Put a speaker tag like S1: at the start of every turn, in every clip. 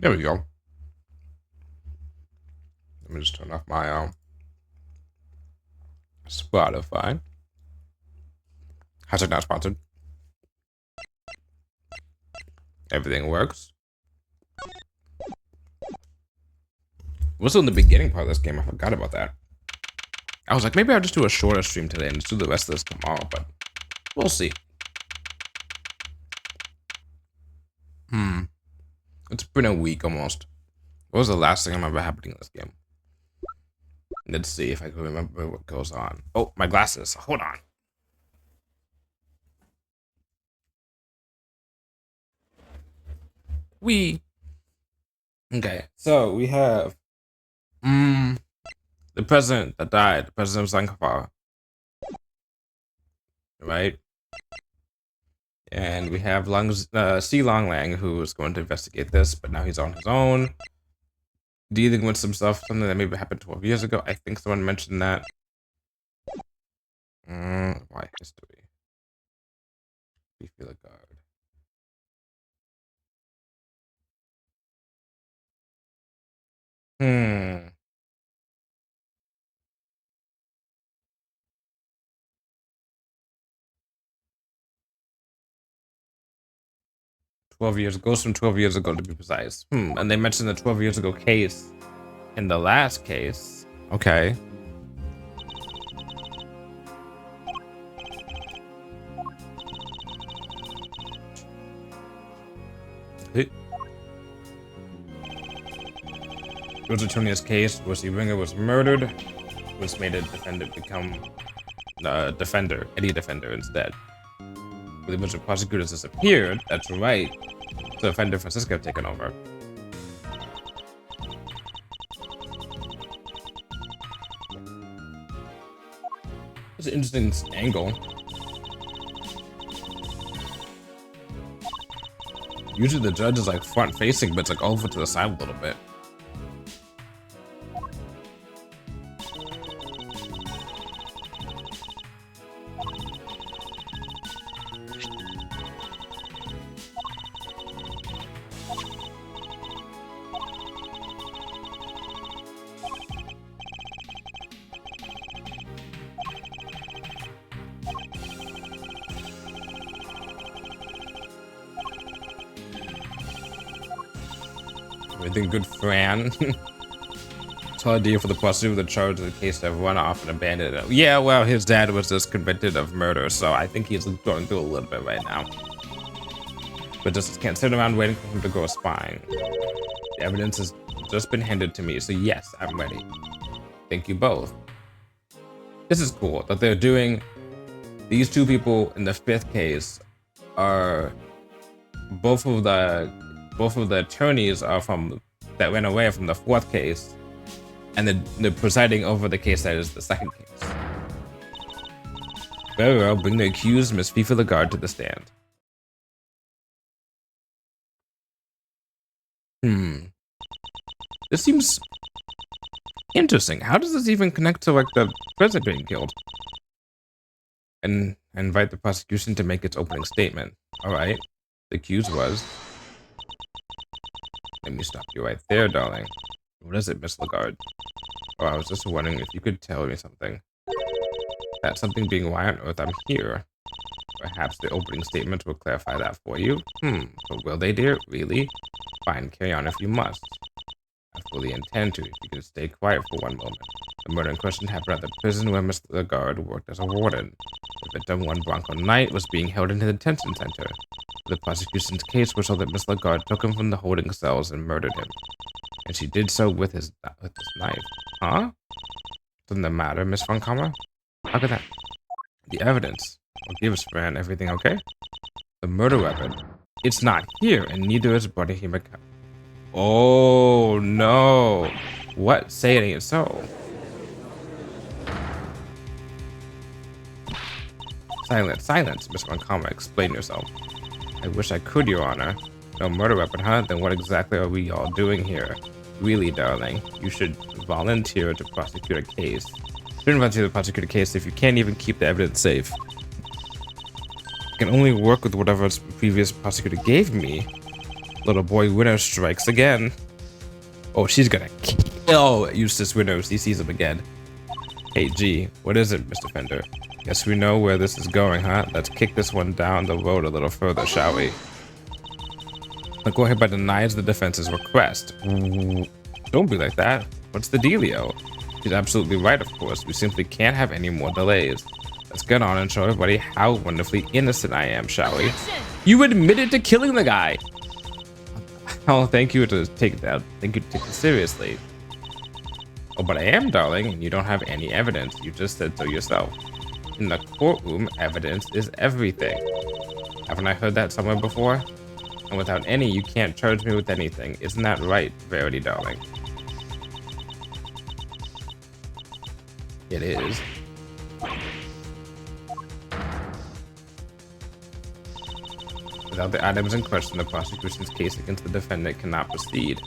S1: There we go. Let me just turn off my Spotify. Hashtag not sponsored. Everything works. What's in the beginning part of this game? I forgot about that. I was like, maybe I'll just do a shorter stream today and just do the rest of this tomorrow, but we'll see. It's been a week almost. What was the last thing I remember happening in this game? Let's see if I can remember what goes on. Oh, my glasses. Hold on. Okay, so we have the president that died, the president of Zanzibar, right? And we have C. Long Lang, who is going to investigate this, but now he's on his own, dealing with some stuff, something that maybe happened 12 years ago. I think someone mentioned that. Why history? We feel a guard. 12 years, goes from 12 years ago to be precise. And they mentioned the 12 years ago case in the last case. Okay. George Antonia's case, Rusty Ringer was murdered, which made a defendant become a defender, any defender instead. With the bunch of prosecutors disappeared, that's right, the defender Francisco have taken over. It's an interesting angle. Usually the judge is like front facing, but it's like over to the side a little bit. Everything good, Fran. It's hard deal for the prosecutor with the charge of the case to have run off and abandoned it. Yeah, well, his dad was just convicted of murder, so I think he's going through a little bit right now. But just can't sit around waiting for him to grow a spine. The evidence has just been handed to me, so yes, I'm ready. Thank you both. This is cool that they're doing. These two people in the 5th case are both of the attorneys are that ran away from the 4th case, and they're presiding over the case that is the 2nd case. Very well, bring the accused, Miss Fifa Lagarde, to the stand. This seems interesting. How does this even connect to like the president being killed? And invite the prosecution to make its opening statement. All right, the accused was. Let me stop you right there, darling. What is it, Miss Lagarde? Oh, I was just wondering if you could tell me something. That something being why on earth I'm here. Perhaps the opening statement will clarify that for you. But will they, dear? Really? Fine, carry on if you must. I fully intend to, if you can stay quiet for one moment. The murder in question happened at the prison where Miss Lagarde worked as a warden. The victim, one Bronco Knight, was being held in the detention center. The prosecution's case was so that Miss Lagarde took him from the holding cells and murdered him. And she did so with his knife. Huh? Doesn't that matter, Miss Von Kammer? How could that? The evidence. Well, give us, Fran. Everything okay? The murder weapon. It's not here, and neither is Buddy Himaka. Oh, no. What? Say it ain't so. Silence, Miss Von Kammer. Explain yourself. I wish I could, Your Honor. No murder weapon, huh? Then what exactly are we all doing here? Really, darling, you should volunteer to prosecute a case. You shouldn't volunteer to prosecute a case if you can't even keep the evidence safe. I can only work with whatever the previous prosecutor gave me. Little boy Winner strikes again. Oh, she's gonna kill Eustace Winner if he sees him again. Hey, G, what is it, Mr. Fender? Guess we know where this is going, huh? Let's kick this one down the road a little further, shall we? Go ahead, but denies the defense's request. Don't be like that. What's the dealio? She's absolutely right, of course. We simply can't have any more delays. Let's get on and show everybody how wonderfully innocent I am, shall we? You admitted to killing the guy. Oh, thank you to take that. Thank you to take it seriously. Oh, but I am, darling, and you don't have any evidence. You just said so yourself. In the courtroom, evidence is everything. Haven't I heard that somewhere before? And without any, you can't charge me with anything. Isn't that right, Verity, darling? It is. Without the items in question, the prosecution's case against the defendant cannot proceed.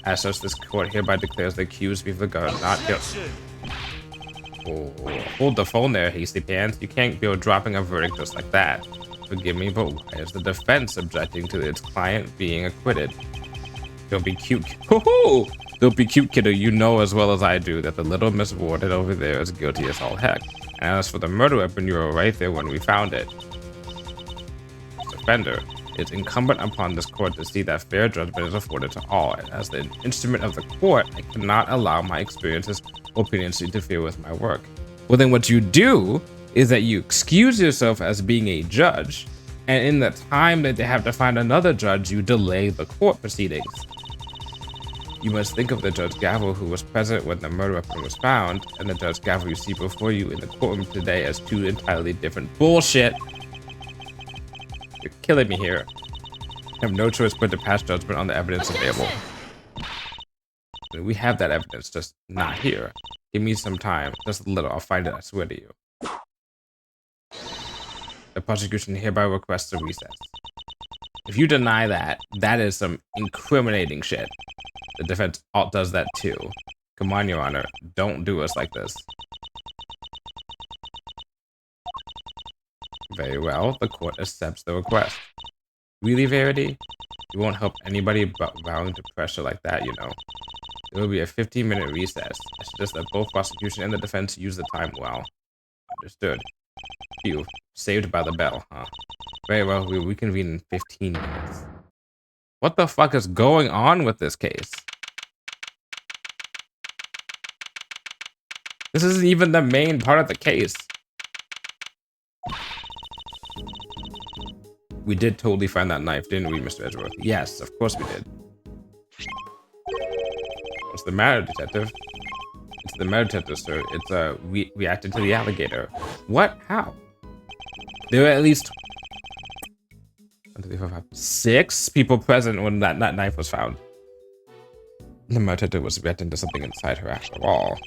S1: As such, this court hereby declares the accused be regarded not guilty. Oh, hold the phone there, hasty pants. You can't go dropping a verdict just like that. Forgive me, but why is the defense objecting to its client being acquitted? Don't be cute. Hoo-hoo! Don't be cute, kiddo. You know as well as I do that the little Miss Warden over there is guilty as all heck. And as for the murder weapon, you were right there when we found it. Defender, it's incumbent upon this court to see that fair judgment is afforded to all, and as the instrument of the court, I cannot allow my experiences or opinions to interfere with my work. Well, then what you do is that you excuse yourself as being a judge, and in the time that they have to find another judge, you delay the court proceedings. You must think of the Judge Gavel who was present when the murder weapon was found, and the Judge Gavel you see before you in the courtroom today as two entirely different bullshit. You're killing me here. I have no choice but to pass judgment on the evidence available. We have that evidence, just not here. Give me some time, just a little, I'll find it, I swear to you. The prosecution hereby requests a recess. If you deny that, that is some incriminating shit. The defense does that too. Come on, Your Honor, don't do us like this. Very well, the court accepts the request. Really, Verity? You won't help anybody but bowing to pressure like that, you know. There will be a 15-minute recess. I suggest that both prosecution and the defense use the time well. Understood. Phew, saved by the bell, huh? Very well, we reconvene in 15 minutes. What the fuck is going on with this case? This isn't even the main part of the case. We did totally find that knife, didn't we, Mr. Edgeworth? Yes, of course we did. What's the matter, detective? It's the matter, detective, sir. It's, we reacted to the alligator. What? How? There were at least 1, 2, 3, 4, 5, 6 people present when that knife was found. The detective was reacting to something inside her after all.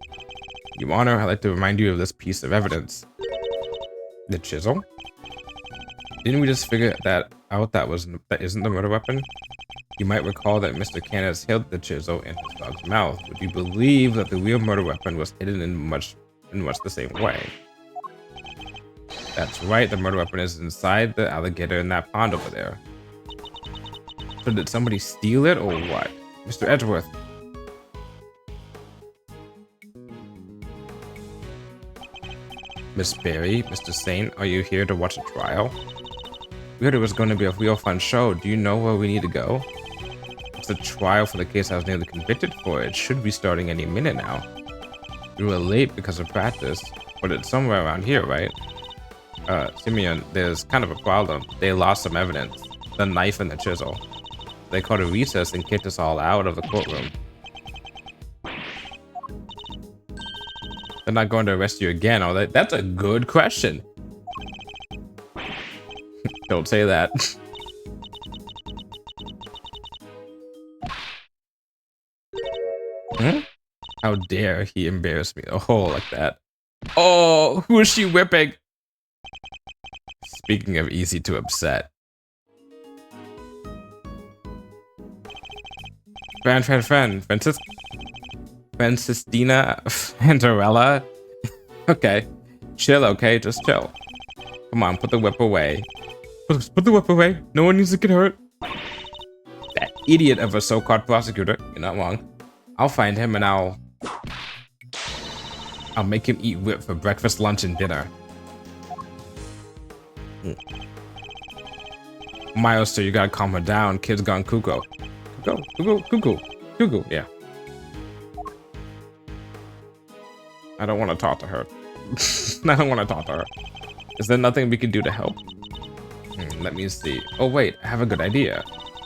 S1: Your Honor, I'd like to remind you of this piece of evidence. The chisel? Didn't we just figure that out that isn't the murder weapon? You might recall that Mr. Canis held the chisel in his dog's mouth. Would you believe that the real murder weapon was hidden in much the same way? That's right, the murder weapon is inside the alligator in that pond over there. So did somebody steal it or what? Mr. Edgeworth. Miss Barry, Mr. Saint, are you here to watch a trial? We heard it was going to be a real fun show. Do you know where we need to go? It's a trial for the case I was nearly convicted for. It should be starting any minute now. We were late because of practice, but it's somewhere around here, right? Simeon, there's kind of a problem. They lost some evidence. The knife and the chisel. They called a recess and kicked us all out of the courtroom. They're not going to arrest you again, are they? That's a good question. Don't say that. Hmm? How dare he embarrass me? Oh, like that. Oh, who is she whipping? Speaking of easy to upset. Francistina Fantarella. Okay. Chill, okay? Just chill. Come on, put the whip away. Put the whip away. No one needs to get hurt. idiot of a so-called prosecutor. You're not wrong. I'll find him and I'll make him eat whip for breakfast, lunch, and dinner. Miles, so you gotta calm her down. Kid's gone cuckoo. Cuckoo. Yeah. I don't want to talk to her. I don't want to talk to her. Is there nothing we can do to help? Let me see. Oh wait, I have a good idea.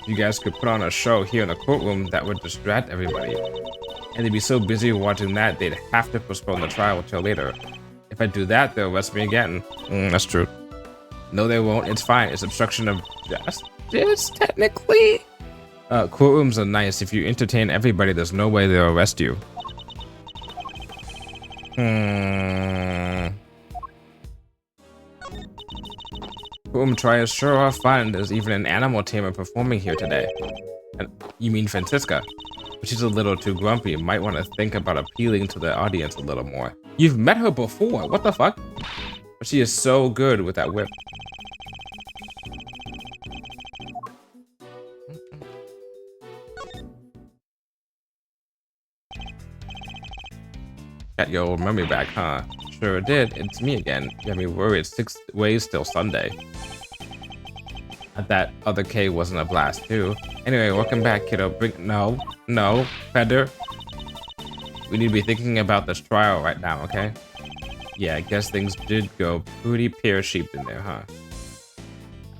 S1: You guys could put on a show here in the courtroom that would distract everybody. And they'd be so busy watching that, they'd have to postpone the trial till later. If I do that, they'll arrest me again. That's true. No, they won't. It's fine. It's obstruction of justice, technically. Courtrooms are nice. If you entertain everybody, there's no way they'll arrest you. Courtroom trials sure are fun. There's even an animal tamer performing here today. And you mean Francisca? But she's a little too grumpy. Might want to think about appealing to the audience a little more. You've met her before. What the fuck? But she is so good with that whip. Got your old memory back, huh? Sure did. It's me again. You had me worried 6 ways till Sunday. That other K wasn't a blast, too. Anyway, welcome back, kiddo. No, Fender. We need to be thinking about this trial right now, okay? Yeah, I guess things did go pretty pear-shaped in there, huh?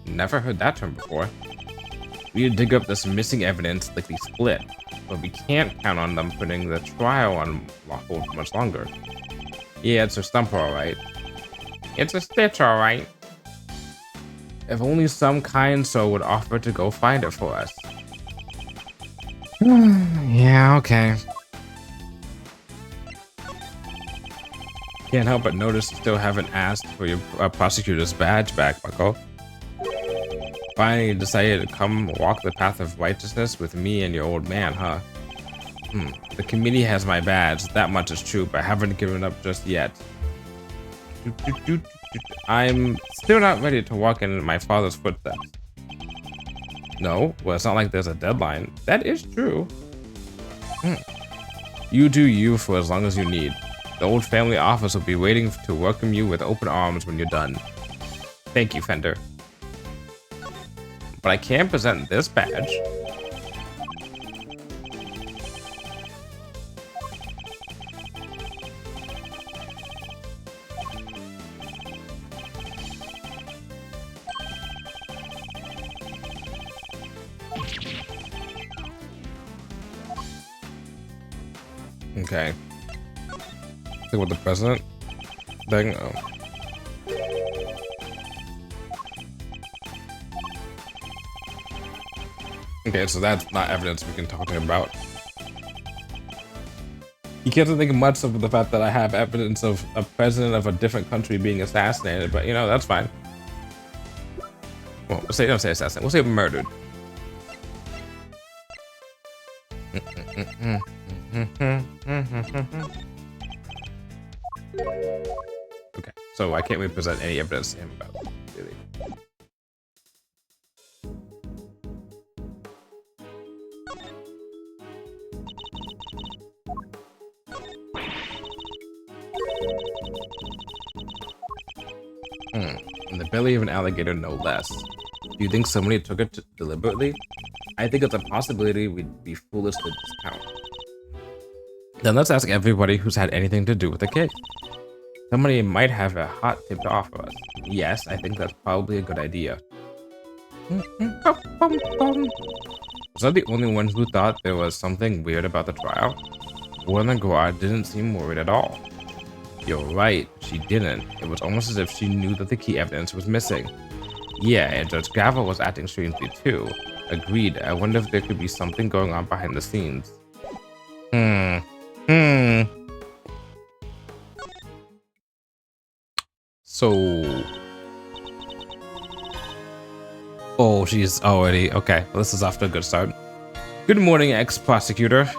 S1: Never heard that term before. We need to dig up this missing evidence like we split, but we can't count on them putting the trial on hold much longer. Yeah, it's a stumper, alright. It's a stitch, alright. If only some kind soul would offer to go find it for us. Yeah, okay. Can't help but notice you still haven't asked for your prosecutor's badge back, Bucko. Finally decided to come walk the path of righteousness with me and your old man, huh? The committee has my badge, that much is true, but I haven't given up just yet. I'm still not ready to walk in my father's footsteps. No, well, it's not like there's a deadline. That is true. You do you for as long as you need. The old family office will be waiting to welcome you with open arms when you're done. Thank you, Fender. But I can present this badge. Okay. Think with the president thing. Oh. Okay, so that's not evidence we can talk to him about. You can't think much of the fact that I have evidence of a president of a different country being assassinated, but you know, that's fine. Well, don't say assassinated, we'll say murdered. Okay, so I can't really present any evidence to him about it, really. In the belly of an alligator, no less. Do you think somebody took it deliberately? I think it's a possibility we'd be foolish to discount. Then let's ask everybody who's had anything to do with the case. Somebody might have a hot tip to offer us. Yes, I think that's probably a good idea. Was I the only one who thought there was something weird about the trial? Warren Guard didn't seem worried at all. You're right, she didn't. It was almost as if she knew that the key evidence was missing. Yeah, and Judge Gavel was acting strangely too. Agreed. I wonder if there could be something going on behind the scenes. So... Oh, she's already... Okay, well, this is off to a good start. Good morning, ex-prosecutor.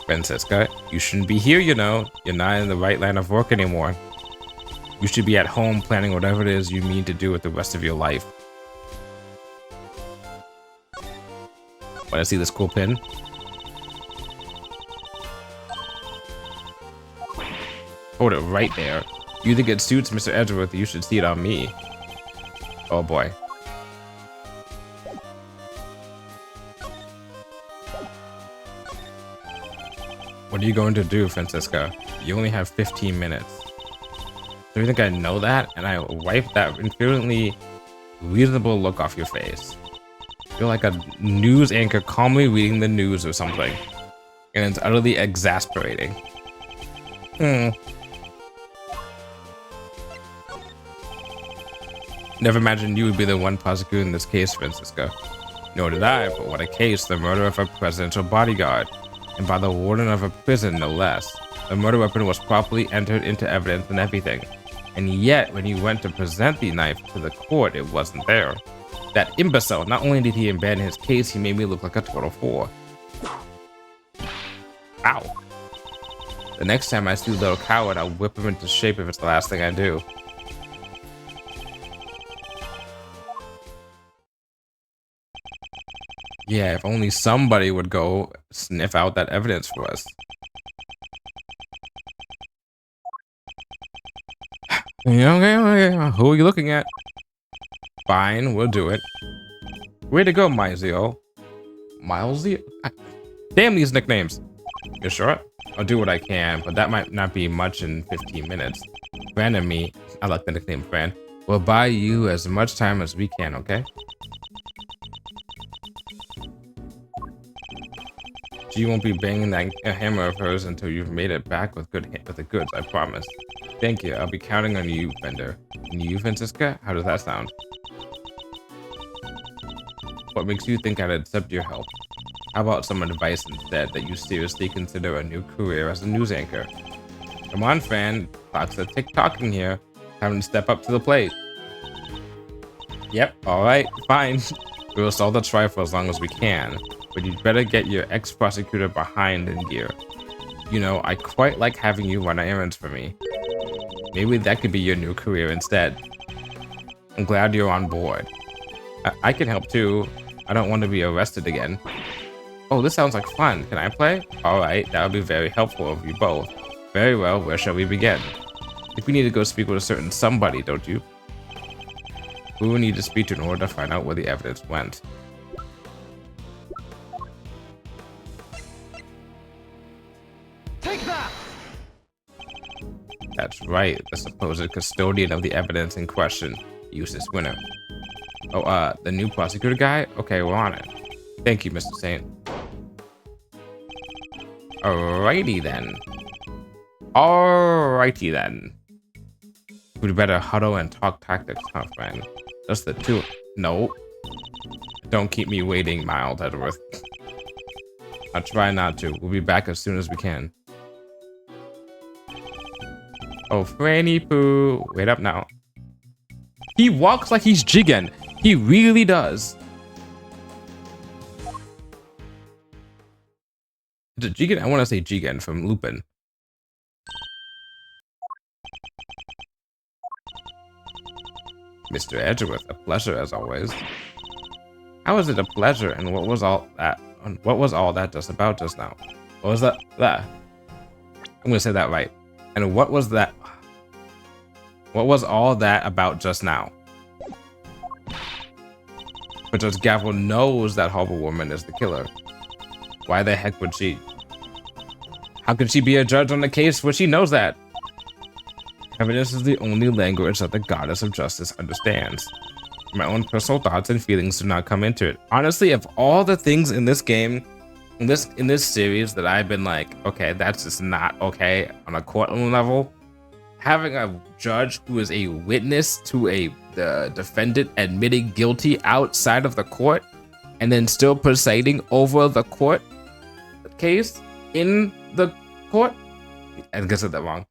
S1: Francisca, you shouldn't be here, you know. You're not in the right line of work anymore. You should be at home planning whatever it is you mean to do with the rest of your life. Want to see this cool pin? Hold it right there. You think it suits Mr. Edgeworth? You should see it on me. Oh boy. What are you going to do, Francisca? You only have 15 minutes. Do you think I know that? And I wipe that infuriatingly reasonable look off your face. You're like a news anchor calmly reading the news or something. And it's utterly exasperating. Never imagined you would be the one prosecuting this case, Francisca. Nor did I, but what a case. The murder of a presidential bodyguard. And by the warden of a prison, no less. The murder weapon was properly entered into evidence and everything. And yet, when you went to present the knife to the court, it wasn't there. That imbecile, not only did he abandon his case, he made me look like a total fool. Ow. The next time I see the little coward, I'll whip him into shape if it's the last thing I do. Yeah, if only somebody would go sniff out that evidence for us. Okay. Who are you looking at? Fine, we'll do it. Way to go, Mizio. Milesy? Damn these nicknames. You sure? I'll do what I can, but that might not be much in 15 minutes. Fran and me, I like the nickname Fran, we'll buy you as much time as we can, okay? She won't be banging that hammer of hers until you've made it back with the goods, I promise. Thank you, I'll be counting on you, Bender. And you, Francisca? How does that sound? What makes you think I'd accept your help? How about some advice instead, that you seriously consider a new career as a news anchor? Come on, Fran. Clock's a tick-tocking here. Time to step up to the plate. Yep, alright, fine. We'll solve the trial for as long as we can. But you'd better get your ex-prosecutor behind in gear. You know, I quite like having you run errands for me. Maybe that could be your new career instead. I'm glad you're on board. I can help too. I don't want to be arrested again. Oh, this sounds like fun. Can I play? Alright, that would be very helpful of you both. Very well, where shall we begin? I think we need to go speak with a certain somebody, don't you? Who will need to speak to in order to find out where the evidence went?
S2: Take that!
S1: That's right, the supposed custodian of the evidence in question. Useless winner. Oh, the new prosecutor guy? Okay, we're on it. Thank you, Mr. Saint. Alrighty then. Alrighty then. We'd better huddle and talk tactics, huh, friend? Just the two. No. Don't keep me waiting, Miles Edgeworth. I'll try not to. We'll be back as soon as we can. Oh, Franny Poo. Wait up now. He walks like he's Jigen. He really does. Is it Jigen? I want to say Jigen from Lupin. Mr. Edgeworth, a pleasure as always. How is it a pleasure, and what was all that? What was all that just about just now? What was that? I'm gonna say that right. And what was that? What was all that about just now? But Judge Gavel knows that horrible woman is the killer. Why the heck would she? How could she be a judge on the case when she knows that? Evidence is the only language that the goddess of justice understands. My own personal thoughts and feelings do not come into it. Honestly, of all the things in this game, in this series that I've been like, okay, that's just not okay on a courtroom level, having a judge who is a witness to the defendant admitting guilty outside of the court and then still presiding over the court case in the court, I guess I said that wrong,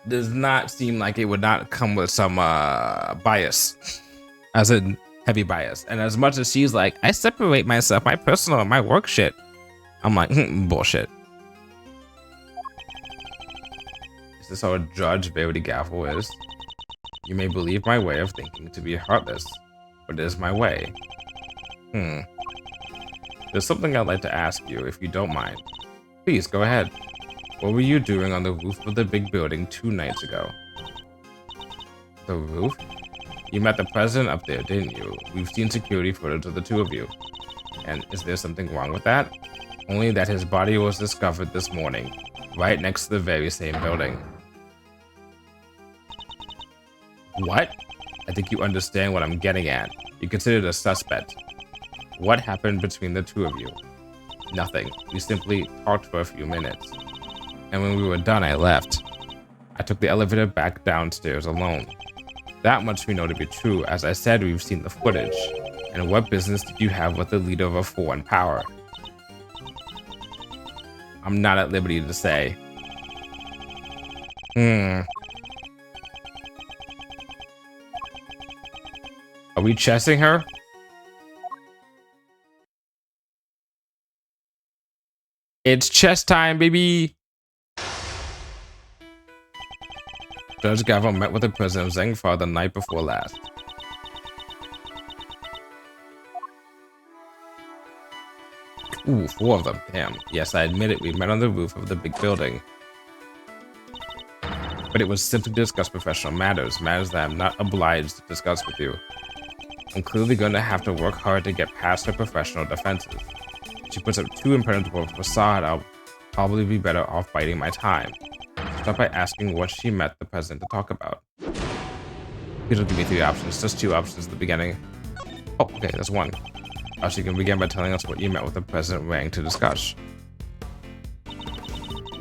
S1: does not seem like it would not come with some bias, as in heavy bias. And as much as she's like, I separate myself, my personal and my work shit, I'm like, bullshit. Is this how a judge Verity Gavel is? You may believe my way of thinking to be heartless, but it is my way. There's something I'd like to ask you, if you don't mind. Please, go ahead. What were you doing on the roof of the big building 2 nights ago? The roof? You met the president up there, didn't you? We've seen security footage of the two of you. And is there something wrong with that? Only that his body was discovered this morning, right next to the very same building. What? I think you understand what I'm getting at. You considered a suspect. What happened between the two of you? Nothing. We simply talked for a few minutes. And when we were done, I left. I took the elevator back downstairs alone. That much we know to be true. As I said, we've seen the footage. And what business did you have with the leader of a foreign power? I'm not at liberty to say. Are we chessing her? It's chess time, baby! Judge Gavel met with the president of Zengfar the night before last. Ooh, 4 of them. Damn. Yes, I admit it. We met on the roof of the big building. But it was simply to discuss professional matters. Matters that I'm not obliged to discuss with you. I'm clearly going to have to work hard to get past her professional defenses. If she puts up too impenetrable a facade, I'll probably be better off biding my time. Start by asking what she met the president to talk about. Please don't give me 3 options. Just 2 options at the beginning. Oh, okay, there's 1. She can begin by telling us what you met with the President Wang to discuss.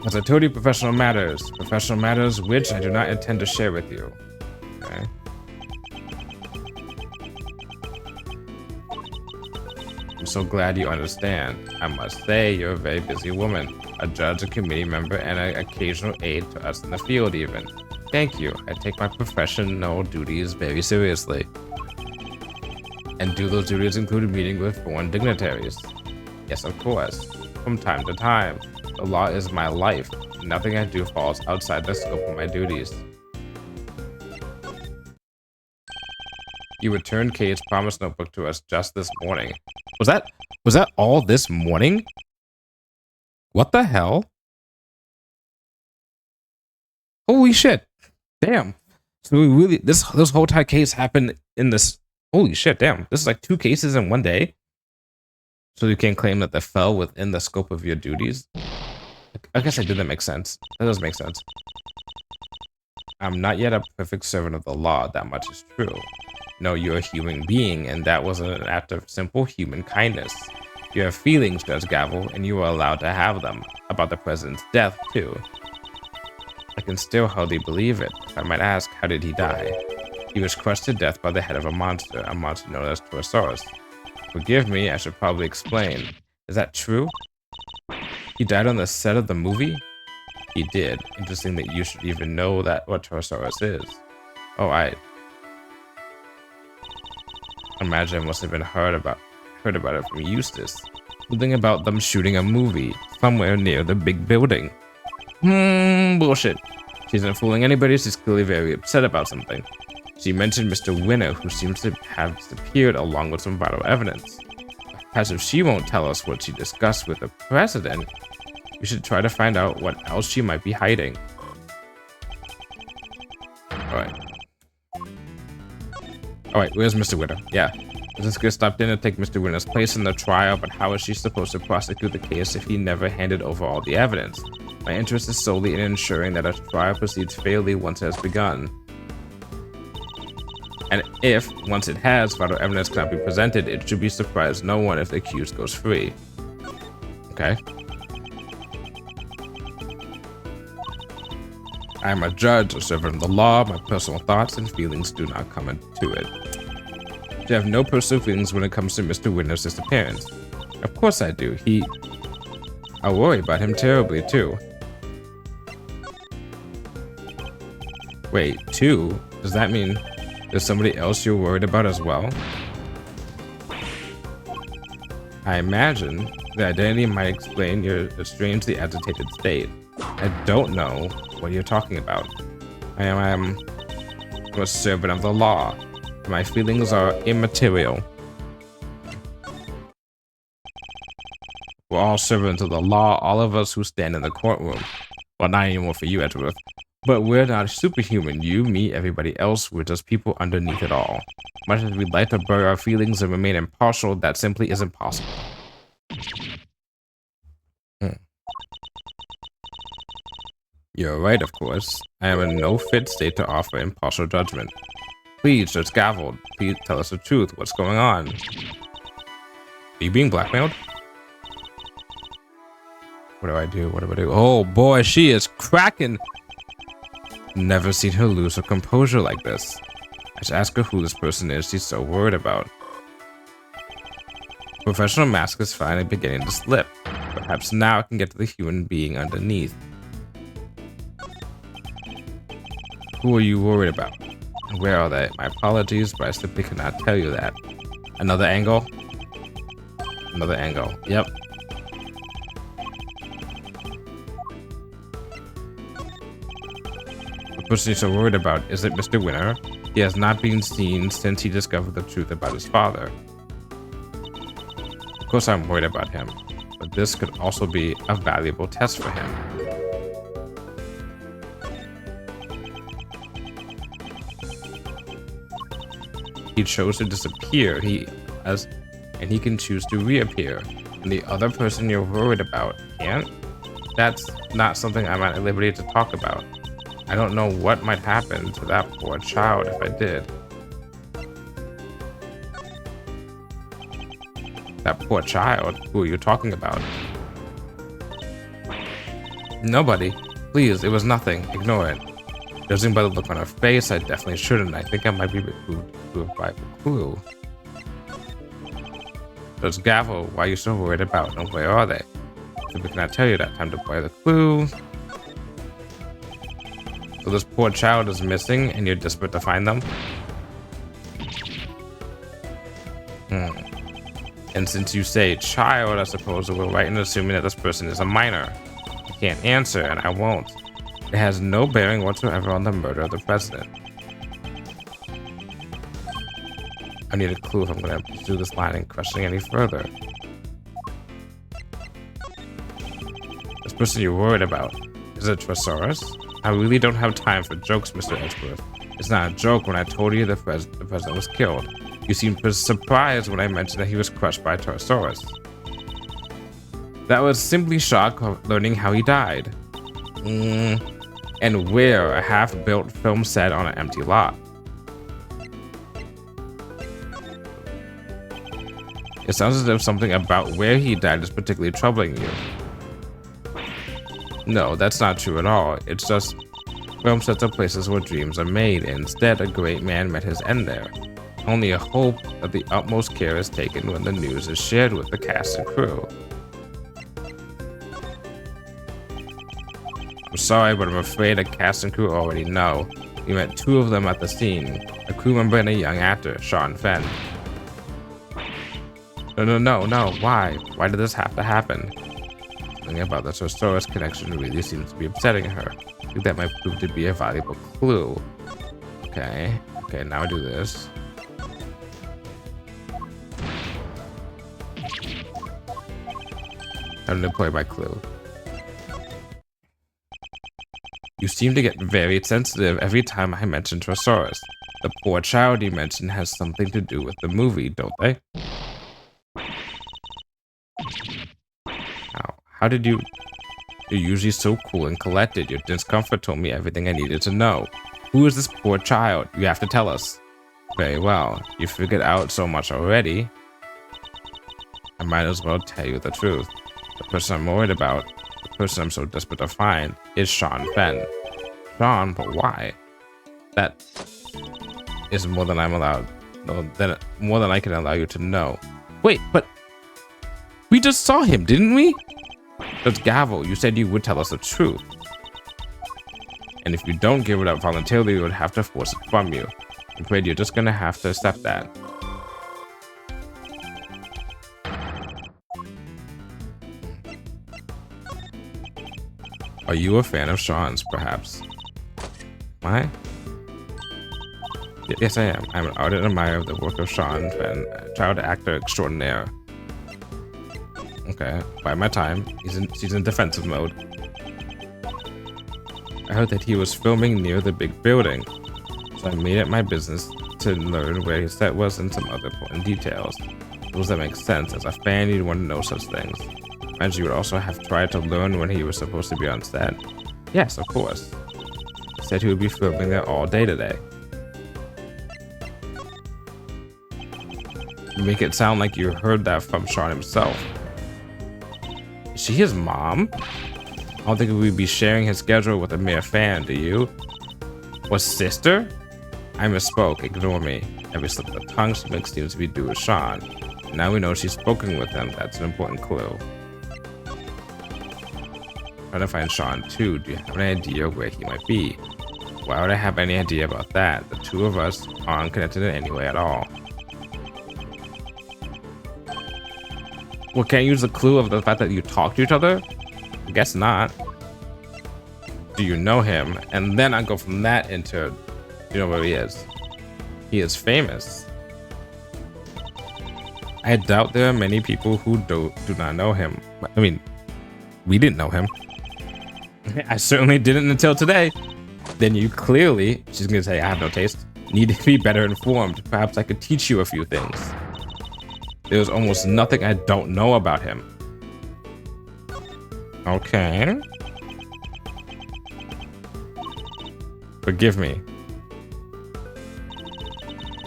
S1: As I told you, professional matters which I do not intend to share with you. Okay. I'm so glad you understand. I must say, you're a very busy woman, a judge, a committee member, and an occasional aide to us in the field even. Thank you. I take my professional duties very seriously. And do those duties include meeting with foreign dignitaries? Yes, of course. From time to time. The law is my life. Nothing I do falls outside the scope of my duties. You returned Kate's promise notebook to us just this morning. Was that all this morning? What the hell? Holy shit. Damn. So we really this whole entire case happened in this. Holy shit, damn. This is like 2 cases in 1 day? So you can't claim that they fell within the scope of your duties? I guess that didn't make sense. That does make sense. I'm not yet a perfect servant of the law, that much is true. No, you're a human being, and that was an act of simple human kindness. You have feelings, Judge Gavel, and you are allowed to have them. About the president's death, too. I can still hardly believe it. I might ask, how did he die? He was crushed to death by the head of a monster known as Torosaurus. Forgive me, I should probably explain. Is that true? He died on the set of the movie? He did. Interesting that you should even know that what Torosaurus is. Oh, I imagine I must have been heard about it from Eustace. Something about them shooting a movie somewhere near the big building. Bullshit. She isn't fooling anybody, she's clearly very upset about something. She mentioned Mr. Winner, who seems to have disappeared along with some vital evidence. Perhaps if she won't tell us what she discussed with the president, we should try to find out what else she might be hiding. Alright, where's Mr. Winner? Yeah. Francisca stopped in to take Mr. Winner's place in the trial, but how is she supposed to prosecute the case if he never handed over all the evidence? My interest is solely in ensuring that a trial proceeds fairly once it has begun. And if, once it has, vital evidence cannot be presented, it should be surprised no one if the accused goes free. Okay. I am a judge, a servant of the law. My personal thoughts and feelings do not come into it. I have no personal feelings when it comes to Mr. Winner's disappearance. Of course I do. I worry about him terribly, too. Wait, 2? Does that mean there's somebody else you're worried about as well? I imagine the identity might explain your strangely agitated state. I don't know what you're talking about. I'm a servant of the law. My feelings are immaterial. We're all servants of the law, all of us who stand in the courtroom. Well, not anymore for you, Edgeworth. But we're not superhuman. You, me, everybody else, we're just people underneath it all. Much as we'd like to bury our feelings and remain impartial, that simply isn't possible. You're right, of course. I am in no fit state to offer impartial judgment. Please, Judge Gavel, please tell us the truth. What's going on? Are you being blackmailed? What do I do? What do I do? Oh boy, she is cracking. Never seen her lose her composure like this. I should ask her who this person is she's so worried about. Professional mask is finally beginning to slip. Perhaps now I can get to the human being underneath. Who are you worried about? Where are they? My apologies, but I simply cannot tell you that. Another angle? Another angle. Yep. The person you're so worried about is it Mr. Winner? He has not been seen since he discovered the truth about his father. Of course I'm worried about him, but this could also be a valuable test for him. He chose to disappear, and he can choose to reappear. And the other person you're worried about can't? That's not something I'm at liberty to talk about. I don't know what might happen to that poor child if I did. That poor child? Who are you talking about? Nobody. Please, it was nothing. Ignore it. Judging by the look on her face, I definitely shouldn't. I think I might be behooved by the clue. Judge Gavel, why are you so worried about and where are they? If we cannot tell you that, time to play the clue. So this poor child is missing and you're desperate to find them? And since you say child, I suppose we're right in assuming that this person is a minor. I can't answer and I won't. It has no bearing whatsoever on the murder of the president. I need a clue if I'm going to pursue this line and questioning any further. This person you're worried about, is it Trosaurus? I really don't have time for jokes, Mr. Edgeworth. It's not a joke when I told you the president was killed. You seemed surprised when I mentioned that he was crushed by Trosaurus. That was simply shock learning how he died. And where? A half-built film set on an empty lot. It sounds as if something about where he died is particularly troubling you. No, that's not true at all. It's just film sets are places where dreams are made. Instead, a great man met his end there. Only a hope that the utmost care is taken when the news is shared with the cast and crew. I'm sorry, but I'm afraid a cast and crew already know. We met two of them at the scene. A crew member and a young actor, Sean Fenn. No. Why? Why did this have to happen? Something about the Trosaurus connection really seems to be upsetting her. I think that might prove to be a valuable clue. Okay, now I do this. Time to play my clue. You seem to get very sensitive every time I mention Trosaurus. The poor child you mentioned has something to do with the movie, don't they? How did you... You're usually so cool and collected. Your discomfort told me everything I needed to know. Who is this poor child? You have to tell us. Very well. You figured out so much already. I might as well tell you the truth. The person I'm worried about, the person I'm so desperate to find, is Sean Fenn. Sean, but why? That is more than I'm allowed. No, more than I can allow you to know. Wait, but we just saw him, didn't we? Judge Gavel, you said you would tell us the truth. And if you don't give it up voluntarily, we would have to force it from you. I'm afraid you're just gonna have to accept that. Are you a fan of Sean's, perhaps? Why? Yes, I am. I'm an ardent admirer of the work of Sean Fenn, child actor extraordinaire. Okay, by my time. She's in defensive mode. I heard that he was filming near the big building, so I made it my business to learn where his set was and some other important details. Rules that make sense. As a fan, you'd want to know such things. And you would also have tried to learn when he was supposed to be on set. Yes, of course. He said he would be filming there all day today. You make it sound like you heard that from Sean himself. Is she his mom? I don't think we'd be sharing his schedule with a mere fan, do you? Or sister? I misspoke, ignore me. Every slip of the tongue she makes seems to be due to Sean. And now we know she's spoken with him, that's an important clue. Trying to find Sean too, do you have any idea where he might be? Why would I have any idea about that? The two of us aren't connected in any way at all. Well, can't you use the clue of the fact that you talk to each other? I guess not. Do you know him? And then I go from that into, you know where he is. He is famous. I doubt there are many people who do not know him. I mean, we didn't know him. I certainly didn't until today. Then you clearly, she's gonna say, I have no taste, need to be better informed. Perhaps I could teach you a few things. There's almost nothing I don't know about him. Okay. Forgive me.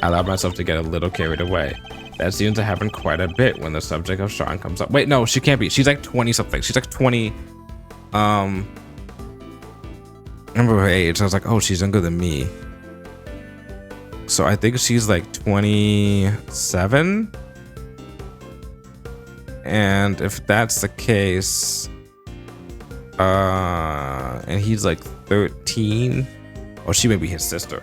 S1: I allowed myself to get a little carried away. That seems to happen quite a bit when the subject of Sean comes up. Wait, no, she can't be. She's like 20 something. She's like 20. I remember her age. I was like, oh, she's younger than me. So I think she's like 27. And if that's the case, and he's like 13, or she may be his sister.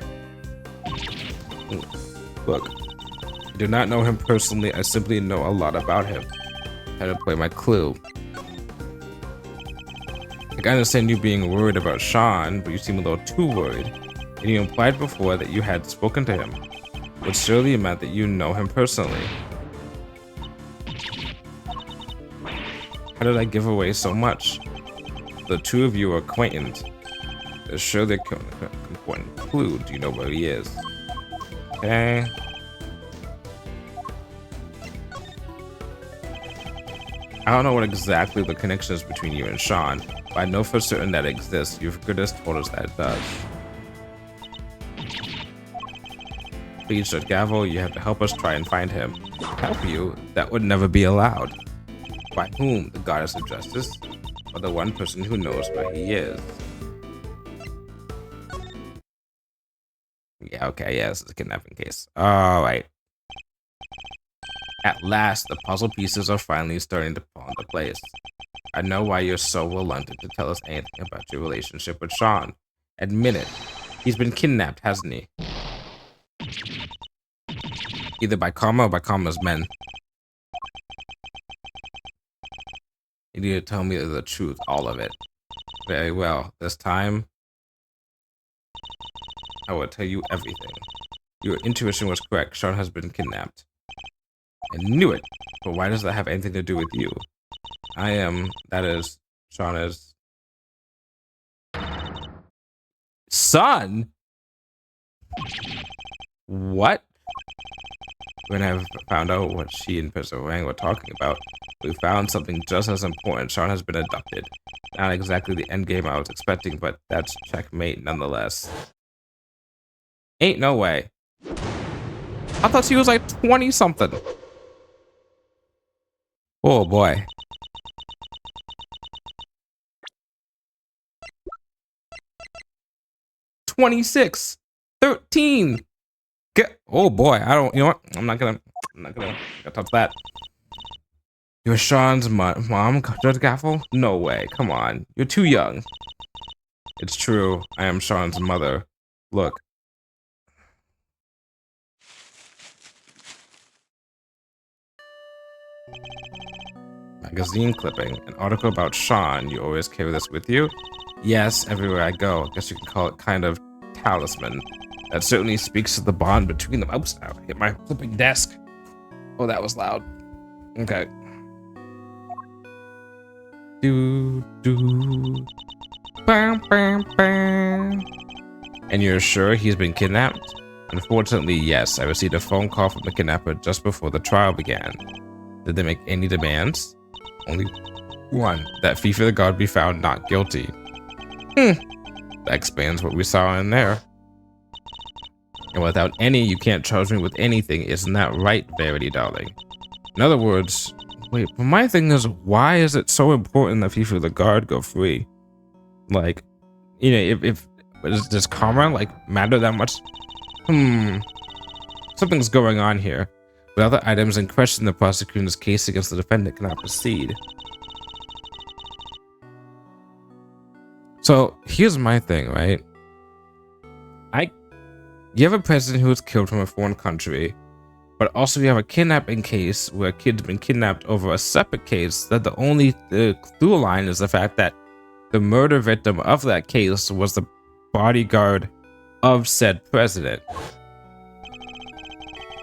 S1: Look, I do not know him personally. I simply know a lot about him. How to play my clue. Like, I understand you being worried about Sean, but you seem a little too worried. And you implied before that you had spoken to him, which surely meant that you know him personally. How did I give away so much? The two of you are acquainted. There's surely an important clue. Do you know where he is? Okay. I don't know what exactly the connection is between you and Sean, but I know for certain that it exists. Your goodness told us that it does. Please, Judge Gavel, you have to help us try and find him. Help you? That would never be allowed. By whom? The goddess of justice? Or the one person who knows where he is? Yeah, okay, yeah, this is a kidnapping case. Alright. At last, the puzzle pieces are finally starting to fall into place. I know why you're so reluctant to tell us anything about your relationship with Sean. Admit it. He's been kidnapped, hasn't he? Either by Karma or by Karma's men. You need to tell me the truth, all of it. Very well. This time, I will tell you everything. Your intuition was correct. Sean has been kidnapped. I knew it. But why does that have anything to do with you? Sean is... son? What? When I found out what she and Pistol Wang were talking about, we found something just as important. Sean has been abducted. Not exactly the endgame I was expecting, but that's checkmate nonetheless. Ain't no way. I thought she was like 20 something. Oh boy. "26, 13. Oh boy, I don't. You know what? I'm not gonna touch that. You're Sean's mom, Judge Gaffel? No way. Come on. You're too young. It's true. I am Sean's mother. Look. Magazine clipping. An article about Sean. You always carry this with you? Yes, everywhere I go. I guess you can call it kind of talisman. That certainly speaks to the bond between them. Oops, I hit my flipping desk. Oh, that was loud. Okay. Do do. Bam, bam, bam. And you're sure he's been kidnapped? Unfortunately, yes. I received a phone call from the kidnapper just before the trial began. Did they make any demands? Only one. That thief of the god be found not guilty. That explains what we saw in there. And without any, you can't charge me with anything. Isn't that right, Verity, darling? In other words, wait, but my thing is, why is it so important that thief of the guard go free? Like, you know, if does karma like matter that much? Something's going on here. With other items in question, the prosecutor's case against the defendant cannot proceed. So here's my thing, right? You have a president who was killed from a foreign country, but also you have a kidnapping case where a kid's been kidnapped over a separate case that the only through line is the fact that the murder victim of that case was the bodyguard of said president.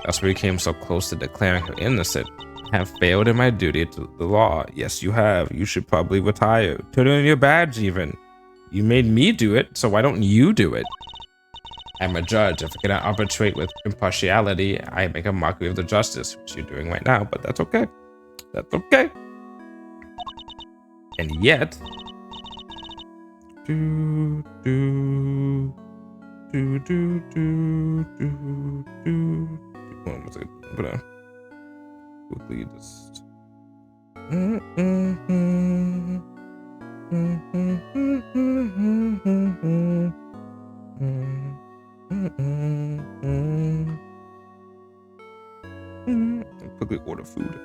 S1: That's where you came so close to declaring her innocent. I have failed in my duty to the law. Yes, you have. You should probably retire. Turn in your badge even. You made me do it, so why don't you do it? I'm a judge. If I cannot arbitrate with impartiality, I make a mockery of the justice, which you're doing right now, but that's okay. That's okay. And yet... One second. I'm gonna quickly just... quickly order food.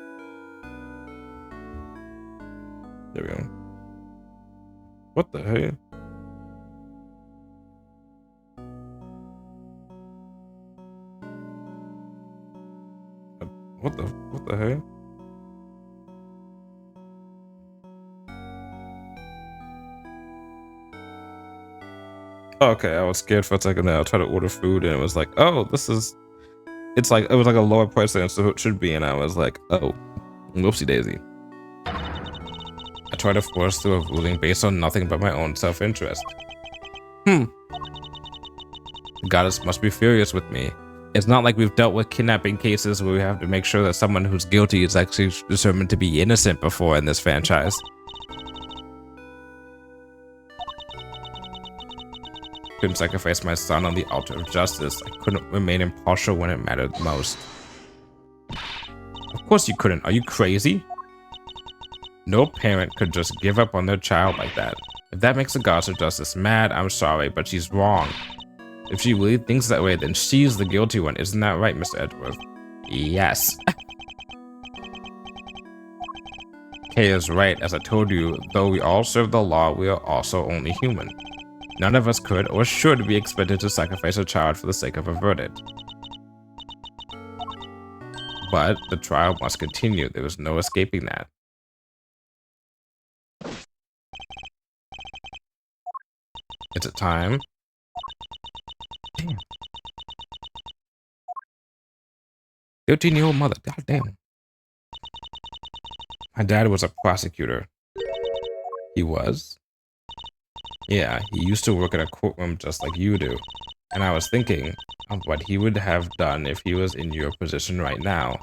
S1: There we go. What the hell? What the hell? Okay, I was scared for a second there. I tried to order food and it was like, oh, it was like a lower price than it should be, and I was like, oh, whoopsie daisy. I tried to force through a ruling based on nothing but my own self-interest. The goddess must be furious with me. It's not like we've dealt with kidnapping cases where we have to make sure that someone who's guilty is actually determined to be innocent before in this franchise. Couldn't sacrifice my son on the altar of justice. I couldn't remain impartial when it mattered most. Of course you couldn't. Are you crazy? No parent could just give up on their child like that. If that makes the goddess of justice mad, I'm sorry, but she's wrong. If she really thinks that way, then she's the guilty one. Isn't that right, Mr. Edgeworth? Yes. Kay is right. As I told you, though we all serve the law, we are also only human. None of us could or should be expected to sacrifice a child for the sake of a verdict. But the trial must continue. There is no escaping that. It's a time. Damn. 13-year-old mother. God damn. My dad was a prosecutor. He was? Yeah, he used to work in a courtroom just like you do. And I was thinking of what he would have done if he was in your position right now.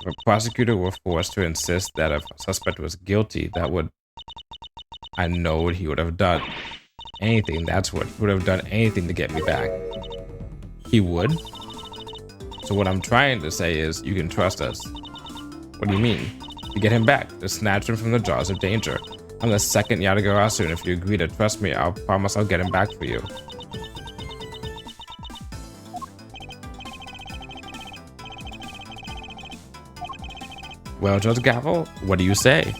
S1: If a prosecutor were forced to insist that a suspect was guilty, I know what he would have done. Anything, that's what he would have done, anything to get me back. He would? So what I'm trying to say is, you can trust us. What do you mean? To get him back, to snatch him from the jaws of danger. I'm the second Yatagarasu, and if you agree to trust me, I'll promise I'll get him back for you. Well, Judge Gavel, what do you say?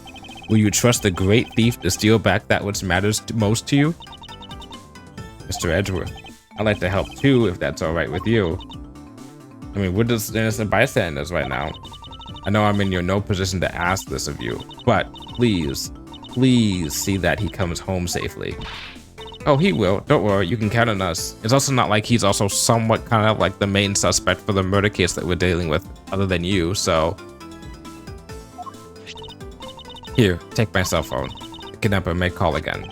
S1: Will you trust the great thief to steal back that which matters most to you? Mr. Edgeworth, I'd like to help too, if that's alright with you. I mean, we're just innocent bystanders right now. I know I'm in no position to ask this of you, but please see that he comes home safely. Oh, he will. Don't worry, you can count on us. It's also not like he's also somewhat kind of like the main suspect for the murder case that we're dealing with, other than you, so... Here, take my cell phone. The picking up and may call again.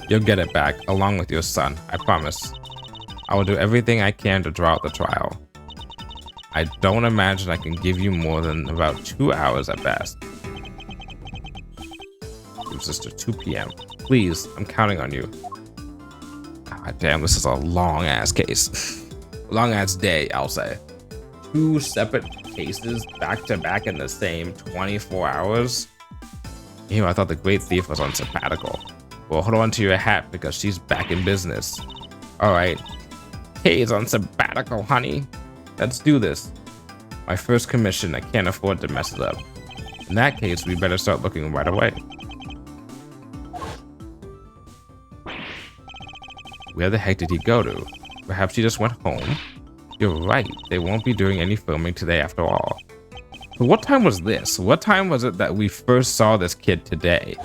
S1: You'll get it back, along with your son, I promise. I will do everything I can to draw out the trial. I don't imagine I can give you more than about 2 hours at best. It's just at 2 p.m. Please, I'm counting on you. God damn, this is a long-ass case. Long-ass day, I'll say. 2 separate cases back-to-back in the same 24 hours? Ew, I thought the Great Thief was on sabbatical. Well, hold on to your hat because she's back in business. Alright. Kay's on sabbatical, honey. Let's do this. My first commission, I can't afford to mess it up. In that case, we better start looking right away. Where the heck did he go to? Perhaps he just went home? You're right, they won't be doing any filming today after all. But what time was this? What time was it that we first saw this kid today?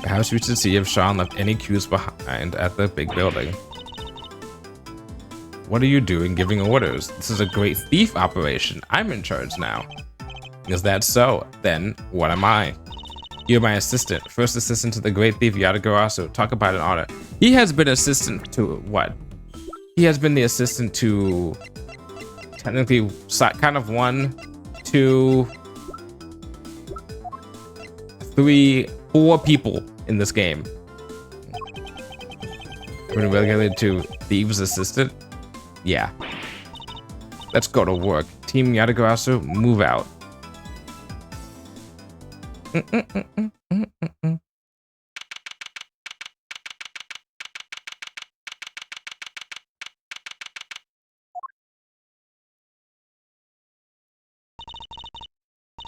S1: Perhaps we should see if Sean left any cues behind at the big building. What are you doing giving orders? This is a Great Thief operation. I'm in charge now. Is that so? Then, what am I? You're my assistant. First assistant to the Great Thief Yatagarasu. Talk about an honor. He has been assistant to what? He has been the assistant to technically kind of 1, 2, 3, 4 people in this game. We're relegated to Thieves Assistant. Yeah. Let's go to work. Team Yatagarasu, move out.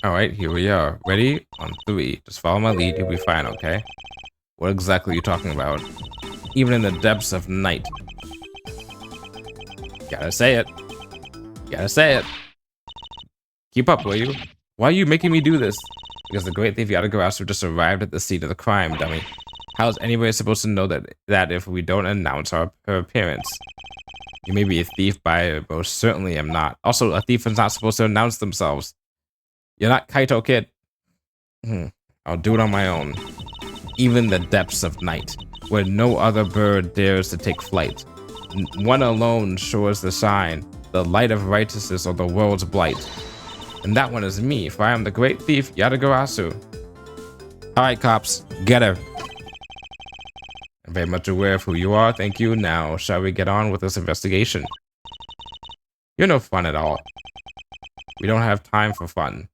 S1: Alright, here we are. Ready? On 3. Just follow my lead, you'll be fine, okay? What exactly are you talking about? Even in the depths of night. Gotta say it. Gotta say it. Keep up, will you? Why are you making me do this? Because the Great Thief Yatagarasu just arrived at the scene of the crime, dummy. How is anybody supposed to know that if we don't announce her appearance? You may be a thief, but I most certainly am not. Also, a thief is not supposed to announce themselves. You're not Kaito, kid. I'll do it on my own. Even the depths of night, where no other bird dares to take flight. One alone shores the shine, the light of righteousness or the world's blight. And that one is me, for I am the Great Thief Yatagarasu. Alright, cops, get her. I'm very much aware of who you are, thank you. Now, shall we get on with this investigation? You're no fun at all. We don't have time for fun.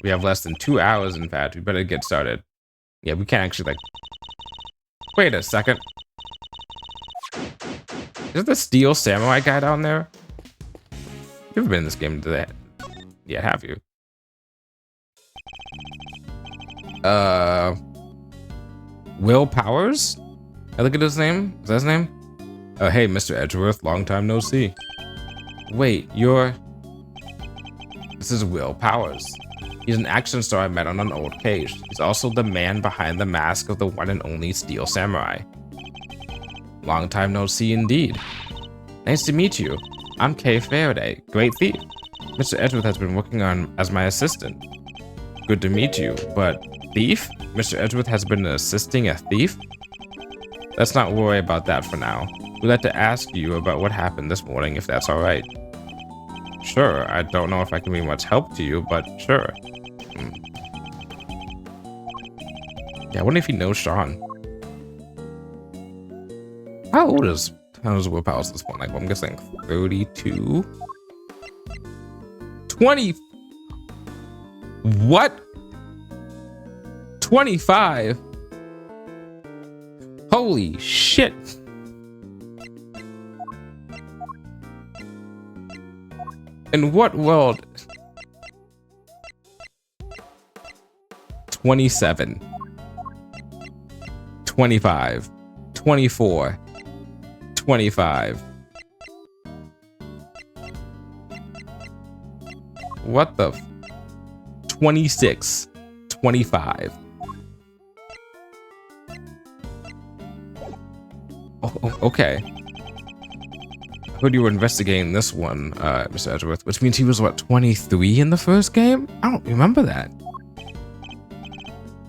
S1: We have less than 2 hours, in fact. We better get started. Yeah, we can't actually, like... Wait a second. Is the Steel Samurai guy down there? You've never been in this game today. Yeah, have you? Will Powers? I look at his name. Is that his name? Hey, Mr. Edgeworth. Long time no see. Wait, you're... This is Will Powers. He's an action star I met on an old cage. He's also the man behind the mask of the one and only Steel Samurai. Long time no see indeed. Nice to meet you. I'm Kay Faraday, Great Thief. Mr. Edgeworth has been working on as my assistant. Good to meet you, but thief? Mr. Edgeworth has been assisting a thief? Let's not worry about that for now. We'd like to ask you about what happened this morning, if that's alright. Sure, I don't know if I can be much help to you, but sure. Yeah, I wonder if he knows Sean. How old is Will Powers at this point? Like, I'm guessing 32? 20? What? 25? Holy shit. In what world? 27. 25. 24. 25. What the 26. 25. Oh, okay. I heard you were investigating this one, Mr. Edgeworth, which means he was, what, 23 in the first game? I don't remember that.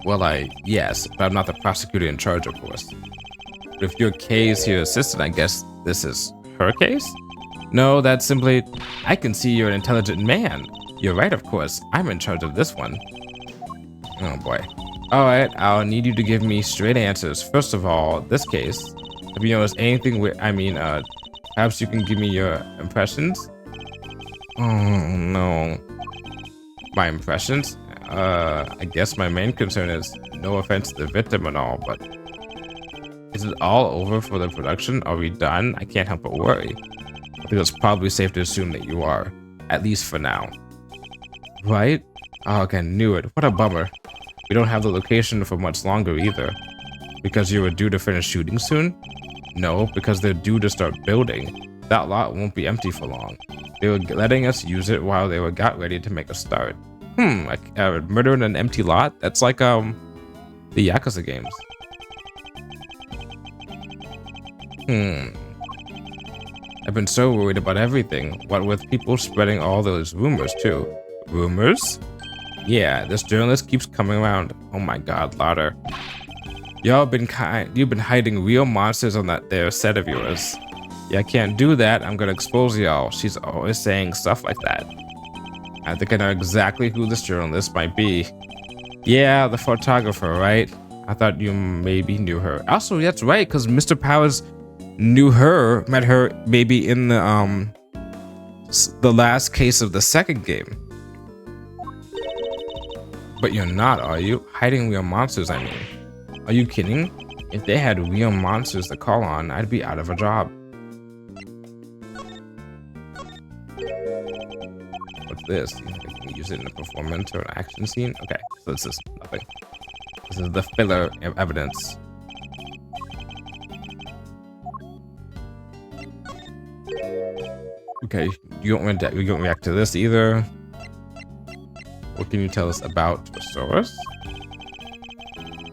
S1: Well, yes, but I'm not the prosecutor in charge, of course. But if you're Kay's here assistant, I guess this is her case? No, that's simply, I can see you're an intelligent man. You're right, of course. I'm in charge of this one. Oh boy. Alright, I'll need you to give me straight answers. First of all, this case, have you noticed anything perhaps you can give me your impressions? Oh no. My impressions? I guess my main concern is, no offense to the victim and all, but is it all over for the production? Are we done? I can't help but worry. I think it's probably safe to assume that you are, at least for now. Right? Oh, okay, knew it. What a bummer. We don't have the location for much longer either. Because you were due to finish shooting soon? No, because they're due to start building. That lot won't be empty for long. They were letting us use it while they got ready to make a start. Like murder in an empty lot? That's like the Yakuza games. I've been so worried about everything. What with people spreading all those rumors too. Rumors? Yeah, this journalist keeps coming around. Oh my god, Lauder. You've been hiding real monsters on that there set of yours. Yeah, I can't do that. I'm gonna expose y'all. She's always saying stuff like that. I think I know exactly who this journalist might be. Yeah, the photographer, right? I thought you maybe knew her. Also, that's right, because Mr. Powers met her maybe in the last case of the second game. But you're not, are you? Hiding real monsters, I mean. Are you kidding? If they had real monsters to call on, I'd be out of a job. What's this? You think I can use it in a performance or an action scene? Okay, so this is nothing. This is the filler evidence. Okay, you don't want to react to this either. What can you tell us about a source?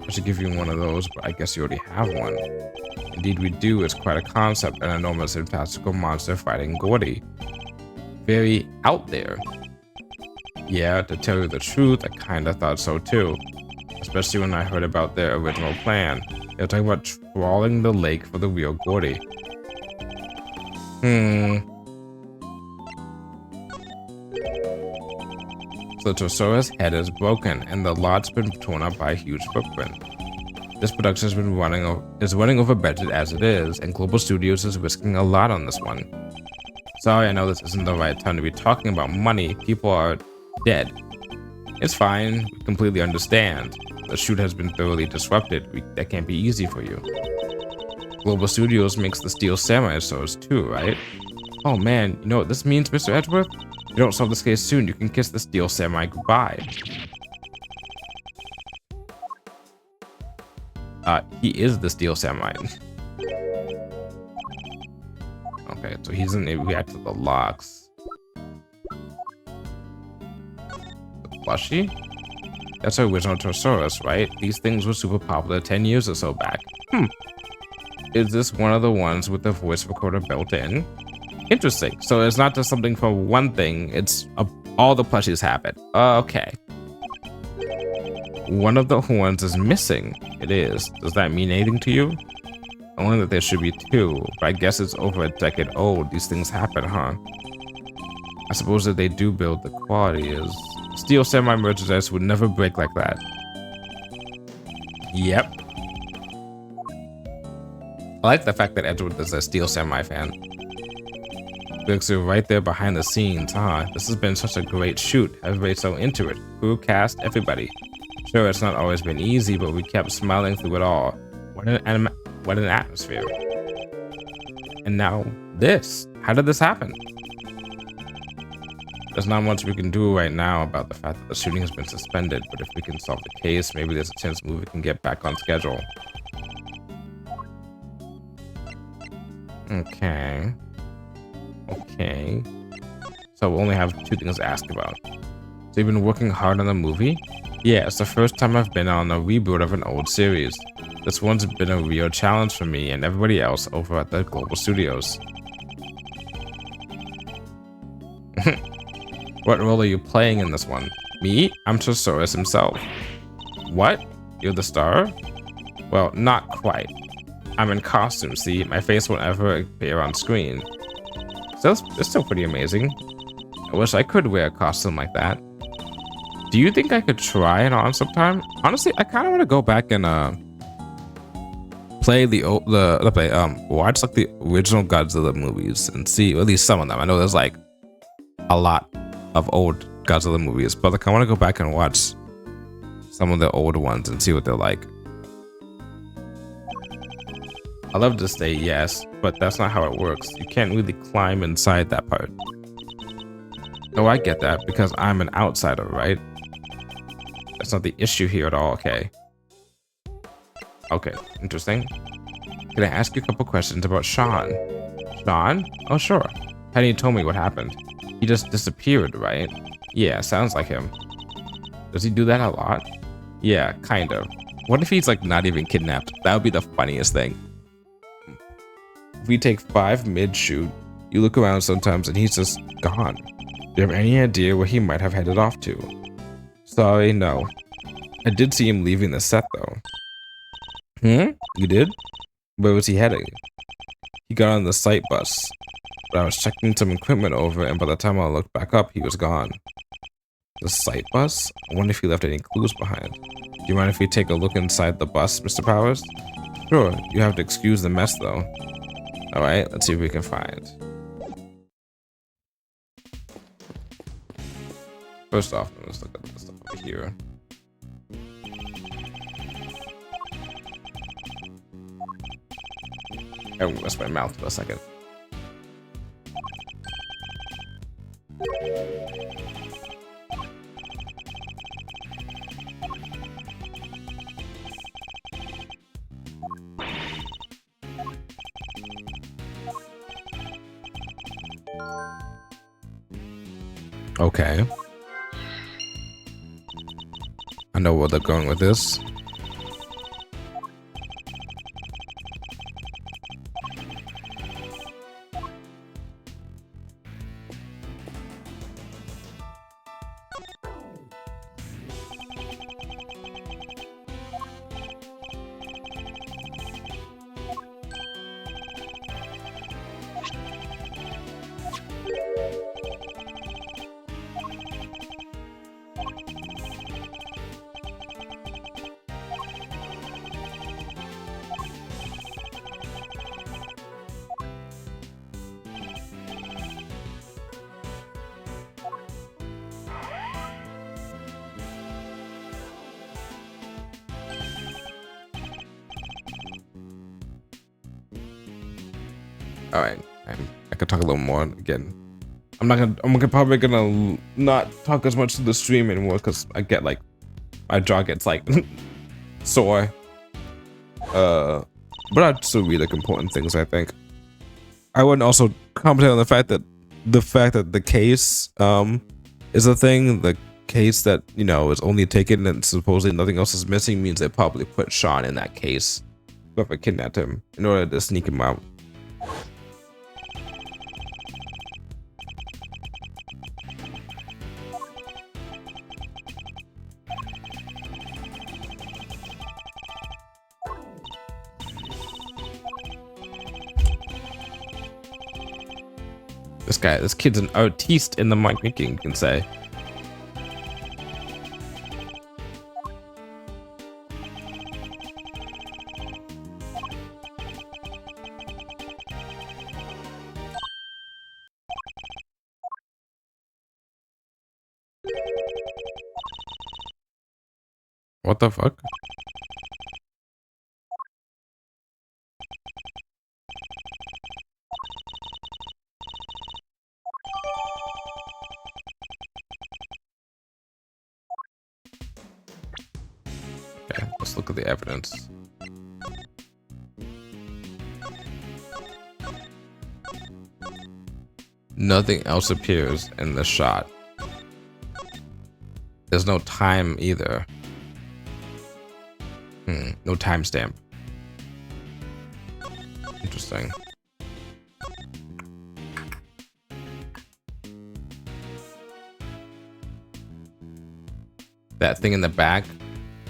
S1: I should give you one of those, but I guess you already have one. Indeed we do. It's quite a concept, an enormous and fantastical monster fighting Gordy. Very out there. Yeah, to tell you the truth, I kinda thought so too. Especially when I heard about their original plan. They're talking about trawling the lake for the real Gordy. So the Torsora's head is broken, and the lot's been torn up by a huge footprint. This production has been running over budget as it is, and Global Studios is risking a lot on this one. Sorry, I know this isn't the right time to be talking about money. People are dead. It's fine. We completely understand. The shoot has been thoroughly disrupted. That can't be easy for you. Global Studios makes the Steel Samurai swords too, right? Oh man, you know what this means, Mr. Edgeworth? If you don't solve this case soon, you can kiss the Steel Samurai goodbye. He is the Steel Samurai. Okay, so he's in react to the locks. The plushie? That's our original Torsaurus, right? These things were super popular 10 years or so back. Is this one of the ones with the voice recorder built in? Interesting. So it's not just something for one thing, it's all the plushies have it. Okay. One of the horns is missing. It is. Does that mean anything to you? Only that there should be two, but I guess it's over a decade old. These things happen, huh? I suppose that they do build, the quality is. Steel Samurai merchandise would never break like that. Yep. I like the fact that Edgeworth is a Steel Samurai fan. Felix, you're right there behind the scenes, huh? This has been such a great shoot. Everybody's so into it. Crew, cast, everybody. Sure, it's not always been easy, but we kept smiling through it all. What an atmosphere. And now this. How did this happen? There's not much we can do right now about the fact that the shooting has been suspended, but if we can solve the case, maybe there's a chance the movie can get back on schedule. Okay. Okay. So we only have two things to ask about. So you've been working hard on the movie? Yeah, it's the first time I've been on a reboot of an old series. This one's been a real challenge for me and everybody else over at the Global Studios. What role are you playing in this one? Me? I'm Torsaurus himself. What? You're the star? Well, not quite. I'm in costume, see? My face won't ever appear on screen. So it's still pretty amazing. I wish I could wear a costume like that. Do you think I could try it on sometime? Honestly, I kind of want to go back and play watch like the original Godzilla movies and see at least some of them. I know there's like a lot of old Godzilla movies, but like I want to go back and watch some of the older ones and see what they're like. I love to say yes, but that's not how it works. You can't really climb inside that part. Oh, I get that because I'm an outsider, right? That's not the issue here at all. Okay. Okay, interesting. Can I ask you a couple questions about Sean? Sean? Oh, sure. Penny told me what happened. He just disappeared, right? Yeah, sounds like him. Does he do that a lot? Yeah, kind of. What if he's like not even kidnapped? That would be the funniest thing. If we take 5 mid-shoot, you look around sometimes and he's just gone. Do you have any idea where he might have headed off to? Sorry, no. I did see him leaving the set though. You did? Where was he heading? He got on the site bus, but I was checking some equipment over and by the time I looked back up, he was gone. The site bus? I wonder if he left any clues behind. Do you mind if we take a look inside the bus, Mr. Powers? Sure, you have to excuse the mess though. Alright, let's see what we can find. First off, let's look at this stuff over here. I messed my mouth for a second. Okay. I know where they're going with this. All right, I could talk a little more again. I'm probably gonna not talk as much to the stream anymore because I get like my jaw gets like sore. But I'd still read like important things. I think I wouldn't also comment on the fact that the case is a thing. The case that is only taken and supposedly nothing else is missing means they probably put Sean in that case. Whoever kidnapped him in order to sneak him out. This kid's an artiste in the mic making, you can say. What the fuck? Okay, let's look at the evidence. Nothing else appears in the shot. There's no time either. No timestamp. Interesting. That thing in the back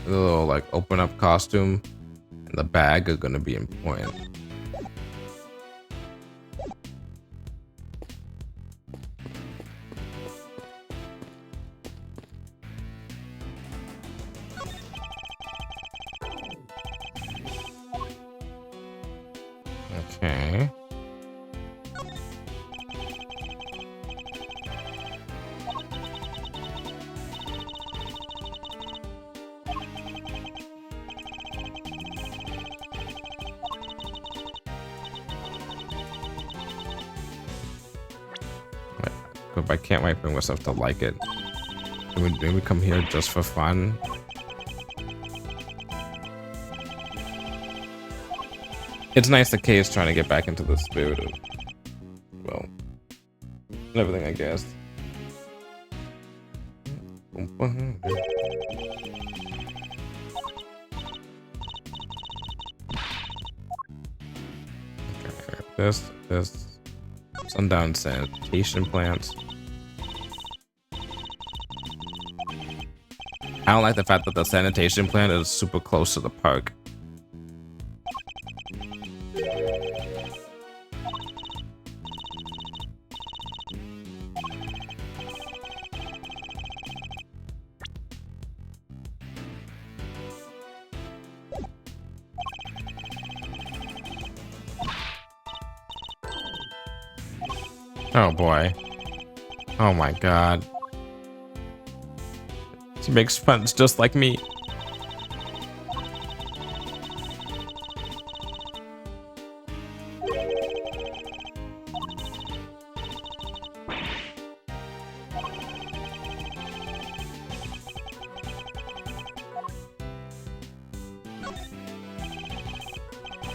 S1: The little like open up costume and the bag are gonna be important. Okay. But I can't wait for myself to like it. Did we come here just for fun? It's nice that Kay is trying to get back into the spirit of, well, everything, I guess. Okay, this sundown sanitation plants. I don't like the fact that the sanitation plant is super close to the park. Oh boy. Oh my god. She makes friends just like me.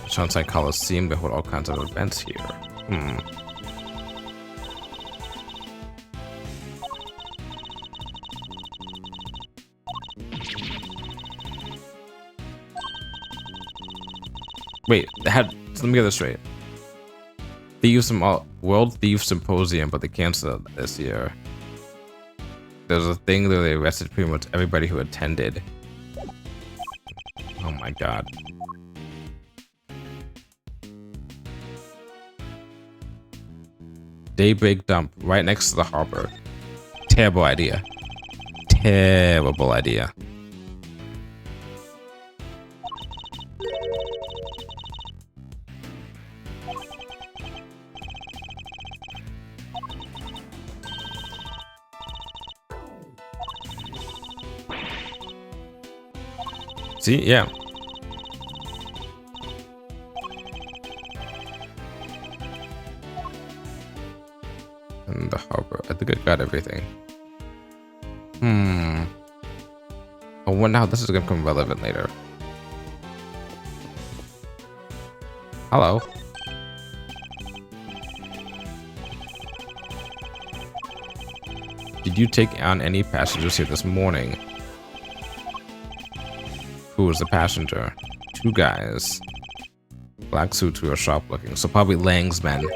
S1: Shansai Coliseum, they hold all kinds of events here. Wait, let me get this straight. They used some World Thief Symposium, but they canceled it this year. There's a thing that they arrested pretty much everybody who attended. Oh my god. Daybreak dump right next to the harbor. Terrible idea. Terrible idea. See, yeah. And the harbor. I think I got everything. I wonder how this is gonna become relevant later. Hello. Did you take on any passengers here this morning? Who was the passenger? 2 guys. Black suits who are sharp looking, so probably Lang's men.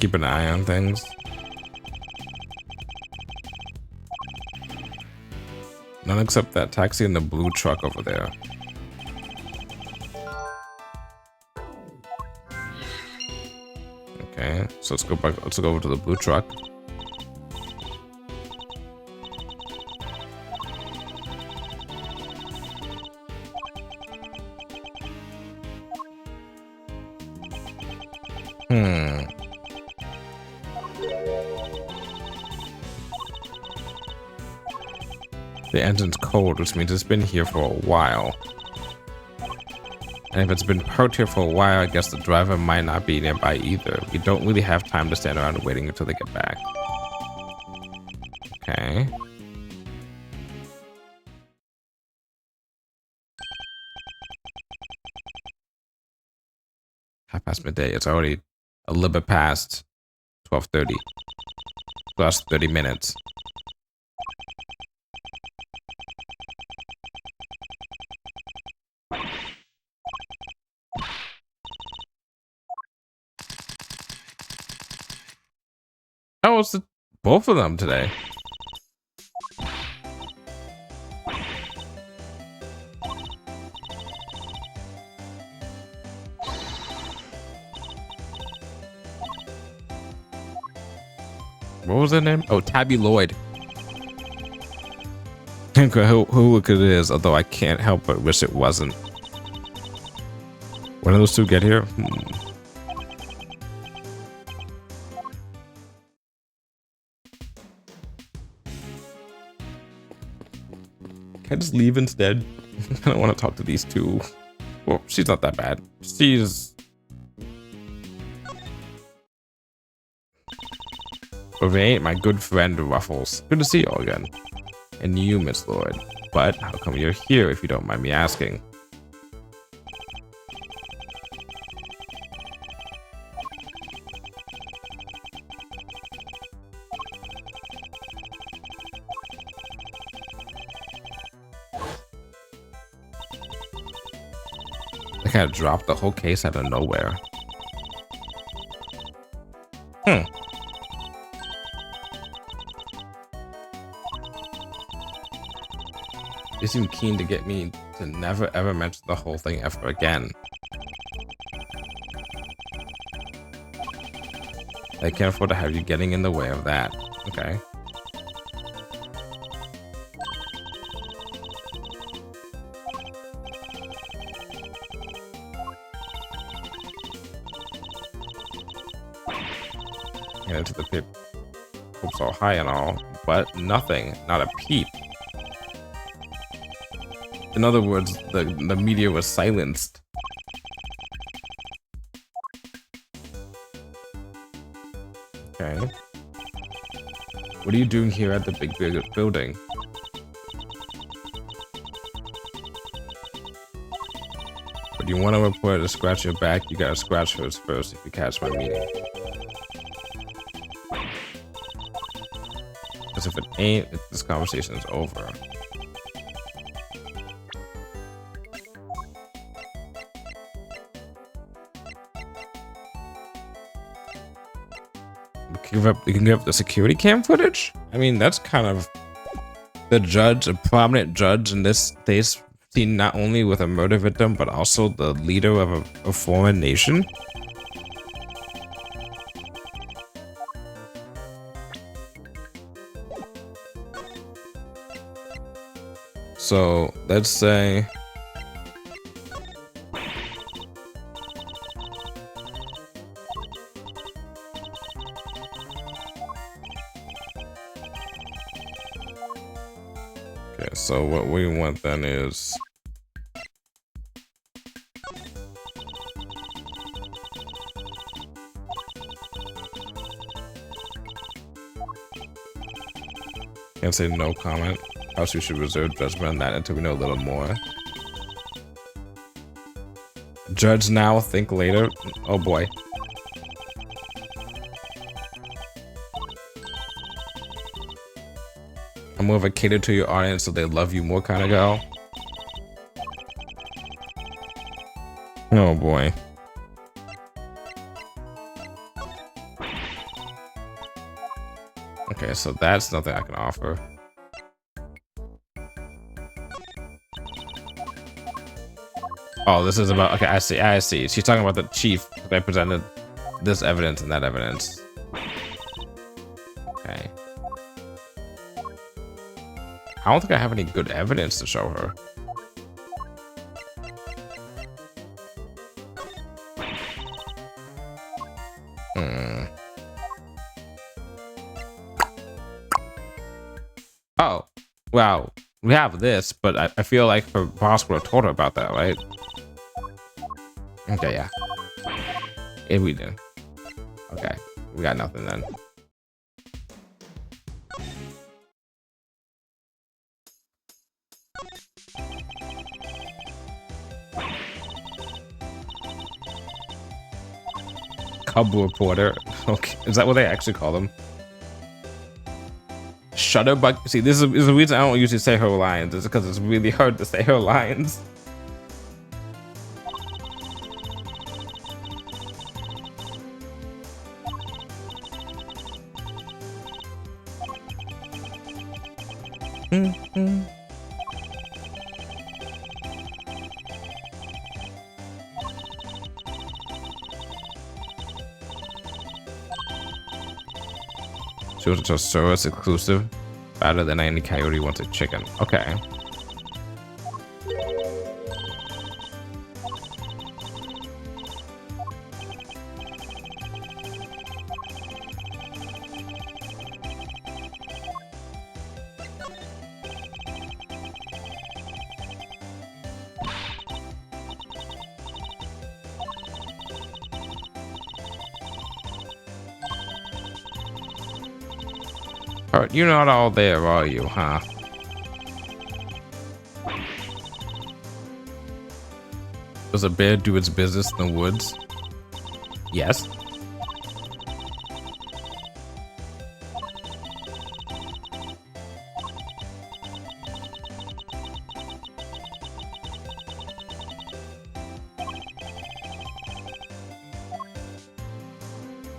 S1: Keep an eye on things. None except that taxi and the blue truck over there. Okay, so let's go back. Let's go over to the blue truck. The engine's cold, which means it's been here for a while. And if it's been parked here for a while, I guess the driver might not be nearby either. We don't really have time to stand around waiting until they get back. Okay. past midday. It's already a little bit past 12:30 plus 30 minutes. Oh, it's both of them today. What was their name? Oh, Tabby Lloyd. Who look it is, although I can't help but wish it wasn't. When do those two get here? Can I just leave instead? I don't want to talk to these two. Well, she's not that bad. She's... But they ain't my good friend Ruffles. Good to see you all again. And you, Miss Lloyd. But how come you're here if you don't mind me asking? I kind of dropped the whole case out of nowhere. They seem keen to get me to never ever mention the whole thing ever again. I can't afford to have you getting in the way of that. Okay. And into the pit. Hopes all high and all, but nothing, not a peep. In other words, the media was silenced. Okay. What are you doing here at the big building? But you want a reporter to scratch your back, you gotta scratch hers first if you catch my meaning. Because if it ain't, this conversation is over. You can give up the security cam footage? I mean, that's kind of the judge, a prominent judge in this case, seen not only with a murder victim, but also the leader of a foreign nation. So let's say so what we want then is can't say no comment. Else we should reserve judgment on that until we know a little more. Judge now, think later. Oh boy. I'm more of a cater to your audience so they love you more kind of girl. Oh boy. Okay, so that's nothing I can offer. Oh, this is about, okay, I see. She's talking about the chief. They presented this evidence and that evidence. Okay. I don't think I have any good evidence to show her. Oh, wow. We have this, but I feel like her boss would have told her about that, right? Okay, yeah. Yeah, we do. Okay, we got nothing then. cub reporter. Okay, is that what they actually call them? Shutterbug. See, this is the reason I don't usually say her lines. It's because it's really hard to say her lines. She was a service exclusive. Better than any coyote wants a chicken. Okay. You're not all there, are you, huh? Does a bear do its business in the woods? Yes.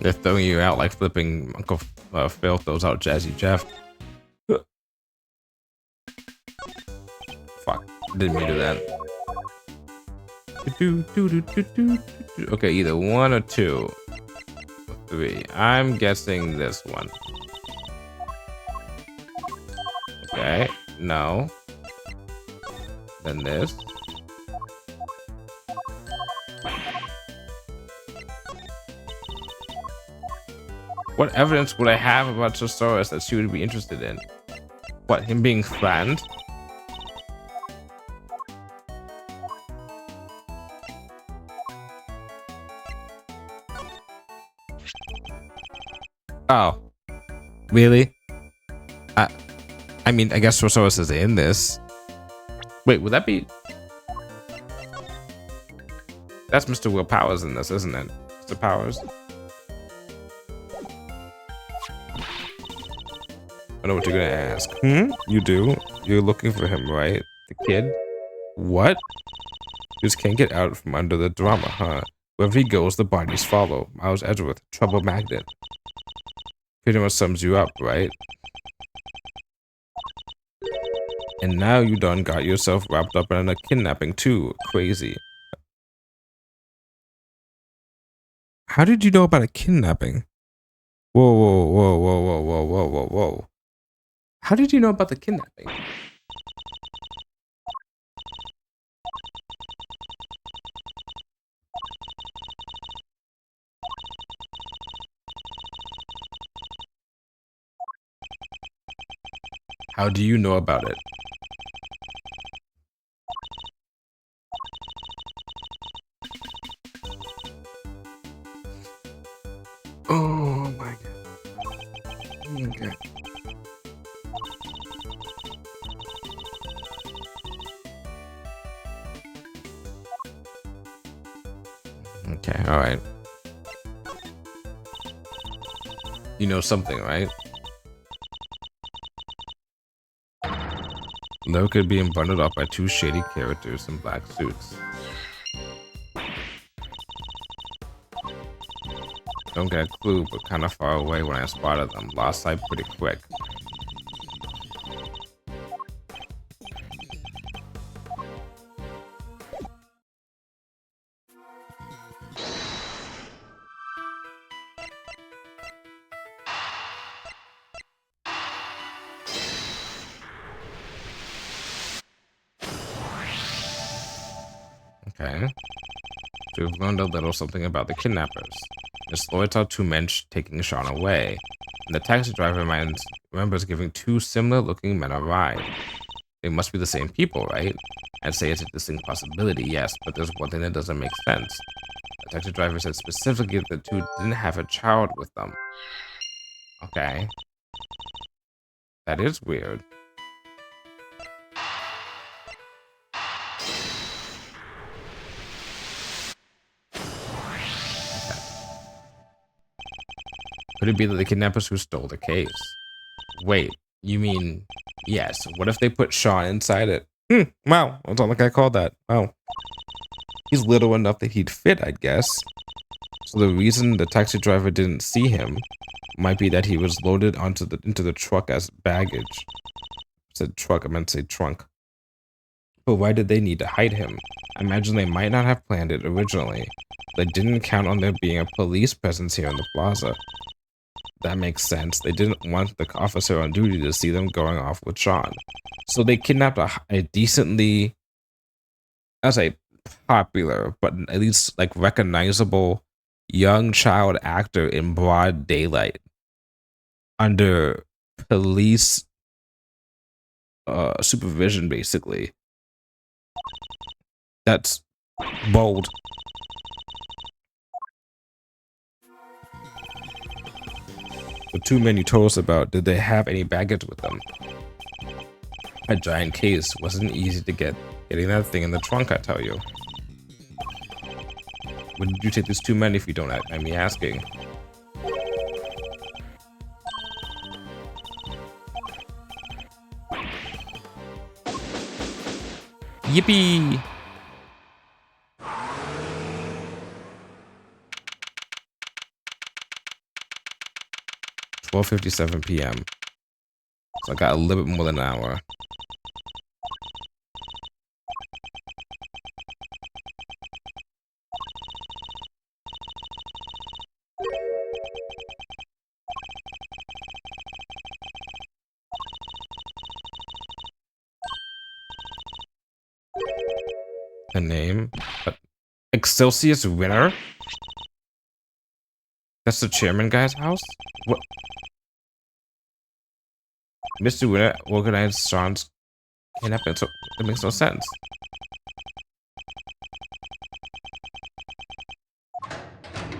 S1: They're throwing you out like flipping Uncle Phil throws out Jazzy Jeff. Fuck. Didn't mean to do that. Okay, either 1 or 2 or 3. I'm guessing this one. Okay, no. Then this. What evidence would I have about Sosaurus that she would be interested in? What, him being friend? Oh. Really? I mean, I guess Sosaurus is in this. Wait, would that be... That's Mr. Will Powers in this, isn't it? Mr. Powers? I know what you're gonna ask. You do? You're looking for him, right? The kid? What? You just can't get out from under the drama, huh? Wherever he goes, the bodies follow. Miles Edgeworth, trouble magnet. Pretty much sums you up, right? And now you done got yourself wrapped up in a kidnapping too. Crazy. How did you know about a kidnapping? Whoa, whoa, whoa, whoa, whoa, whoa, whoa, whoa, whoa. How did you know about the kidnapping? How do you know about it? Oh my god. Okay. Okay, alright. You know something, right? Look being bundled up by 2 shady characters in black suits. Don't get a clue, but kind of far away when I spotted them. Lost sight pretty quick. Okay. We've learned a little something about the kidnappers. Miss Lloyd saw 2 men taking Sean away, and the taxi driver remembers giving 2 similar-looking men a ride. They must be the same people, right? I'd say it's a distinct possibility, yes, but there's one thing that doesn't make sense. The taxi driver said specifically that the 2 didn't have a child with them. Okay. That is weird. Could it be that the kidnappers who stole the case? Wait, you mean, yes. What if they put Sean inside it? Wow, that's not like I called that. Wow. He's little enough that he'd fit, I'd guess. So the reason the taxi driver didn't see him might be that he was loaded into the truck as baggage. I said truck, I meant to say trunk. But why did they need to hide him? I imagine they might not have planned it originally. They didn't count on there being a police presence here in the plaza. That makes sense. They didn't want the officer on duty to see them going off with Sean. So they kidnapped a decently, I'd say popular, but at least like recognizable young child actor in broad daylight under police supervision, basically. That's bold. The two men you told us about, did they have any baggage with them? A giant case wasn't easy to get. Getting that thing in the trunk, I tell you. When did you take these two men, if you don't mind me asking? Yippee! 12:57 p.m. So I got a little bit more than an hour. The name? Excelsius Winner? That's the chairman guy's house? What? Mr. Winner organized Sean's kidnapping, so it makes no sense.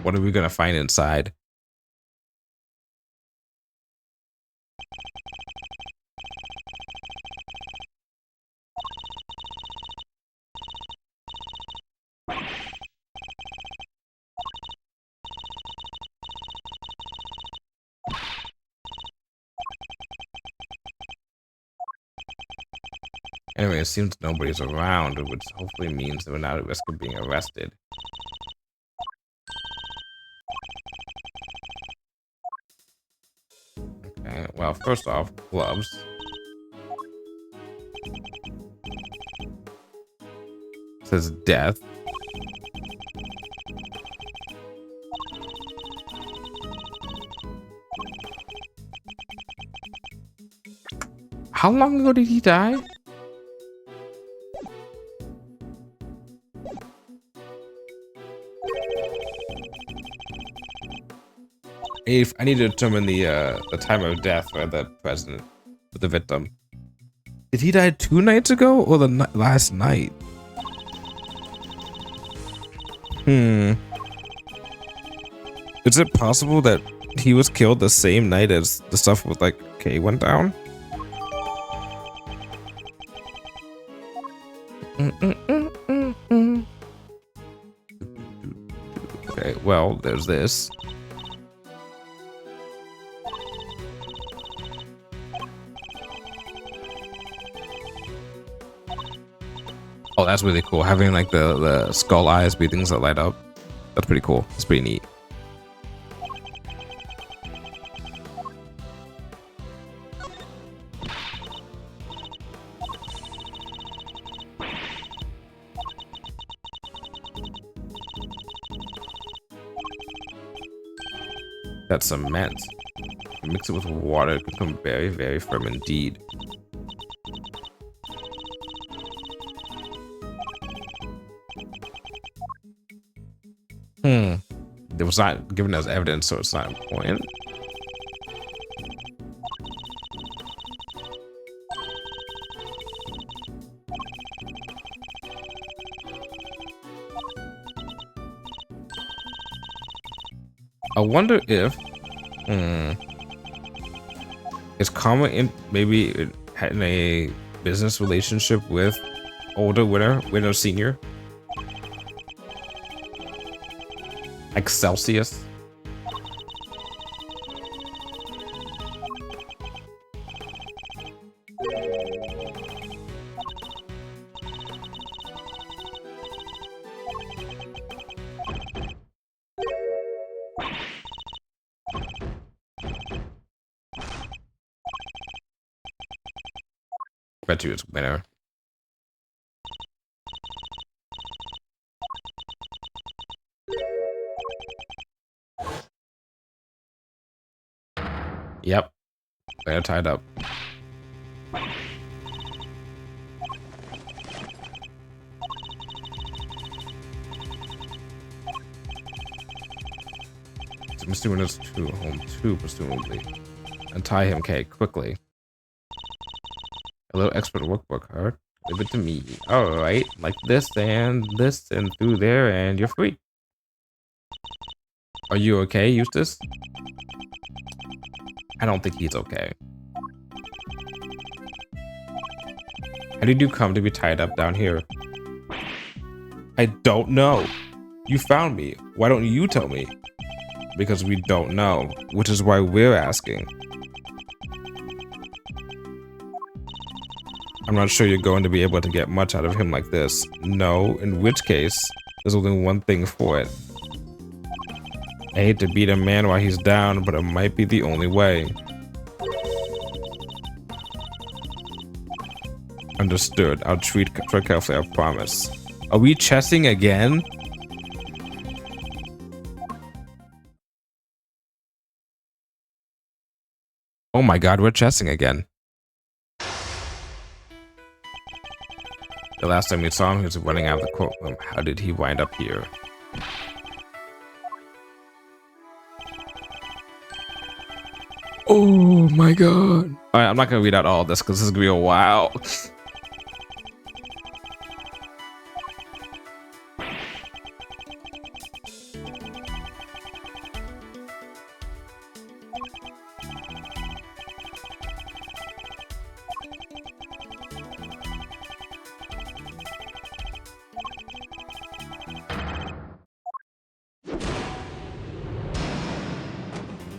S1: What are we gonna find inside? Anyway, it seems nobody's around, which hopefully means that we're not at risk of being arrested. Okay, well, first off, gloves. It says death. How long ago did he die? If I need to determine the time of death for the president, for the victim. Did he die 2 nights ago or the last night? Is it possible that he was killed the same night as the stuff with like K went down? Okay, well, there's this. Oh, that's really cool. Having like the skull eyes be things that light up. That's pretty cool. It's pretty neat. That's cement. You mix it with water, it can become very, very firm indeed. It was not given as evidence, so it's not important. I wonder if is Karma in maybe in a business relationship with older Winner Senior? Excelsius. Bet you it's winner. Yep. They're tied up. Mr. Windows 2, home 2, presumably. Untie him, Kate, quickly. A little expert workbook, huh? Leave it to me. Alright, like this and through there, and you're free. Are you okay, Eustace? I don't think he's okay. How did you come to be tied up down here? I don't know. You found me. Why don't you tell me? Because we don't know, which is why we're asking. I'm not sure you're going to be able to get much out of him like this. No, in which case, there's only one thing for it. I hate to beat a man while he's down, but it might be the only way. Understood. I'll treat carefully, I promise. Are we chessing again? Oh my god, we're chessing again. The last time we saw him, he was running out of the courtroom. How did he wind up here? Oh my god. Alright, I'm not gonna read out all of this because this is gonna be a while.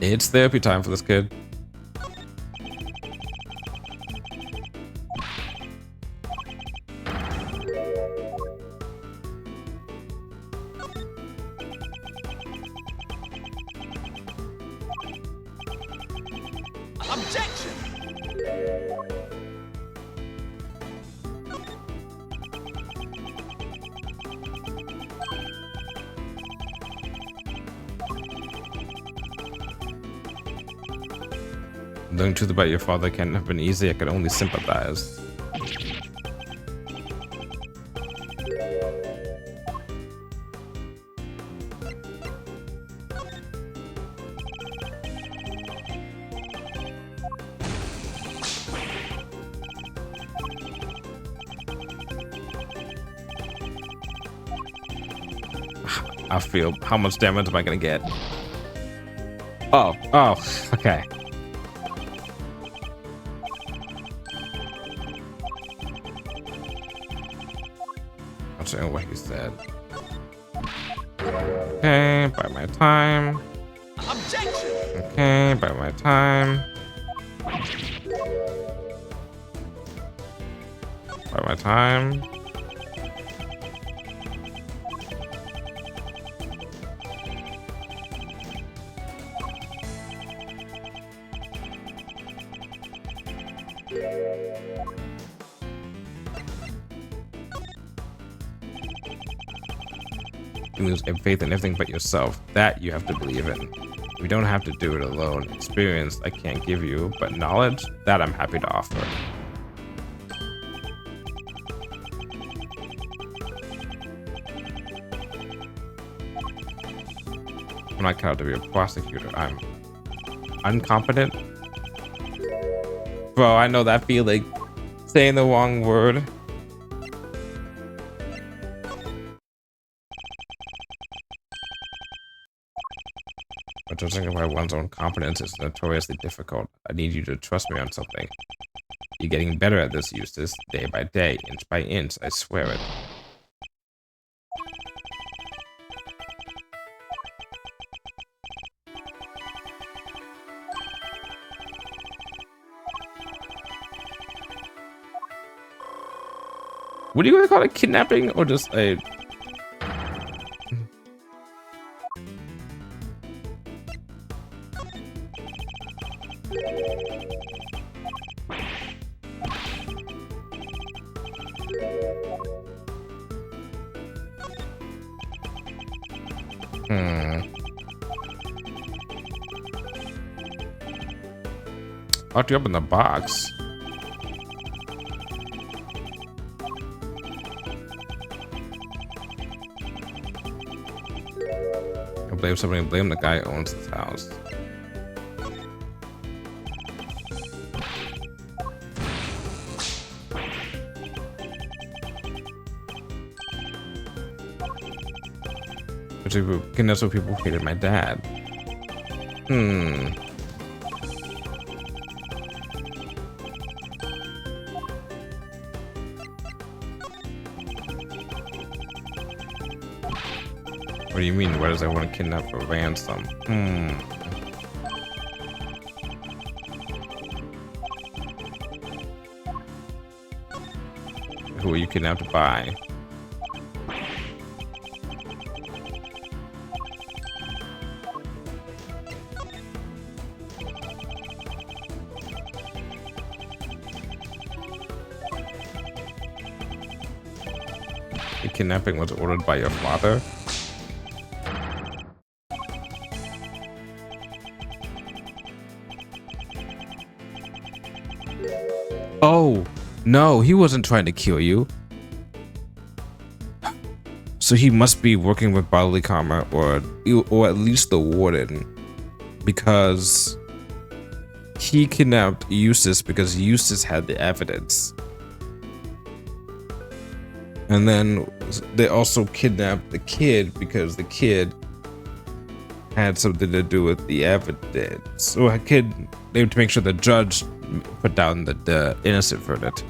S1: It's therapy time for this kid.
S2: Objection!
S1: Knowing the truth about your father can't have been easy. I can only sympathize. I feel, how much damage am I gonna get? Oh, okay. I'm saying what he said. Okay, by my time.
S2: Objection!
S1: Okay, by my time. By my time. You lose faith in everything but yourself. That you have to believe in. You don't have to do it alone. Experience I can't give you, but knowledge, that I'm happy to offer. I'm not cut out to be a prosecutor. I'm incompetent. Bro, I know that feeling. Saying the wrong word. But judging by one's own competence is notoriously difficult. I need you to trust me on something. You're getting better at this, Eustace, day by day, inch by inch, I swear it. What are you gonna call it? Kidnapping or just a... Hmm. Locked you up in the box. I blame somebody. Blame the guy who owns this house. That's what people hated my dad. Hmm. What do you mean? Why does I want to kidnap for ransom? Hmm. Who are you kidnapped by? The kidnapping was ordered by your father? Oh, no, he wasn't trying to kill you. So he must be working with bodily karma or at least the warden, because he kidnapped Eustace because Eustace had the evidence. And then they also kidnapped the kid because the kid had something to do with the evidence. So a kid, they had to make sure the judge put down the innocent verdict.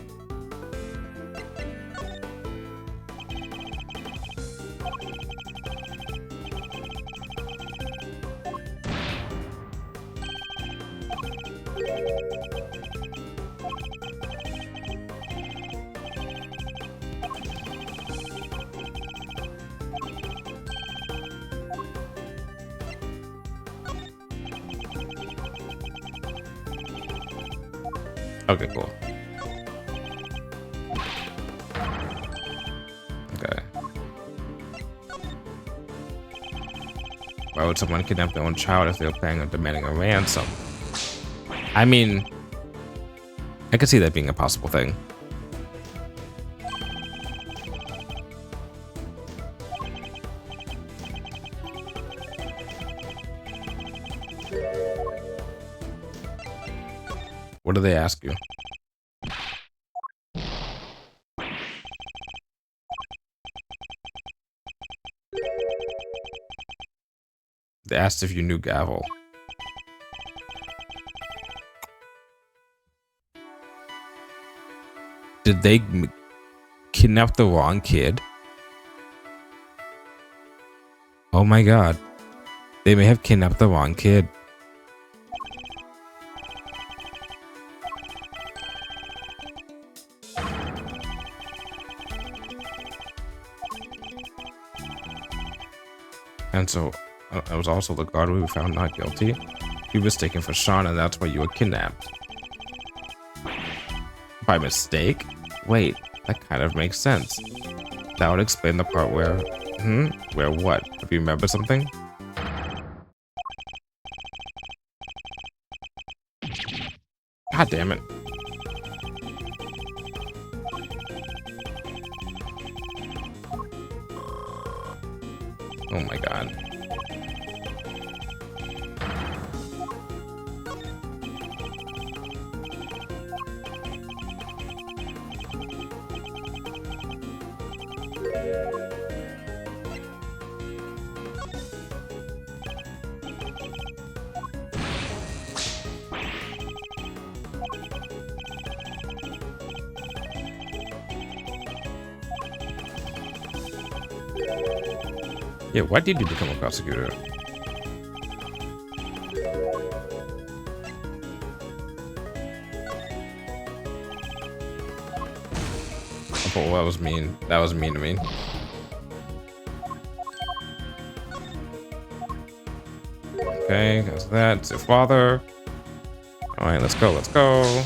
S1: Okay, cool. Okay. Why would someone kidnap their own child if they're planning on demanding a ransom? I mean, I could see that being a possible thing. What do they ask you? They asked if you knew Gavel. Did they kidnap the wrong kid? Oh my god. They may have kidnapped the wrong kid. And so, it was also the guard we found not guilty. He was taken for Sean, and that's why you were kidnapped. By mistake? Wait, that kind of makes sense. That would explain the part where... Where what? If you remember something? God damn it. Oh my god. Yeah, why did you become a prosecutor? Oh, that was mean. That was mean to me. Okay, that's that. It's your father. Alright, let's go, let's go.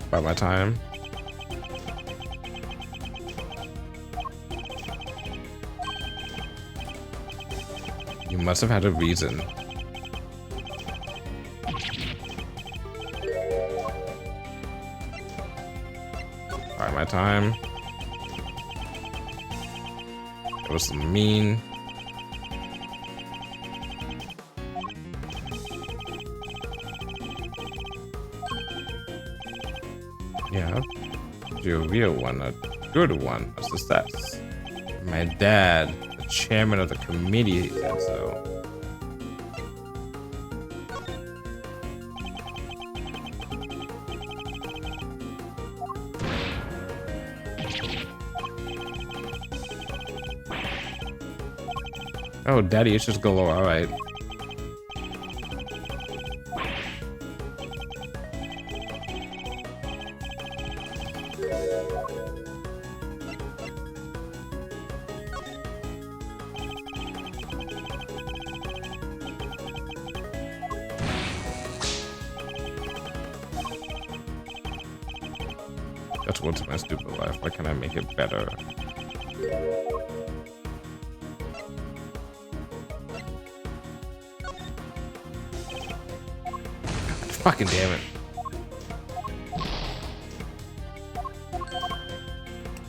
S1: By my time. You must have had a reason. Alright, my time. It was mean. Yeah, you're a real one, a good one, a success. My dad, the chairman of the committee, said so. Oh, daddy issues galore, alright. That's what's my stupid life. Why can I make it better? Fucking damn it.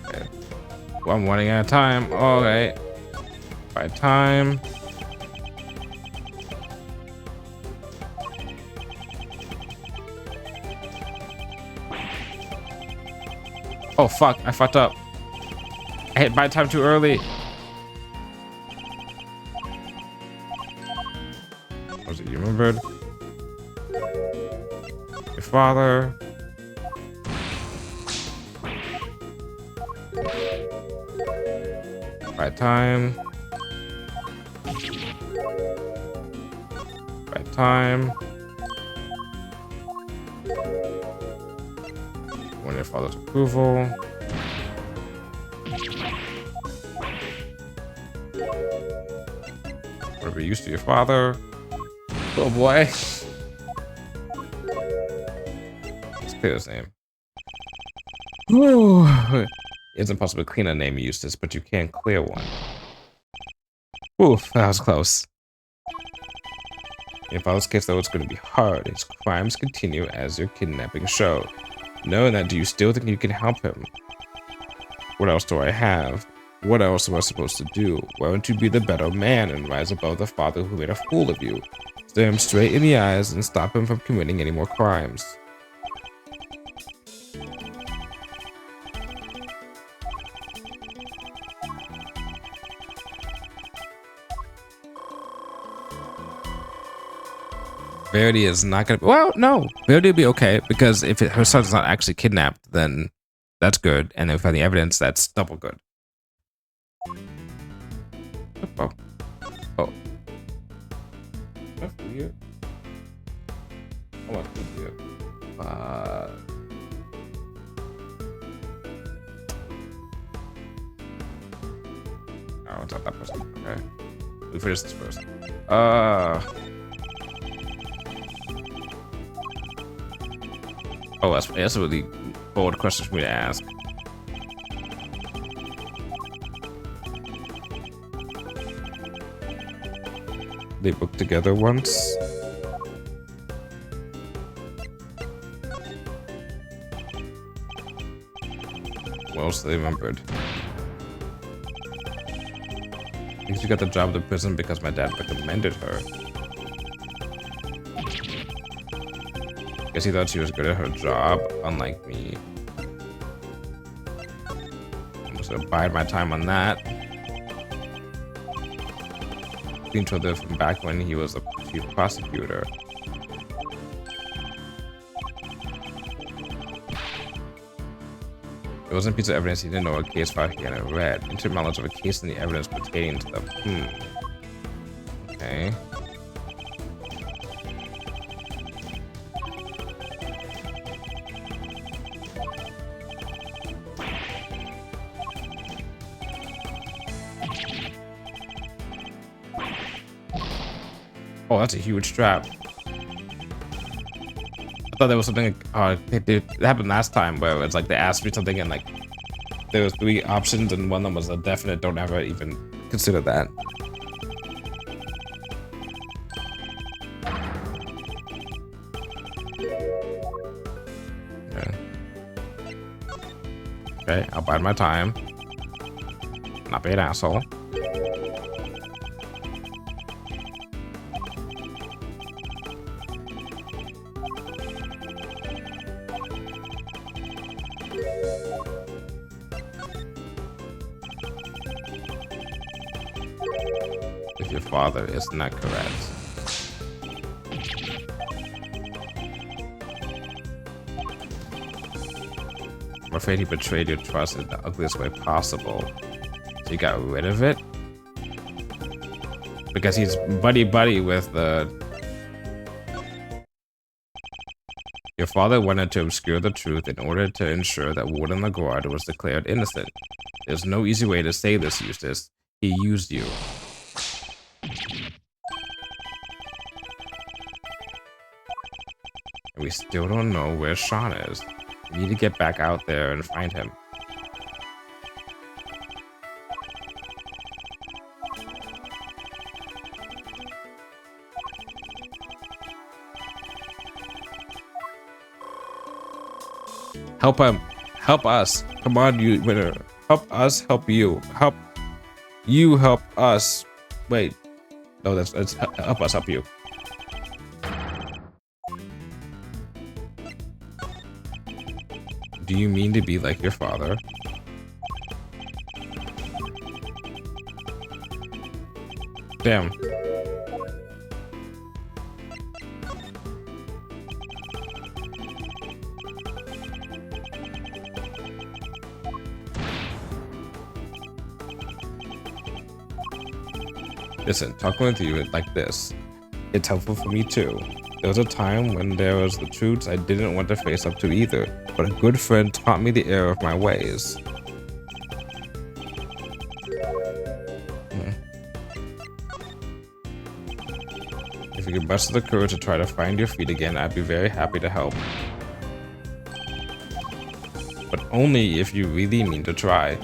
S1: Okay. Well, I'm running out of time. Alright. By time. Oh fuck, I fucked up. I hit by time too early. Was it human bird? Your father. By time. By time. Want your father's approval. Whatever you used to your father. Oh boy. Let's clear his name. Ooh. It's impossible to clean a name, Eustace, but you can clear one. Oof, that was close. In your father's case, though, it's going to be hard. His crimes continue as your kidnapping show. Knowing that, do you still think you can help him? What else do I have? What else am I supposed to do? Why don't you be the better man and rise above the father who made a fool of you? Stare him straight in the eyes and stop him from committing any more crimes. Verity is not gonna. Well, no, Verity will be okay because if her son's not actually kidnapped, then that's good, and if any evidence, that's double good. Oh, oh, that's weird. Oh, that's weird. Oh, it's not that person. Okay, we finish this first. Oh, that's a really bold question for me to ask. They booked together once. What else they remembered? I think she got the job at the prison because my dad recommended her. Guess he thought she was good at her job, unlike me. I'm just gonna bide my time on that. Seen each other from back when he was a chief prosecutor. It wasn't a piece of evidence he didn't know a case file he hadn't read. Intimate knowledge of a case and the evidence pertaining to them. Okay. Oh, that's a huge trap. I thought there was something it happened last time where it's like they asked me something and like there was 3 options and one of them was a definite don't ever even consider that. Okay, I'll bide my time. Not be an asshole. If your father is not correct. I'm afraid he betrayed your trust in the ugliest way possible. So you got rid of it? Because he's buddy-buddy with the... Your father wanted to obscure the truth in order to ensure that Warden LaGuard was declared innocent. There's no easy way to say this, Eustace. He used you. And we still don't know where Sean is. We need to get back out there and find him. Help him. Help us. Come on, you winner. Help us help you. Help you help us. Wait. No, that's help us help you. Do you mean to be like your father? Damn. Listen, talking with you like this, it's helpful for me too. There was a time when there was the truths I didn't want to face up to either, but a good friend taught me the error of my ways. If you could muster the courage to try to find your feet again, I'd be very happy to help. But only if you really mean to try.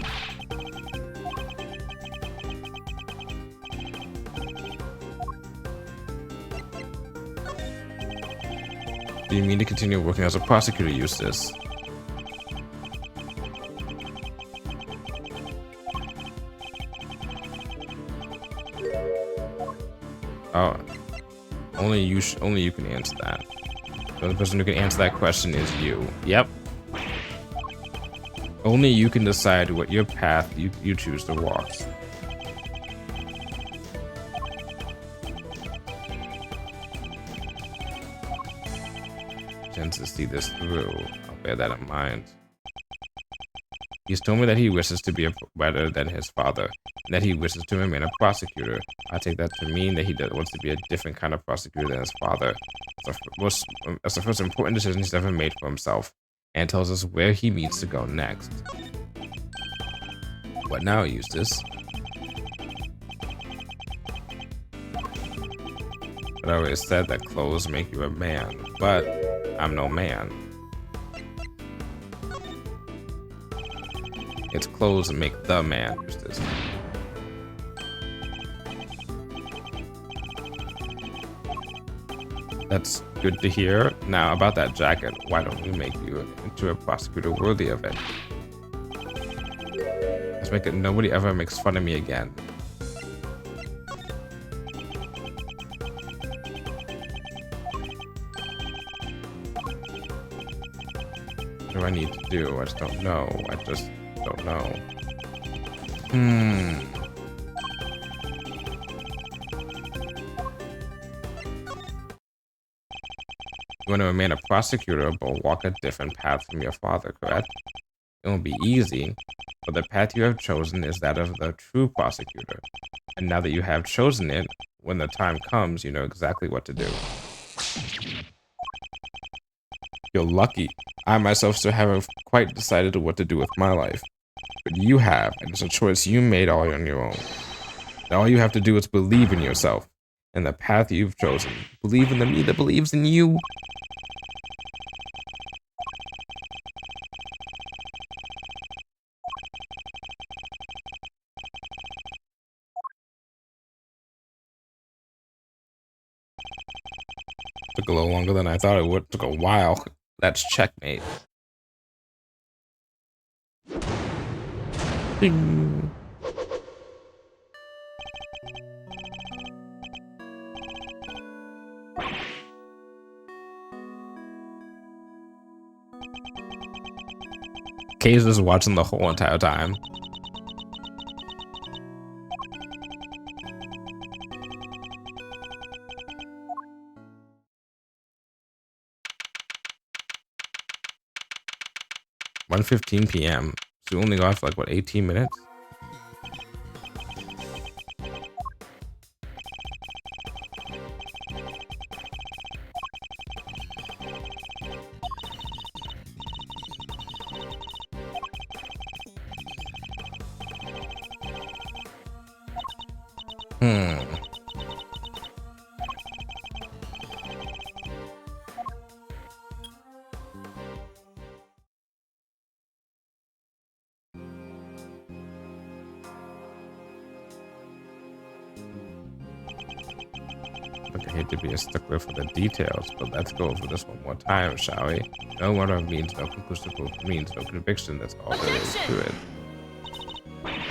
S1: Do you mean to continue working as a prosecutor, Eustace? Oh, only you can answer that. The only person who can answer that question is you. Yep. Only you can decide what your path you choose to walk. To see this through. I'll bear that in mind. He's told me that he wishes to be better than his father, and that he wishes to remain a prosecutor. I take that to mean that he wants to be a different kind of prosecutor than his that's the first important decision he's ever made for himself, and tells us where he needs to go next. What now, Eustace? I always said that clothes make you a man, but I'm no man. It's clothes that make the man, Eustace. That's good to hear. Now, about that jacket, why don't we make you into a prosecutor worthy of it? Let's make it nobody ever makes fun of me again. What do I need to do? I just don't know. I just don't know. You want to remain a prosecutor, but walk a different path from your father, correct? It won't be easy, but the path you have chosen is that of the true prosecutor. And now that you have chosen it, when the time comes, you know exactly what to do. You're lucky. I myself still haven't quite decided what to do with my life. But you have, and it's a choice you made all on your own. Now all you have to do is believe in yourself and the path you've chosen. Believe in the me that believes in you. Took a little longer than I thought it would. Took a while. That's checkmate. Ding. Kay's just watching the whole entire time. "1:15 p.m. So you only got for like what, 18 minutes? Hmm. Look, I hate to be a stickler for the details, but let's go over this one more time, shall we? No motive means no conclusive proof means no conviction. That's all there is to it.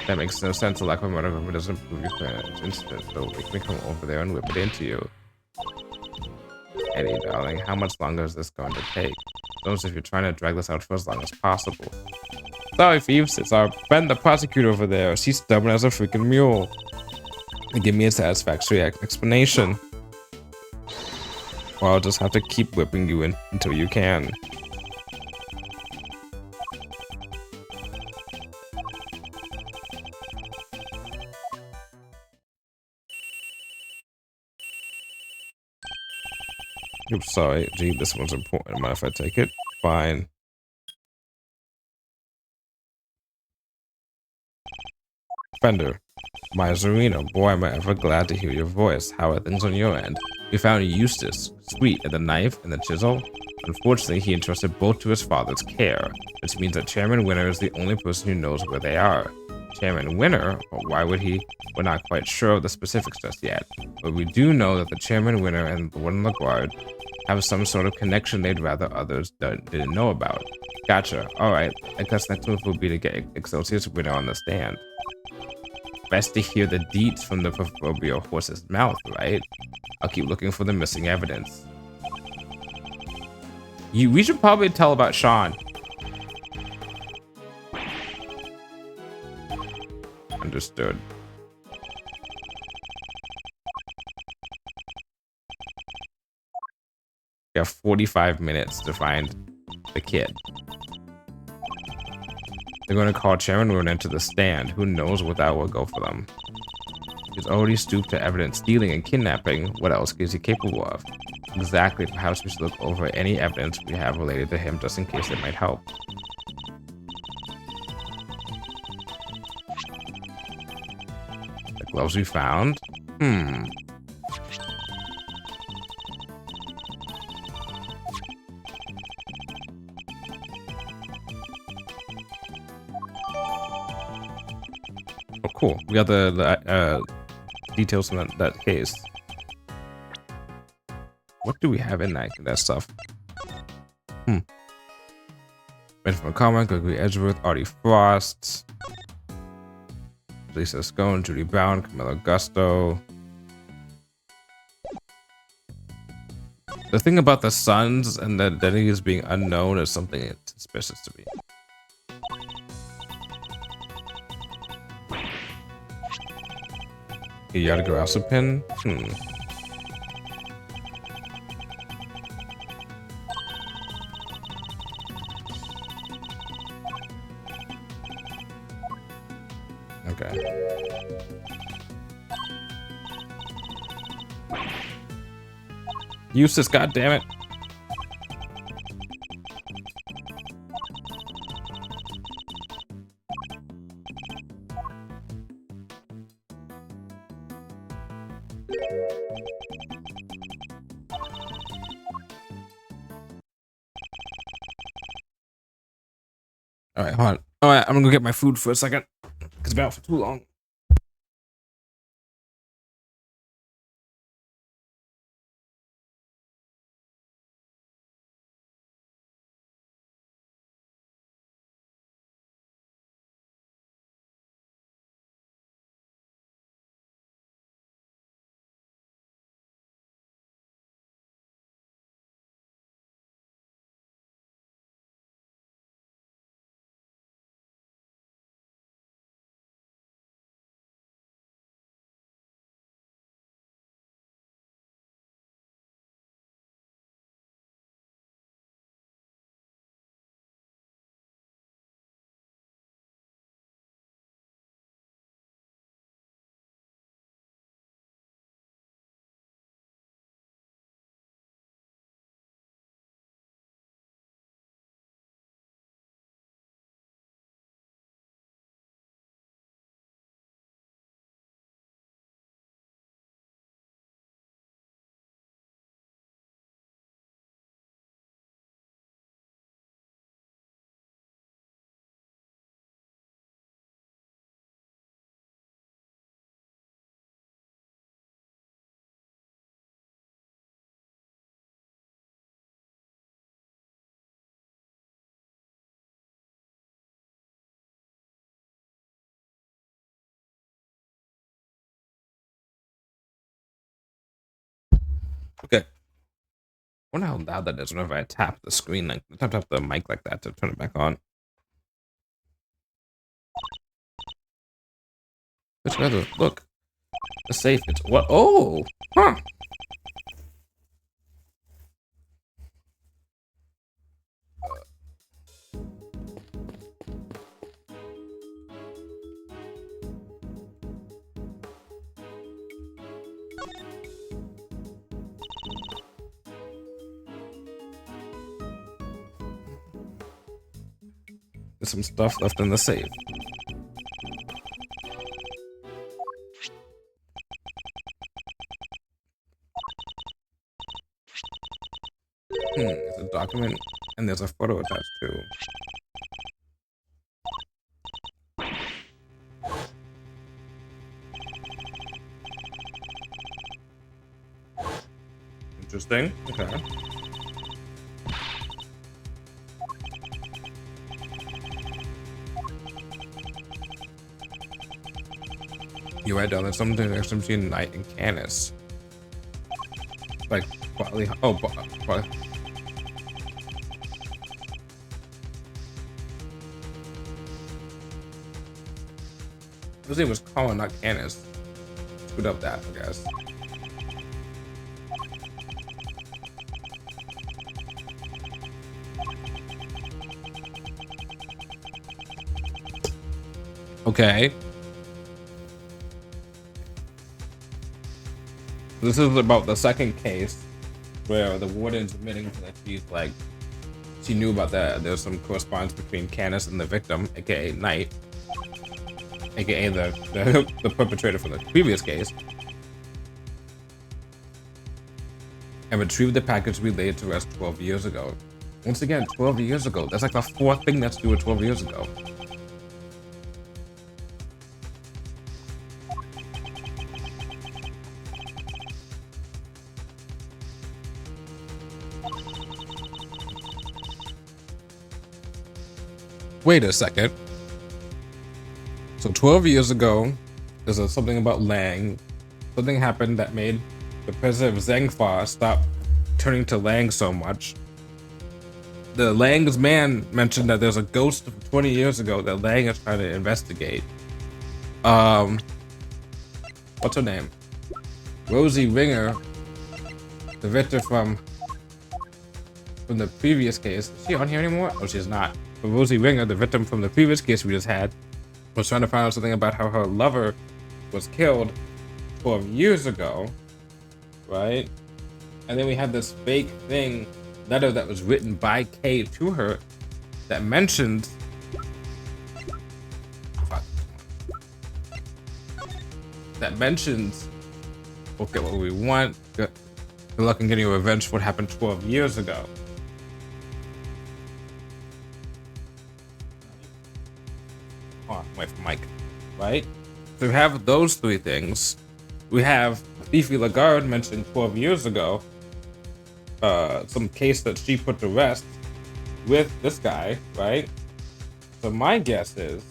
S1: That makes no sense. A lack of motive doesn't prove your plan. It's instant, so make me come over there and whip it into you. Eddie, darling, how much longer is this going to take? Notice if you're trying to drag this out for as long as possible. Sorry, Thieves, it's our friend the prosecutor over there. She's stubborn as a freaking mule. And give me a satisfactory explanation. Or I'll just have to keep whipping you in until you can. Oops, sorry. Gee, this one's important. Mind if I take it? Fine. Fender. My Zarina, boy, am I ever glad to hear your voice. How are things on your end? We found Eustace, Sweet, and the knife and the chisel. Unfortunately, he entrusted both to his father's care, which means that Chairman Winner is the only person who knows where they are. Chairman Winner? But why would he? We're not quite sure of the specifics just yet, but we do know that the Chairman Winner and the one on the guard have some sort of connection they'd rather others didn't know about. Gotcha. Alright, I guess next move will be to get Excelsior's Winner on the stand. Best to hear the deets from the proverbial horse's mouth, right? I'll keep looking for the missing evidence. We should probably tell about Sean. Understood. We have 45 minutes to find the kid. They're going to call Chairman Ronan to the stand. Who knows what that will go for them. He's already stooped to evidence stealing and kidnapping. What else is he capable of? Exactly. Perhaps we should look over any evidence we have related to him just in case it might help. The gloves we found? Oh, cool. We got the details on that case. What do we have in that stuff? Ben from Comic, Gregory Edgeworth, Artie Frost, Lisa Scone, Judy Brown, Camilla Gusto. The thing about the Suns and the identities being unknown is something suspicious to me. Yadagarasu pin? Okay. Eustace, goddammit. Alright, hold on. Alright, I'm gonna go get my food for a second. It's been out for too long. Okay. I wonder how loud that is whenever I tap the screen, like tap the mic like that to turn it back on. Which way? Look, the safe. It's what? Oh, huh. There's some stuff left in the safe. There's a document and there's a photo attached too. Interesting. Okay. You're right, though. There's something between Knight and Canis. Like, quietly. Oh, quietly. His name was Colin, not Canis. Screwed up that, I guess. Okay. This is about the second case where the warden's admitting that she knew about that. There's some correspondence between Canis and the victim, aka Knight, aka the perpetrator from the previous case, and retrieved the package we laid to rest 12 years ago. Once again, 12 years ago. That's like the fourth thing that's due 12 years ago. Wait a second. So 12 years ago, there's something about Lang. Something happened that made the president of Zhengfa stop turning to Lang so much. The Lang's man mentioned that there's a ghost from 20 years ago that Lang is trying to investigate. What's her name? Rosie Ringer, the victor from the previous case. Is she on here anymore? Oh, she's not. But Rosie Ringer, the victim from the previous case we just had, was trying to find out something about how her lover was killed 12 years ago, right? And then we have this fake letter that was written by Kay to her that mentions we'll get what we want. Good luck in getting revenge for what happened 12 years ago. Away from Mike, right? So we have those three things. We have Fifi Lagarde mentioned 12 years ago, some case that she put to rest with this guy, right? So my guess is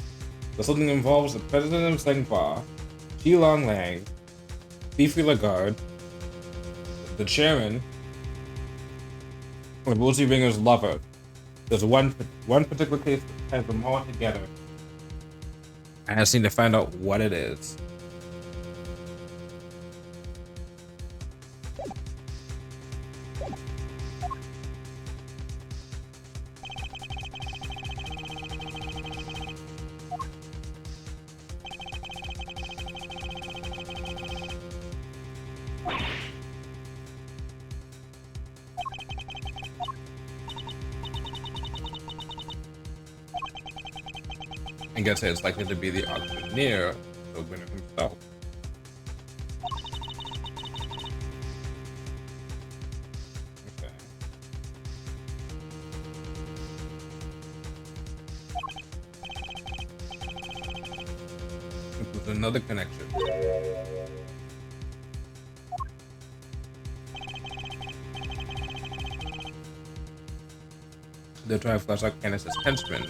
S1: that something involves the president of Zhengfa, Qilong Lang, Fifi Lagarde, the chairman, and Rosie Ringer's lover. There's one particular case that has them all together. I just need to find out what it is. I guess it's likely to be the auctioneer, the winner himself. Okay. There's another connection. They're trying to flush out Canis's henchmen.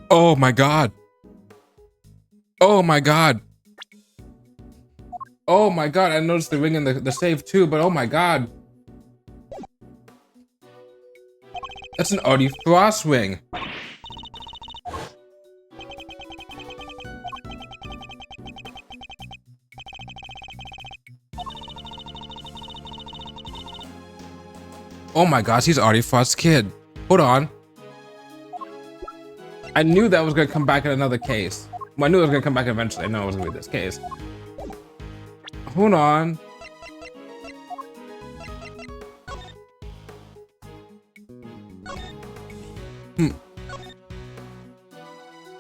S1: Oh my god. Oh my god. Oh my god, I noticed the ring in the save too, but oh my god. That's an Artie Frost ring. Oh my gosh, he's Artie Frost's kid. Hold on. I knew that was gonna come back in another case. Well, I knew it was gonna come back eventually. I know it was gonna be this case. Hold on.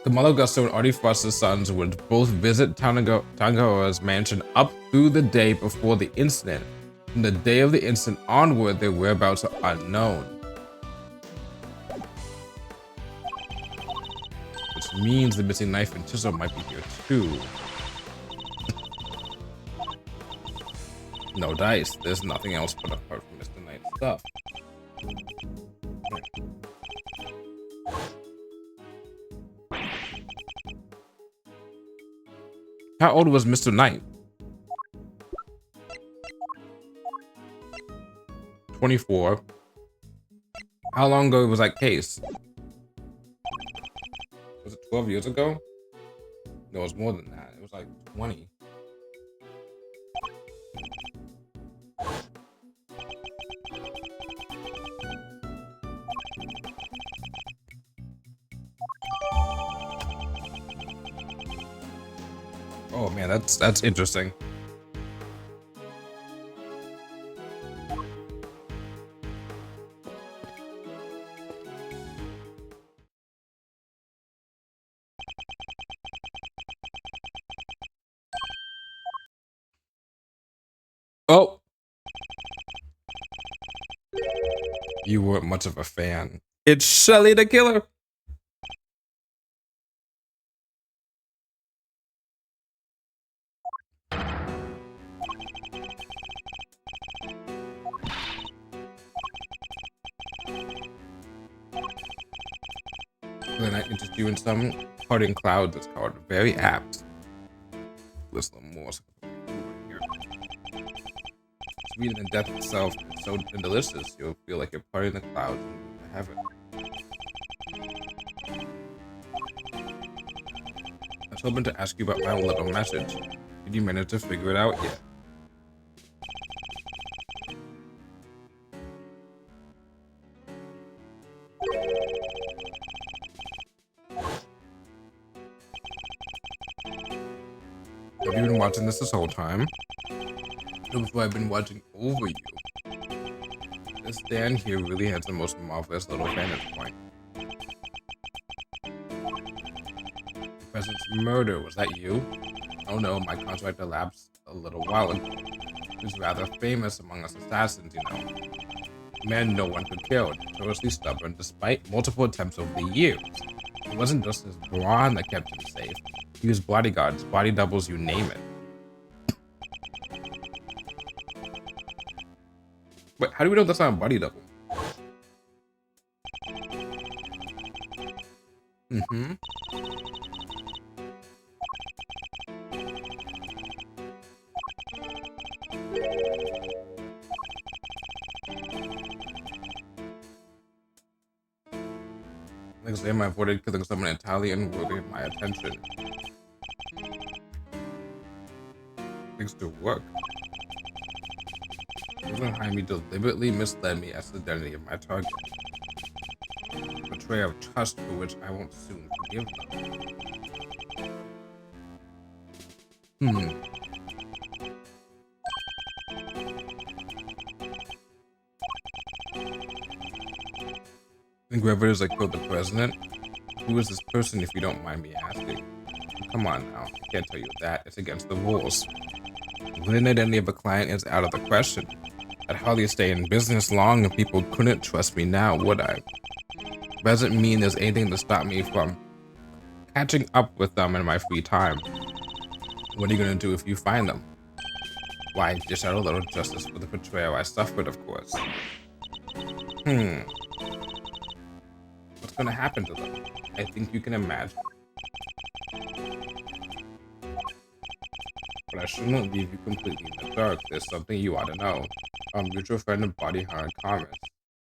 S1: The mother Gusto and Artie Frost's sons would both visit Tangaroa's mansion up through the day before the incident. From the day of the incident onward, their whereabouts are unknown. Which means the missing knife and chisel might be here too. No dice. There's nothing else but apart from Mr. Knight's stuff. How old was Mr. Knight? 24. How long ago was that case? Was it 12 years ago? No, it was more than that. It was like 20. Oh man, that's interesting. Oh! You weren't much of a fan. It's Shelly the Killer! Then I interest you in some parting cloud that's called very apt. Listen more. Sweeter than death itself, it's so delicious, you'll feel like you're parting the clouds into heaven. I was hoping to ask you about my little message. Did you manage to figure it out yet? Have you been watching this whole time? Or before I've been watching over you? This Dan here really has the most marvelous little vantage point. The president's murder, was that you? Oh no, my contract elapsed a little while ago. He was rather famous among us assassins, you know. A man no one could kill, notoriously stubborn despite multiple attempts over the years. It wasn't just his brawn that kept him safe. He used bodyguards, body doubles, you name it. Wait, how do we know that's not a body double? Mm-hmm. Next day, I avoided killing someone Italian worthy of my attention. Thanks to work. Those behind me deliberately misled me as to the identity of my target. Betrayal of trust for which I won't soon forgive them. Think whoever it is that killed the president? Who is this person if you don't mind me asking? Come on now, I can't tell you that. It's against the rules. Within identity of a client is out of the question. I'd hardly stay in business long if people couldn't trust me now, would I? Doesn't mean there's anything to stop me from catching up with them in my free time. What are you gonna do if you find them? Why, dish out a little justice for the betrayal I suffered, of course. What's gonna happen to them? I think you can imagine. But I shouldn't leave you completely in the dark. There's something you ought to know. Our mutual friend and body hunter Thomas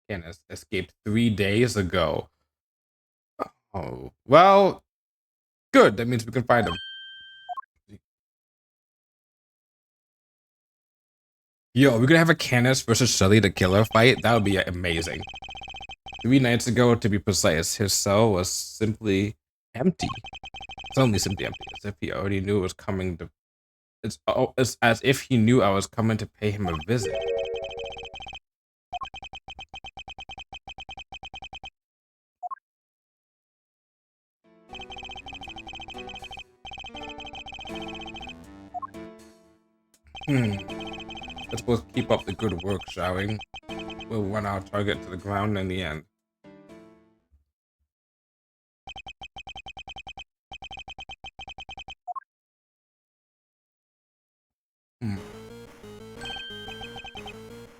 S1: Canis escaped 3 days ago. Oh, well, good. That means we can find him. Yo, we're gonna have a Canis versus Shelly the Killer fight? That would be amazing. 3 nights ago, to be precise, his cell was simply empty. It's only simply empty, as if he already knew it was coming to. It's as if he knew I was coming to pay him a visit. Let's both keep up the good work, shall we? We'll run our target to the ground in the end.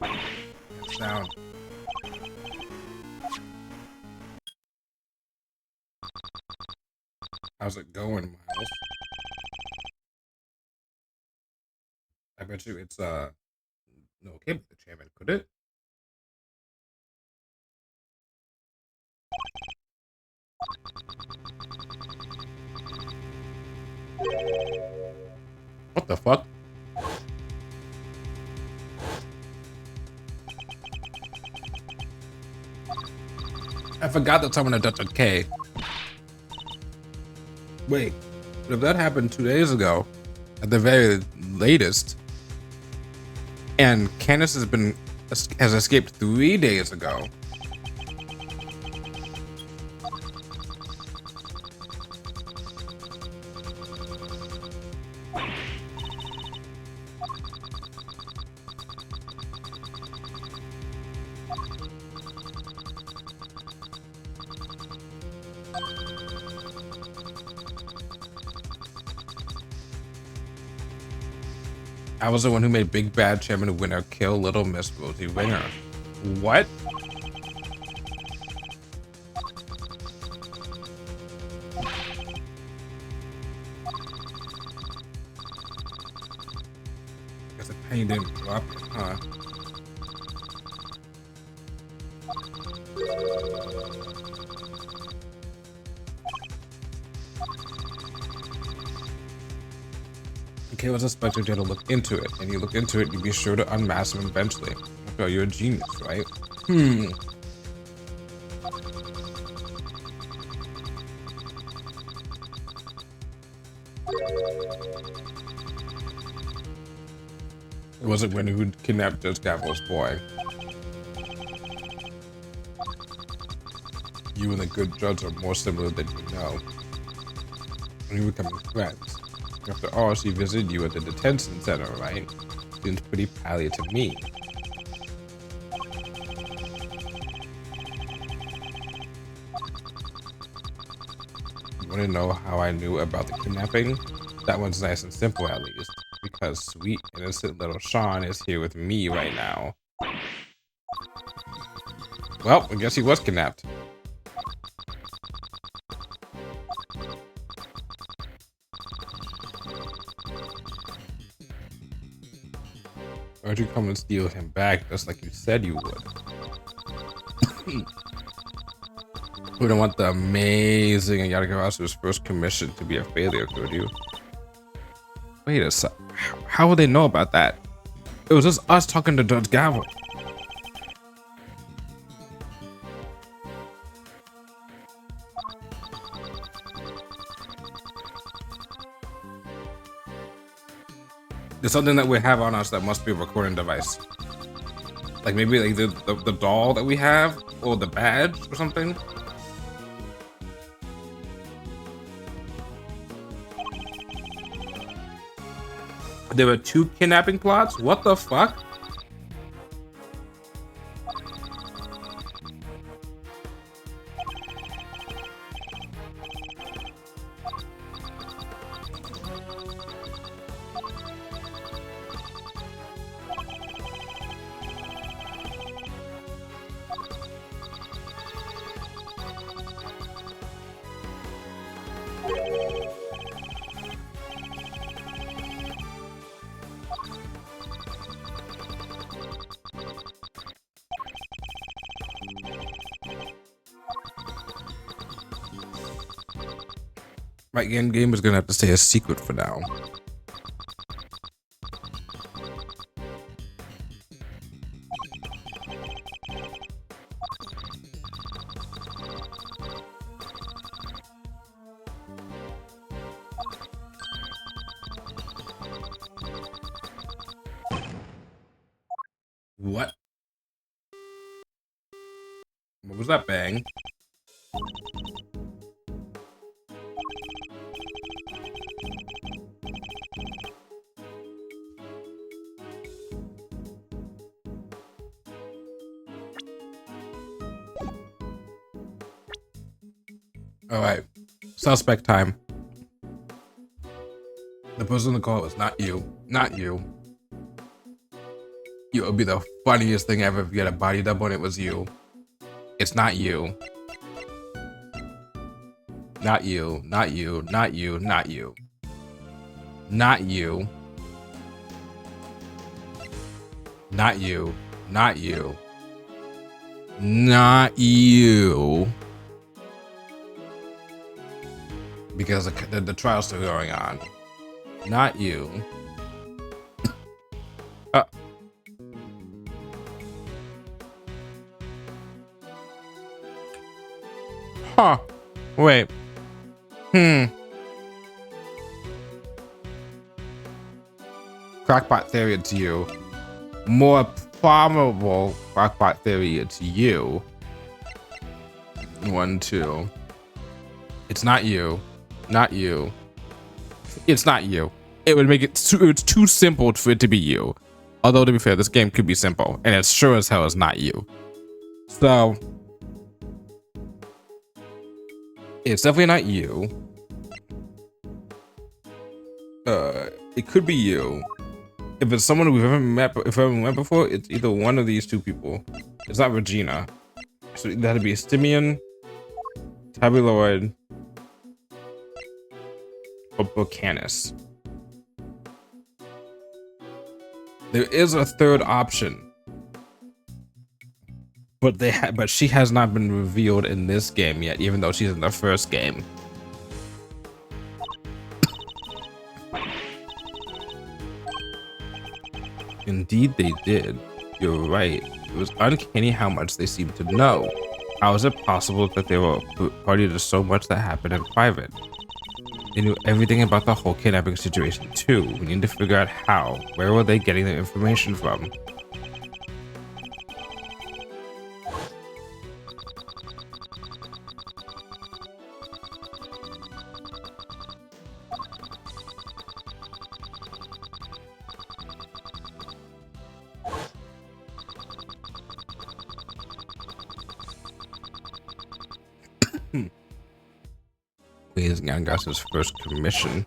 S1: That sound. How's it going, Miles? I bet you it's no okay with the chairman, could it? What the fuck? I forgot that someone had touched a K. Wait, but if that happened 2 days ago, at the very latest, and Candace has escaped 3 days ago. I was the one who made Big Bad Chairman Winner kill Little Miss Rosie Winger. What? Guess the pain didn't drop it, huh? Okay, was expecting you to look into it, and you look into it, you'd be sure to unmask him eventually. After all, you're a genius, right? It wasn't when who kidnapped Judge Gavel's boy. You and the good judge are more similar than you know. And you're becoming friends. After all, she visited you at the detention center, right? Seems pretty pally to me. You want to know how I knew about the kidnapping? That one's nice and simple, at least. Because sweet, innocent little Sean is here with me right now. Well, I guess he was kidnapped. Why'd you come and steal him back just like you said you would? We don't want the amazing Yadagarazu's first commission to be a failure, could you? Wait a sec. How would they know about that? It was just us talking to Judge Gavel. There's something that we have on us that must be a recording device. Like maybe like the doll that we have, or the badge or something. There were 2 kidnapping plots? What the fuck? My game is gonna have to stay a secret for now. What? What was that bang? All right, suspect time. The person in the call was not you. Not you. It would be the funniest thing ever if you had a body double and it was you. It's not you. Not you. Not you. Not you. Not you. Not you. Not you. Not you. Not you. Because the trial's still going on. Not you. Huh. Wait. Crackpot theory, it's you. More probable crackpot theory, it's you. 1, 2. It's not you. Not you. It's not you. It would make it it's too simple for it to be you. Although, to be fair, this game could be simple, and it sure as hell is not you. So, it's definitely not you. It could be you. If it's someone we've ever met, before, it's either one of these 2 people. It's not Regina. So that'd be Stimian, Tabuloid, or Buchanis. There is a 3rd option, but she has not been revealed in this game yet, even though she's in the first game. Indeed, they did. You're right. It was uncanny how much they seemed to know. How is it possible that they were party to so much that happened in private? They knew everything about the whole kidnapping situation too. We need to figure out how. Where were they getting their information from? Please, Young got his first commission.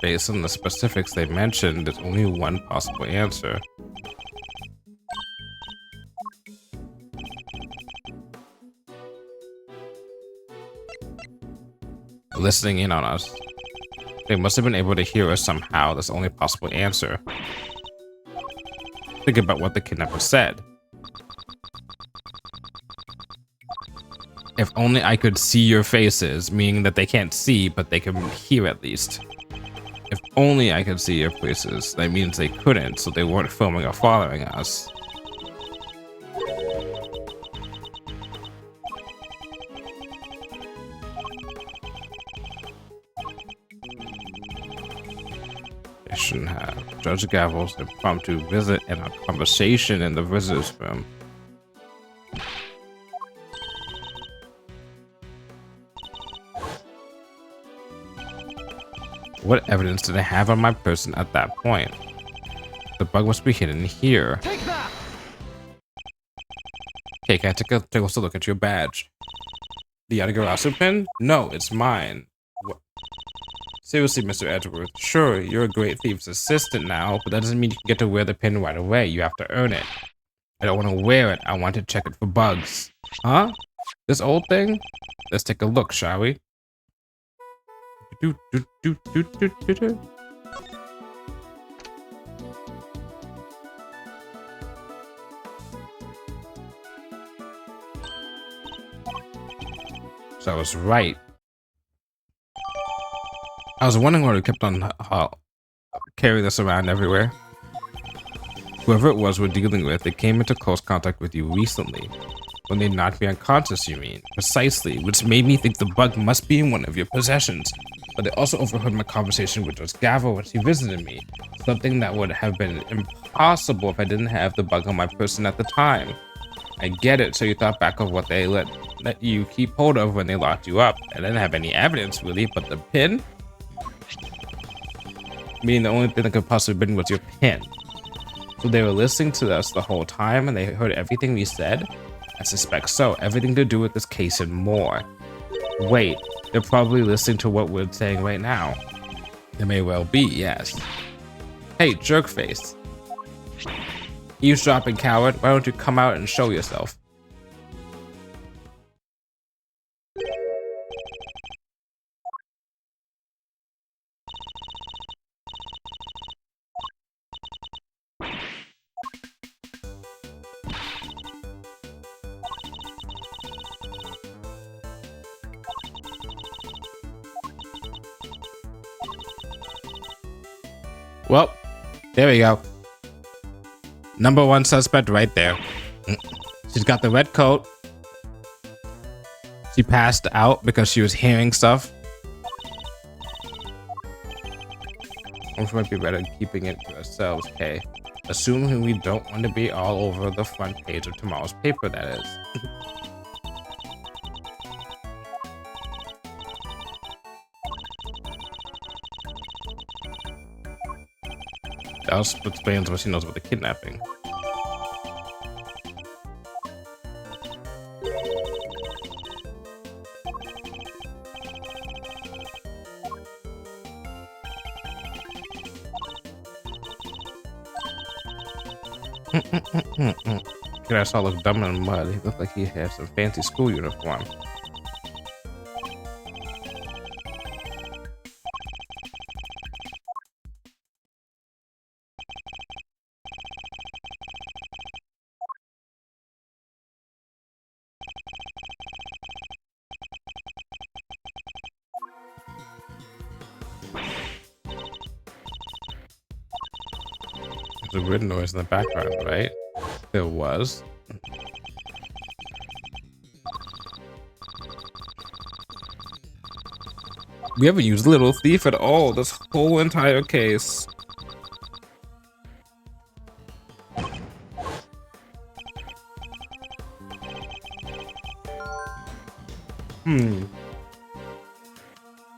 S1: Based on the specifics they mentioned, there's only one possible answer. Listening in on us. They must have been able to hear us somehow. That's the only possible answer. Think about what the kidnapper said. If only I could see your faces, meaning that they can't see, but they can hear at least. If only I could see your faces, that means they couldn't, so they weren't filming or following us. They shouldn't have. Judge Gavel's impromptu visit and a conversation in the visitors room. What evidence did I have on my person at that point? The bug must be hidden here.
S2: Take that!
S1: Hey, can I take a closer look at your badge? The Yatagarasu pin? No, it's mine. What? Seriously, Mr. Edgeworth, sure, you're a great thief's assistant now, but that doesn't mean you can get to wear the pin right away. You have to earn it. I don't want to wear it. I want to check it for bugs. Huh? This old thing? Let's take a look, shall we? So I was right. I was wondering why we kept on carrying this around everywhere. Whoever it was we're dealing with, they came into close contact with you recently. When they knocked me unconscious, you mean? Precisely, which made me think the bug must be in one of your possessions. But they also overheard my conversation with Judge Gavo when she visited me. Something that would have been impossible if I didn't have the bug on my person at the time. I get it, so you thought back of what they let you keep hold of when they locked you up. I didn't have any evidence, really, but the pin? Meaning the only thing that could possibly have been was your pin. So they were listening to us the whole time and they heard everything we said? I suspect so. Everything to do with this case and more. Wait, they're probably listening to what we're saying right now. They may well be, yes. Hey, jerkface. Eavesdropping coward, why don't you come out and show yourself? Well, there we go. Number one suspect right there. She's got the red coat. She passed out because she was hearing stuff. We might be better keeping it to ourselves, okay? Assuming we don't want to be all over the front page of tomorrow's paper, that is. That also explains what she knows about the kidnapping. Kid I saw look dumb in the mud. He looked like he had some fancy school uniform. There's a weird noise in the background, right? There was. We haven't used Little Thief at all this whole entire case.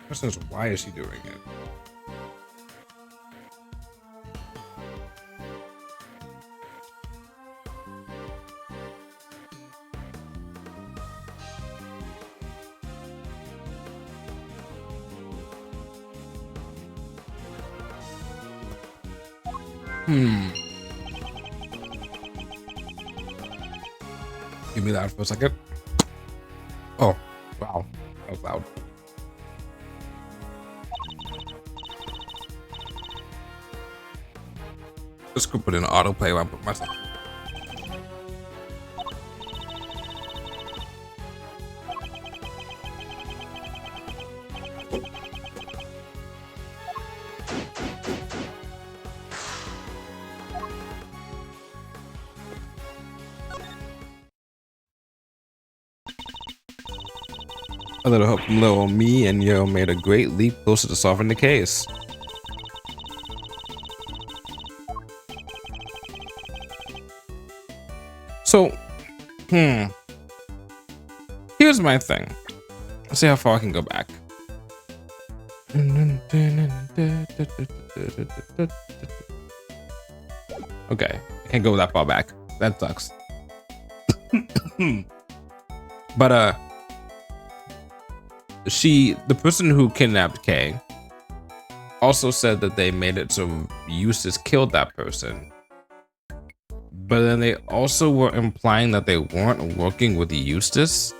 S1: Question is, why is she doing it? Give me that for a second. Oh, wow. That was loud. Just could put in autoplay while I put myself. A little help from little me and Yo made a great leap closer to solving the case. So, here's my thing. Let's see how far I can go back. Okay, I can't go that far back. That sucks. But the person who kidnapped Kay also said that they made it so Eustace killed that person. But then they also were implying that they weren't working with Eustace.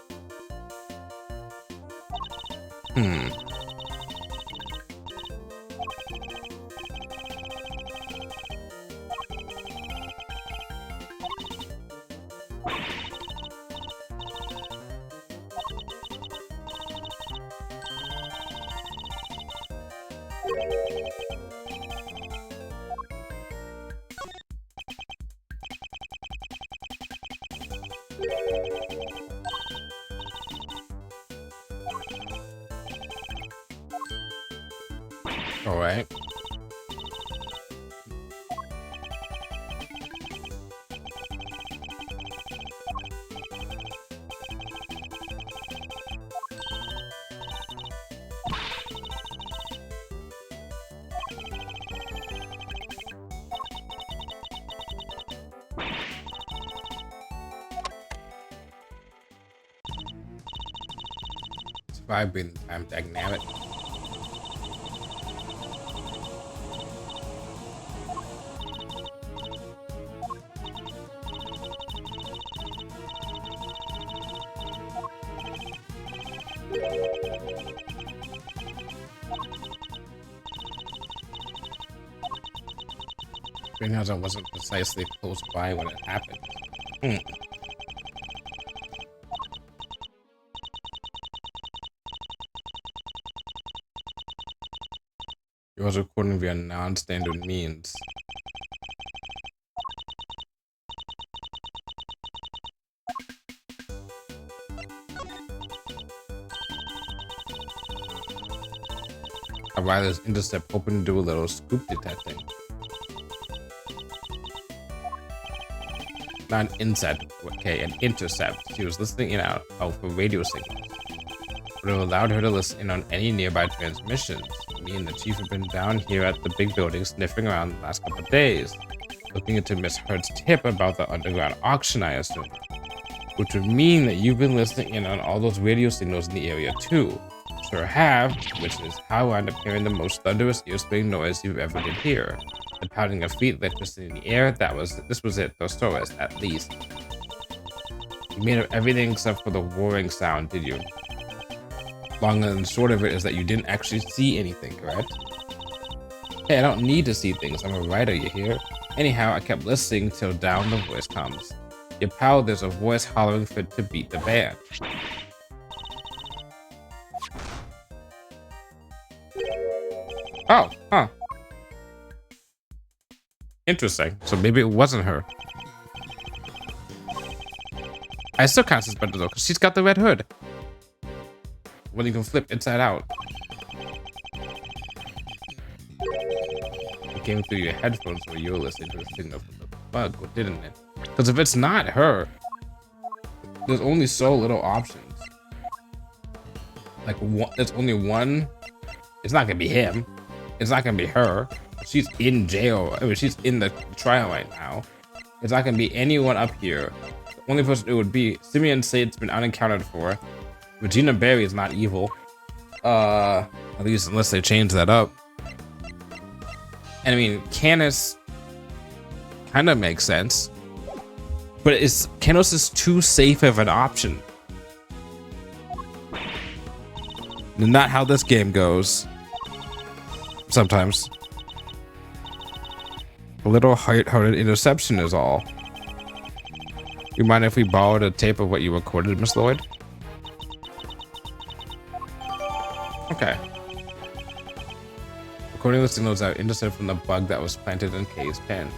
S1: All right. Survive being time dynamic. Greenhouse wasn't precisely close by when it happened. It was recording via non-standard means. Riley's intercept hoping to do a little scoop detecting. Not an intercept, okay, an intercept. She was listening in out for radio signals. But it allowed her to listen in on any nearby transmissions. Me and the chief have been down here at the big building sniffing around the last couple of days, looking into Miss Hurt's tip about the underground auction, I assume. Which would mean that you've been listening in on all those radio signals in the area too. Sure have, which is how I end up hearing the most thunderous ear-splitting noise you've ever did hear. The pounding of feet, electricity in the air, this was it, Thorsaurus, at least. You made up everything except for the roaring sound, did you? Long and short of it is that you didn't actually see anything, correct? Hey, I don't need to see things, I'm a writer, you hear? Anyhow, I kept listening till down the voice comes. Your pal, there's a voice hollering fit to beat the band. Oh, huh. Interesting. So maybe it wasn't her. I still can't suspect her though, because she's got the red hood. When you can flip inside out. It came through your headphones while you were listening to the signal from the bug, didn't it? Because if it's not her, there's only so little options. Like, there's only one. It's not gonna be him. It's not gonna be her. She's in jail. I mean, she's in the trial right now. It's not gonna be anyone up here. The only person it would be, Simeon Sade's been unaccounted for. Regina Berry is not evil. At least unless they change that up. And I mean, Canis kind of makes sense. But Canis is too safe of an option. Not how this game goes. Sometimes. A little heart-hearted interception is all. You mind if we borrowed a tape of what you recorded, Miss Lloyd? Okay. Recording the signals out intercepted from the bug that was planted in Kay's pen.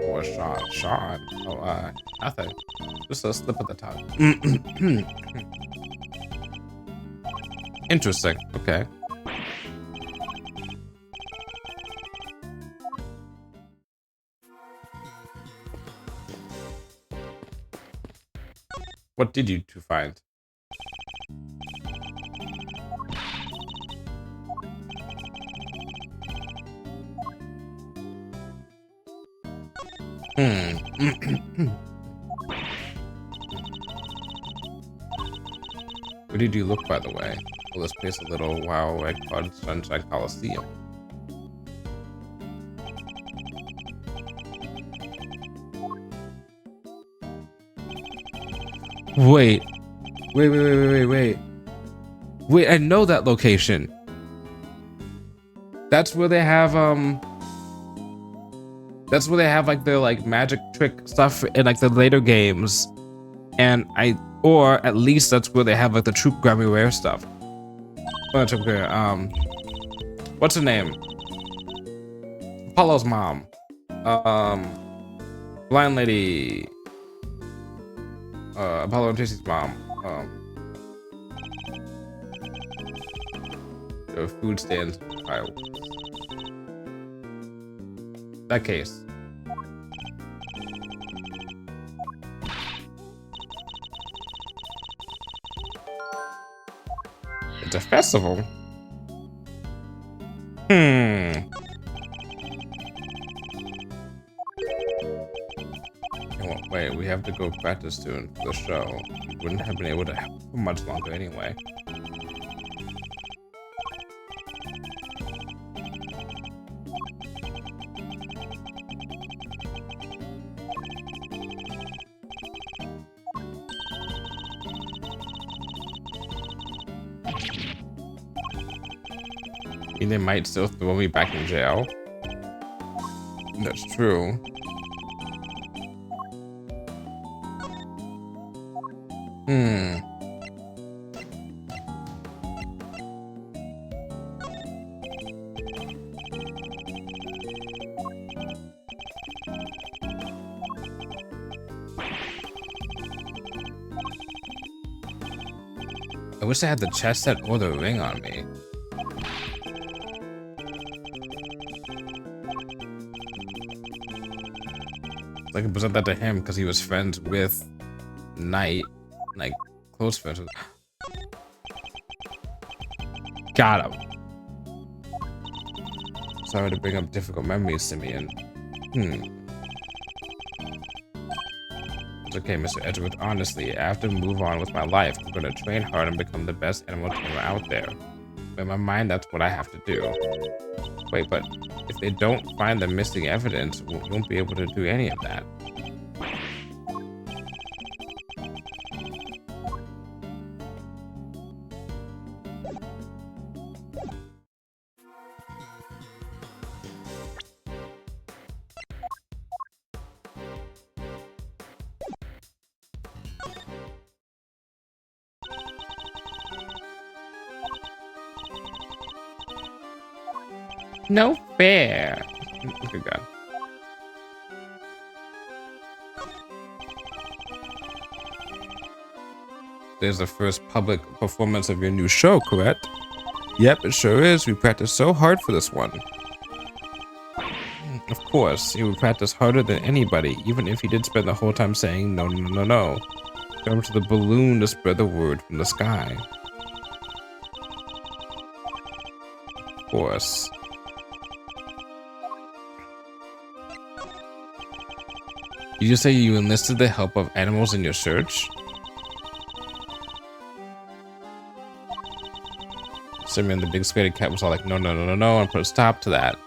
S1: Or shot. Oh, nothing. Just a slip of the tongue. Interesting. Okay. What did you two find? Where did you look, by the way? Well, this place a little while I called Sunshine Coliseum. Wait, wait, I know that location. That's where they have like their like magic trick stuff in like the later games. And or at least that's where they have like the Troop Grammy Rare stuff. What's her name? Apollo's mom. Blind lady. Apollo and Tracy's mom. The food stands. That case. It's a festival. Wait, we have to go practice soon for the show. We wouldn't have been able to help for much longer anyway. They might still throw me back in jail. That's true. I wish I had the chest set or the ring on me. I can present that to him because he was friends with Knight, like close friends with. Got him. Sorry to bring up difficult memories, Simeon. It's okay, Mr. Edgeworth. Honestly, I have to move on with my life. I'm going to train hard and become the best animal trainer out there. But in my mind, that's what I have to do. Wait, but if they don't find the missing evidence, we won't be able to do any of that. No fair. Good God. There's the first public performance of your new show, correct? Yep, it sure is. We practiced so hard for this one. Of course, he would practice harder than anybody, even if he did spend the whole time saying no, no, no, no. Come to the balloon to spread the word from the sky. Of course. Did you say you enlisted the help of animals in your search? Simeon, the big scaredy cat, was all like, no, no, no, no, no, and put a stop to that.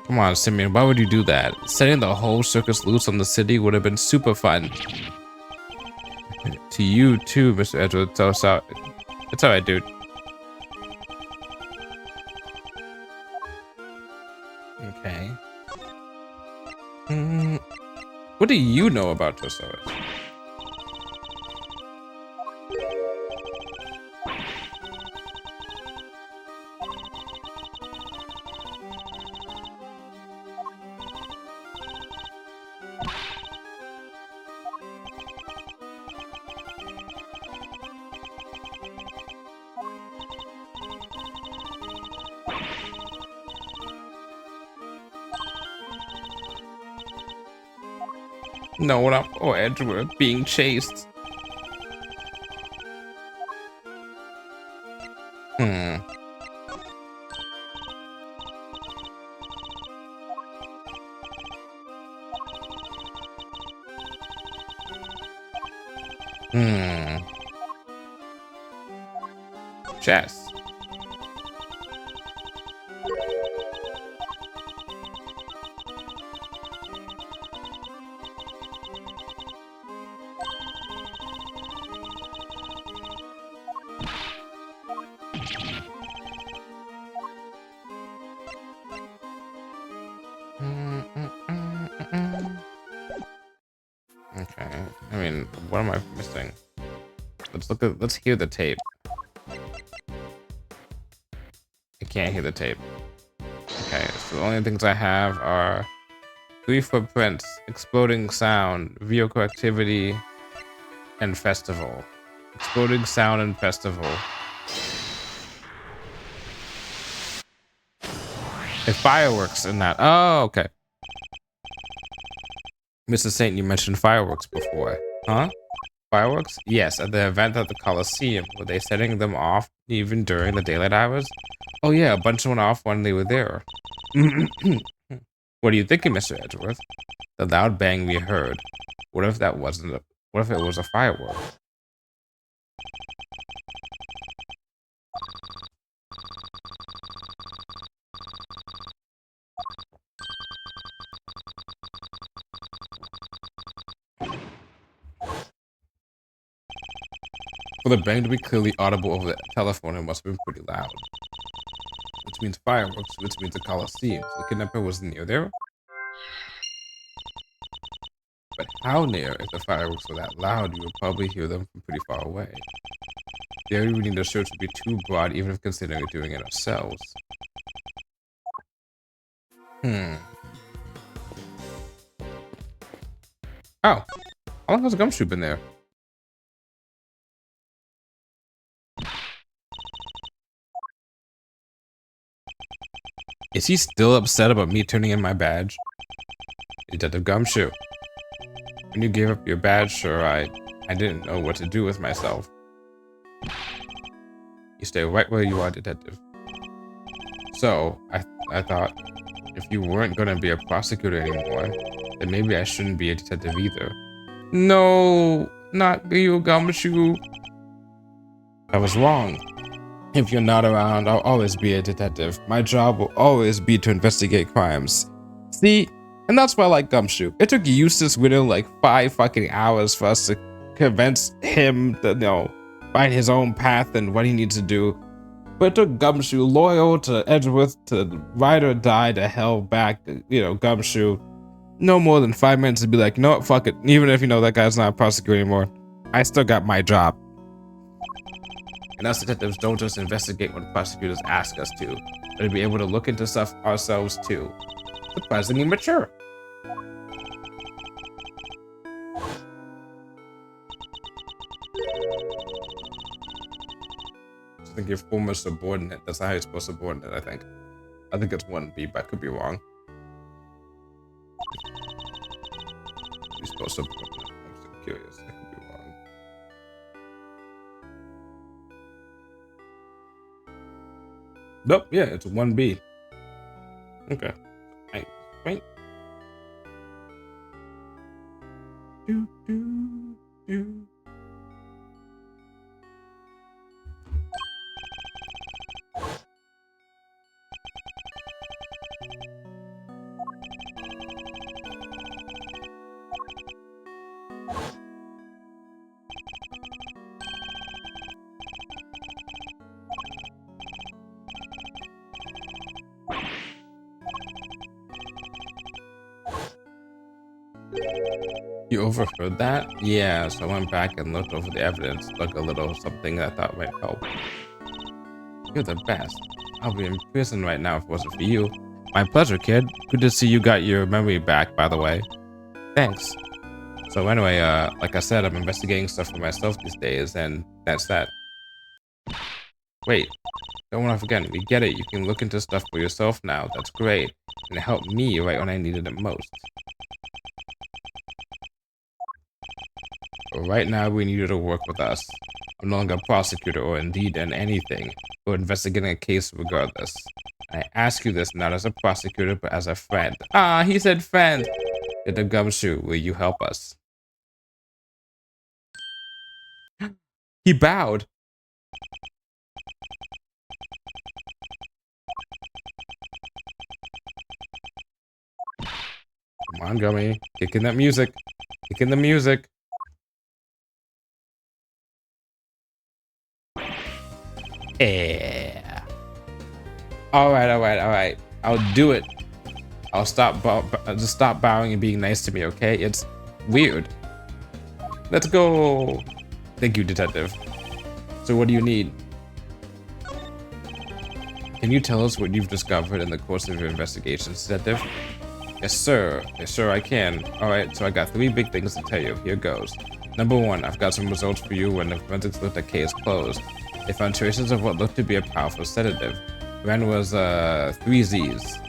S1: Come on, Simeon, why would you do that? Setting the whole circus loose on the city would have been super fun. To you, too, Mr. Edgeworth. It's alright, dude. Okay. What do you know about Tosaurus? No, not poor Edgeworth being chased. Hmm. Hmm. Chess. Okay. I mean, what am I missing? Let's hear the tape. I can't hear the tape. Okay, so the only things I have are 3 footprints, exploding sound, vehicle activity, and festival. Exploding sound and festival. If fireworks in that. Oh, okay. Mr. Saint, you mentioned fireworks before. Huh? Fireworks? Yes, at the event at the Coliseum. Were they setting them off even during the daylight hours? Oh yeah, a bunch went off when they were there. What are you thinking, Mr. Edgeworth? The loud bang we heard. What if that wasn't a... What if it was a firework? For the bang to be clearly audible over the telephone, it must have been pretty loud. Which means fireworks, which means a Coliseum. So the kidnapper was near there? But how near? If the fireworks were that loud, you would probably hear them from pretty far away. The area we need to search would be too broad, even if considering doing it ourselves. Oh, how long has Gumshoe been there? Is he still upset about me turning in my badge? Detective Gumshoe. When you gave up your badge, sir, I didn't know what to do with myself. You stay right where you are, Detective. So, I thought, if you weren't gonna be a prosecutor anymore, then maybe I shouldn't be a detective either. No, not you, Gumshoe. I was wrong. If you're not around, I'll always be a detective. My job will always be to investigate crimes. See? And that's why I like Gumshoe. It took Eustace Widow like 5 fucking hours for us to convince him to, find his own path and what he needs to do. But it took Gumshoe, loyal to Edgeworth, to ride or die to hell back, Gumshoe. No more than 5 minutes to be like, no, fuck it. Even if, that guy's not a prosecutor anymore, I still got my job. And us detectives don't just investigate when prosecutors ask us to, but to be able to look into stuff ourselves too. Surprisingly mature. I think you're former subordinate. That's how you're supposed to subordinate, I think. I think it's 1B, but I could be wrong. You're supposed to subordinate. I'm so curious. I could be wrong. Nope, yeah, it's 1B. Okay. Right. Do, do, do. You overheard that? Yeah, so I went back and looked over the evidence, like a little something that I thought might help. You're the best. I'll be in prison right now if it wasn't for you. My pleasure, kid. Good to see you got your memory back, by the way. Thanks. So anyway, like I said, I'm investigating stuff for myself these days, and that's that. Wait, don't want to forget, we get it. You can look into stuff for yourself now. That's great. And it helped me right when I needed it most. But right now, we need you to work with us. I'm no longer a prosecutor or indeed an anything, or investigating a case regardless. I ask you this not as a prosecutor, but as a friend. Ah, he said friend. Get the gumshoe. Will you help us? He bowed. Come on, Gummy. Kick in that music. Kick in the music. Yeah. All right. I'll do it. I'll just stop bowing and being nice to me, okay? It's weird. Let's go. Thank you, detective. So what do you need? Can you tell us what you've discovered in the course of your investigations, detective? Yes, sir. Yes, sir, I can. All right, so I got 3 big things to tell you. Here goes. Number 1, I've got some results for you when the forensics looked at case closed. They found traces of what looked to be a powerful sedative. Brand was 3 Z's.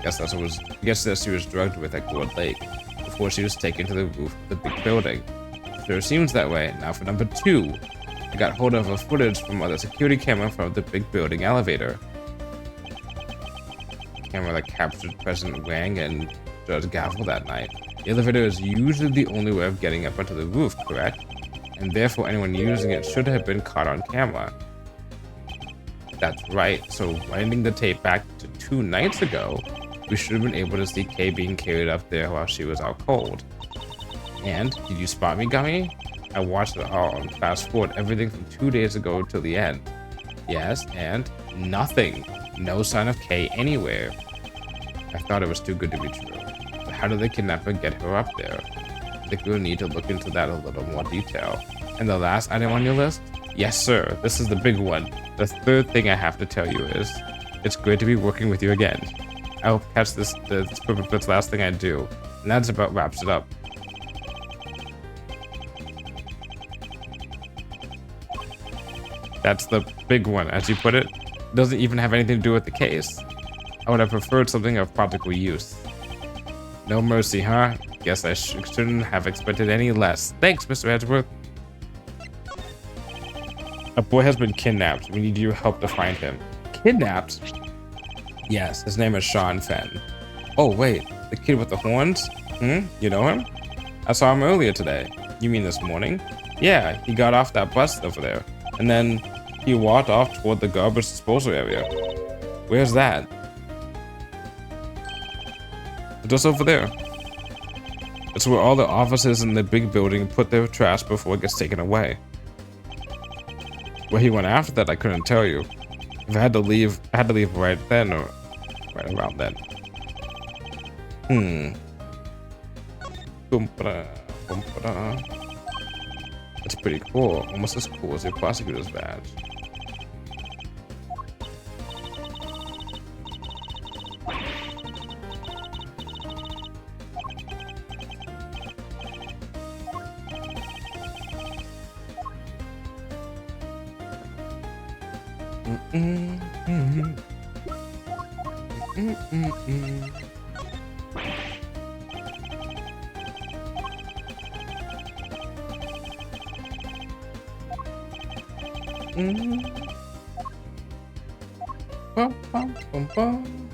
S1: Guess that she was drugged with at Gourd Lake before she was taken to the roof of the big building. Sure seems that way. Now for number 2, I got hold of a footage from the security camera from the big building elevator. Camera that captured President Wang and Judge Gavel that night. The elevator is usually the only way of getting up onto the roof, correct? And therefore anyone using it should have been caught on camera. That's right, so winding the tape back to 2 nights ago, we should have been able to see Kay being carried up there while she was out cold. And, did you spot me, Gummy? I watched it all and fast forward everything from 2 days ago till the end. Yes, and nothing. No sign of Kay anywhere. I thought it was too good to be true. But how did the kidnapper get her up there? I think we'll need to look into that a little more detail. And the last item on your list? Yes, sir. This is the big one. The 3rd thing I have to tell you is, it's great to be working with you again. I hope to catch this last thing I do. And that's about wraps it up. That's the big one, as you put it. Doesn't even have anything to do with the case. I would have preferred something of practical use. No mercy, huh? Guess I shouldn't have expected any less. Thanks, Mr. Edgeworth. A boy has been kidnapped. We need your help to find him. Kidnapped? Yes, his name is Sean Fenn. Oh, wait. The kid with the horns? You know him? I saw him earlier today. You mean this morning? Yeah, he got off that bus over there. And then he walked off toward the garbage disposal area. Where's that? Just over there. It's where all the officers in the big building put their trash before it gets taken away. Where he went after that, I couldn't tell you. If I had to leave right then or right around then. That's pretty cool. Almost as cool as your prosecutor's badge. Bum, bum, bum, bum.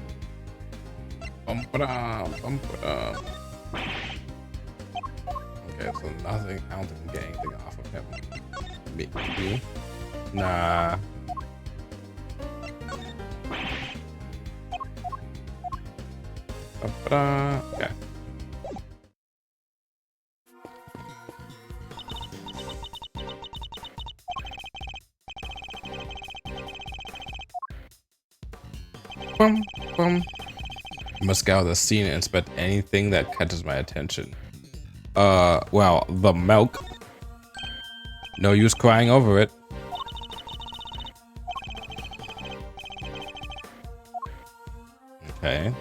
S1: Bum-ba-da, bum-ba-da. Okay, so nothing. I don't think we get anything off of him. Maybe. Nah. Bum-ba-da. Okay. Bum, bum. Must scour the scene and inspect anything that catches my attention. Well, the milk. No use crying over it. Okay.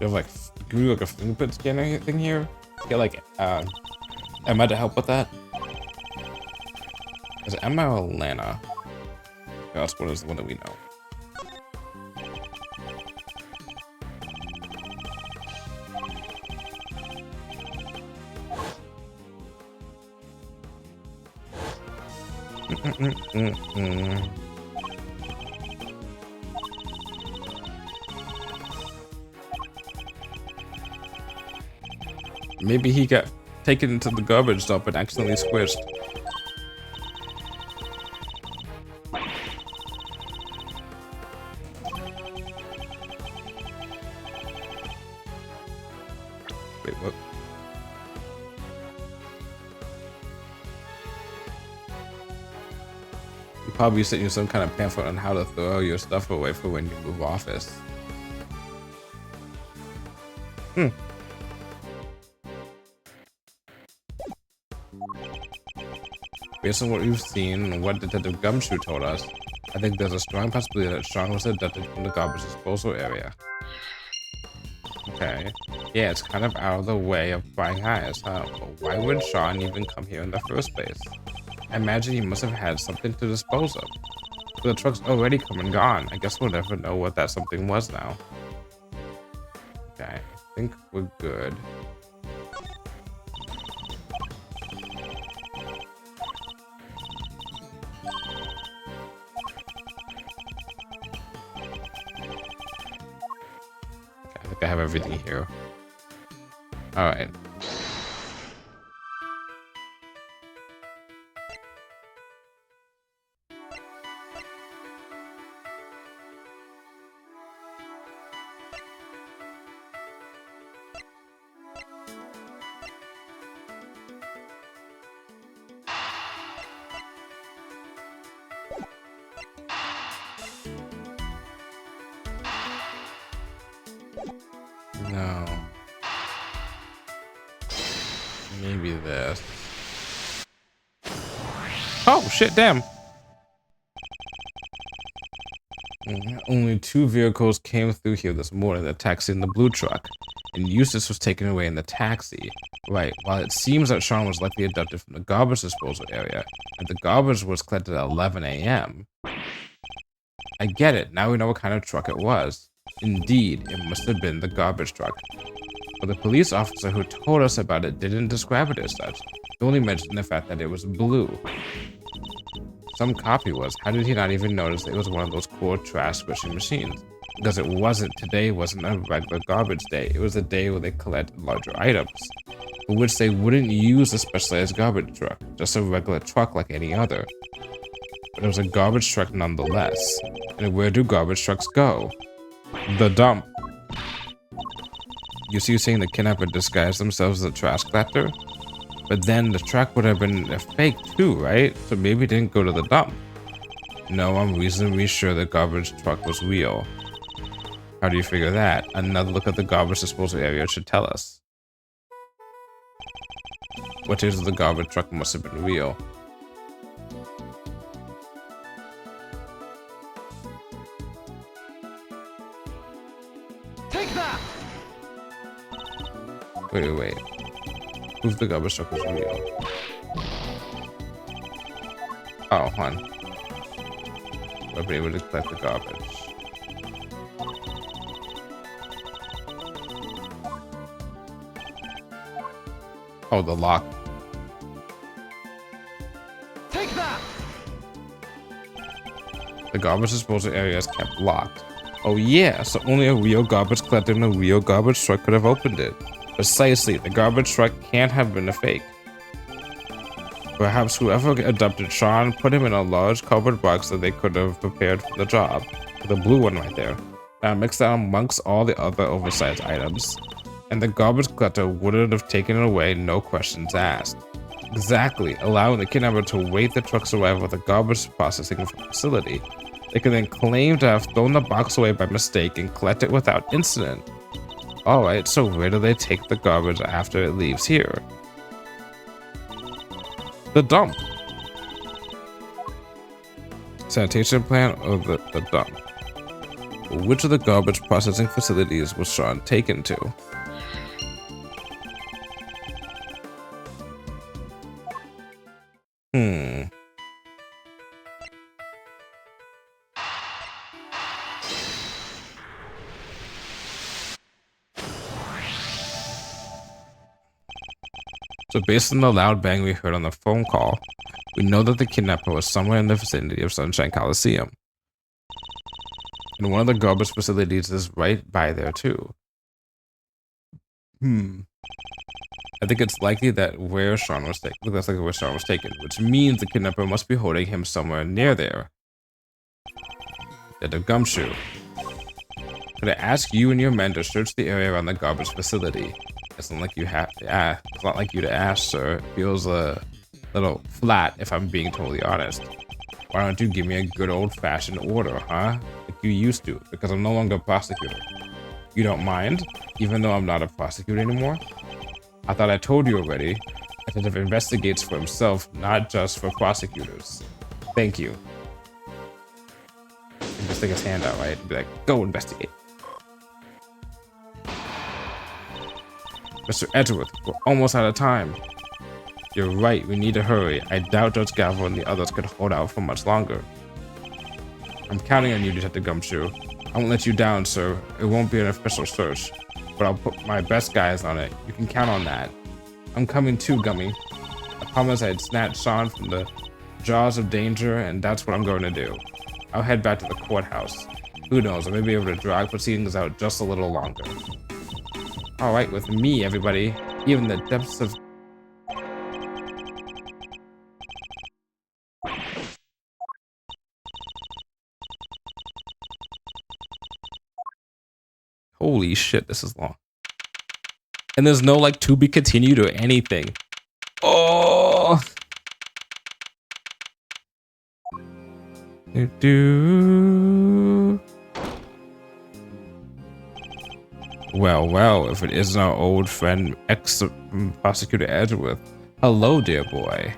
S1: You have like, can we do like a fingerprint scanner thing here? Get like, Emma to help with that? Is it Emma or Lana? That's what is the one that we know. Maybe he got taken into the garbage dump and accidentally squished. Wait, what? You probably sent you some kind of pamphlet on how to throw your stuff away for when you move office. Based on what we've seen and what Detective Gumshoe told us, I think there's a strong possibility that Sean was abducted from the garbage disposal area. Okay. Yeah, it's kind of out of the way of prying eyes, huh? But why would Sean even come here in the first place? I imagine he must have had something to dispose of. But the truck's already come and gone. I guess we'll never know what that something was now. Okay, I think we're good. I think I have everything here. All right. No. Maybe this. Oh, shit, damn. Only 2 vehicles came through here this morning, the taxi and the blue truck. And Eustace was taken away in the taxi. Right, while it seems that Sean was likely abducted from the garbage disposal area, and the garbage was collected at 11 a.m. I get it, now we know what kind of truck it was. Indeed, it must have been the garbage truck. But the police officer who told us about it didn't describe it as such. He only mentioned the fact that it was blue. Some copy was. How did he not even notice it was one of those cool trash squishing machines? Because it wasn't. Today wasn't a regular garbage day. It was a day where they collect larger items, for which they wouldn't use a specialized garbage truck, just a regular truck like any other. But it was a garbage truck nonetheless. And where do garbage trucks go? The dump. You see, you're saying the kidnapper disguised themselves as a trash collector? But then the truck would have been a fake too, right? So maybe it didn't go to the dump. No, I'm reasonably sure the garbage truck was real. How do you figure that? Another look at the garbage disposal area should tell us. What is the garbage truck must have been real.
S2: Take that!
S1: Wait. Proof the garbage truck was real. Oh, hold on. I'll be able to collect the garbage. Oh, the lock.
S2: Take that!
S1: The garbage disposal area is kept locked. Oh yeah, so only a real garbage collector and a real garbage truck could have opened it. Precisely, the garbage truck can't have been a fake. Perhaps whoever abducted Sean put him in a large cardboard box that they could have prepared for the job. The blue one right there. Now mix that amongst all the other oversized items. And the garbage collector wouldn't have taken it away, no questions asked. Exactly, allowing the kidnapper to wait the truck's arrival at the garbage processing facility. They can then claim to have thrown the box away by mistake and collect it without incident. Alright, so where do they take the garbage after it leaves here? The dump. Sanitation plant or the dump? Which of the garbage processing facilities was Sean taken to? So based on the loud bang we heard on the phone call, We know that the kidnapper was somewhere in the vicinity of Sunshine Coliseum. And one of the garbage facilities is right by there too. I think it's likely that where Sean was taken, that's like where Sean was taken, which means the kidnapper must be holding him somewhere near there. At the gumshoe. Could I ask you and your men to search the area around the garbage facility? It's not like you have to ask. It's not like you to ask, sir. It feels a little flat, if I'm being totally honest. Why don't you give me a good old-fashioned order, huh? Like you used to, because I'm no longer a prosecutor. You don't mind, even though I'm not a prosecutor anymore? I thought I told you already. A detective investigates for himself, not just for prosecutors. Thank you. And just stick his hand out, right? And be like, go investigate. Mr. Edgeworth, we're almost out of time. You're right, we need to hurry. I doubt Judge Gavel and the others could hold out for much longer. I'm counting on you, Detective Gumshoe. I won't let you down, sir. It won't be an official search, but I'll put my best guys on it. You can count on that. I'm coming too, Gummy. I promised I'd snatch Sean from the jaws of danger, and that's what I'm going to do. I'll head back to the courthouse. Who knows, I may be able to drag proceedings out just a little longer. Alright with me, everybody. Even the depths of... Holy shit, this is long. And there's no like to be continued or anything. Oh! Well, if it isn't our old friend, ex-prosecutor Edgeworth. Hello, dear boy.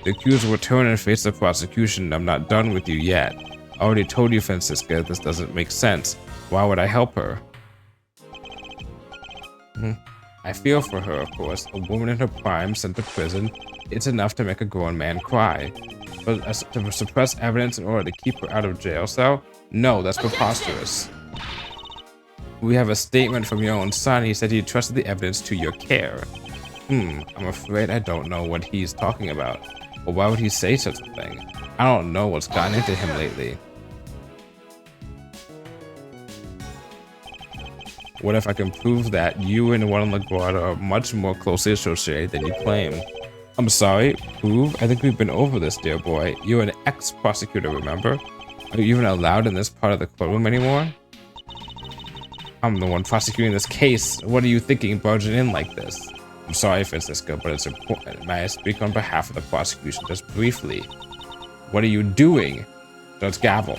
S1: The accused will return and face the prosecution. I'm not done with you yet. I already told you, Francisca, this doesn't make sense. Why would I help her? I feel for her, of course. A woman in her prime sent to prison. It's enough to make a grown man cry. But to suppress evidence in order to keep her out of jail cell? No, that's preposterous. We have a statement from your own son. He said he trusted the evidence to your care. I'm afraid I don't know what he's talking about. But why would he say such a thing? I don't know what's gotten into him lately. What if I can prove that you and Juan LaGuardia are much more closely associated than you claim? I'm sorry, prove? I think we've been over this, dear boy. You're an ex-prosecutor, remember? Are you even allowed in this part of the courtroom anymore? I'm the one prosecuting this case. What are you thinking barging in like this? I'm sorry, Francisco, but it's important. May I speak on behalf of the prosecution just briefly? What are you doing? Judge Gavel,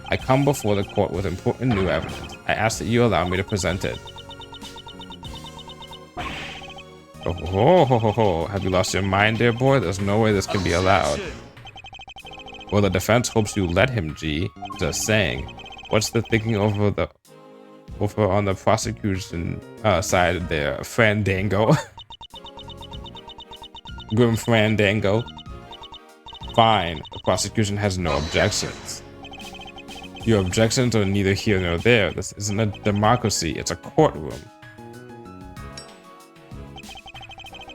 S1: I come before the court with important new evidence. I ask that you allow me to present it. Oh, have you lost your mind, dear boy? There's no way this can be allowed. Well, the defense hopes you let him, G. Just saying. What's the thinking over on the prosecution side there? Fandango. Grim Fandango. Fine. The prosecution has no objections. Your objections are neither here nor there. This isn't a democracy, it's a courtroom.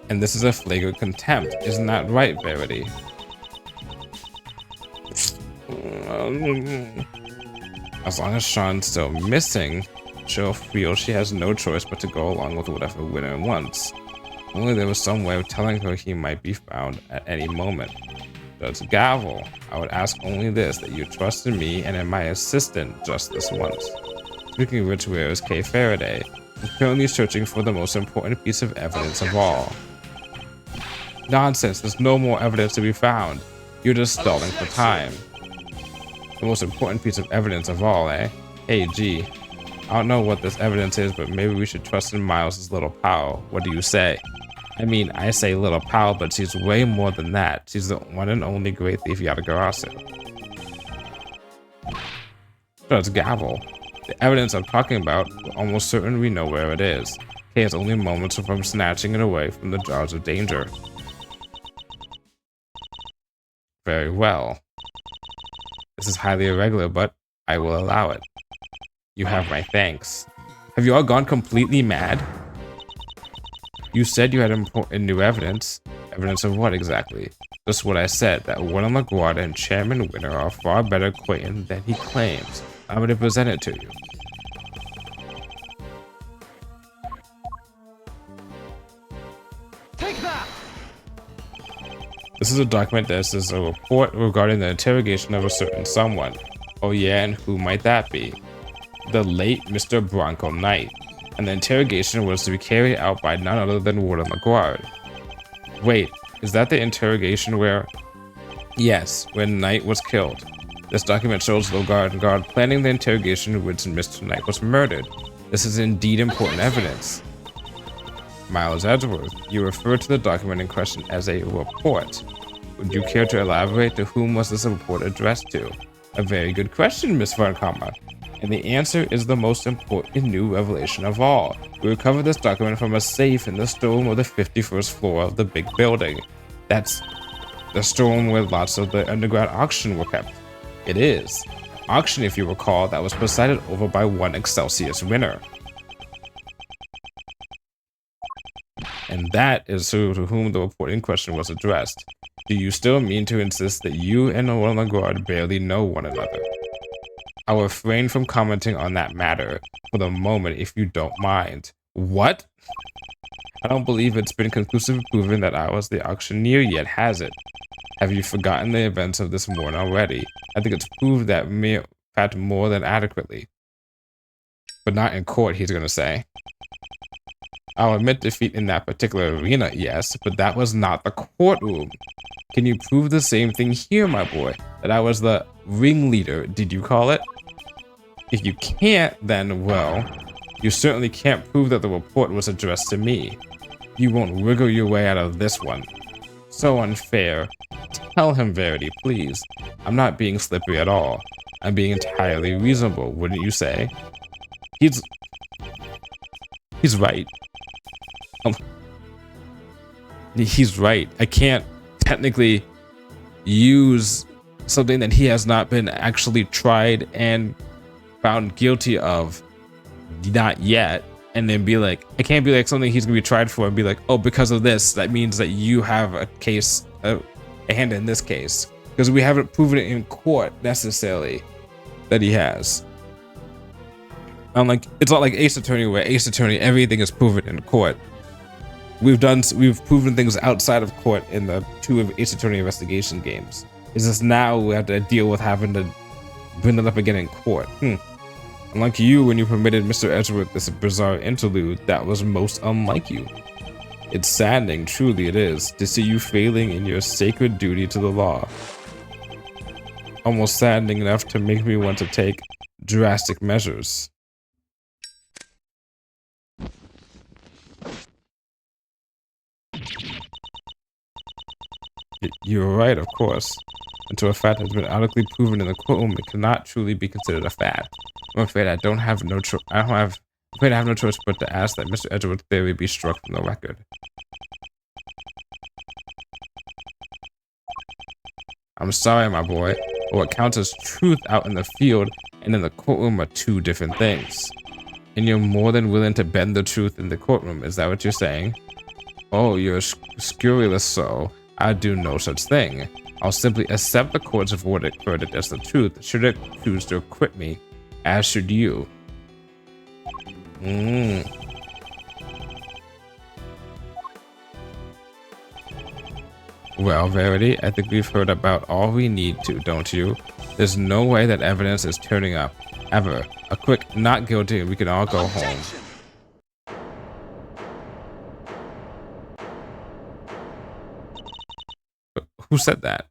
S1: And this is a flagrant contempt. Isn't that right, Verity? As long as Sean's still missing, she'll feel she has no choice but to go along with whatever winner wants. Only there was some way of telling her he might be found at any moment. Judge Gavel, I would ask only this, that you trust in me and in my assistant just this once. Speaking of which, where is Kay Faraday? I'm currently searching for the most important piece of evidence of all. Nonsense, there's no more evidence to be found. You're just stalling for time. The most important piece of evidence of all, eh? Hey, G. I don't know what this evidence is, but maybe we should trust in Miles' little pal. What do you say? I mean, I say little pal, but she's way more than that. She's the one and only great thief Yatagarasu. Judge Gavel. The evidence I'm talking about, we're almost certain we know where it is. Kay is only moments from snatching it away from the jaws of danger. Very well. This is highly irregular, but I will allow it. You have my thanks. Have you all gone completely mad? You said you had important new evidence. Evidence of what exactly? Just what I said, that Warren LaGuardia and Chairman Winner are far better acquainted than he claims. I'm going to present it to you.
S2: Take that!
S1: This is a document that says a report regarding the interrogation of a certain someone. Oh yeah, and who might that be? The late Mr. Bronco Knight. And the interrogation was to be carried out by none other than Warden LaGuardia. Wait, is that the interrogation where... Yes, when Knight was killed. This document shows LaGuardia planning the interrogation in which Mr. Knight was murdered. This is indeed important evidence. Miles Edgeworth, you refer to the document in question as a report. Would you care to elaborate? To whom was this report addressed to? A very good question, Miss Varnkama. And the answer is the most important new revelation of all. We recovered this document from a safe in the storeroom of the 51st floor of the big building. That's the storeroom where lots of the underground auction were kept. It is. Auction, if you recall, that was presided over by one Excelsius winner. And that is to whom the report in question was addressed. Do you still mean to insist that you and Warren LaGuardia barely know one another? I'll refrain from commenting on that matter for the moment if you don't mind. What? I don't believe it's been conclusively proven that I was the auctioneer yet, has it? Have you forgotten the events of this morning already? I think it's proved that fact more than adequately. But not in court, he's gonna say. I'll admit defeat in that particular arena, yes, but that was not the courtroom. Can you prove the same thing here, my boy? That I was the ringleader, did you call it? If you can't, then, well, you certainly can't prove that the report was addressed to me. You won't wiggle your way out of this one. So unfair. Tell him Verity, please. I'm not being slippery at all. I'm being entirely reasonable, wouldn't you say? He's right. He's right. I can't technically use something that he has not been actually tried and found guilty of, not yet, and then be like, I can't be like something he's gonna be tried for and be like, oh, because of this, that means that you have a case, a hand in this case, because we haven't proven it in court necessarily that he has. Unlike, it's not like Ace Attorney, where Ace Attorney everything is proven in court. We've proven things outside of court in the 2 Ace Attorney investigation games. It's just now we have to deal with having to bring it up again in court. Unlike you, when you permitted Mr. Edgeworth this bizarre interlude, that was most unlike you. It's saddening, truly it is, to see you failing in your sacred duty to the law. Almost saddening enough to make me want to take drastic measures. You're right, of course. Until a fact has been adequately proven in the courtroom, it cannot truly be considered a fact. I'm afraid I have no choice but to ask that Mr. Edgeworth's theory be struck from the record. I'm sorry, my boy, but what counts as truth out in the field and in the courtroom are 2 different things. And you're more than willing to bend the truth in the courtroom, is that what you're saying? Oh, you're scurrilous, so I do no such thing. I'll simply accept the court's verdict as the truth, should it choose to acquit me, as should you. Well, Verity, I think we've heard about all we need to, don't you? There's no way that evidence is turning up. Ever. A quick not guilty and we can all go home. Who said that?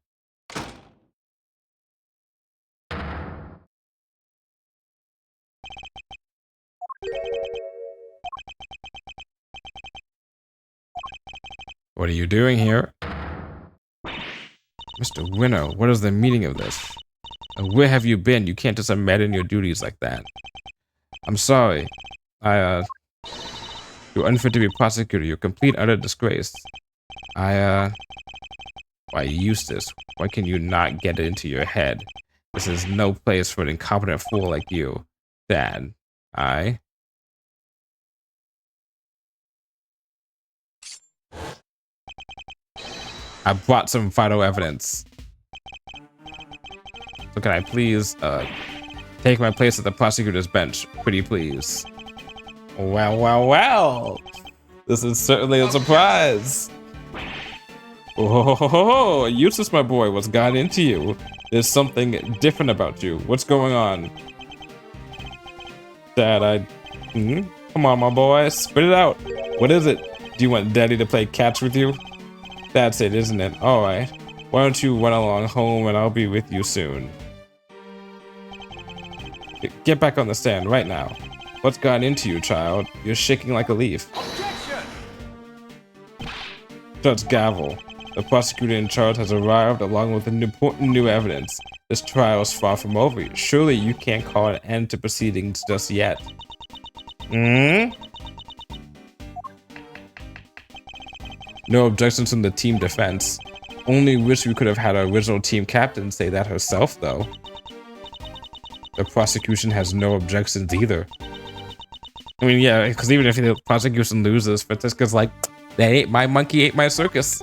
S1: What are you doing here? Mr. Winner, what is the meaning of this? Where have you been? You can't just abandon your duties like that. I'm sorry. You're unfit to be prosecutor. You're complete utter disgrace. Why, Eustace, why can you not get it into your head? This is no place for an incompetent fool like you. Dad, I brought some vital evidence. So can I please take my place at the prosecutor's bench? Pretty please. Well, well, well. This is certainly a surprise. Oh, Eustace, my boy, what's got into you? There's something different about you. What's going on? Dad, Come on, my boy, spit it out. What is it? Do you want Daddy to play catch with you? That's it, isn't it? All right. Why don't you run along home and I'll be with you soon. Get back on the stand right now. What's gotten into you, child? You're shaking like a leaf.
S2: Objection!
S1: Judge Gavel, the prosecutor in charge has arrived along with important new evidence. This trial is far from over. Surely you can't call an end to proceedings just yet. No objections from the team defense. Only wish we could have had our original team captain say that herself, though. The prosecution has no objections either. I mean, yeah, because even if the prosecution loses, Francisca's like, my monkey ate my circus.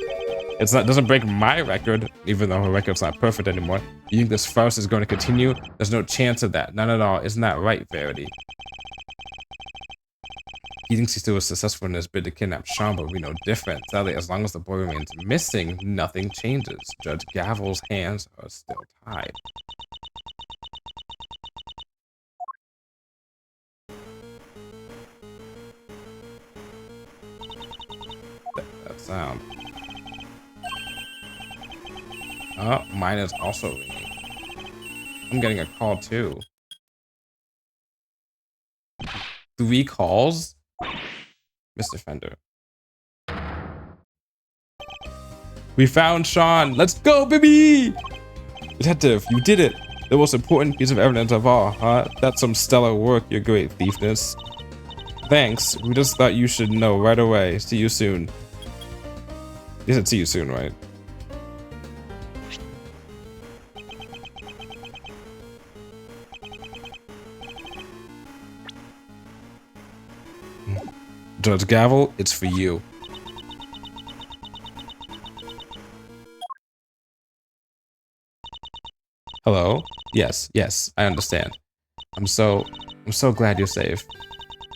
S1: Doesn't break my record, even though her record's not perfect anymore. You think this farce is going to continue? There's no chance of that. None at all. Isn't that right, Verity? He thinks he still was successful in his bid to kidnap Sean, but we know different. Sadly, as long as the boy remains missing, nothing changes. Judge Gavel's hands are still tied. That sound. Oh, mine is also ringing. I'm getting a call too. 3 calls? Mr. Fender. We found Sean. Let's go, baby! Detective, you did it. The most important piece of evidence of all, huh? That's some stellar work, your great thiefness. Thanks. We just thought you should know right away. See you soon. You said see you soon, right? Judge Gavel, it's for you. Hello? Yes, I understand. I'm so glad you're safe.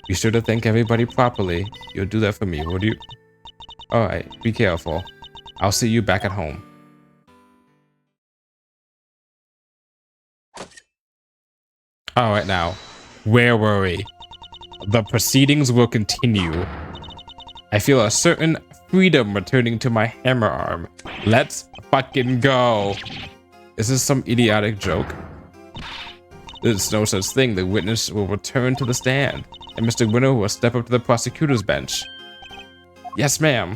S1: Be sure to thank everybody properly. You'll do that for me, would you? Alright, be careful. I'll see you back at home. Alright now, where were we? The proceedings will continue. I feel a certain freedom returning to my hammer arm. Let's fucking go. Is this some idiotic joke? There's no such thing. The witness will return to the stand, and Mr. Winner will step up to the prosecutor's bench. Yes, ma'am.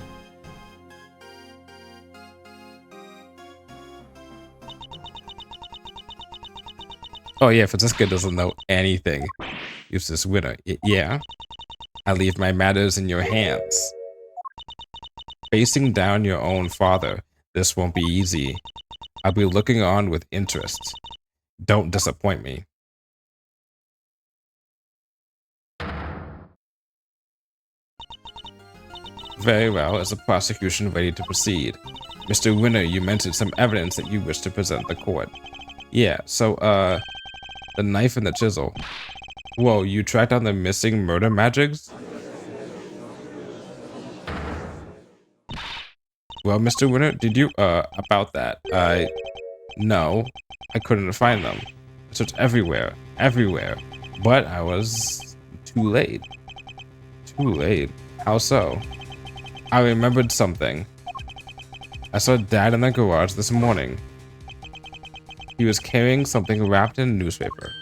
S1: Oh yeah, Francisca doesn't know anything. Eustace Winner. Yeah? I leave my matters in your hands. Facing down your own father. This won't be easy. I'll be looking on with interest. Don't disappoint me. Very well. Is the prosecution ready to proceed? Mr. Winner, you mentioned some evidence that you wish to present the court. Yeah, so, the knife and the chisel. Whoa, you tracked down the missing murder magics? Well, Mr. Winner, did you, about that, no, I couldn't find them. I searched everywhere, but I was too late. Too late? How so? I remembered something. I saw Dad in the garage this morning. He was carrying something wrapped in a newspaper.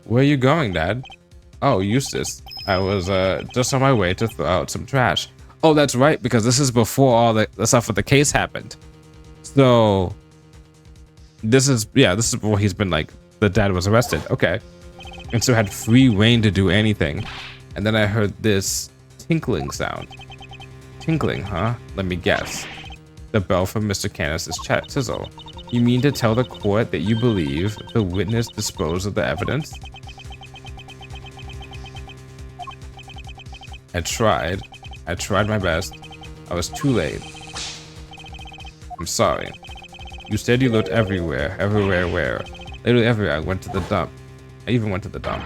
S1: Where are you going, Dad? Oh, Eustace. I was just on my way to throw out some trash. Oh, that's right, because this is before all the stuff with the case happened. So this is before he's been like, the dad was arrested. Okay. And so had free reign to do anything. And then I heard this tinkling sound. Tinkling, huh? Let me guess. The bell from Mr. Canis's chisel. You mean to tell the court that you believe the witness disposed of the evidence? I tried my best. I was too late. I'm sorry. You said you looked everywhere. Everywhere where? Literally everywhere. I went to the dump. I even went to the dump.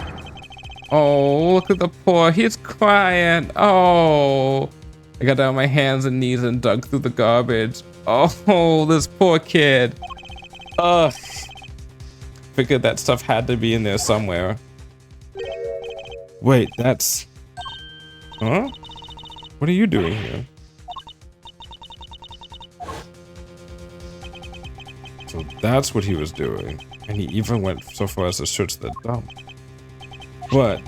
S1: Oh, look at the poor. He's crying. Oh. I got down on my hands and knees and dug through the garbage. Oh, this poor kid. Ugh. Figured that stuff had to be in there somewhere. Wait, that's... Huh? What are you doing here? So that's what he was doing. And he even went so far as to search the dump. But,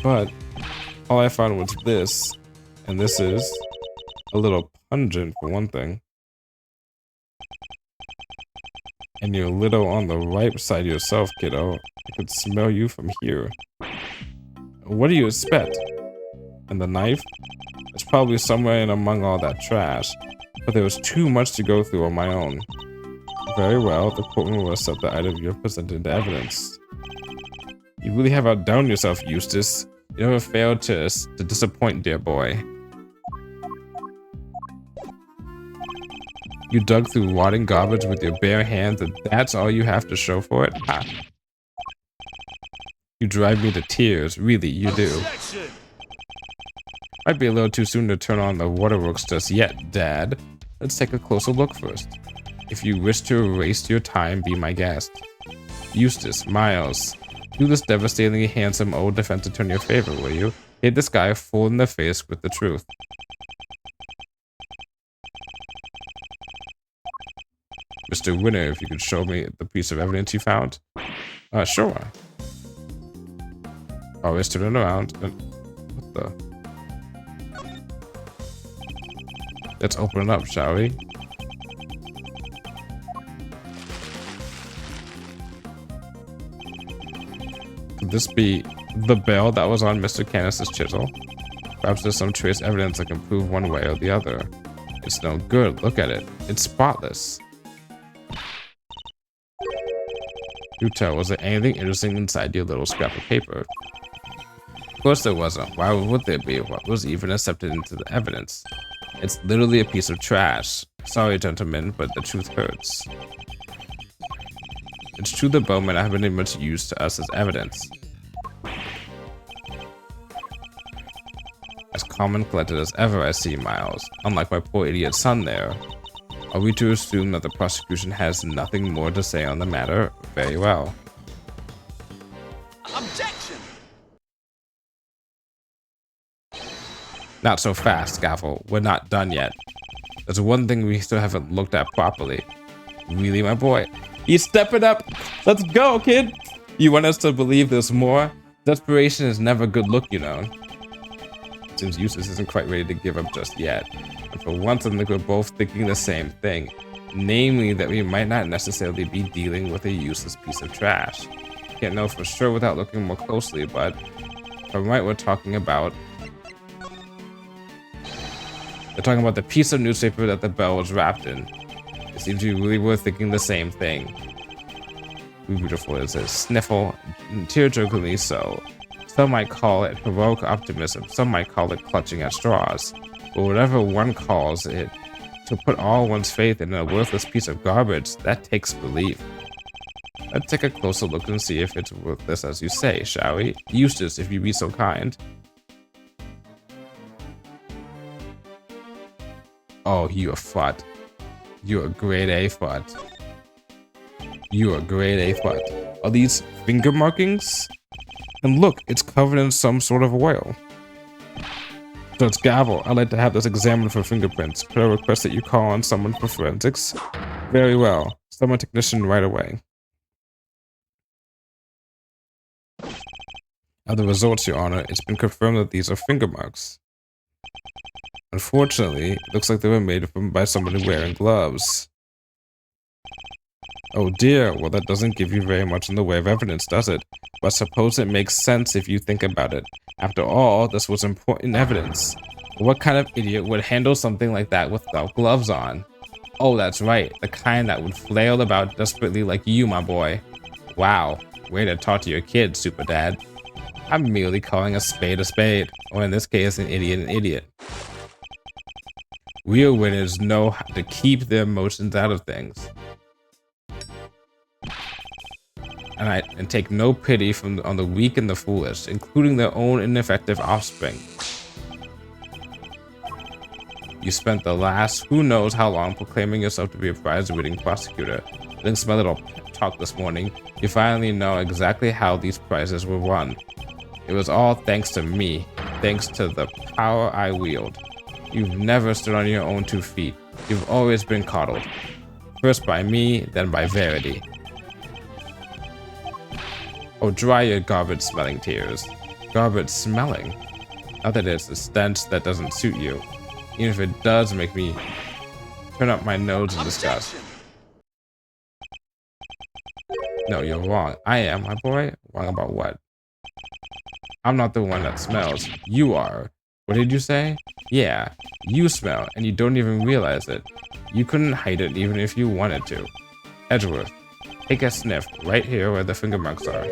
S1: all I found was this. And this is a little pungent for one thing. And you're a little on the right side yourself, kiddo. I could smell you from here. What do you expect? And the knife? It's probably somewhere in among all that trash. But there was too much to go through on my own. Very well, the courtroom will accept the item you have presented into evidence. You really have outdone yourself, Eustace. You never failed to disappoint, dear boy. You dug through rotting garbage with your bare hands, and that's all you have to show for it? Ha. You drive me to tears, really, you do. Might be a little too soon to turn on the waterworks just yet, Dad. Let's take a closer look first. If you wish to erase your time, be my guest. Eustace, Miles, do this devastatingly handsome old defense attorney a favor, will you? Hit this guy full in the face with the truth. Mr. Winner, if you could show me the piece of evidence you found. Sure. Always turn it around. What the? Let's open it up, shall we? Could this be the bell that was on Mr. Canis's chisel? Perhaps there's some trace evidence that can prove one way or the other. It's no good. Look at it. It's spotless. Do tell, was there anything interesting inside your little scrap of paper? Of course there wasn't. Why would there be? What was even accepted into the evidence? It's literally a piece of trash. Sorry, gentlemen, but the truth hurts. It's true the bowmen have been much used to us as evidence. As calm and collected as ever, I see, Miles. Unlike my poor idiot son there. Are we to assume that the prosecution has nothing more to say on the matter? Very well.
S2: Objection!
S1: Not so fast, Gavel. We're not done yet. There's one thing we still haven't looked at properly. Really, my boy? He's stepping up! Let's go, kid! You want us to believe there's more? Desperation is never a good look, you know. Seems Eustace isn't quite ready to give up just yet. And for once, I think we're both thinking the same thing. Namely, that we might not necessarily be dealing with a useless piece of trash. Can't know for sure without looking more closely, but if I'm right, we're talking about the piece of newspaper that the bell was wrapped in. It seems you really were thinking the same thing. Beautiful is a sniffle, tear-jerkingly so. Some might call it heroic optimism, some might call it clutching at straws. But whatever one calls it, to put all one's faith in a worthless piece of garbage, that takes belief. Let's take a closer look and see if it's worthless as you say, shall we? Eustace, if you be so kind. Oh, you a fud. You're a grade A fud. You're a grade A fud. Are these finger markings? And look, it's covered in some sort of oil. Judge Gavel, I'd like to have this examined for fingerprints. Could I request that you call on someone for forensics? Very well. Summon a technician right away. Of the results, Your Honor, it's been confirmed that these are finger marks. Unfortunately, it looks like they were made by somebody wearing gloves. Oh dear, well that doesn't give you very much in the way of evidence, does it? But suppose it makes sense if you think about it. After all, this was important evidence. What kind of idiot would handle something like that without gloves on? Oh, that's right, the kind that would flail about desperately like you, my boy. Wow, way to talk to your kid, Super Dad. I'm merely calling a spade, or in this case, an idiot. Real winners know how to keep their emotions out of things. And take no pity on the weak and the foolish, including their own ineffective offspring. You spent the last who knows how long proclaiming yourself to be a prize-winning prosecutor. Thanks to my little talk this morning, you finally know exactly how these prizes were won. It was all thanks to me, thanks to the power I wield. You've never stood on your own 2 feet. You've always been coddled. First by me, then by Verity. Oh, dry your garbage-smelling tears. Garbage-smelling? Not that it's a stench that doesn't suit you. Even if it does make me turn up my nose in disgust. No, you're wrong. I am, my boy. Wrong about what? I'm not the one that smells. You are. What did you say? Yeah, you smell, and you don't even realize it. You couldn't hide it even if you wanted to. Edgeworth, take a sniff right here where the finger marks are.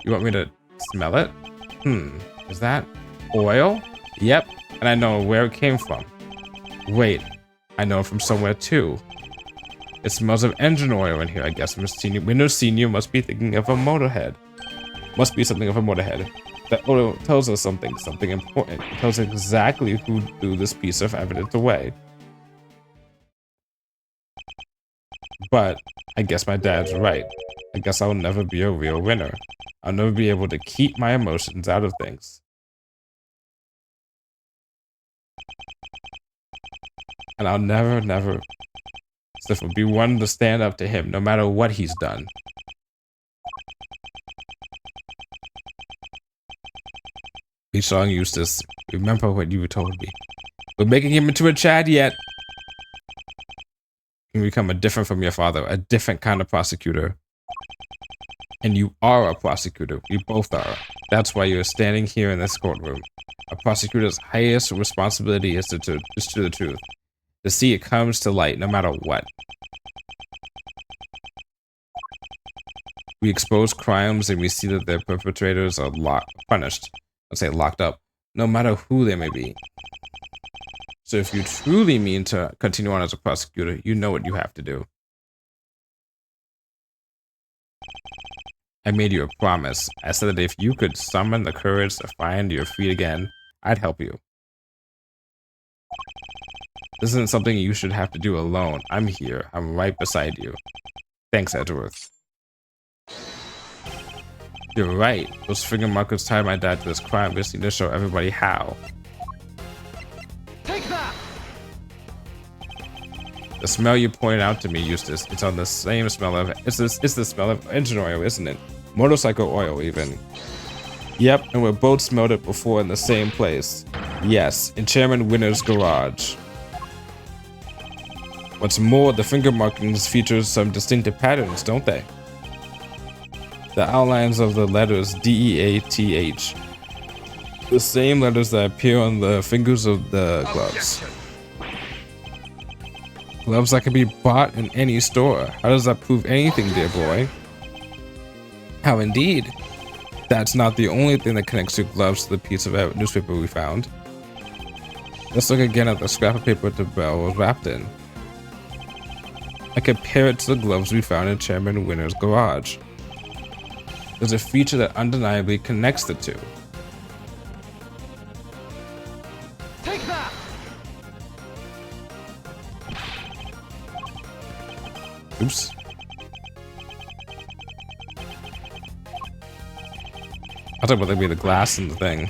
S1: You want me to smell it? Is that oil? Yep, and I know where it came from. Wait, I know it from somewhere too. It smells of engine oil in here, I guess. Windows Senior must be thinking of a motorhead. Must be something of a motorhead. That oil tells us something important. It tells us exactly who threw this piece of evidence away. But I guess my dad's right. I guess I'll never be a real winner. I'll never be able to keep my emotions out of things. And I'll never be one to stand up to him, no matter what he's done. Be strong, Eustace. Remember what you told me. We're making him into a Chad yet. You become a different from your father, a different kind of prosecutor. And you are a prosecutor. We both are. That's why you're standing here in this courtroom. A prosecutor's highest responsibility is to the truth. To see it comes to light no matter what. We expose crimes and we see that their perpetrators are punished. Let's say locked up, no matter who they may be. So if you truly mean to continue on as a prosecutor, you know what you have to do. I made you a promise. I said that if you could summon the courage to find your feet again, I'd help you. This isn't something you should have to do alone. I'm here. I'm right beside you. Thanks, Edgeworth. You're right. Those finger markers tied my dad to this crime. We just need to show everybody how.
S2: Take that!
S1: The smell you pointed out to me, Eustace, it's on the same smell of it's the smell of engine oil, isn't it? Motorcycle oil, even. Yep, and we both smelled it before in the same place. Yes, in Chairman Winner's garage. What's more, the finger markings feature some distinctive patterns, don't they? The outlines of the letters D-E-A-T-H. The same letters that appear on the fingers of the gloves. Gloves that can be bought in any store. How does that prove anything, dear boy? How indeed? That's not the only thing that connects your gloves to the piece of newspaper we found. Let's look again at the scrap of paper the bell was wrapped in. I compare it to the gloves we found in Chairman Winner's garage. There's a feature that undeniably connects the two.
S2: Take that!
S1: Oops. I thought about there'd be the glass and the thing.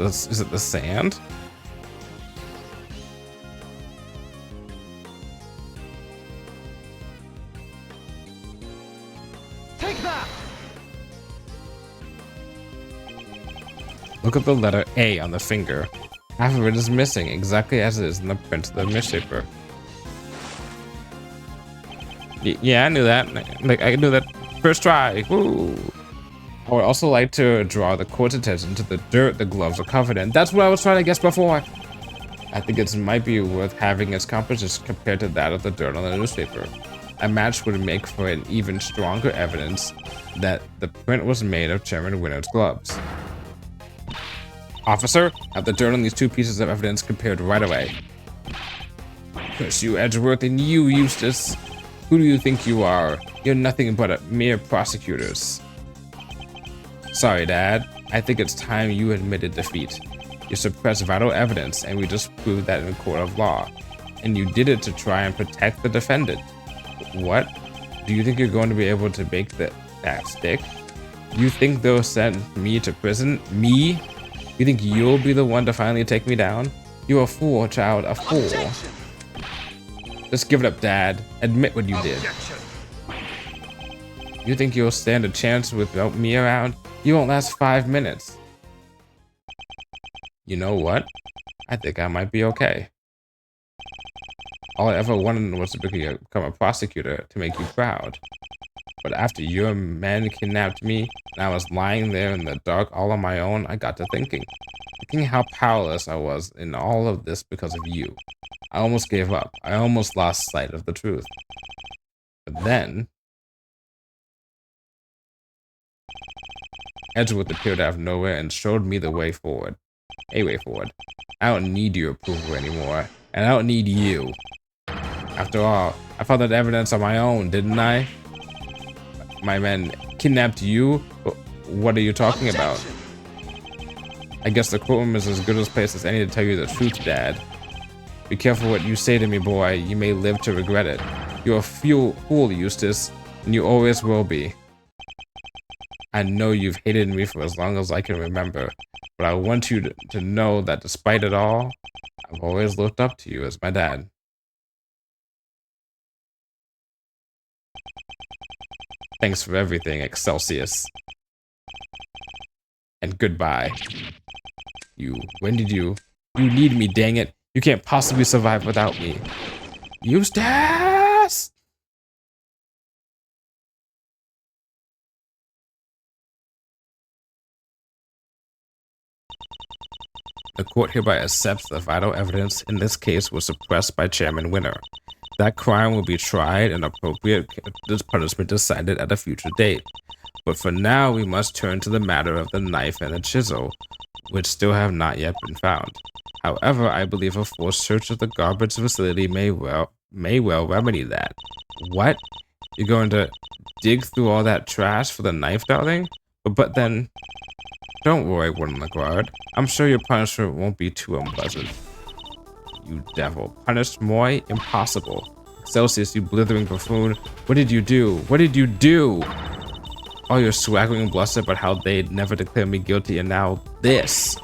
S1: Is it the sand?
S2: Take that!
S1: Look at the letter A on the finger. Half of it is missing, exactly as it is in the print of the newspaper. Yeah, I knew that. Like, I knew that First try. Woo. I would also like to draw the court's attention to the dirt the gloves are covered in. That's what I was trying to guess before. I think it might be worth having its composition compared to that of the dirt on the newspaper. A match would make for an even stronger evidence that the print was made of Chairman Winner's gloves. Officer, have the dirt on these two pieces of evidence compared right away. Curse you, Edgeworth, and you, Eustace. Who do you think you are? You're nothing but a mere prosecutors. Sorry, Dad. I think it's time you admitted defeat. You suppressed vital evidence, and we just proved that in a court of law. And you did it to try and protect the defendant. What? Do you think you're going to be able to make that stick? You think they'll send me to prison? Me? You think you'll be the one to finally take me down? You're a fool, child, a fool.
S2: Objection.
S1: Just give it up, Dad. Admit what you did.
S2: Objection.
S1: You think you'll stand a chance without me around? You won't last 5 minutes. You know what? I think I might be okay. All I ever wanted was to become a prosecutor to make you proud. But after your men kidnapped me, and I was lying there in the dark all on my own, I got to thinking how powerless I was in all of this because of you. I almost gave up. I almost lost sight of the truth. But then, Edgeworth appeared out of nowhere and showed me the way forward. A way forward. I don't need your approval anymore, and I don't need you. After all, I found that evidence on my own, didn't I? My men kidnapped you? What are you talking about? I guess the courtroom is as good a place as any to tell you the truth, Dad. Be careful what you say to me, boy. You may live to regret it. You're a fool, Eustace, and you always will be. I know you've hated me for as long as I can remember, but I want you to know that despite it all, I've always looked up to you as my dad. Thanks for everything, Excelsius. And goodbye. You need me, dang it. You can't possibly survive without me. Eustace! The court hereby accepts the vital evidence in this case was suppressed by Chairman Winner. That crime will be tried and appropriate punishment decided at a future date. But for now, we must turn to the matter of the knife and the chisel, which still have not yet been found. However, I believe a forced search of the garbage facility may well remedy that. What? You're going to dig through all that trash for the knife, darling? But then, don't worry, Warden LaGuard. I'm sure your punishment won't be too unpleasant. You devil. Punished Moy? Impossible. Celsius, you blithering buffoon. What did you do? What did you do? All your swaggering bluster about how they'd never declare me guilty, and now this.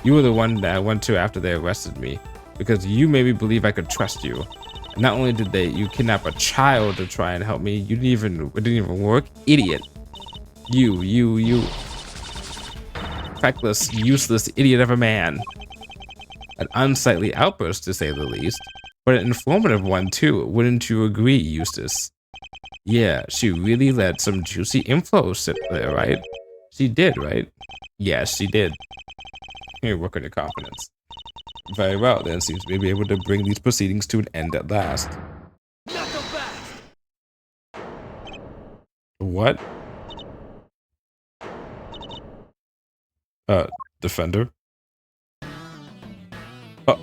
S1: You were the one that I went to after they arrested me, because you made me believe I could trust you. And not only did you kidnap a child to try and help me, it didn't even work. Idiot. You feckless, useless idiot of a man. An unsightly outburst, to say the least, but an informative one too, wouldn't you agree, Eustace? Yeah, she really let some juicy info sit there, right? She did, right? Yes, she did. Here, work on your confidence. Very well, then seems to be able to bring these proceedings to an end at last.
S2: Not so fast.
S1: What? Defender? Oh.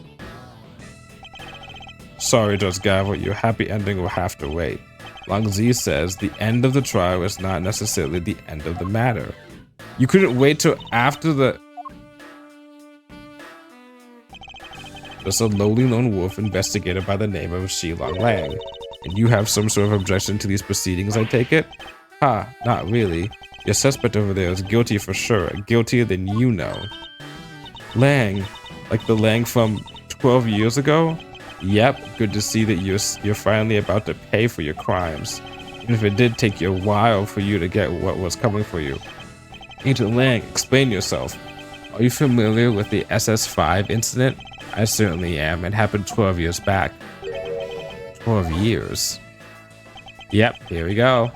S1: Sorry, Judge Gavel, your happy ending will have to wait. Longzee says the end of the trial is not necessarily the end of the matter. You couldn't wait till after There's a lowly lone wolf investigator by the name of Shilong Lang. And you have some sort of objection to these proceedings, I take it? Ha, not really. Your suspect over there is guilty for sure, guiltier than you know. Lang, like the Lang from 12 years ago? Yep, good to see that you're finally about to pay for your crimes. Even if it did take you a while for you to get what was coming for you. Agent Lang, explain yourself. Are you familiar with the SS5 incident? I certainly am. It happened 12 years back. 12 years? Yep, here we go.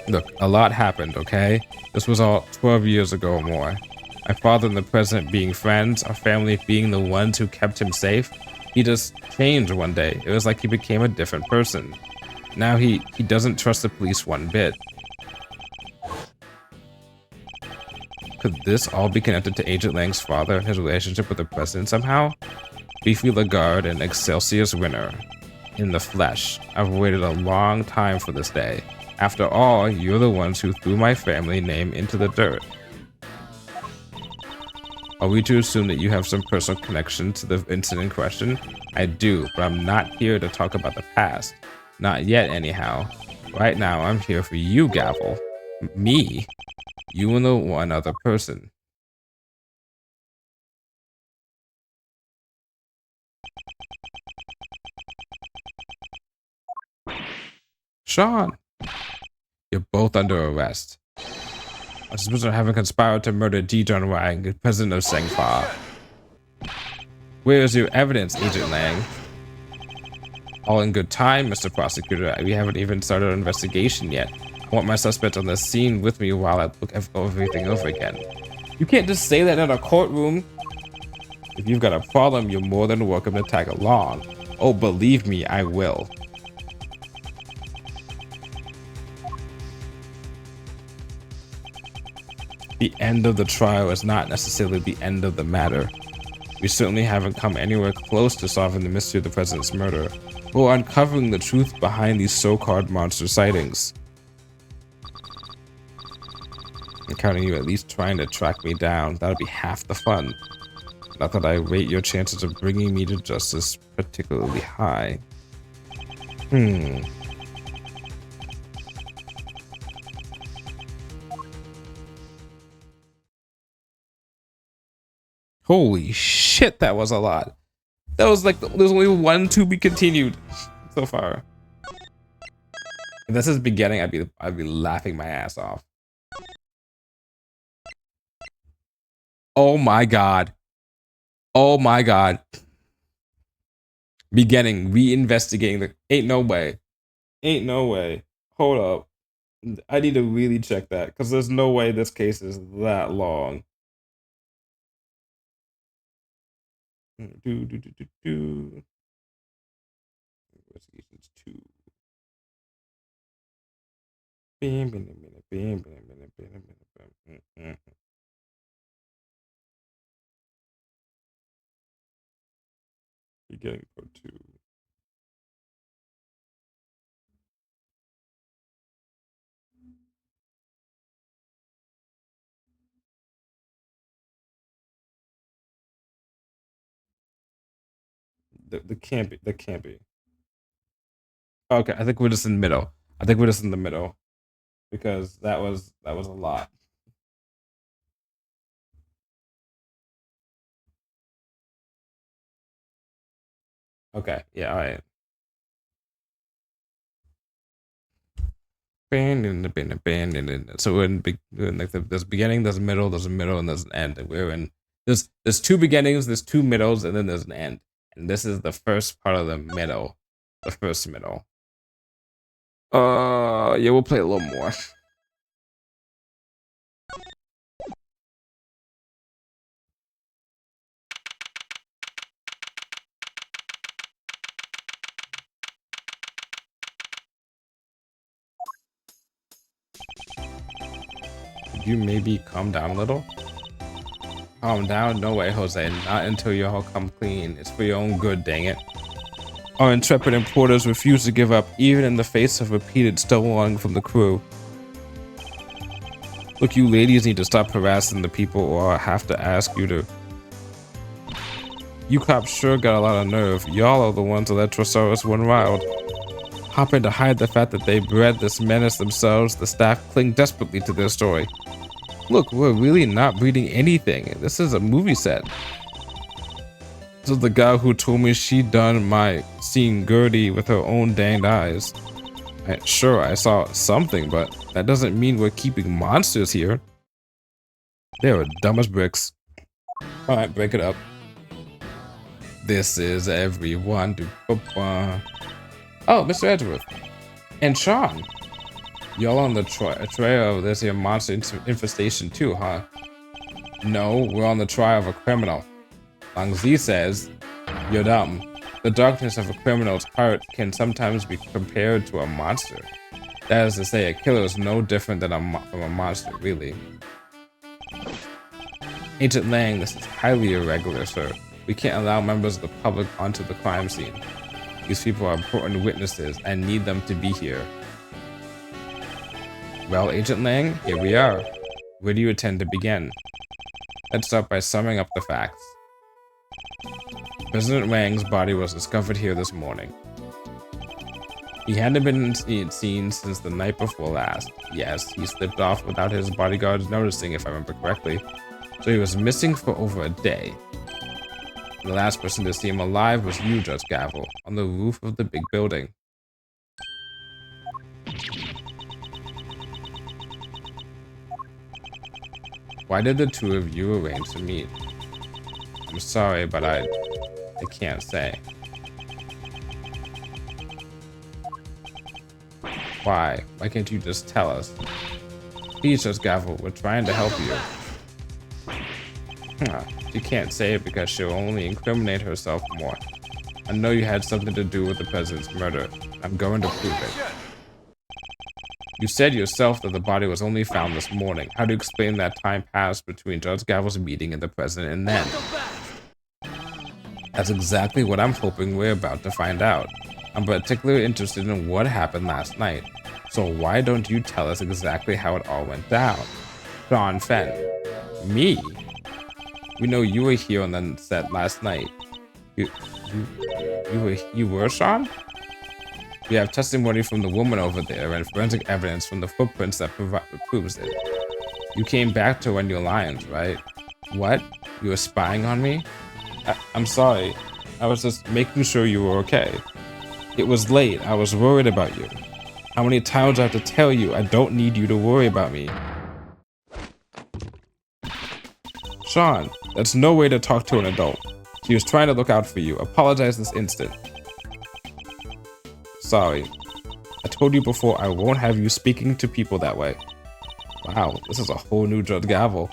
S1: Look, a lot happened, okay? This was all 12 years ago or more. My father and the president being friends, our family being the ones who kept him safe. He just changed one day. It was like he became a different person. Now he doesn't trust the police one bit. Could this all be connected to Agent Lang's father and his relationship with the president somehow? Beefy Lagarde and Excelsior's winner. In the flesh. I've waited a long time for this day. After all, you're the ones who threw my family name into the dirt. Are we to assume that you have some personal connection to the incident in question? I do, but I'm not here to talk about the past. Not yet, anyhow. Right now, I'm here for you, Gavel. Me? You and the one other person. Sean! You're both under arrest. I suspect of having conspired to murder Ji John Wang, president of Sengfa. Where is your evidence, Agent Lang? All in good time, Mr. Prosecutor. We haven't even started an investigation yet. I want my suspect on the scene with me while I look everything over again. You can't just say that in a courtroom. If you've got a problem, you're more than welcome to tag along. Oh, believe me, I will. The end of the trial is not necessarily the end of the matter. We certainly haven't come anywhere close to solving the mystery of the president's murder, or uncovering the truth behind these so-called monster sightings. I'm counting you at least trying to track me down. That'll be half the fun. Not that I rate your chances of bringing me to justice particularly high. Holy shit, that was a lot. That was like, there's only one to be continued so far. If this is beginning, I'd be laughing my ass off. Oh my god. Oh my god. Beginning, reinvestigating the, ain't no way. Ain't no way. Hold up. I need to really check that, because there's no way this case is that long. Investigations 2. Beginning part 2. That can't be. That can't be. Okay, I think we're just in the middle. I think we're just in the middle, because that was a lot. Okay, yeah, all right. So we're in like there's beginning, there's a middle, there's a middle, and there's an end. And we're in there's two beginnings, there's two middles, and then there's an end. And this is the first part of the middle, the first middle. Yeah, we'll play a little more. Could you maybe calm down a little? Calm down? No way, Jose. Not until you all come clean. It's for your own good, dang it. Our intrepid importers refuse to give up, even in the face of repeated stonewalling from the crew. Look, you ladies need to stop harassing the people, or I'll have to ask you to. You cops sure got a lot of nerve. Y'all are the ones that let Trosaurus run wild. Hopping to hide the fact that they bred this menace themselves, the staff cling desperately to their story. Look, we're really not breeding anything. This is a movie set. This is the guy who told me she done my seeing Gertie with her own danged eyes. Sure, I saw something, but that doesn't mean we're keeping monsters here. They're dumb as bricks. Alright, break it up. This is everyone. Oh, Mr. Edgeworth. And Sean. Y'all on the trail of this here monster infestation too, huh? No, we're on the trail of a criminal. Lang Zi says, you're dumb. The darkness of a criminal's heart can sometimes be compared to a monster. That is to say, a killer is no different than from a monster, really. Agent Lang, this is highly irregular, sir. We can't allow members of the public onto the crime scene. These people are important witnesses and need them to be here. Well, Agent Lang, here we are. Where do you intend to begin? Let's start by summing up the facts. President Wang's body was discovered here this morning. He hadn't been seen since the night before last. Yes, he slipped off without his bodyguards noticing, if I remember correctly. So he was missing for over a day. The last person to see him alive was you, Judge Gavel, on the roof of the big building. Why did the two of you arrange to meet? I'm sorry, but I can't say. Why? Why can't you just tell us? Please, Judge Gavel, we're trying to help you. She can't say it because she'll only incriminate herself more. I know you had something to do with the president's murder. I'm going to prove it. You said yourself that the body was only found this morning. How do you explain that time passed between Judge Gavel's meeting and the president and then? That's exactly what I'm hoping we're about to find out. I'm particularly interested in what happened last night. So why don't you tell us exactly how it all went down? Sean Fenn. Me? We know you were here on the set last night. You were Sean? We have testimony from the woman over there and forensic evidence from the footprints that proves it. You came back to run your lines, right? What? You were spying on me? I'm sorry. I was just making sure you were okay. It was late. I was worried about you. How many times do I have to tell you I don't need you to worry about me? Sean, that's no way to talk to an adult. She was trying to look out for you. Apologize this instant. Sorry. I told you before I won't have you speaking to people that way. Wow, this is a whole new Judge Gavel.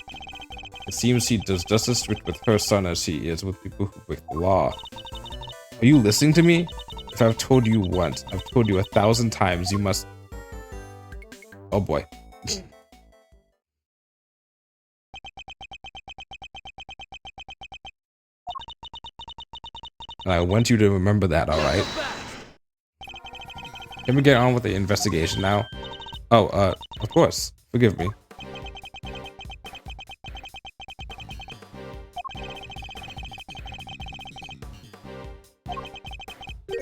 S1: It seems she does just as strict with her son as she is with people who break the law. Are you listening to me? If I've told you once, I've told you 1,000 times, you must... Oh boy. And I want you to remember that, alright? Can we get on with the investigation now? Oh, of course. Forgive me.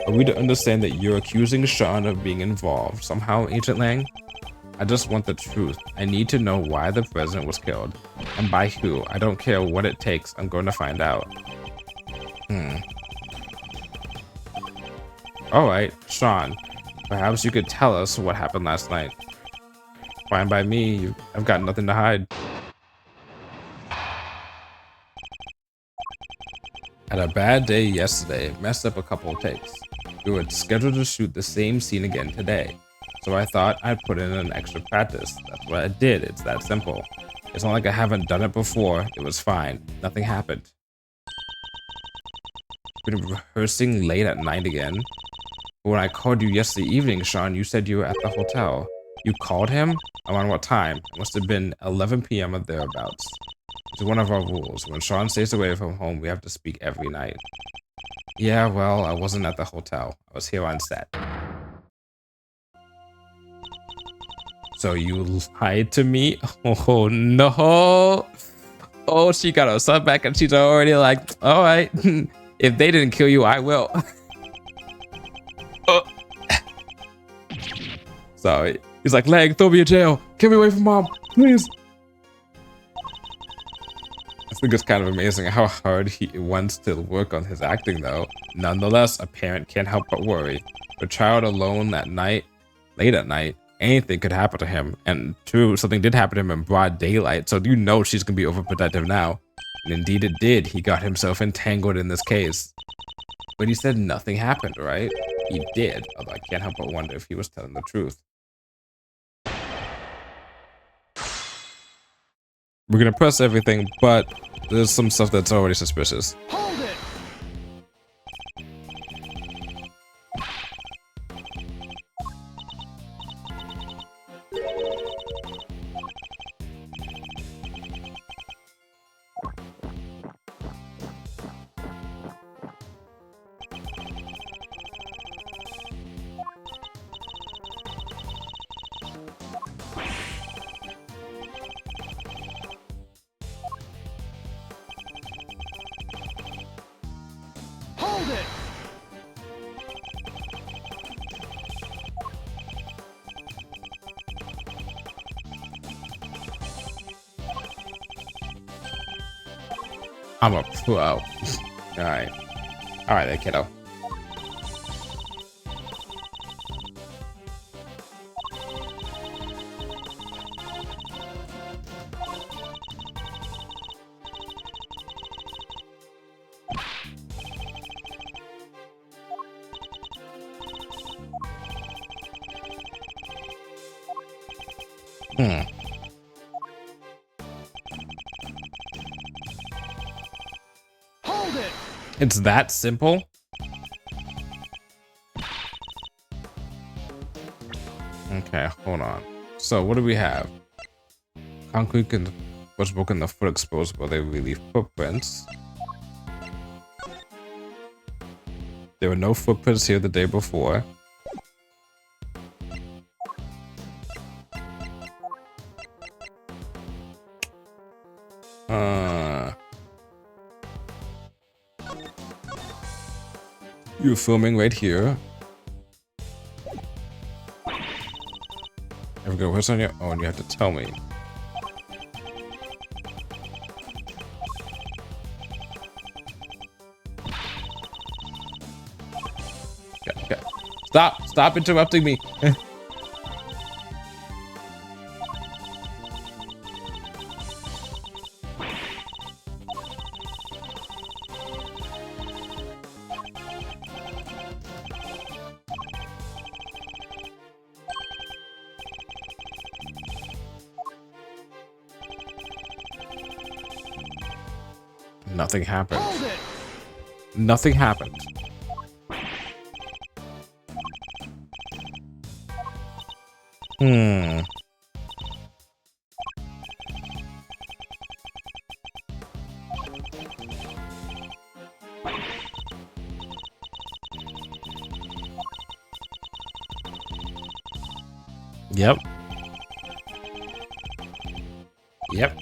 S1: Are we to understand that you're accusing Sean of being involved somehow, Agent Lang? I just want the truth. I need to know why the president was killed. And by who. I don't care what it takes. I'm going to find out. Alright, Sean. Perhaps you could tell us what happened last night. Fine by me. I've got nothing to hide. Had a bad day yesterday. Messed up a couple of takes. We were scheduled to shoot the same scene again today. So I thought I'd put in an extra practice. That's what I did. It's that simple. It's not like I haven't done it before. It was fine. Nothing happened. Been rehearsing late at night again. But when I called you yesterday evening, Sean, you said you were at the hotel. You called him? Around what time? It must have been 11 p.m. or thereabouts. It's one of our rules. When Sean stays away from home, we have to speak every night. Yeah, well, I wasn't at the hotel. I was here on set. So you lied to me? Oh no! Oh, she got her son back and she's already like, alright, if they didn't kill you, I will. Sorry. He's like, Lang, throw me in jail. Get me away from mom, please. I think it's kind of amazing how hard he wants to work on his acting though. Nonetheless, a parent can't help but worry. A child alone that night, late at night, anything could happen to him. And true, something did happen to him in broad daylight, so you know she's gonna be overprotective now. And indeed it did. He got himself entangled in this case. But he said nothing happened, right? He did, although I can't help but wonder if he was telling the truth. We're gonna press everything, but there's some stuff that's already suspicious.
S2: Hold it! Hold it!
S1: I'm a pro. All right, there, kiddo.
S2: Hold it!
S1: It's that simple? Okay, hold on. So what do we have? Concrete was broken, the foot exposed, but they relieve footprints. There were no footprints here the day before. You're filming right here. Ever go what's on your own? You have to tell me. Okay. Stop interrupting me. Nothing happened.
S2: Hold it!
S1: Nothing happened. Yep. Yep.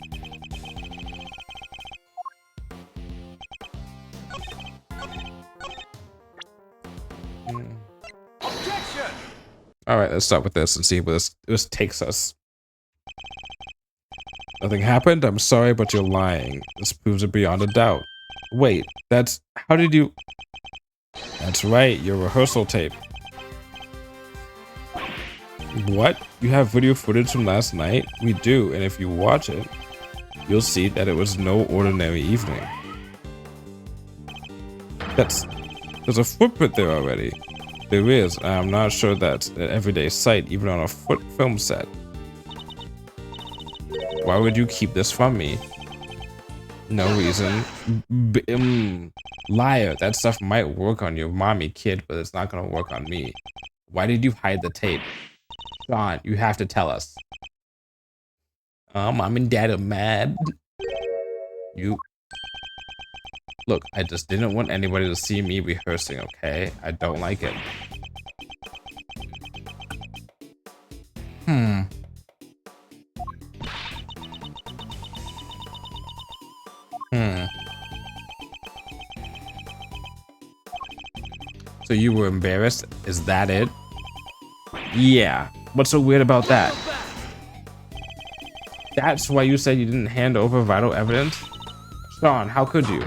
S2: Objection!
S1: All right, let's start with this and see where this takes us. Nothing happened? I'm sorry, but you're lying. This proves it beyond a doubt. Wait, how did you... That's right, your rehearsal tape. What? You have video footage from last night? We do, and if you watch it, you'll see that it was no ordinary evening. There's a footprint there already. There is, and I'm not sure that's an everyday sight, even on a film set. Why would you keep this from me? No reason. Liar, that stuff might work on your mommy kid, but it's not gonna work on me. Why did you hide the tape? Sean, you have to tell us. Mom and dad are mad. Look, I just didn't want anybody to see me rehearsing, okay? I don't like it. So you were embarrassed? Is that it? Yeah. What's so weird about that? That's why you said you didn't hand over vital evidence? Sean, how could you?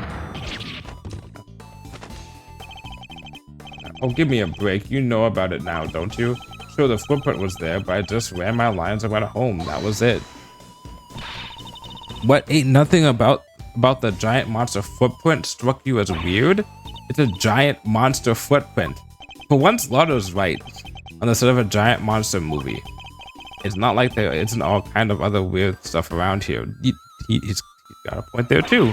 S1: Oh, give me a break. You know about it now, don't you? Sure, the footprint was there, but I just ran my lines and went home. That was it. What? Ain't nothing about the giant monster footprint struck you as weird? It's a giant monster footprint. For once, Lotto's right. On the set of a giant monster movie. It's not like there isn't all kind of other weird stuff around here. he's got a point there too.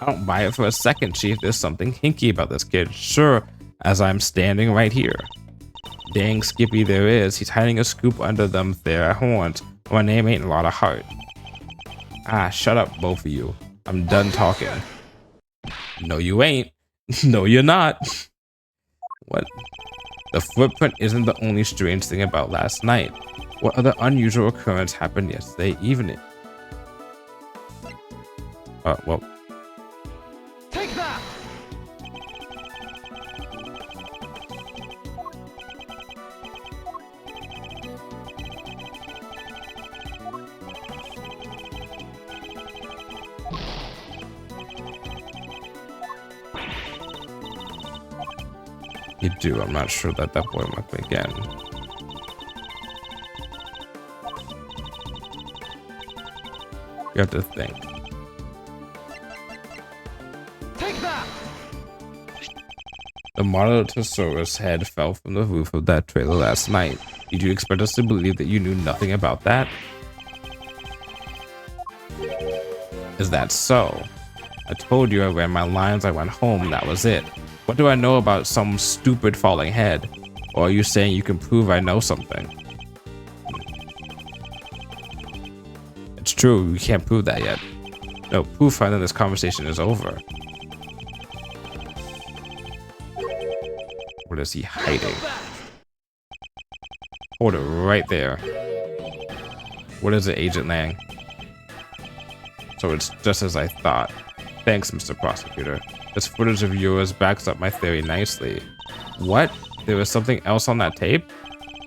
S1: I don't buy it for a second, Chief. There's something hinky about this kid. Sure, as I'm standing right here. Dang Skippy there is. He's hiding a scoop under them there horns. My name ain't a lot of heart. Ah, shut up, both of you. I'm done talking. No, you ain't. No, you're not. What? The footprint isn't the only strange thing about last night. What other unusual occurrence happened yesterday evening? Well.
S2: Take that!
S1: You do. I'm not sure that boy might be again. You have to think.
S2: Take that!
S1: The Monotosaurus head fell from the roof of that trailer last night. Did you expect us to believe that you knew nothing about that? Is that so? I told you I ran my lines, I went home, that was it. What do I know about some stupid falling head? Or are you saying you can prove I know something? It's true, we can't prove that yet. No proof, and then this conversation is over. What is he hiding? Hold it right there. What is it, Agent Lang? So it's just as I thought. Thanks, Mr. Prosecutor. This footage of yours backs up my theory nicely. What? There was something else on that tape?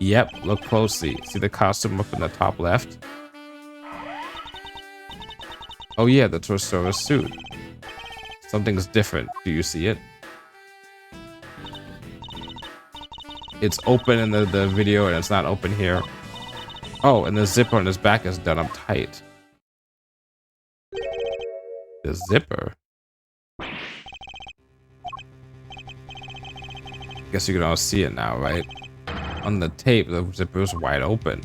S1: Yep, look closely. See the costume up in the top left? Oh yeah, the Torsaurus suit. Something's different. Do you see it? It's open in the video and it's not open here. Oh, and the zipper on his back is done up tight. The zipper? Guess you can all see it now, right? On the tape, the zipper is wide open.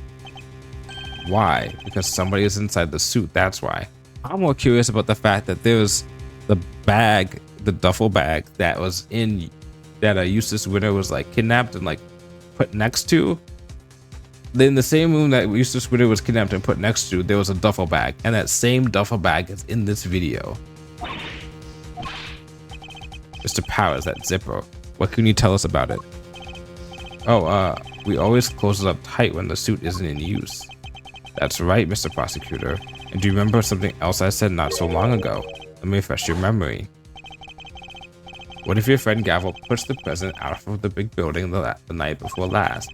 S1: Why? Because somebody is inside the suit, that's why. I'm more curious about the fact that there's the bag, the duffel bag that was in, that Eustace Winter was like kidnapped and like put next to. In the same room that Eustace Winter was kidnapped and put next to, there was a duffel bag, and that same duffel bag is in this video. Mr. Powers, that zipper. What can you tell us about it? Oh, we always close it up tight when the suit isn't in use. That's right, Mr. Prosecutor. And do you remember something else I said not so long ago? Let me refresh your memory. What if your friend Gavel pushed the president out of the big building the night before last,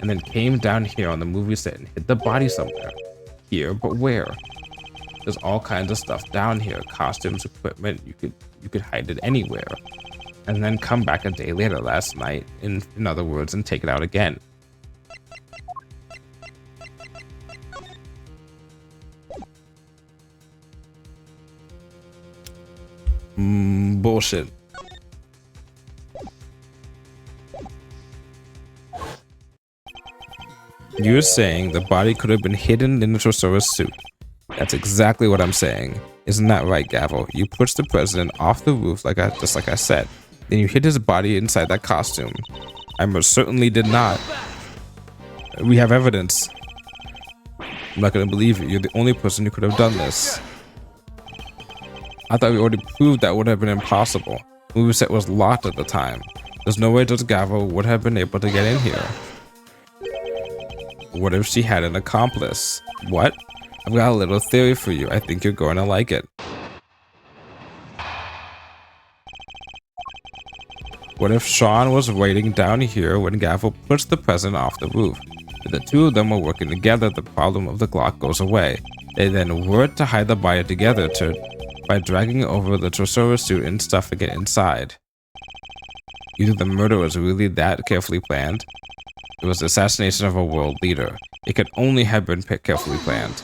S1: and then came down here on the movie set and hid the body somewhere? Here, but where? There's all kinds of stuff down here, costumes, equipment, you could hide it anywhere. And then come back a day later, last night, in other words, and take it out again. Bullshit. You're saying the body could have been hidden in the Torsaurus suit. That's exactly what I'm saying. Isn't that right, Gavel? You pushed the president off the roof just like I said. Then you hid his body inside that costume. I most certainly did not. We have evidence. I'm not gonna believe you. You're the only person who could have done this. I thought we already proved that would have been impossible. The movie set was locked at the time. There's no way Judge Gavel would have been able to get in here. What if she had an accomplice? What? I've got a little theory for you. I think you're going to like it. What if Sean was waiting down here when Gavel pushed the president off the roof? If the two of them were working together, the problem of the clock goes away. They then worked to hide the body together by dragging over the Torsaurus suit and stuffing it inside. Either the murder was really that carefully planned. It was the assassination of a world leader. It could only have been carefully planned.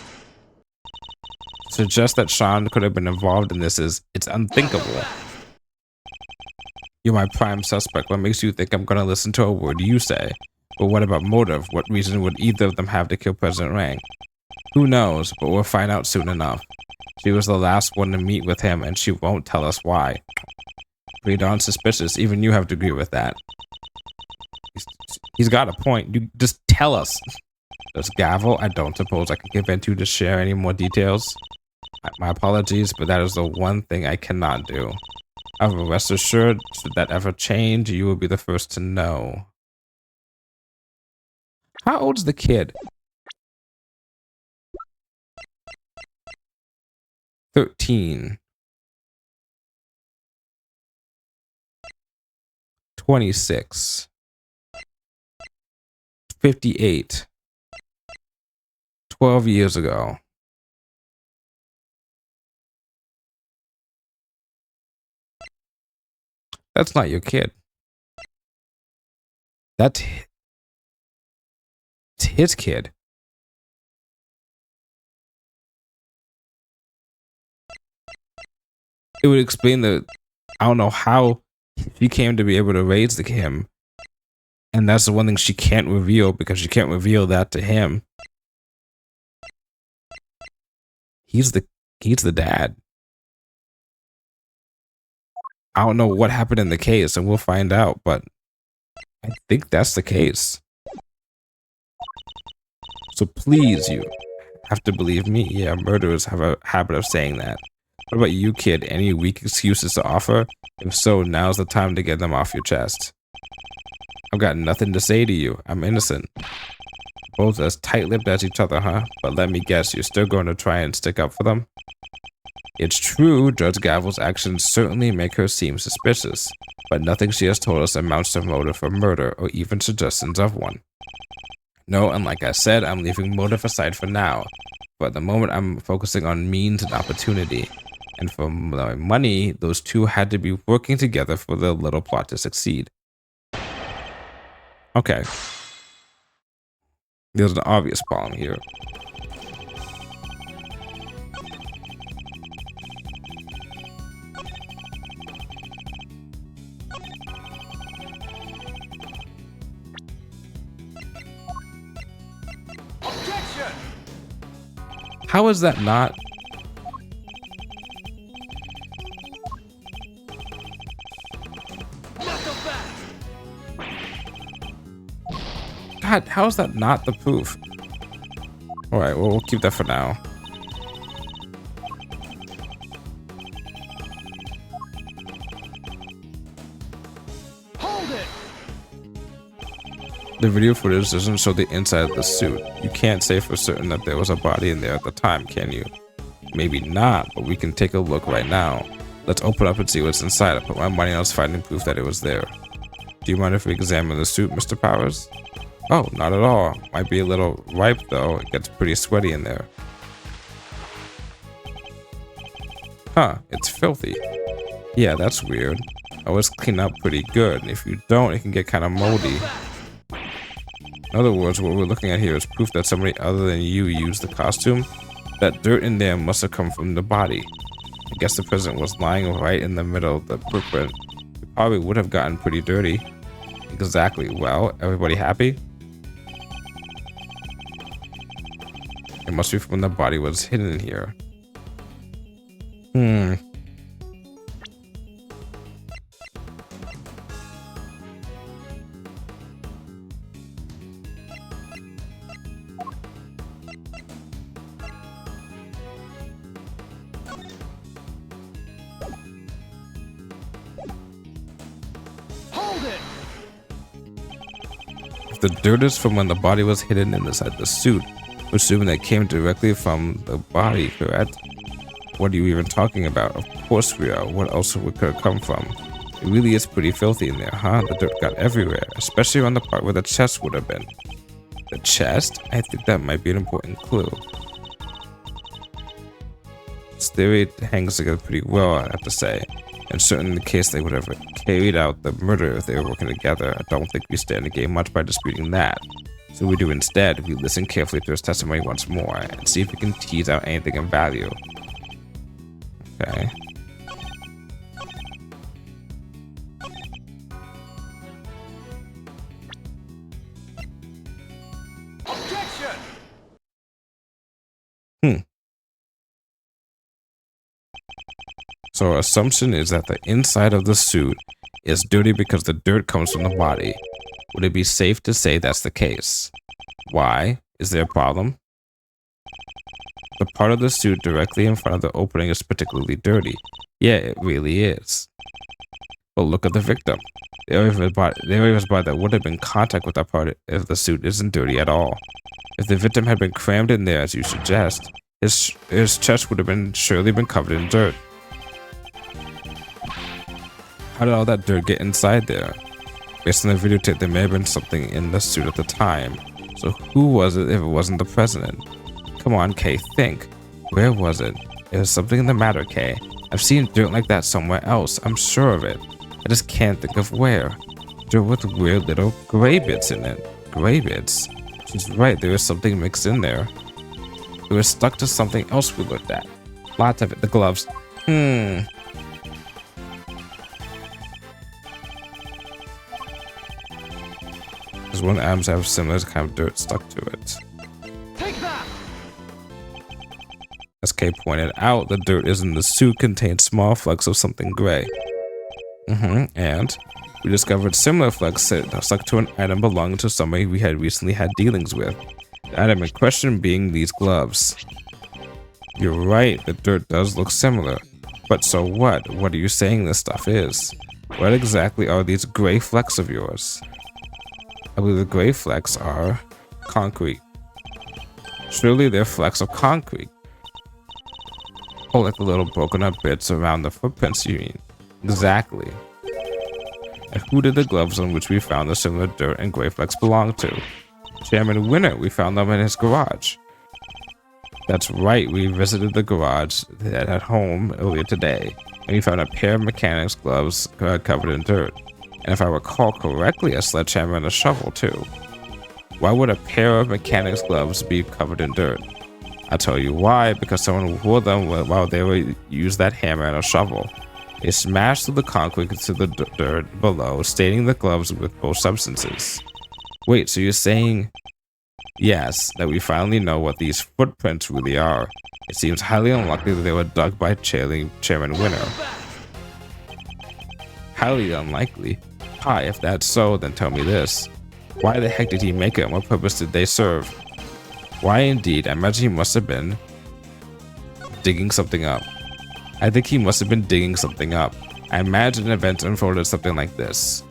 S1: To suggest that Sean could have been involved in this it's unthinkable. You're my prime suspect. What makes you think I'm gonna listen to a word you say? But what about motive? What reason would either of them have to kill President Rang? Who knows, but we'll find out soon enough. She was the last one to meet with him, and she won't tell us why. Pretty darn suspicious. Even you have to agree with that. He's got a point. You just tell us. Does Gavel? I don't suppose I can convince you to share any more details. My apologies, but that is the one thing I cannot do. However, rest assured, should that ever change, you will be the first to know. How old's the kid? 13. 26. 58. 12 years ago. That's not your kid. That's his kid. It would explain the, I don't know how she came to be able to raise him. And that's the one thing she can't reveal because she can't reveal that to him. He's the dad. I don't know what happened in the case, and we'll find out, but I think that's the case. So please, you have to believe me. Yeah, murderers have a habit of saying that. What about you, kid? Any weak excuses to offer? If so, now's the time to get them off your chest. I've got nothing to say to you. I'm innocent. Both as tight-lipped as each other, huh? But let me guess, you're still going to try and stick up for them? It's true, Judge Gavel's actions certainly make her seem suspicious, but nothing she has told us amounts to motive for murder or even suggestions of one. No, and like I said, I'm leaving motive aside for now. But at the moment, I'm focusing on means and opportunity. And for my money, those two had to be working together for the little plot to succeed. Okay. There's an obvious problem here.
S2: Objection!
S1: How is that not? God, how is that not the proof? Alright, well, we'll keep that for now.
S2: Hold it!
S1: The video footage doesn't show the inside of the suit. You can't say for certain that there was a body in there at the time, can you? Maybe not, but we can take a look right now. Let's open up and see what's inside. I put my money on us finding proof that it was there. Do you mind if we examine the suit, Mr. Powers? Oh, not at all. Might be a little ripe though. It gets pretty sweaty in there. Huh, it's filthy. Yeah, that's weird. I always clean up pretty good, and if you don't, it can get kind of moldy. In other words, what we're looking at here is proof that somebody other than you used the costume. That dirt in there must have come from the body. I guess the president was lying right in the middle of the footprint. It probably would have gotten pretty dirty. Exactly. Well, everybody happy? It must be from when the body was hidden in here.
S2: Hold it!
S1: If the dirt is from when the body was hidden inside the suit, assuming that came directly from the body, correct? What are you even talking about? Of course we are. What else could it come from? It really is pretty filthy in there, huh? The dirt got everywhere, especially around the part where the chest would have been. The chest? I think that might be an important clue. This theory hangs together pretty well, I have to say. And certainly in the case they would have carried out the murder if they were working together, I don't think we stand to gain much by disputing that. So we do instead, we listen carefully to his testimony once more and see if we can tease out anything of value. Okay. So our assumption is that the inside of the suit is dirty because the dirt comes from the body. Would it be safe to say that's the case? Why? Is there a problem? The part of the suit directly in front of the opening is particularly dirty. Yeah, it really is. But look at the victim. The area of his body that would have been in contact with that part of the suit isn't dirty at all. If the victim had been crammed in there, as you suggest, his chest would have surely been covered in dirt. How did all that dirt get inside there? Based on the videotape, there may have been something in the suit at the time. So who was it if it wasn't the president? Come on, Kay, think. Where was it? There's something the matter, Kay. I've seen dirt like that somewhere else. I'm sure of it. I just can't think of where. Dirt with weird little gray bits in it. Gray bits? She's right, there is something mixed in there. It was stuck to something else we looked at. Lots of it. The gloves. Because one of the items have similar kind of dirt stuck to it.
S2: Take that!
S1: As Kay pointed out, the dirt in the suit contained small flecks of something gray. And we discovered similar flecks stuck to an item belonging to somebody we had recently had dealings with. The item in question being these gloves. You're right, the dirt does look similar. But so what? What are you saying this stuff is? What exactly are these gray flecks of yours? I believe the gray flecks are concrete. Surely they're flecks of concrete. Oh, like the little broken up bits around the footprints, you mean? Exactly. And who did the gloves on which we found the similar dirt and gray flecks belong to? Chairman Winner. We found them in his garage. That's right, we visited the garage at home earlier today, and we found a pair of mechanics gloves covered in dirt. And if I recall correctly, a sledgehammer and a shovel too. Why would a pair of mechanics gloves be covered in dirt? I'll tell you why, because someone wore them while they were used that hammer and a shovel. They smashed through the concrete to the dirt below, staining the gloves with both substances. Wait, so you're saying... Yes, that we finally know what these footprints really are. It seems highly unlikely that they were dug by Chairman Winner. Highly unlikely? Hi, if that's so, then tell me this. Why the heck did he make it, and what purpose did they serve? Why indeed, I imagine he must have been digging something up. I think he must have been digging something up. I imagine events unfolded something like this.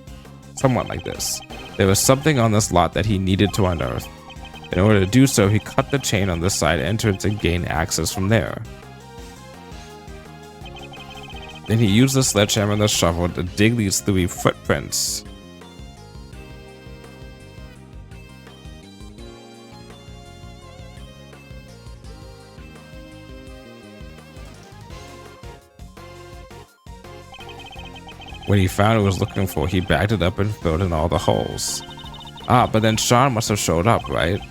S1: Somewhat like this. There was something on this lot that he needed to unearth. In order to do so, he cut the chain on the side entrance and gained access from there. Then he used the sledgehammer and the shovel to dig these 3 footprints. When he found what he was looking for, he backed it up and filled in all the holes. Ah, but then Sean must have showed up, right?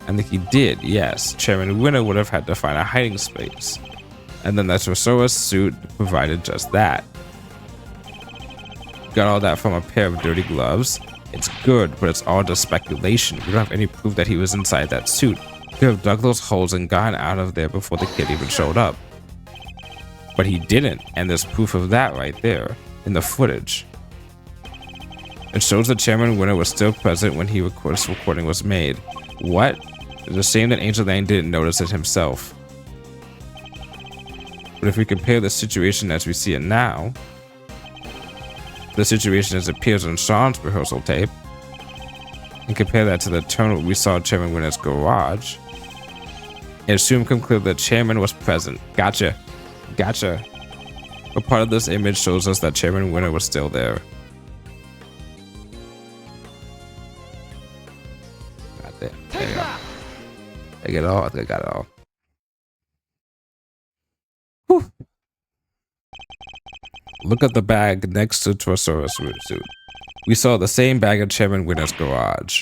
S1: I think he did, yes. Chairman Winner would have had to find a hiding space. And then the Tresora's suit provided just that. Got all that from a pair of dirty gloves. It's good, but it's all just speculation. We don't have any proof that he was inside that suit. He could have dug those holes and gotten out of there before the kid even showed up. But he didn't, and there's proof of that right there, in the footage. It shows that Chairman Winner was still present when this recording was made. What? It's a shame that Angel Lang didn't notice it himself. But if we compare the situation as we see it now, the situation as it appears on Sean's rehearsal tape, and compare that to the tone we saw in Chairman Winner's garage, it soon become clear that Chairman was present. Gotcha. Gotcha. But part of this image shows us that Chairman Winner was still there. God damn. There you go. I get it all. I think I got it all. Whew. Look at the bag next to Tresora's suit. We saw the same bag in Chairman Winner's garage.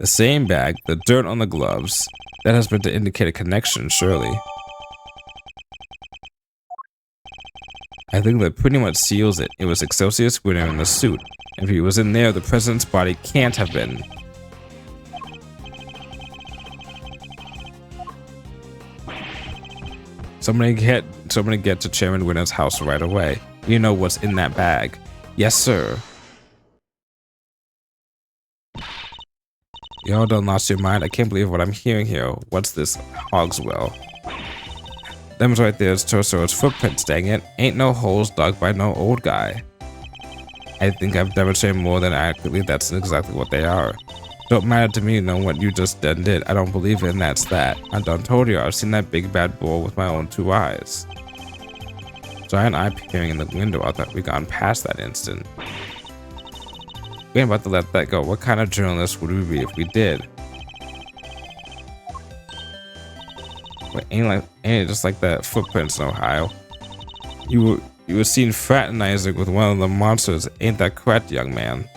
S1: The same bag, the dirt on the gloves. That has been to indicate a connection, surely. I think that pretty much seals it. It was Excelsius Winner in the suit. If he was in there, the president's body can't have been. told me to get to Chairman Winner's house right away. You know what's in that bag. Yes, sir. Y'all done lost your mind? I can't believe what I'm hearing here. What's this Hogswell? Them's right there is Torso's footprints, dang it. Ain't no holes dug by no old guy. I think I've demonstrated more than adequately that's exactly what they are. Don't matter to me know what you just done did. I don't believe it and that's that. I done told you I've seen that big bad bull with my own 2 eyes. Giant eye peering in the window. I thought we'd gone past that instant. We ain't about to let that go. What kind of journalist would we be if we did? Wait, ain't it just like that footprints in Ohio? You were seen fraternizing with one of the monsters. Ain't that correct, young man?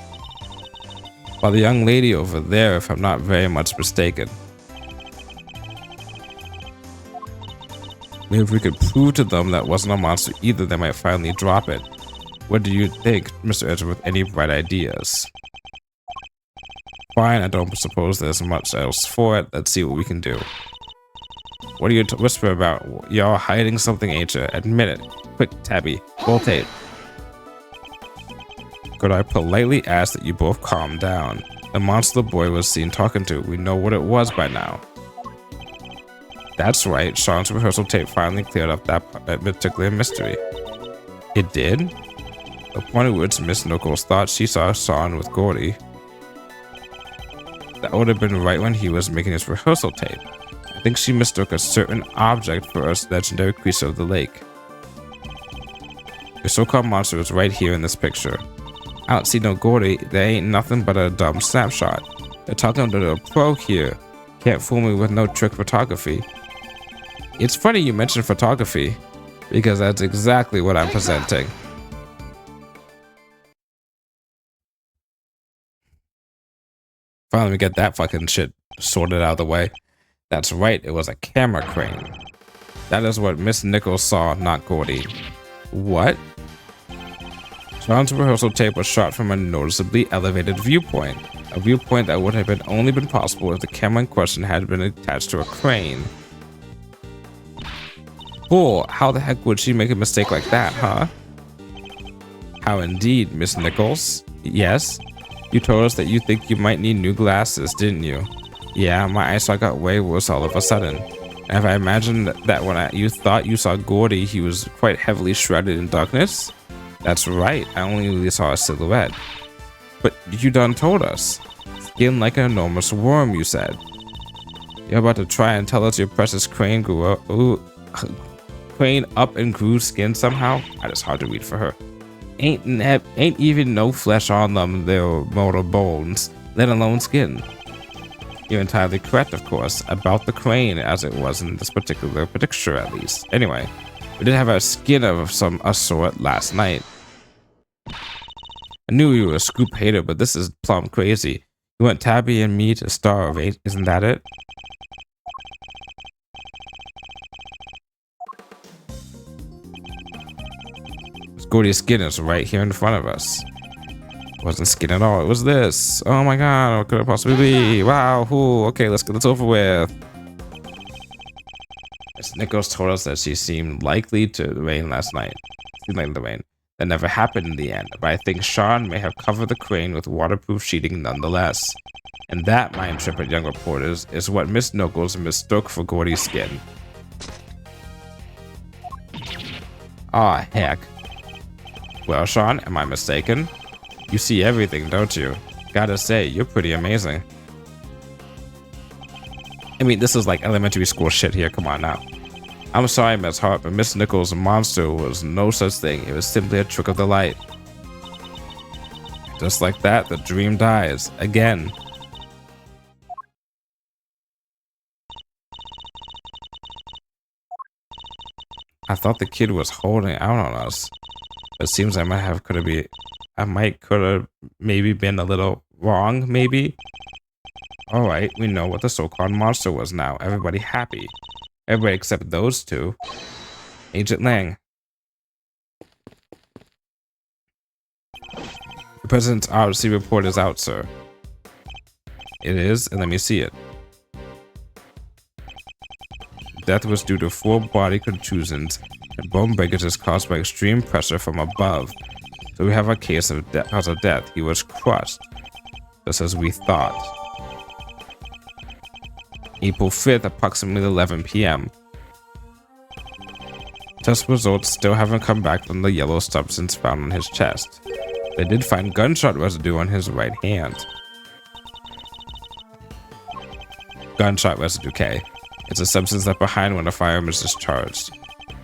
S1: Well, the young lady over there, if I'm not very much mistaken. Maybe if we could prove to them that wasn't a monster either, they might finally drop it. What do you think, Mr. Edgeworth? Any bright ideas? Fine, I don't suppose there's much else for it. Let's see what we can do. What are you whispering about? Y'all hiding something, ain't you? Admit it. Quick, Tabby. Roll tape. Could I politely ask that you both calm down? The monster the boy was seen talking to. We know what it was by now. That's right. Sean's rehearsal tape finally cleared up that particular mystery. It did? The point at which Miss Knuckles thought she saw Sean with Gordy. That would have been right when he was making his rehearsal tape. I think she mistook a certain object for a legendary creature of the lake. Your so-called monster is right here in this picture. I don't see no Gordy. There ain't nothing but a dumb snapshot. They're talking to a pro here. Can't fool me with no trick photography. It's funny you mentioned photography, because that's exactly what I'm presenting. Finally, we get that fucking shit sorted out of the way. That's right, it was a camera crane. That is what Miss Nichols saw, not Gordy. What? Sean's rehearsal tape was shot from a noticeably elevated viewpoint. A viewpoint that would have only been possible if the camera in question had been attached to a crane. Bull, how the heck would she make a mistake like that, huh? How indeed, Miss Nichols? Yes? You told us that you think you might need new glasses, didn't you? Yeah, my eyesight got way worse all of a sudden. And if I imagined that when you thought you saw Gordy, he was quite heavily shrouded in darkness? That's right, I only really saw a silhouette. But you done told us. Skin like an enormous worm, you said. You're about to try and tell us your precious crane grew up, crane up and grew skin somehow? That is hard to read for her. Ain't even no flesh on them, they're mortal bones, let alone skin. You're entirely correct, of course, about the crane, as it was in this particular picture at least. Anyway, we did have a skin of a sort last night. I knew you were a Scoop hater, but this is plumb crazy. You want Tabby and me to starve, isn't that it? Gordy's skin is right here in front of us. It wasn't skin at all, it was this. Oh my god, what could it possibly be? Wow, okay, let's get this over with. Miss Nichols told us that she seemed likely to rain last night. That never happened in the end, but I think Sean may have covered the crane with waterproof sheeting nonetheless. And that, my intrepid young reporters, is what Miss Nichols mistook for Gordy's skin. Aw, heck. Well, Sean, am I mistaken? You see everything, don't you? Gotta say, you're pretty amazing. I mean, this is like elementary school shit here, come on now. I'm sorry, Miss Hart, but Miss Nichols' monster was no such thing. It was simply a trick of the light. Just like that, the dream dies. Again. I thought the kid was holding out on us. It seems I might could have maybe been a little wrong, maybe. Alright, we know what the so-called monster was now. Everybody happy. Everybody except those two. Agent Lang. The President's autopsy report is out, sir. It is, and let me see it. Death was due to 4 body contusions And bone breakage is caused by extreme pressure from above. So we have a case of cause of death. He was crushed, just as we thought. April 5th, approximately 11 p.m. Test results still haven't come back on the yellow substance found on his chest. They did find gunshot residue on his right hand. Gunshot residue K. It's a substance left behind when a firearm is discharged.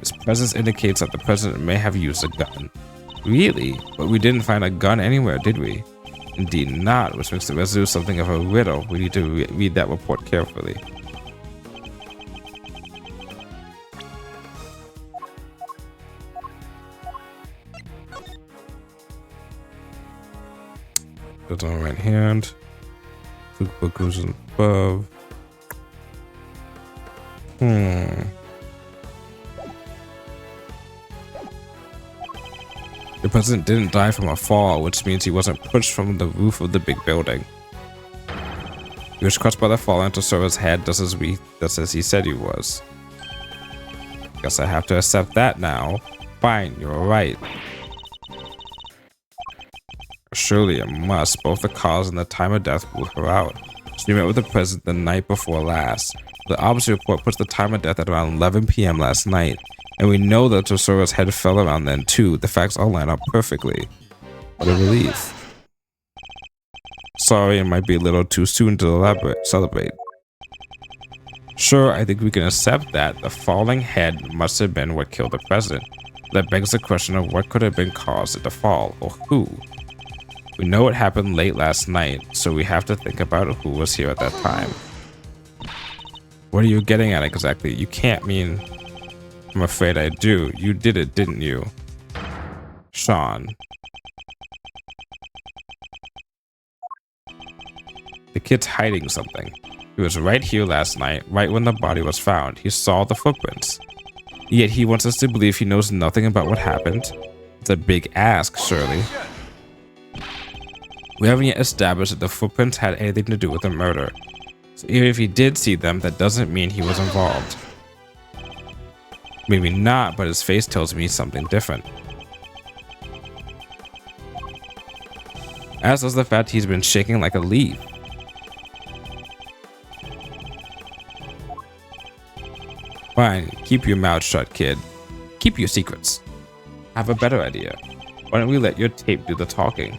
S1: Its presence indicates that the president may have used a gun. Really? But we didn't find a gun anywhere, did we? Indeed not, which makes the residue something of a riddle. We need to read that report carefully. That's on the right hand. Book goes above. The president didn't die from a fall, which means he wasn't pushed from the roof of the big building. He was crushed by the fall into Sora's head, just as he said he was. Guess I have to accept that now. Fine, you're right. Surely it must. Both the cause and the time of death ruled her out. She met with the president the night before last. The autopsy report puts the time of death at around 11 p.m. last night. And we know that Sora's head fell around then too. The facts all line up perfectly. What a relief. Sorry, it might be a little too soon to celebrate. Sure, I think we can accept that. The falling head must have been what killed the president. That begs the question of what could have been caused it to fall, or who. We know it happened late last night, so we have to think about who was here at that time. What are you getting at exactly? You can't mean... I'm afraid I do. You did it, didn't you? Sean. The kid's hiding something. He was right here last night, right when the body was found. He saw the footprints. Yet he wants us to believe he knows nothing about what happened. It's a big ask, surely. We haven't yet established that the footprints had anything to do with the murder. So even if he did see them, that doesn't mean he was involved. Maybe not, but his face tells me something different. As does the fact he's been shaking like a leaf. Fine, keep your mouth shut, kid. Keep your secrets. I have a better idea. Why don't we let your tape do the talking?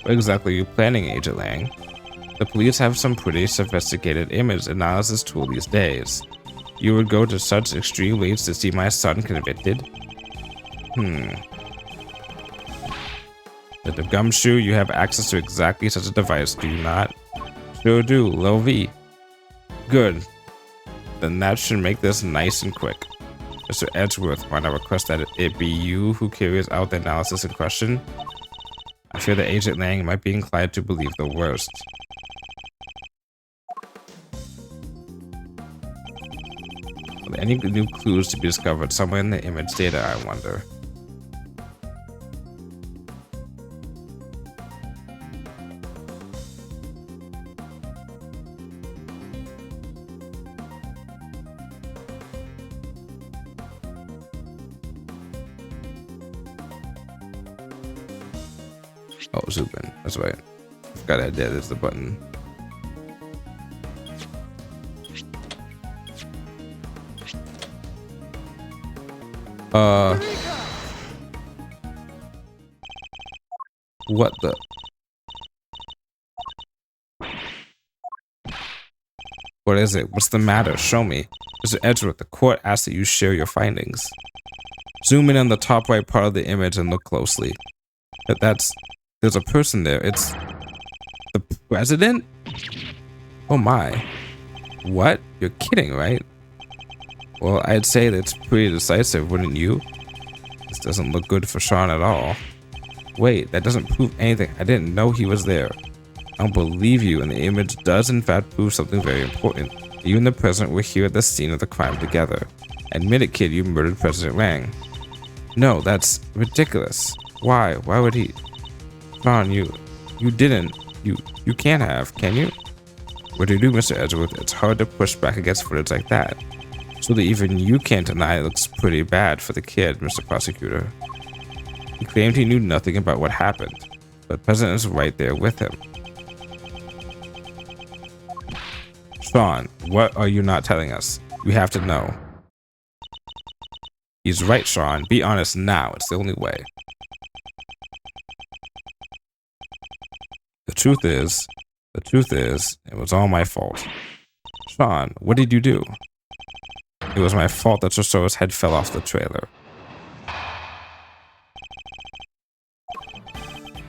S1: What exactly are you planning, Agent Lang? The police have some pretty sophisticated image analysis tool these days. You would go to such extreme lengths to see my son convicted? With the gumshoe, you have access to exactly such a device, do you not? Sure do, Lil V. Good. Then that should make this nice and quick. Mr. Edgeworth, might I request that it be you who carries out the analysis in question? I fear that Agent Lang might be inclined to believe the worst. Are there any new clues to be discovered somewhere in the image data, I wonder? Oh, zoom in. That's right. I forgot I did. There's the button. What the? What is it? What's the matter? Show me. Mr. Edgeworth, the court asks that you share your findings. Zoom in on the top right part of the image and look closely. There's a person there. It's the president? Oh my. What? You're kidding, right? Well, I'd say that's pretty decisive, wouldn't you? This doesn't look good for Sean at all. Wait, that doesn't prove anything. I didn't know he was there. I don't believe you, and the image does in fact prove something very important. You and the president were here at the scene of the crime together. Admit it, kid, you murdered President Lang. No, that's ridiculous. Why? Why would he? Sean, you didn't. You can't have, can you? What do you do, Mr. Edgeworth? It's hard to push back against footage like that. So that even you can't deny it looks pretty bad for the kid, Mr. Prosecutor. He claimed he knew nothing about what happened, but the president is right there with him. Sean, what are you not telling us? You have to know. He's right, Sean. Be honest now. It's the only way. The truth is, it was all my fault. Sean, what did you do? It was my fault that Soso's head fell off the trailer.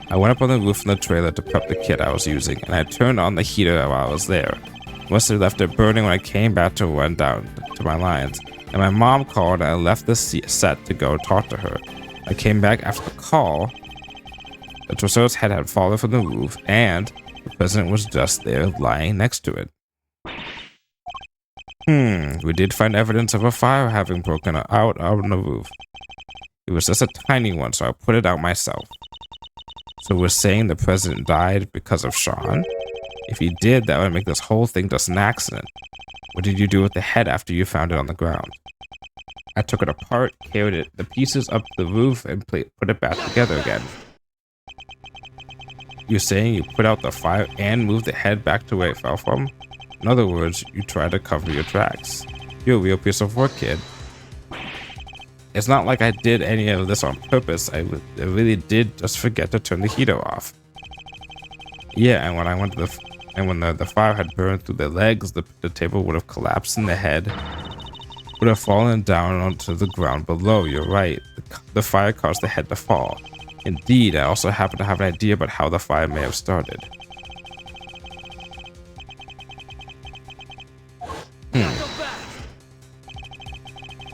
S1: I went up on the roof of the trailer to prep the kit I was using, and I turned on the heater while I was there. Must have left it burning when I came back to run down to my lines, and my mom called and I left the set to go talk to her. I came back after the call. The Soso's head had fallen from the roof, and the president was just there lying next to it. We did find evidence of a fire having broken out on the roof. It was just a tiny one, so I put it out myself. So we're saying the president died because of Sean? If he did, that would make this whole thing just an accident. What did you do with the head after you found it on the ground? I took it apart, carried the pieces up the roof, and put it back together again. You're saying you put out the fire and moved the head back to where it fell from? In other words, you tried to cover your tracks. You're a real piece of work, kid. It's not like I did any of this on purpose. I really did just forget to turn the heater off. Yeah, and when I went to the fire had burned through the legs, the table would have collapsed and the head would have fallen down onto the ground below. You're right. The fire caused the head to fall. Indeed, I also happen to have an idea about how the fire may have started.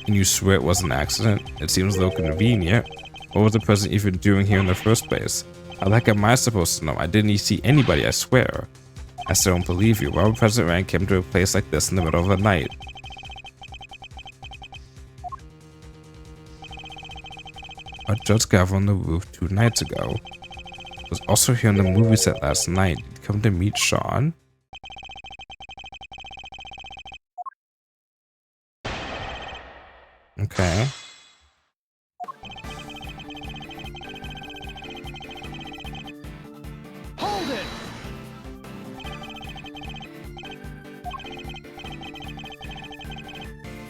S1: And you swear it was an accident? It seems a little convenient. What was the president even doing here in the first place? How the heck am I supposed to know? I didn't see anybody, I swear. I still don't believe you. Why would President Rand come to a place like this in the middle of the night? I just got on the roof 2 nights ago. Was also here on the movie set last night. Did you come to meet Sean? Okay.
S2: Hold it!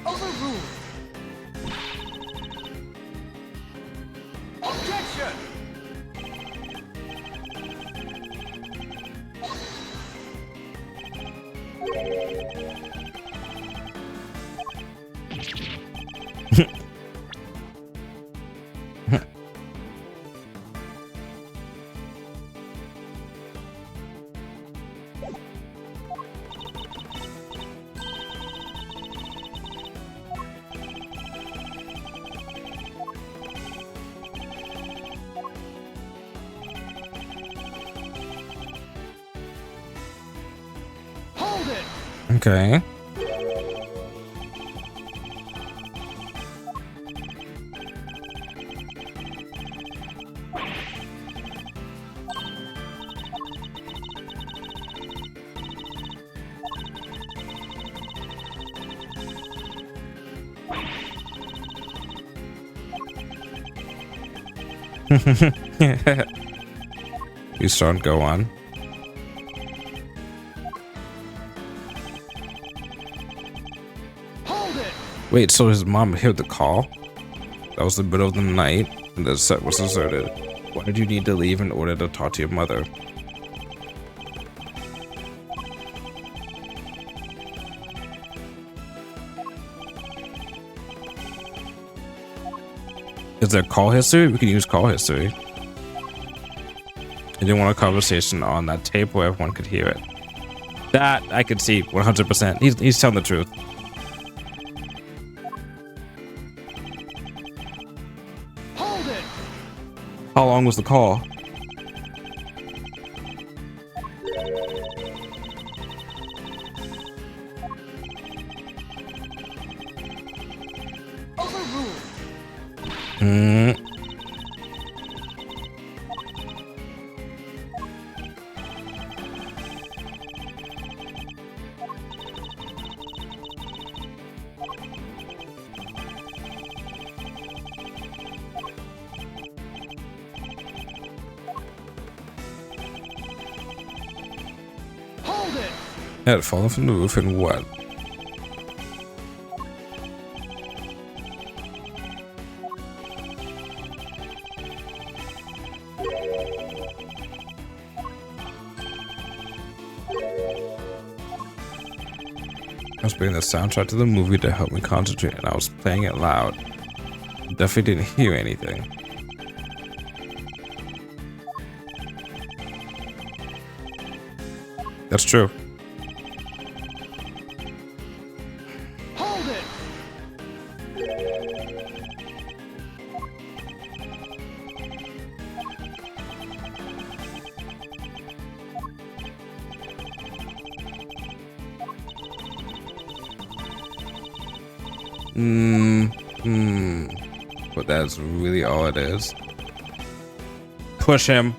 S2: Overruled! Objection! Hold it!
S1: Okay. You start go on.
S2: Hold it!
S1: Wait, so his mom heard the call? That was the middle of the night, and the set was deserted. Why did you need to leave in order to talk to your mother? Is there call history? We can use call history. I didn't want a conversation on that tape where everyone could hear it. That I could see 100%. He's telling the truth.
S2: Hold it!
S1: How long was the call?
S2: Overruled!
S1: Had fallen from the roof and what? I was playing the soundtrack to the movie to help me concentrate, and I was playing it loud. Definitely didn't hear anything. That's true.
S2: Hold it!
S1: But that's really all it is. Push him.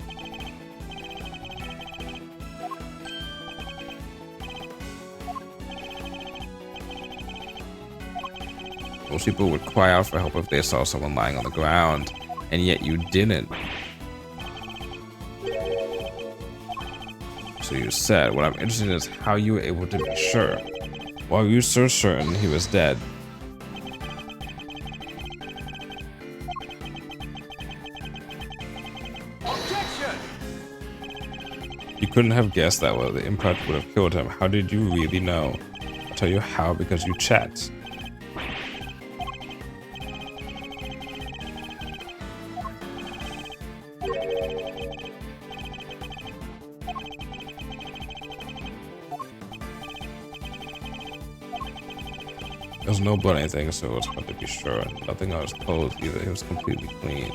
S1: Most people would cry out for help if they saw someone lying on the ground, and yet you didn't. So you said, what I'm interested in is how you were able to be sure. Why were you so certain he was dead? You couldn't have guessed that way. The impact would have killed him. How did you really know? I'll tell you how, because you checked. There's no blood or anything, so it was hard to be sure. Nothing on his clothes either. He was completely clean.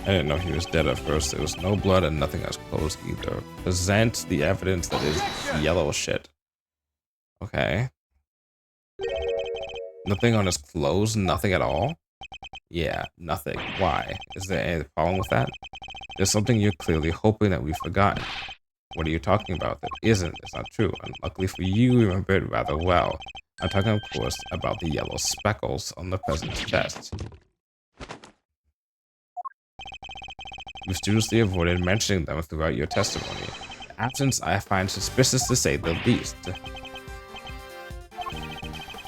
S1: I didn't know he was dead at first. There was no blood and nothing on his clothes either. Present the evidence that is yellow shit. Okay. Nothing on his clothes? Nothing at all? Yeah, nothing. Why? Is there any problem with that? There's something you're clearly hoping that we've forgotten. What are you talking about? That isn't. It's not true. Unluckily for you, you remember it rather well. I'm talking, of course, about the yellow speckles on the president's chest. You studiously avoided mentioning them throughout your testimony. The absence I find suspicious to say the least.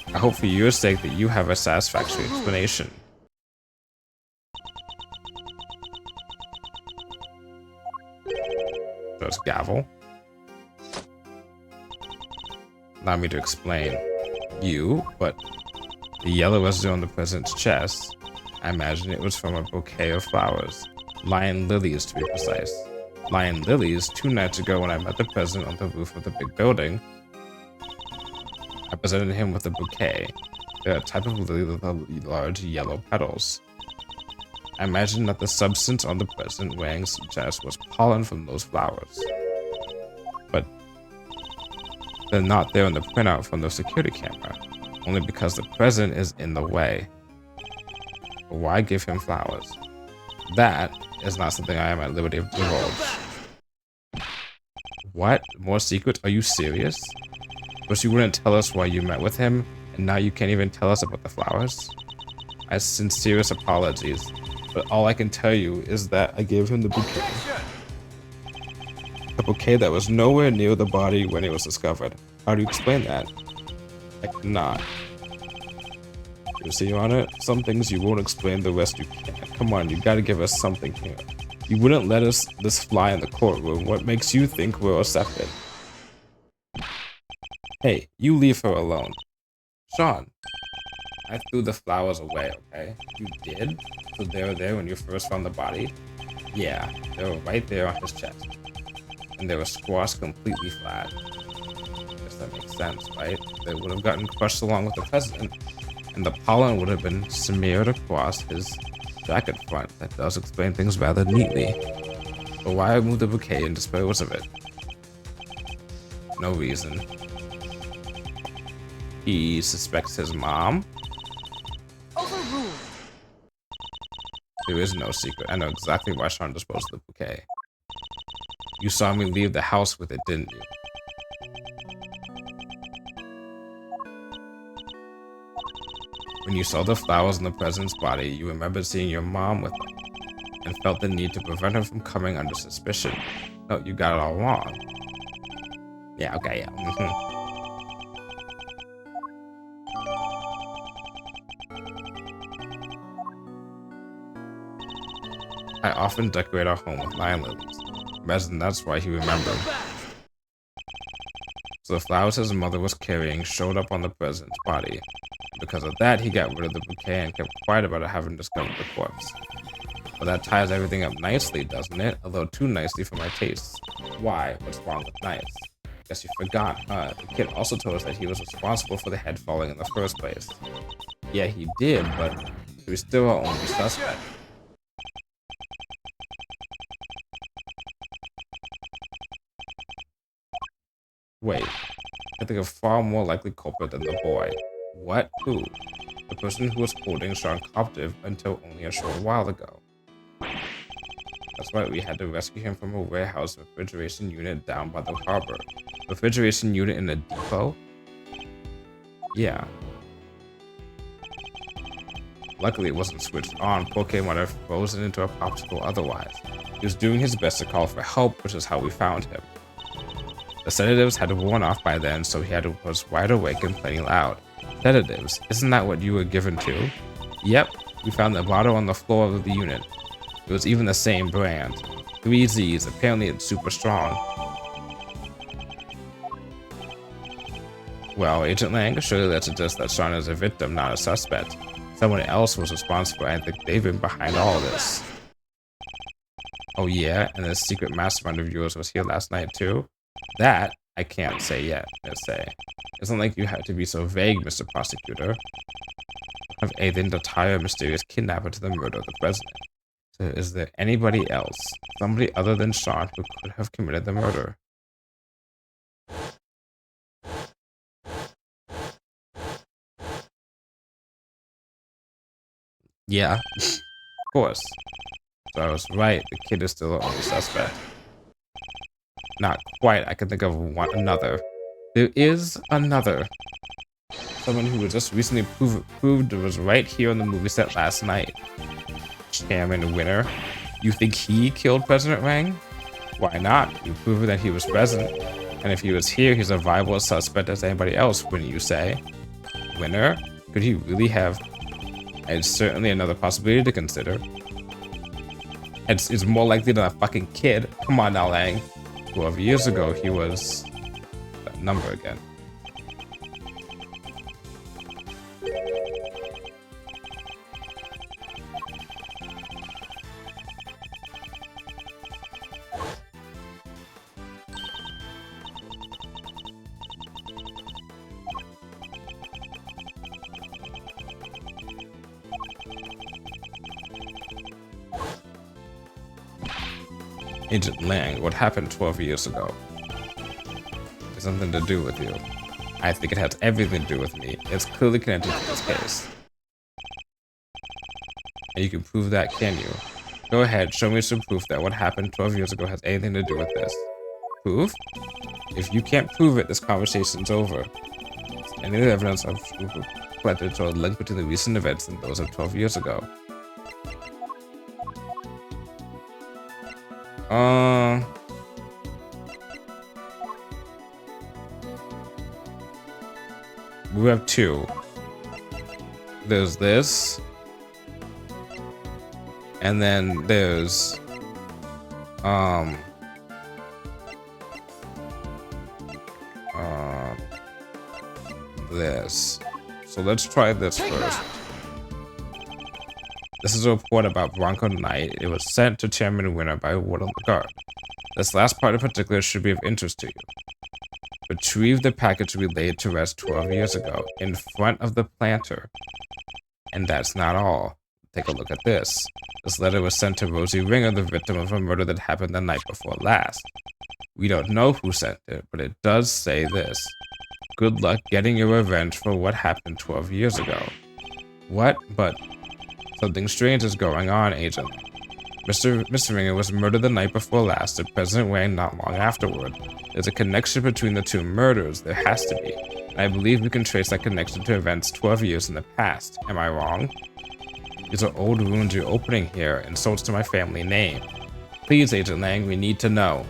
S1: I hope for your sake that you have a satisfactory explanation. Just gavel. Allow me to explain. But the yellow residue on the president's chest, I imagine it was from a bouquet of flowers. Lion lilies, to be precise. Lion lilies, 2 nights ago when I met the president on the roof of the big building, I presented him with a bouquet. They're a type of lily with large yellow petals. I imagine that the substance on the president Wang's chest was pollen from those flowers. But they're not there in the printout from the security camera, only because the president is in the way. But why give him flowers? That is not something I am at liberty to divulge. What? More secrets? Are you serious? But you wouldn't tell us why you met with him, and now you can't even tell us about the flowers? My sincerest apologies, but all I can tell you is that I gave him the bouquet. A bouquet that was nowhere near the body when it was discovered. How do you explain that? I cannot. You see, Your Honor, some things you won't explain, the rest you can. Come on, you gotta give us something here. You wouldn't let us this fly in the courtroom. What makes you think we're accepted? Hey, you leave her alone. Sean, I threw the flowers away, okay? You did? So they were there when you first found the body? Yeah, they were right there on his chest. And they were squashed completely flat. Guess that makes sense, right? They would have gotten crushed along with the president, and the pollen would have been smeared across his jacket front. That does explain things rather neatly. But why remove the bouquet and dispose of it? No reason. He suspects his mom?
S2: Overruled.
S1: There is no secret. I know exactly why Sean disposed of the bouquet. You saw me leave the house with it, didn't you? When you saw the flowers in the president's body, you remembered seeing your mom with them and felt the need to prevent her from coming under suspicion. No, you got it all wrong. Yeah, okay, yeah. I often decorate our home with lion lilies. Imagine that's why he remembered. So the flowers his mother was carrying showed up on the president's body. Because of that, he got rid of the bouquet and kept quiet about it having discovered the corpse. Well, that ties everything up nicely, doesn't it? Although too nicely for my tastes. Why? What's wrong with nice? Guess you forgot, huh? The kid also told us that he was responsible for the head falling in the first place. Yeah, he did, but he was still our only suspect. Wait, I think a far more likely culprit than the boy. What? Who? The person who was holding Sean captive until only a short while ago. That's right, we had to rescue him from a warehouse refrigeration unit down by the harbor. Refrigeration unit in a depot? Yeah. Luckily it wasn't switched on. Poor kid might have frozen into a popsicle otherwise. He was doing his best to call for help, which is how we found him. The sedatives had worn off by then, so he was wide awake and plenty loud. Sedatives? Isn't that what you were given to? Yep, we found the bottle on the floor of the unit. It was even the same brand. 3Z's, apparently it's super strong. Well, Agent Lang, surely that suggests that Sean is a victim, not a suspect. Someone else was responsible, and I think they've been behind all of this. Oh yeah, and this secret mastermind of yours was here last night too? That, I can't say yet, let's say. It's not like you have to be so vague, Mr. Prosecutor. Have anything to tie a mysterious kidnapper to the murder of the president. So is there anybody else, somebody other than Sean, who could have committed the murder? Yeah, of course. So I was right, the kid is still the only suspect. Not quite, I can think of another. There is another. Someone who was just recently proved was right here on the movie set last night. Chairman Winner. You think he killed President Wang? Why not? You proved that he was present. And if he was here, he's a viable suspect as anybody else, wouldn't you say? Winner? Could he really have? It's certainly another possibility to consider. It's more likely than a fucking kid. Come on now, Lang. 12 years ago, he was... that number again. Agent Lang, what happened 12 years ago? Has something to do with you. I think it has everything to do with me. It's clearly connected to this case. And you can prove that, can you? Go ahead, show me some proof that what happened 12 years ago has anything to do with this. Proof? If you can't prove it, this conversation's over. Any evidence I've collected to a link between the recent events and those of 12 years ago. We have two. There's this. And then there's this. So let's try this first. This is a report about Bronco Knight. It was sent to Chairman Winner by Woodland Guard. This last part in particular should be of interest to you. Retrieve the package we laid to rest 12 years ago in front of the planter. And that's not all. Take a look at this. This letter was sent to Rosie Ringer, the victim of a murder that happened the night before last. We don't know who sent it, but it does say this. Good luck getting your revenge for what happened 12 years ago. What? But something strange is going on, Agent. Mr. Ringer was murdered the night before last and President Wang not long afterward. There's a connection between the two murders. There has to be. I believe we can trace that connection to events 12 years in the past. Am I wrong? These are old wounds you're opening here, insults to my family name. Please, Agent Lang, we need to know.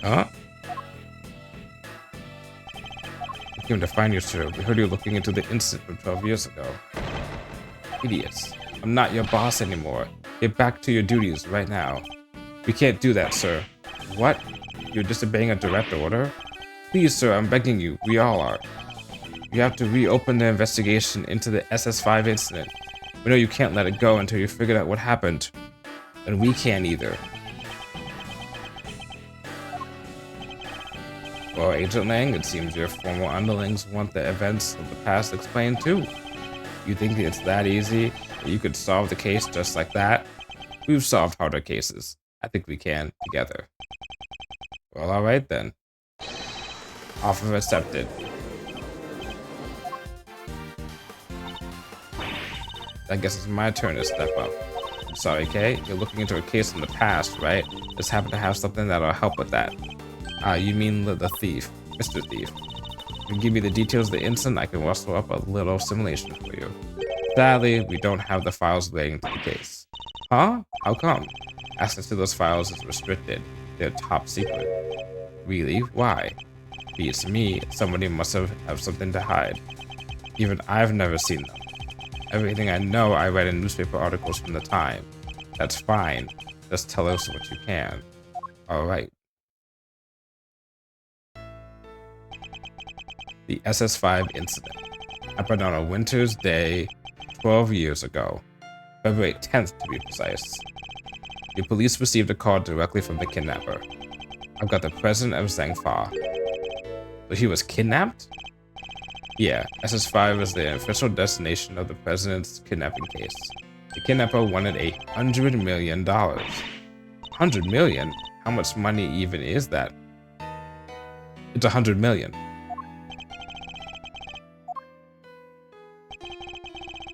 S1: Huh? We came to find you, sir. We heard you looking into the incident from 12 years ago. Idiots. I'm not your boss anymore. Get back to your duties right now. We can't do that, sir. What? You're disobeying a direct order? Please, sir, I'm begging you. We all are. You have to reopen the investigation into the SS5 incident. We know you can't let it go until you figured out what happened. And we can't either. Well, Agent Lang, it seems your former underlings want the events of the past explained too. You think it's that easy? That you could solve the case just like that? We've solved harder cases. I think we can, together. Well, alright then. Offer accepted. I guess it's my turn to step up. I'm sorry, Kay. You're looking into a case in the past, right? Just happen to have something that'll help with that. You mean the thief, Mr. Thief. You can give me the details of the incident, I can rustle up a little simulation for you. Sadly, we don't have the files relating to the case. Huh? How come? Access to those files is restricted. They're top secret. Really? Why? Beats me, somebody must have something to hide. Even I've never seen them. Everything I know I read in newspaper articles from the time. That's fine. Just tell us what you can. Alright. The SS5 incident happened on a winter's day 12 years ago. February 10th to be precise. The police received a call directly from the kidnapper. I've got the president of Zhangfa. So he was kidnapped? Yeah, SS5 is the official destination of the president's kidnapping case. The kidnapper wanted $100 million. 100 million? How much money even is that? It's 100 million.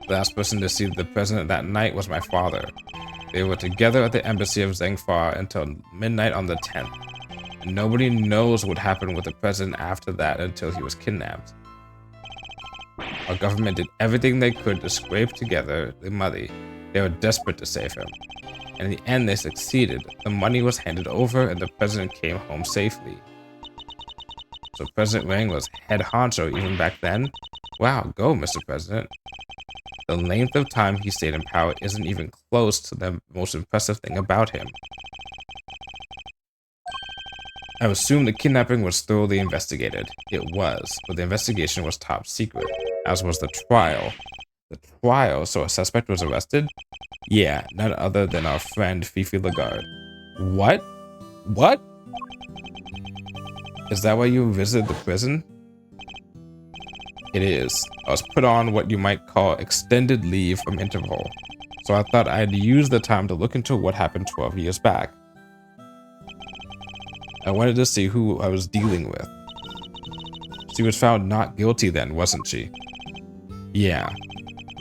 S1: The last person to see the president that night was my father. They were together at the embassy of Zhangfa until midnight on the 10th. And nobody knows what happened with the president after that until he was kidnapped. Our government did everything they could to scrape together the money. They were desperate to save him. And in the end, they succeeded. The money was handed over and the president came home safely. So President Wang was head honcho even back then? Wow, go, Mr. President. The length of time he stayed in power isn't even close to the most impressive thing about him. I assume the kidnapping was thoroughly investigated. It was, but the investigation was top secret, as was the trial. The trial? So a suspect was arrested? Yeah, none other than our friend Fifi Lagarde. What? What? Is that why you visited the prison? It is. I was put on what you might call extended leave from Interval, so I thought I'd use the time to look into what happened 12 years back. I wanted to see who I was dealing with. She was found not guilty then, wasn't she? Yeah.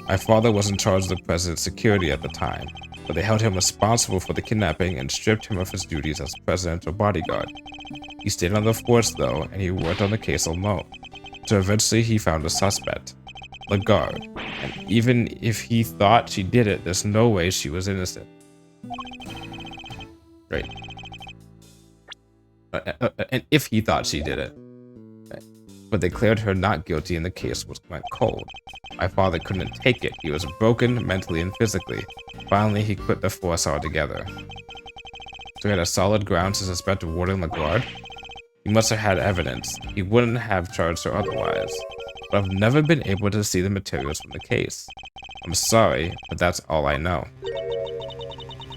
S1: My father was in charge of the president's security at the time, but they held him responsible for the kidnapping and stripped him of his duties as presidential bodyguard. He stayed on the force though, and he worked on the case alone. So eventually he found a suspect, Lagarde, and even if he thought she did it, there's no way she was innocent. Right. And if he thought she did it. Right. But they declared her not guilty and the case went cold. My father couldn't take it. He was broken mentally and physically. Finally, he quit the force altogether. So he had a solid ground to suspect Warden Lagarde. He must have had evidence. He wouldn't have charged her otherwise. But I've never been able to see the materials from the case. I'm sorry, but that's all I know.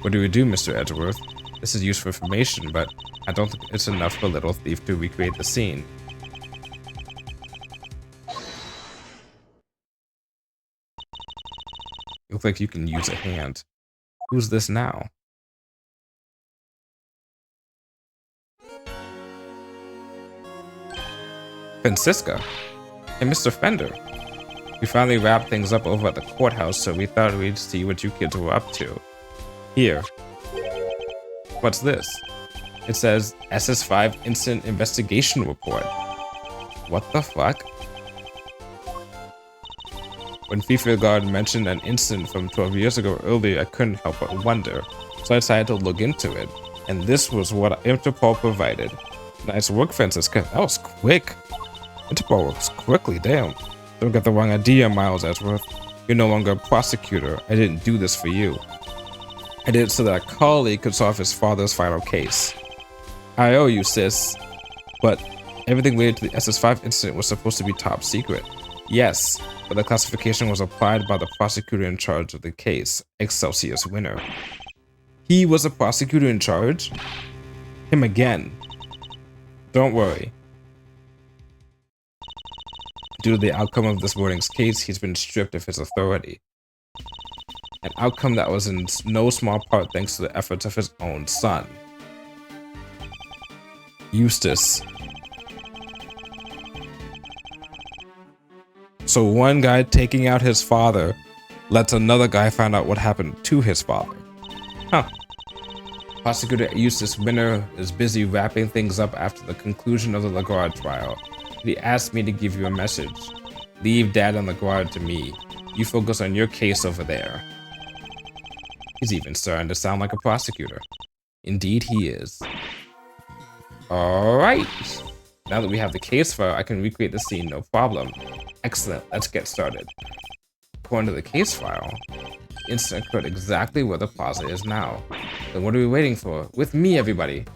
S1: What do we do, Mr. Edgeworth? This is useful information, but I don't think it's enough for Little Thief to recreate the scene. You look like you can use a hand. Who's this now? Francisca? Hey, Mr. Fender. We finally wrapped things up over at the courthouse, so we thought we'd see what you kids were up to. Here. What's this? It says SS5 Incident Investigation Report. What the fuck? When FIFA Guard mentioned an incident from 12 years ago earlier, I couldn't help but wonder, so I decided to look into it. And this was what Interpol provided. Nice work, Francisca. That was quick. Interpol works quickly, damn. Don't get the wrong idea, Miles Edgeworth. You're no longer a prosecutor. I didn't do this for you. I did it so that a colleague could solve his father's final case. I owe you, sis. But everything related to the SS5 incident was supposed to be top secret. Yes, but the classification was applied by the prosecutor in charge of the case, Excelsius Winner. He was a prosecutor in charge? Him again. Don't worry. Due to the outcome of this morning's case, he's been stripped of his authority. An outcome that was in no small part thanks to the efforts of his own son. Eustace. So one guy taking out his father lets another guy find out what happened to his father. Huh. Prosecutor Eustace Winner is busy wrapping things up after the conclusion of the Lagarde trial. He asked me to give you a message. Leave Dad on the guard to me. You focus on your case over there. He's even starting to sound like a prosecutor. Indeed he is. Alright. Now that we have the case file, I can recreate the scene, no problem. Excellent, let's get started. According to the case file, the incident occurred exactly where the plaza is now. Then what are we waiting for? With me, everybody.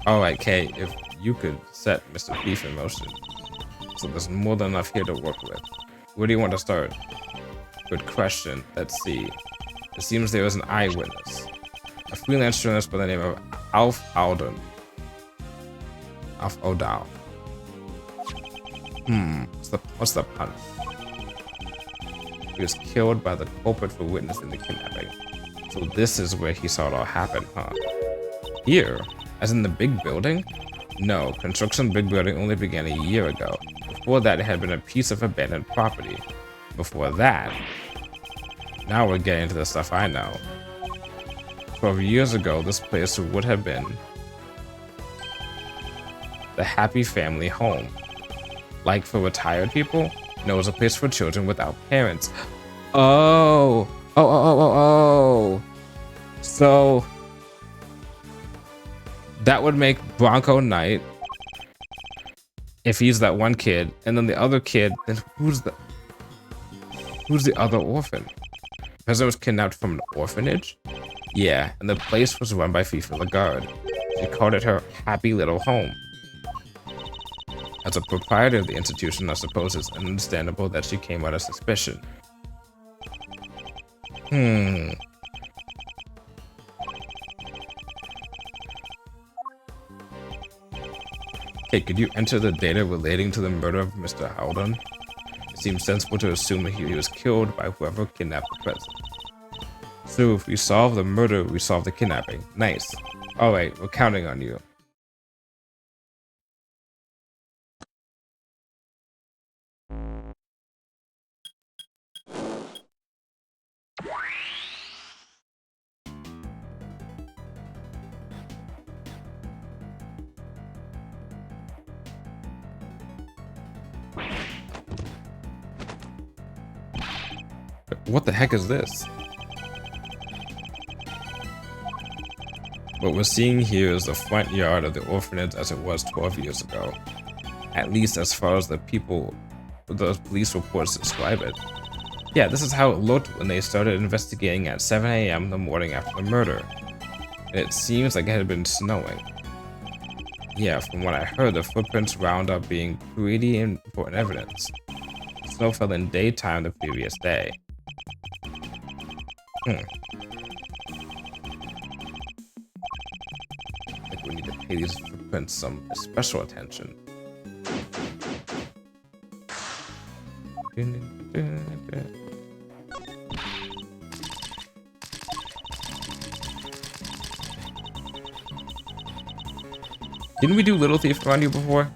S1: Alright, Kay, if you could set Mr. Beef in motion. So there's more than enough here to work with. Where do you want to start? Good question. Let's see. It seems there is an eyewitness. A freelance journalist by the name of Alf Alden. Alf O'Dowd. What's the pun? He was killed by the culprit for witnessing the kidnapping. So this is where he saw it all happen, huh? Here? As in the big building? No, construction of the big building only began a year ago. Before that, it had been a piece of abandoned property. Before that... Now we're getting into the stuff I know. 12 years ago, this place would have been the Happy Family Home. Like for retired people? No, it was a place for children without parents. Oh! So... that would make Bronco Knight if he's that one kid, and then the other kid, then who's the other orphan? Because it was kidnapped from an orphanage? Yeah, and the place was run by FIFA Lagarde. She called it her happy little home. As a proprietor of the institution, I suppose it's understandable that she came out of suspicion. Okay, could you enter the data relating to the murder of Mr. Howden? It seems sensible to assume that he was killed by whoever kidnapped the president. So if we solve the murder, we solve the kidnapping. Nice. Alright, we're counting on you. What the heck is this? What we're seeing here is the front yard of the orphanage as it was 12 years ago. At least as far as the police reports describe it. Yeah, this is how it looked when they started investigating at 7 AM the morning after the murder. And it seems like it had been snowing. Yeah, from what I heard, the footprints wound up being pretty important evidence. The snow fell in daytime the previous day. I think we need to pay these footprints some special attention. Didn't we do Little Thief around you before?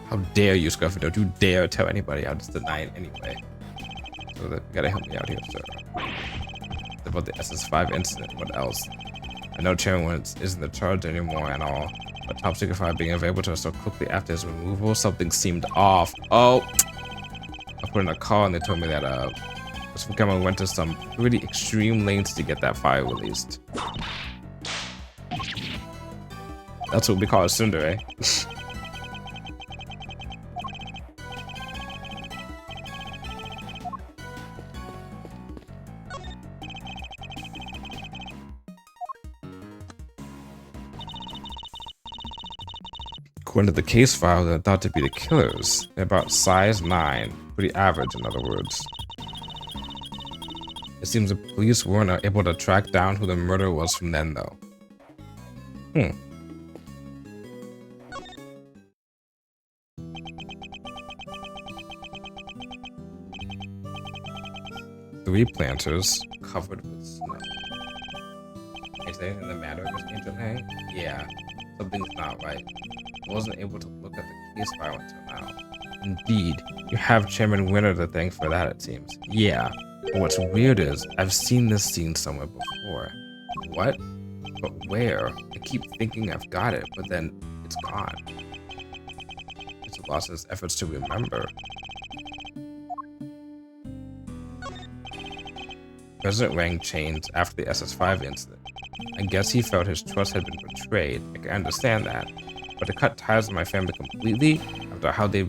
S1: How dare you, Scruffy? Don't you dare tell anybody. I'll just deny it anyway. So that you gotta help me out here, sir. About the SS5 incident. What else? I know Chairman Wentz isn't the charge anymore and all, but Top Secret 5 being available to us so quickly after his removal, something seemed off. Oh! I put in a call and they told me that Mr. Cameron went to some pretty extreme lengths to get that file released. That's what we call a tsundere. According to the case file, they're thought to be the killers. They're about size 9, pretty average in other words. It seems the police weren't able to track down who the murderer was from then, though. Three planters covered with snow. Is there anything the matter with Angel Hang? Yeah, something's not right. I wasn't able to look at the case file until now. Indeed, you have Chairman Winter to thank for that, it seems. Yeah, but what's weird is, I've seen this scene somewhere before. What? But where? I keep thinking I've got it, but then it's gone. It's lost his efforts to remember. President Wang changed after the SS5 incident. I guess he felt his trust had been betrayed. I can understand that. But to cut ties with my family completely, after how they've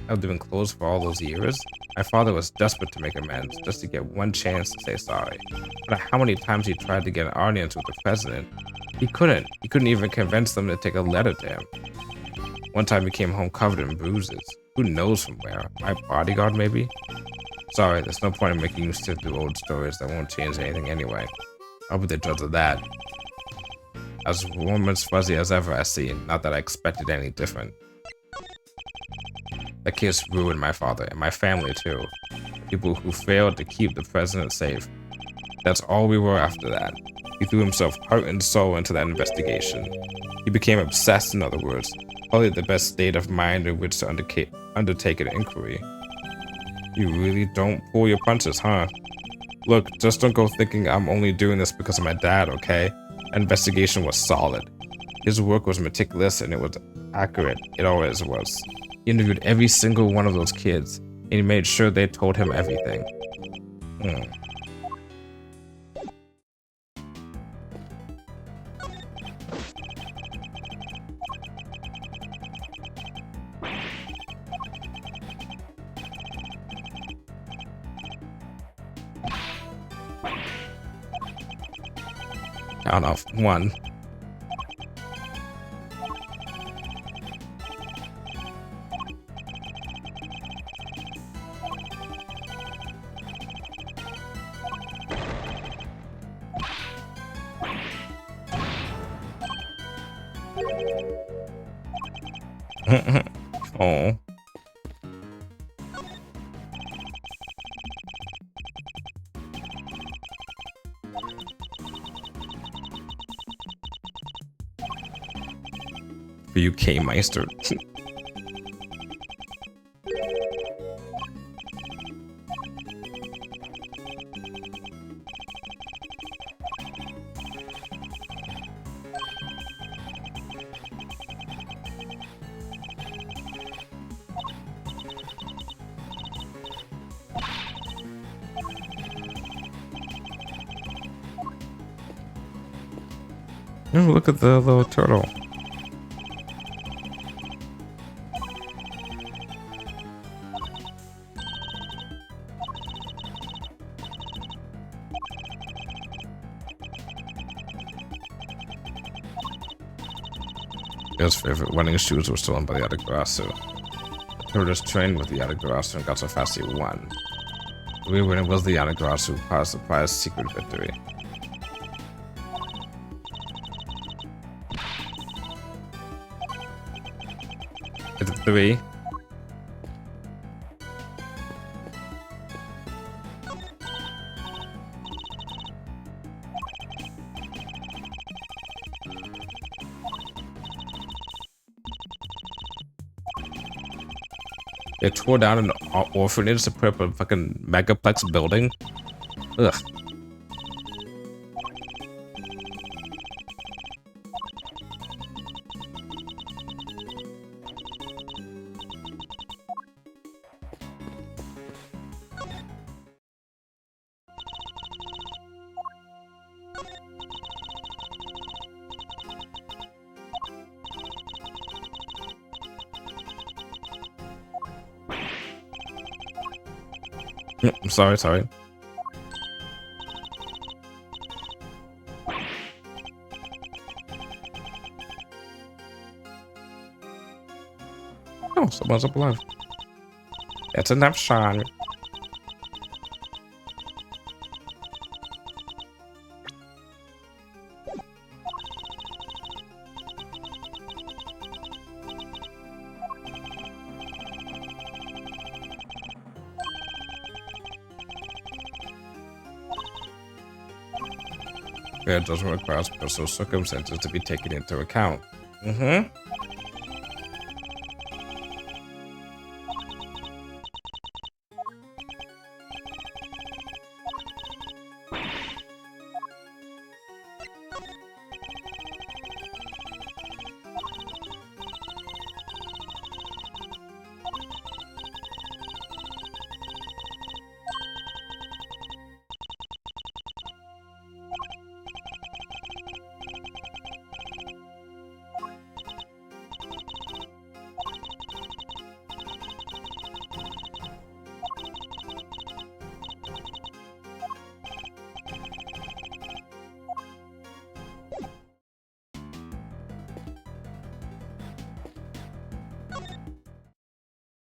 S1: been close for all those years, my father was desperate to make amends, just to get one chance to say sorry. No matter how many times he tried to get an audience with the president, he couldn't. He couldn't even convince them to take a letter to him. One time he came home covered in bruises. Who knows from where? My bodyguard, maybe? Sorry, there's no point in making you sit through old stories that won't change anything anyway. I'll be the judge of that. As warm and fuzzy as ever, I see. Not that I expected any different. That case ruined my father, and my family too. People who failed to keep the president safe. That's all we were after that. He threw himself heart and soul into that investigation. He became obsessed, in other words. Probably the best state of mind in which to undertake an inquiry. You really don't pull your punches, huh? Look, just don't go thinking I'm only doing this because of my dad, okay? That investigation was solid. His work was meticulous and it was accurate. It always was. He interviewed every single one of those kids, and he made sure they told him everything. Count off 1. Oh. For you, K-Meister. Oh, look at the little turtle. His favorite running shoes were stolen by the Yatagarasu. The turtles trained with the Yatagarasu and got so fast he won. The real winner was the Yatagarasu, who caused the prize secret victory. 3. They tore down an orphanage to put up a fucking megaplex building. Ugh. I'm sorry. Oh, someone's up alive. That's enough, Sean. Fair judgment requires personal circumstances to be taken into account. Mm-hmm.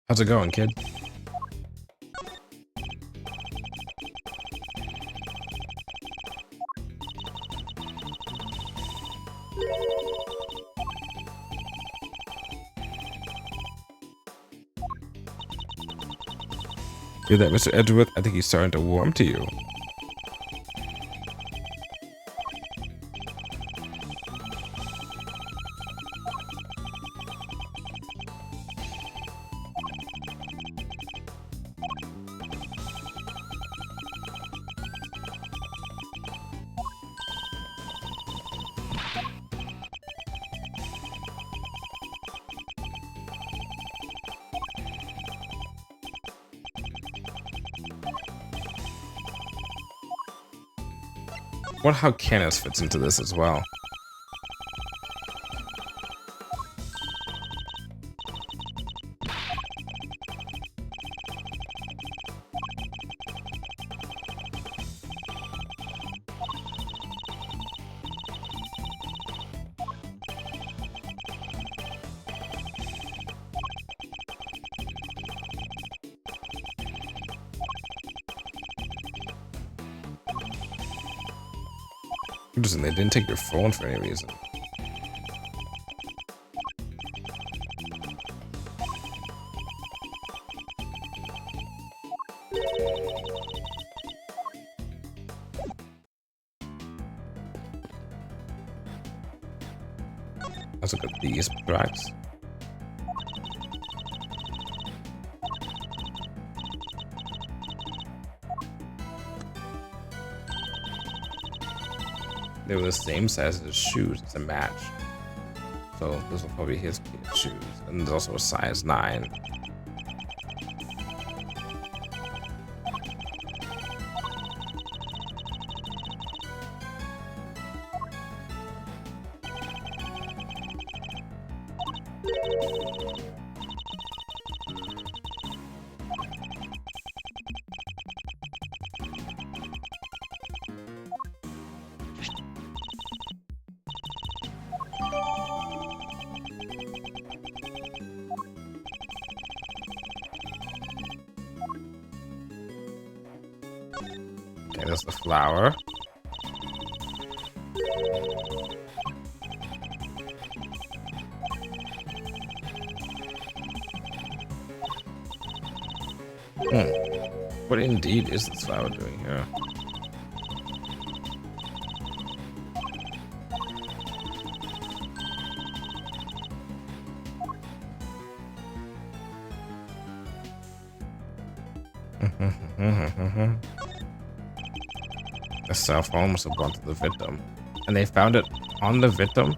S1: How's it going, kid? Hear that, Mr. Edgeworth? I think he's starting to warm to you. I wonder how Canis fits into this as well. Interesting, they didn't take your phone for any reason. Let's look at these tracks. They were the same size as his shoes. It's a match. So this will probably be his shoes. And there's also a size 9. Okay, that's the flower. What indeed is this flower doing here? The cell phone must have gone to the victim. And they found it on the victim?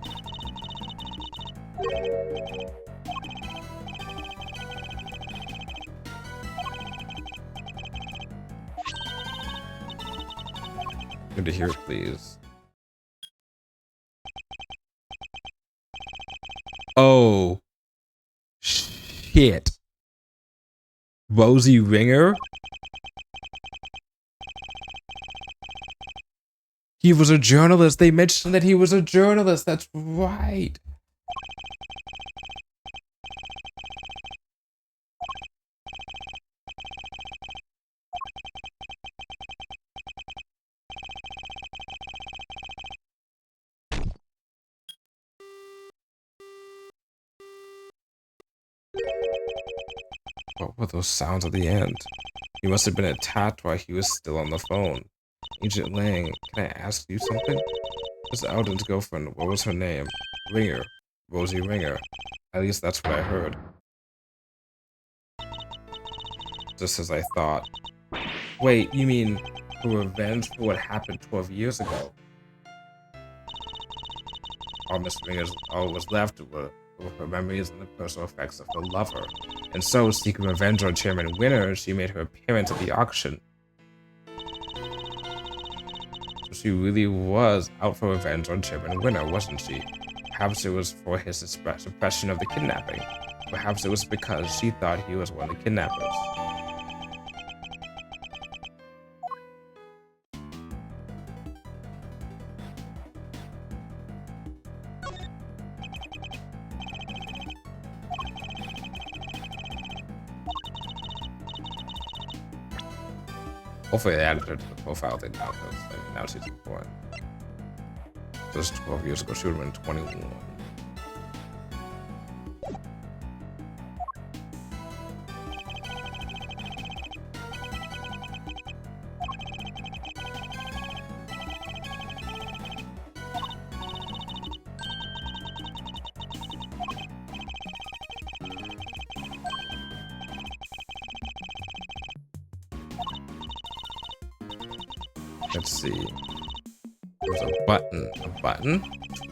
S1: Good to hear it, please. Oh. Shit. Rosie Ringer? He was a journalist. They mentioned that he was a journalist. That's right. What were those sounds at the end? He must have been attacked while he was still on the phone. Agent Lang, can I ask you something? Miss Alden's girlfriend, what was her name? Ringer. Rosie Ringer. At least that's what I heard. Just as I thought. Wait, you mean her revenge for what happened 12 years ago? All Miss Ringer's all was left were her memories and the personal effects of her lover. And so, seeking revenge on Chairman Winner, she made her appearance at the auction. So she really was out for revenge on Chairman Winner, wasn't she? Perhaps it was for his suppression of the kidnapping. Perhaps it was because she thought he was one of the kidnappers. Hopefully they added her to the profile thing now, because I mean, now she's important. Just 12 years ago, she would have been 21. Let's see. There's a button. A button?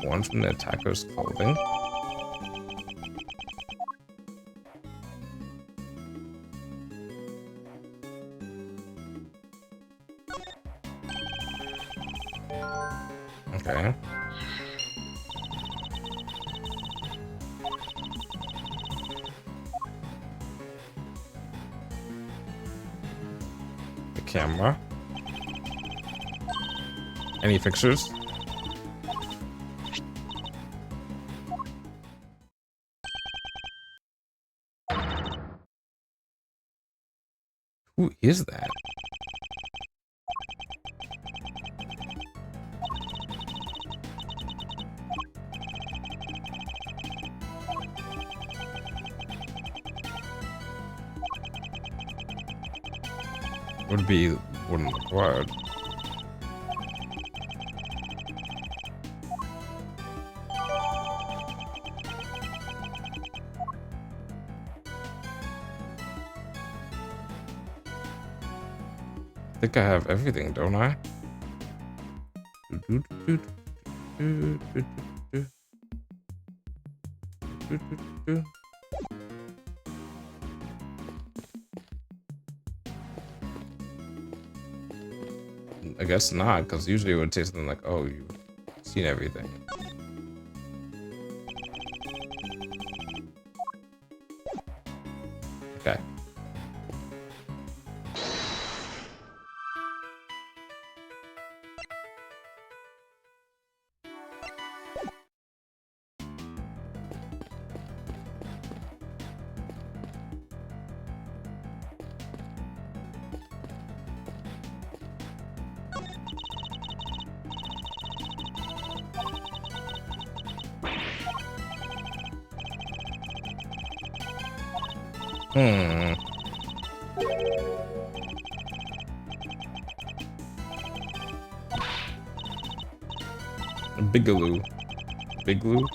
S1: Torn from the attacker's clothing. Okay. The camera. Any pictures? Who is that? Wouldn't required. I think I have everything, don't I? I guess not, because usually it would say something like, oh, you've seen everything. Okay. Bigaloo. Bigloo?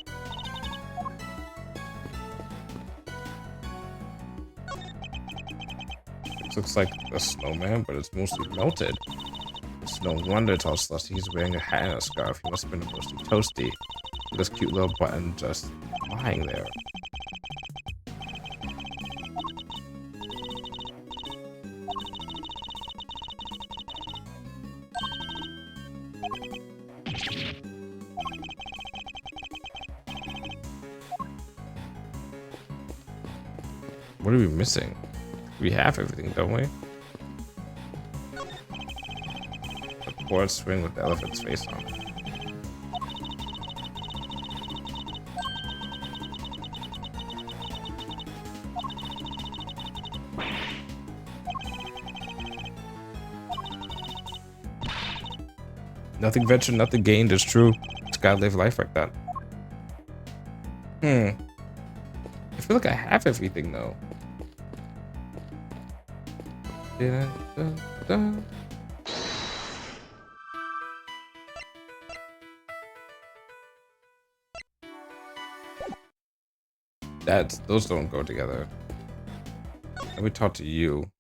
S1: This looks like a snowman, but it's mostly melted. It's no wonder it's all slushy. He's wearing a hat and a scarf. He must have been mostly toasty. This cute little button just lying there. What are we missing? We have everything, don't we? The board swing with the elephant's face on it. Nothing ventured, nothing gained is true. Just gotta live life like that. I feel like I have everything though. Those don't go together. Let me talk to you.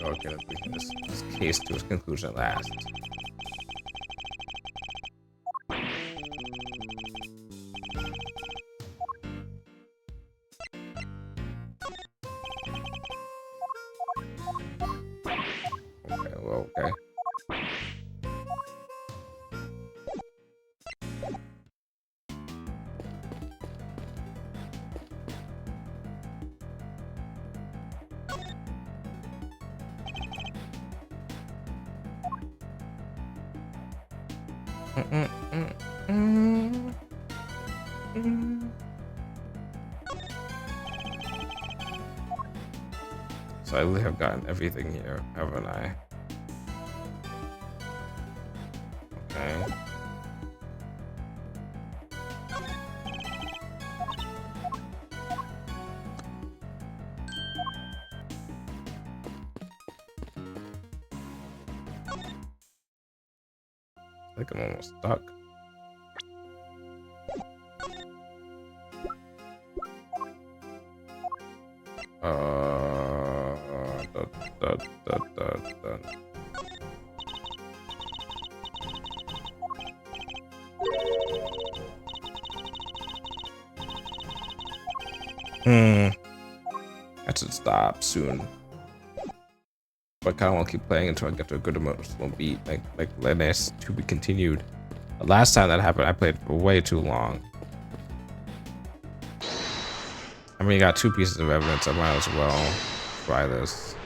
S1: Okay, let's bring this case to its conclusion at last. Okay, well, okay. So I really have gotten everything here, haven't I? Okay. I think I'm almost stuck. I should stop soon. But I kind of want to keep playing until I get to a good emotional beat, like Lennis to be continued. The last time that happened, I played for way too long. I mean, you got 2 pieces of evidence. I might as well try this.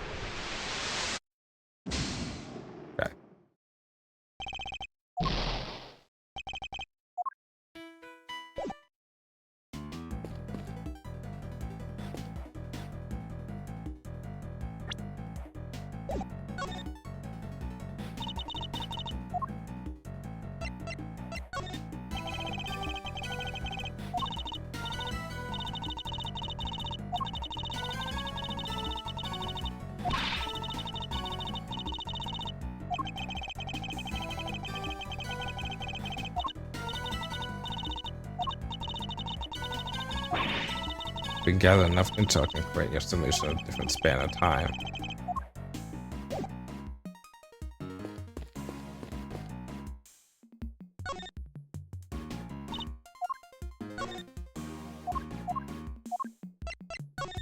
S1: Okay. We can gather enough intel to create your estimation of a different span of time.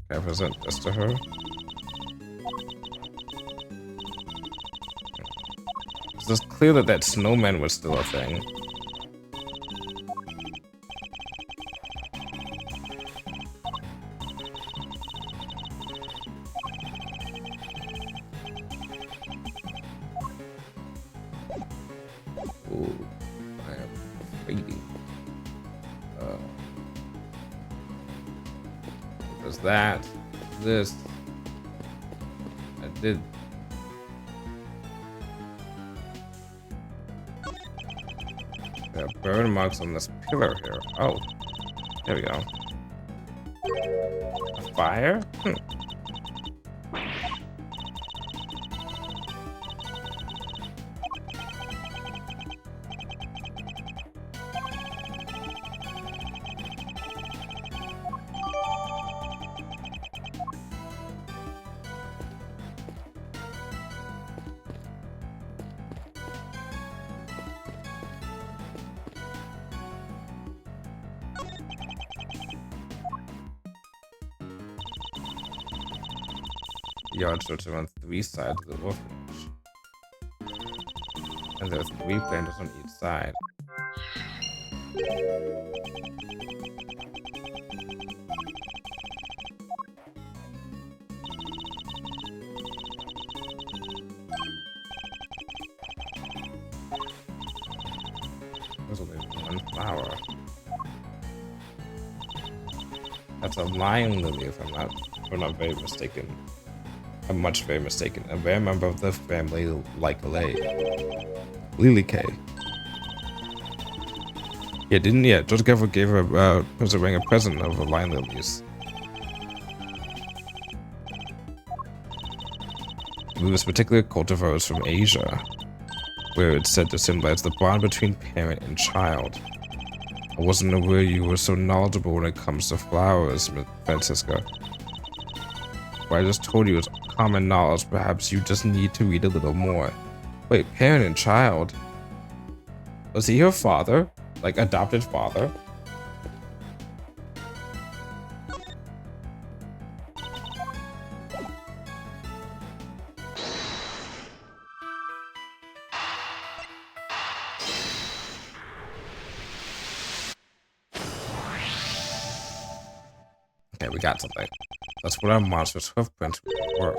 S1: Can I present this to her? It's clear that that snowman was still a thing. Waiting. There's that. This. I did. There are burn marks on this pillar here. Oh. There we go. A fire? Yard stretches on 3 sides of the orphanage. And there are 3 planters on each side. There's only 1 flower. That's a lion lily if I'm not very mistaken. I'm much very mistaken. A rare member of the family like Lily K. Yeah, didn't yet. George Gavin gave her a present of lion lilies. This particular cultivar is from Asia, where it's said to symbolize the bond between parent and child. I wasn't aware you were so knowledgeable when it comes to flowers, Francisca. Well, I just told you it's common knowledge. Perhaps you just need to read a little more. Wait, parent and child? Was he her father? Like, adopted father? Okay, we got something. That's what our monstrous hoofprints were.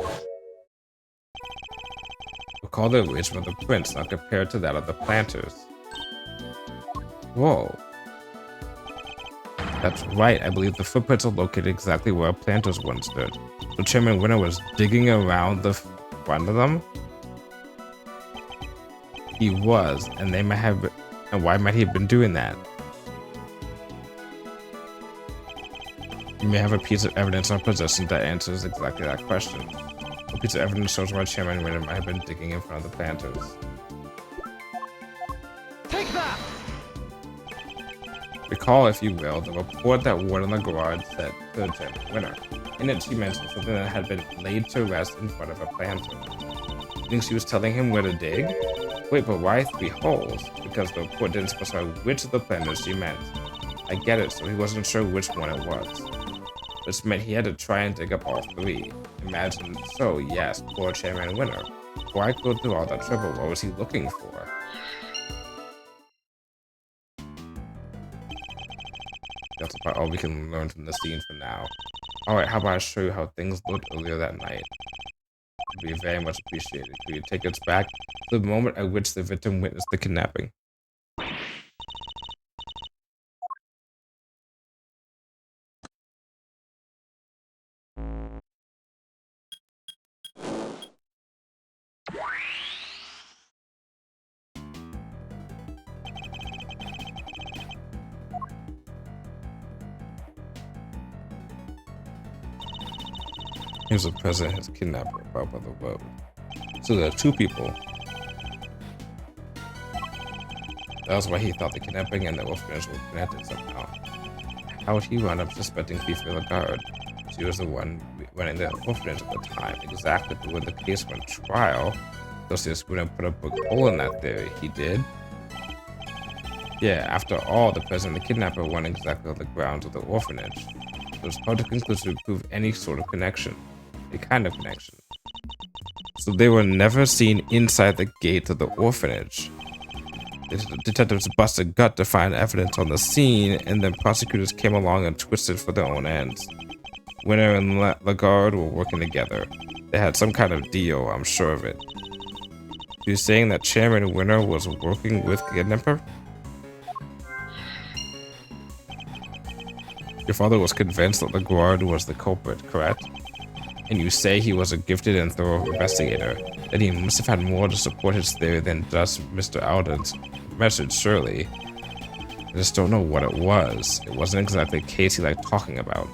S1: Recall the arrangement of the prints, not compared to that of the planters. Whoa. That's right, I believe the footprints are located exactly where our planters once stood. So Chairman Winter was digging around the front of them? He was, and they might have been, and why might he have been doing that? You may have a piece of evidence in possession that answers exactly that question. A piece of evidence shows why Chairman Winter might have been digging in front of the planters.
S2: Take that!
S1: Recall, if you will, the report that Warden LaGuard said to Chairman Winter. In it, she mentioned something that had been laid to rest in front of a planter. You think she was telling him where to dig? Wait, but why 3 holes? Because the report didn't specify which of the planters she meant. I get it, so he wasn't sure which one it was. Which meant he had to try and dig up all 3. Imagine, so yes, poor Chairman Winter. Why go through all that trouble? What was he looking for? That's about all we can learn from the scene for now. Alright, how about I show you how things looked earlier that night? It would be very much appreciated. Could you take us back to the moment at which the victim witnessed the kidnapping? Here's the president has kidnapped her about by the road. So there are 2 people. That was why he thought the kidnapping and the orphanage were connected somehow. How would he wind up suspecting Fifi Lagarde? She was the one running the orphanage at the time, exactly. But when the case went trial, Lucius wouldn't put a big hole in that theory. He did. Yeah, after all, the president and the kidnapper weren't exactly on the grounds of the orphanage. It was hard to conclusively prove any sort of connection. A kind of connection. So they were never seen inside the gate of the orphanage. The detectives busted gut to find evidence on the scene, and then prosecutors came along and twisted for their own ends. Winter and Lagarde were working together. They had some kind of deal, I'm sure of it. You're saying that Chairman Winter was working with Kidnapper? Your father was convinced that the guard was the culprit, correct? And you say he was a gifted and thorough investigator. Then he must have had more to support his theory than just Mr. Alden's message, surely. I just don't know what it was. It wasn't exactly a case he liked talking about.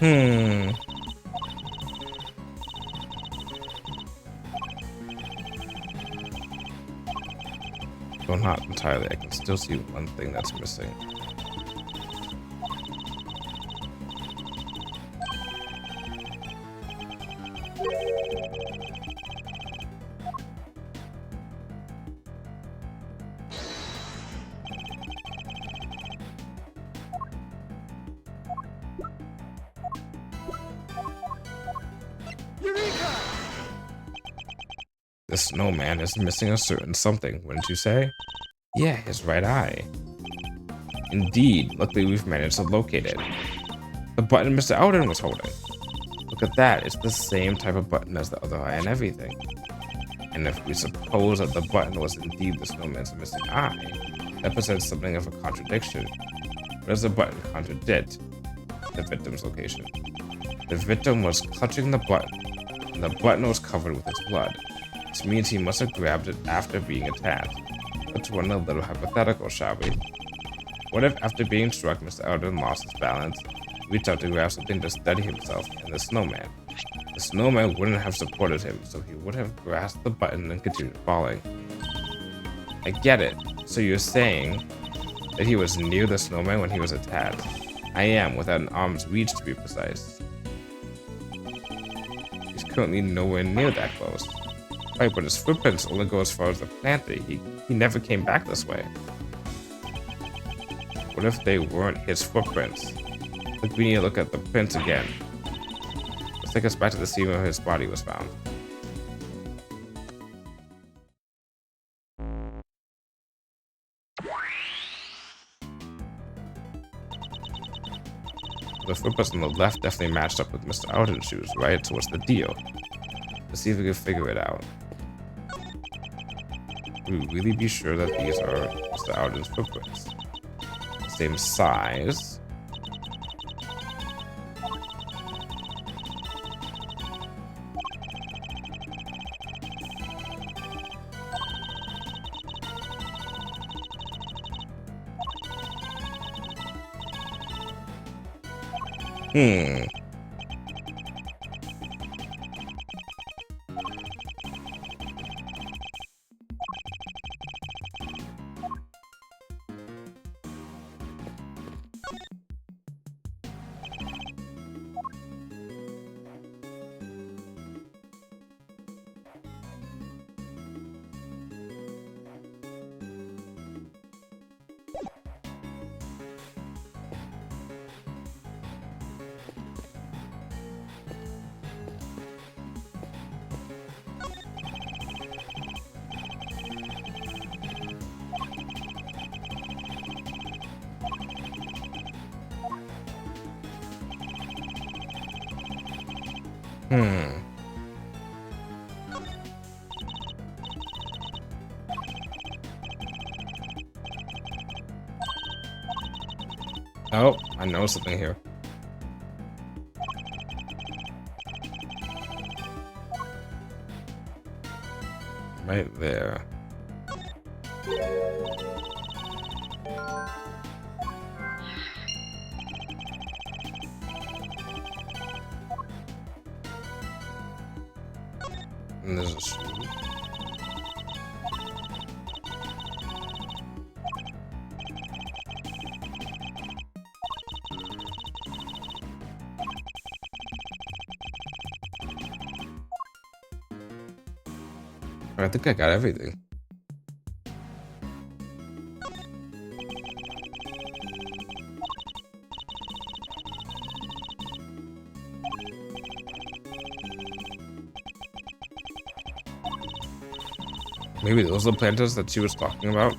S1: Hmm. Well, not entirely. I can still see one thing that's missing.
S2: Eureka!
S1: The snowman is missing a certain something, wouldn't you say? Yeah, his right eye. Indeed, luckily we've managed to locate it. The button Mr. Alden was holding. Look at that, it's the same type of button as the other eye and everything. And if we suppose that the button was indeed the snowman's missing eye, that presents something of a contradiction. What does the button contradict? The victim's location. The victim was clutching the button, and the button was covered with its blood. This means he must have grabbed it after being attacked. Let's run a little hypothetical, shall we? What if after being struck, Mr. Alden lost his balance, reached out to grab something to steady himself, and the snowman? The snowman wouldn't have supported him, so he would have grasped the button and continued falling. I get it. So you're saying that he was near the snowman when he was attacked? I am, without an arm's reach to be precise. He's currently nowhere near that close. Right, but his footprints only go as far as the planter. He never came back this way. What if they weren't his footprints? Look, we need to look at the prints again. Let's take us back to the scene where his body was found. The footprints on the left definitely matched up with Mr. Alden's shoes, right? So what's the deal? Let's see if we can figure it out. Can we really be sure that these are Mr. Alden's footprints? Same size. Oh, I know something here. Right there. And there's a shoe. I think I got everything. Maybe those are the planters that she was talking about.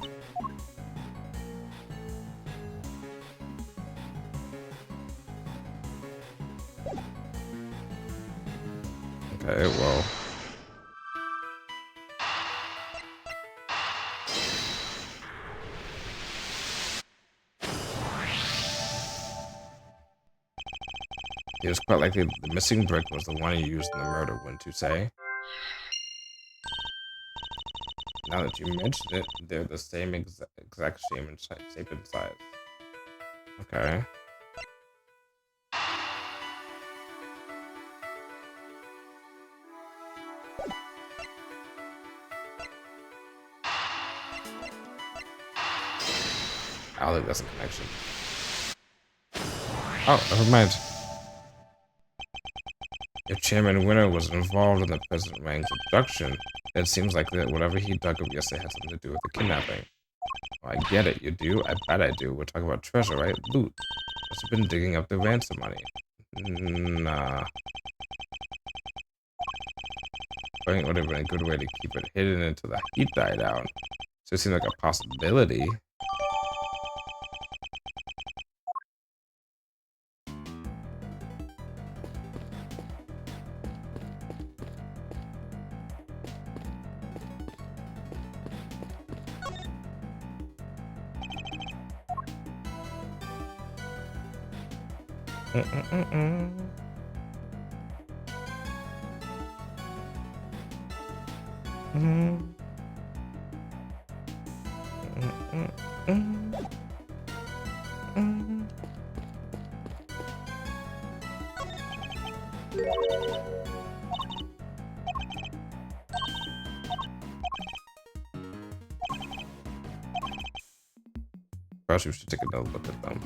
S1: Okay, well. It was quite likely the missing brick was the one he used in the murder, wouldn't you say? Now that you mention it, they're the same exact shape and size. Okay. I don't think that's a connection. Oh, never mind. If Chairman Winner was involved in the President Wang's abduction, it seems like that whatever he dug up yesterday had something to do with the kidnapping. Oh, I get it, you do? I bet I do. We're talking about treasure, right? Loot. Must have been digging up the ransom money. Nah. I think it would have been a good way to keep it hidden until the heat died down. So it seemed like a possibility. Perhaps we should take another look at them.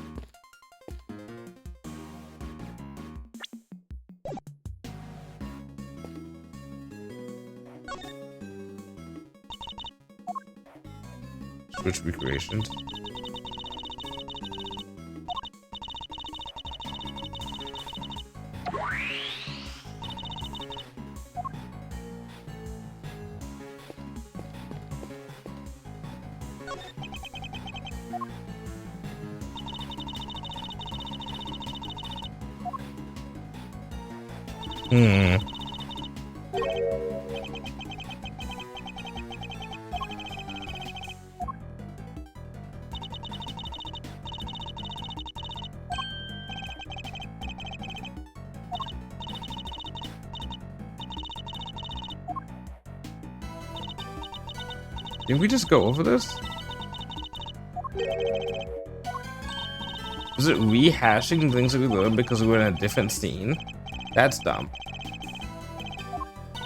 S1: Switch recreations. Did we just go over this? Is it rehashing things that we learned because we're in a different scene? That's dumb.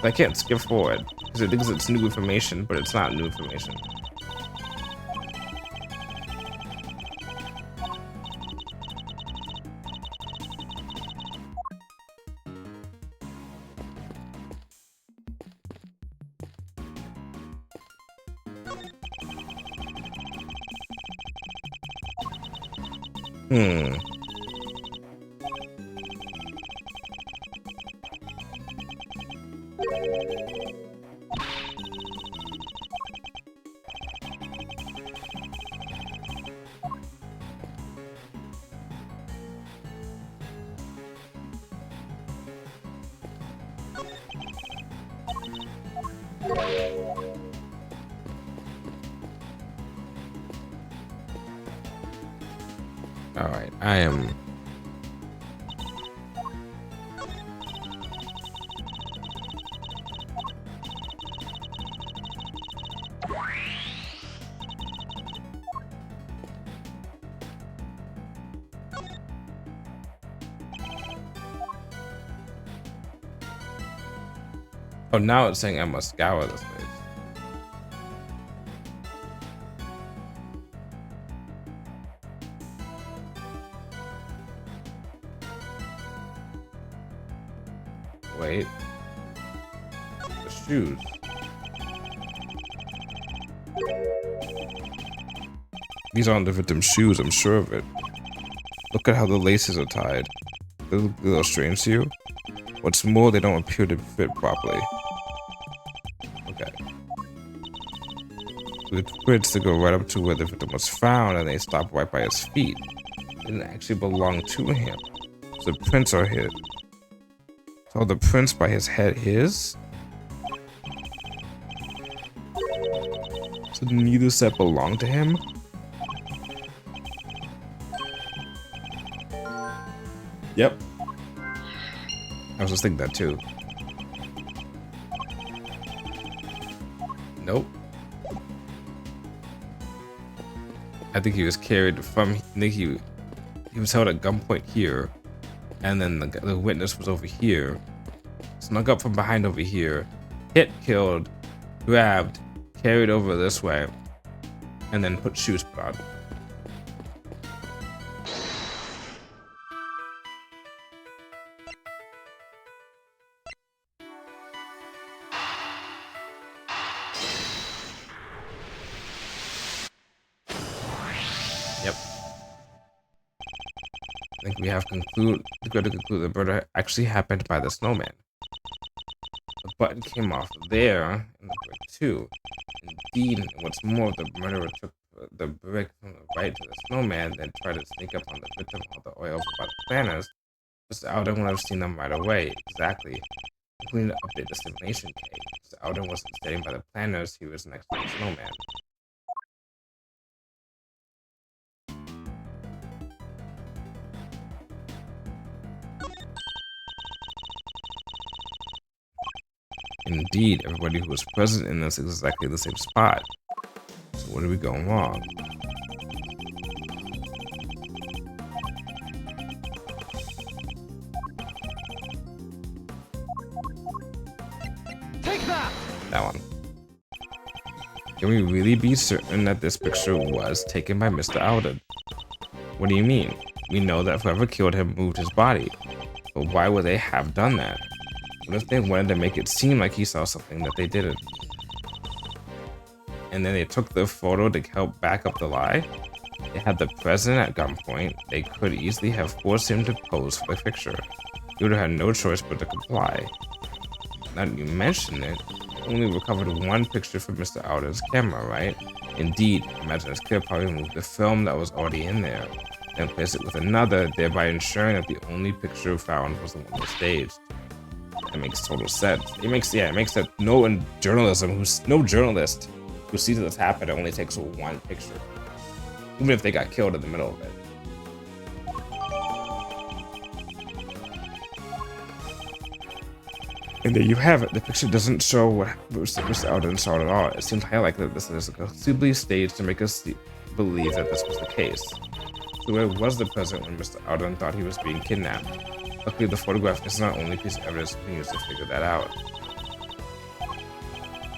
S1: I can't skip forward because it thinks it's new information, but it's not new information. All right, I am. Oh, now it's saying I must scour this place. Wait. The shoes. These aren't the victim's shoes, I'm sure of it. Look at how the laces are tied. They look a little strange to you. What's more, they don't appear to fit properly. Okay. The prints to go right up to where the victim was found, and they stopped right by his feet. They didn't actually belong to him. So the prints are his. So the prints by his head his? So neither set belonged to him? Yep. I was just thinking that too. Nope. I think he was carried from. I think he was held at gunpoint here, and then the witness was over here. Snuck up from behind over here, hit, killed, grabbed, carried over this way, and then put shoes put on. Yep. I think we have to conclude the murder actually happened by the snowman. The button came off there in the brick too. Indeed, what's more, the murderer took the brick from the right to the snowman, then tried to sneak up on the victim while the oil by the planners. Mr. Alden would have seen them right away. Exactly. Including the update the simulation case. Mr. Alden wasn't standing by the planners, he was next to the snowman. Indeed, everybody who was present in this is exactly the same spot. So what are we going wrong?
S2: Take that!
S1: That one. Can we really be certain that this picture was taken by Mr. Alden? What do you mean? We know that whoever killed him moved his body. But why would they have done that? What if they wanted to make it seem like he saw something that they didn't? And then they took the photo to help back up the lie? They had the president at gunpoint. They could easily have forced him to pose for the picture. He would have had no choice but to comply. Now that you mention it, we only recovered one picture from Mr. Alden's camera, right? Indeed, imagine this kid probably moved the film that was already in there, then placed it with another, thereby ensuring that the only picture found was the one that staged. That makes total sense. It makes that no journalist who sees this happen, it only takes one picture. Even if they got killed in the middle of it. And there you have it. The picture doesn't show what Mr. Alden saw at all. It seems highly likely that this is conceivably staged to make us believe that this was the case. So where was the president when Mr. Alden thought he was being kidnapped? Luckily, the photograph is not only piece of evidence we can use to figure that out.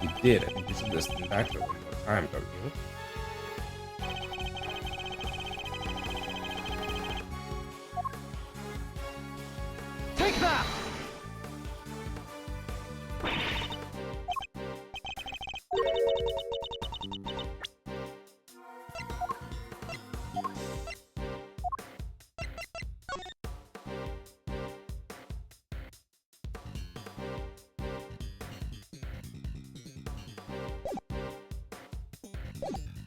S1: He did. I think we should listen back to it one more time, don't you?
S2: Take that!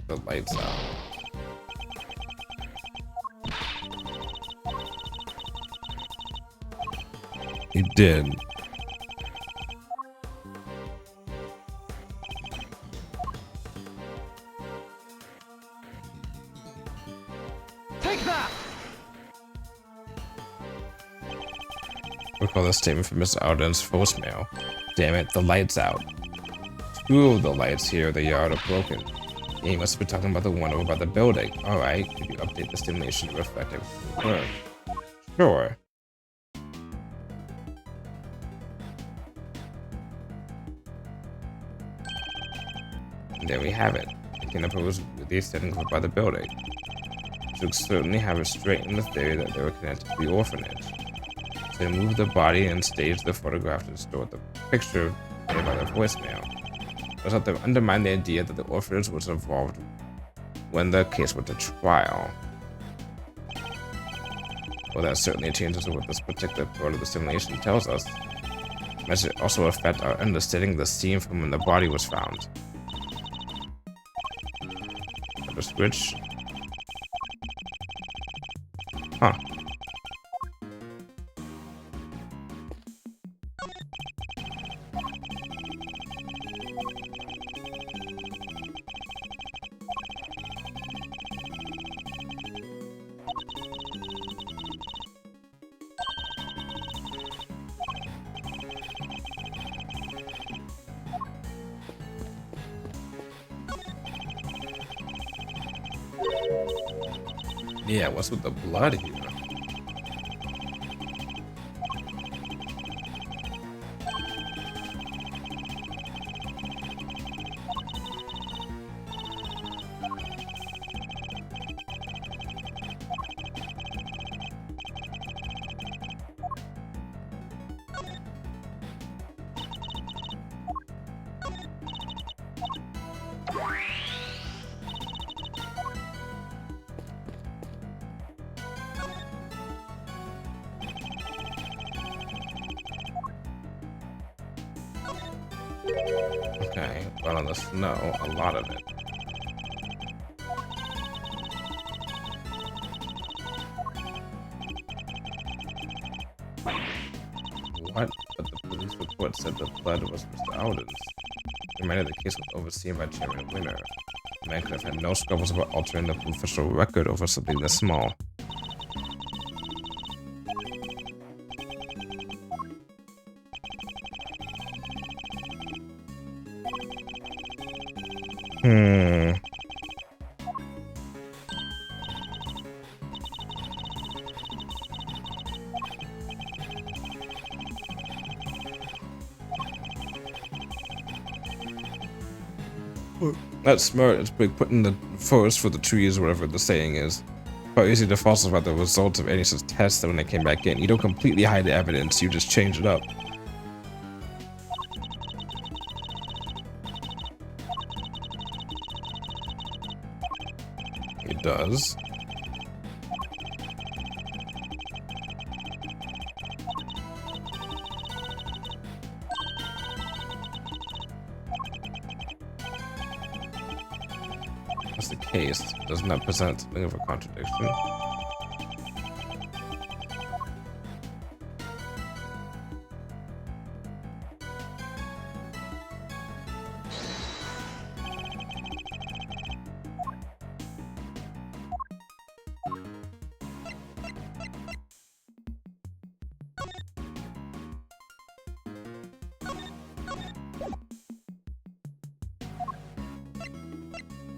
S1: The lights out. He did.
S2: Take that!
S1: Recall the statement from Mr. Alden's voicemail. Damn it, the light's out. Two of the lights here in the yard are broken. Yeah, he must be talking about the one over by the building. Alright, could you update the stimulation to reflect everything we learned? Sure. And there we have it. The kidnapper was really standing over by the building. Which would certainly have us straighten the theory that they were connected to the orphanage. So they moved the body and staged the photograph to distort the picture made by the voicemail. It was to undermine the idea that the orphanage was involved when the case went to trial. Well, that certainly changes what this particular part of the simulation tells us. It might also affect our understanding of the scene from when the body was found. The switch. Huh. Yeah, what's with the blood here? Okay, but on the snow, a lot of it. What? But the police report said the blood was Mr. Alden's. Reminded the case was overseen by Chairman Winner. The man could have had no scruples about altering the official record over something this small. That's smart. It's like putting the forest for the trees, whatever the saying is. Quite easy to falsify the results of any such tests when they came back in. You don't completely hide the evidence, you just change it up. It does. That's the case. Doesn't that present something of a contradiction?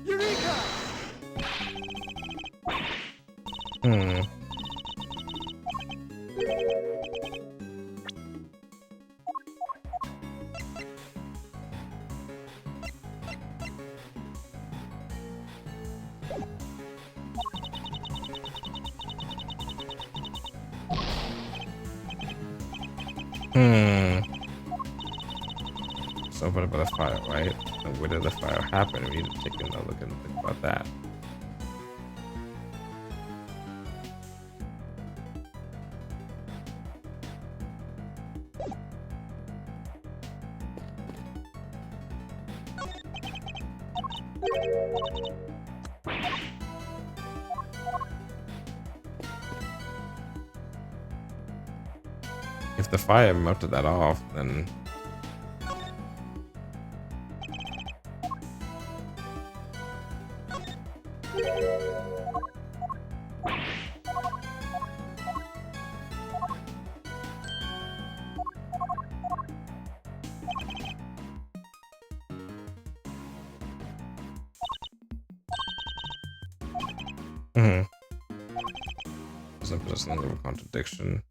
S2: Eureka!
S1: Hmm. So what about the fire, right? And where did the fire happen? We need to take another look and think about that. If the fire melted that off, then there's a little contradiction.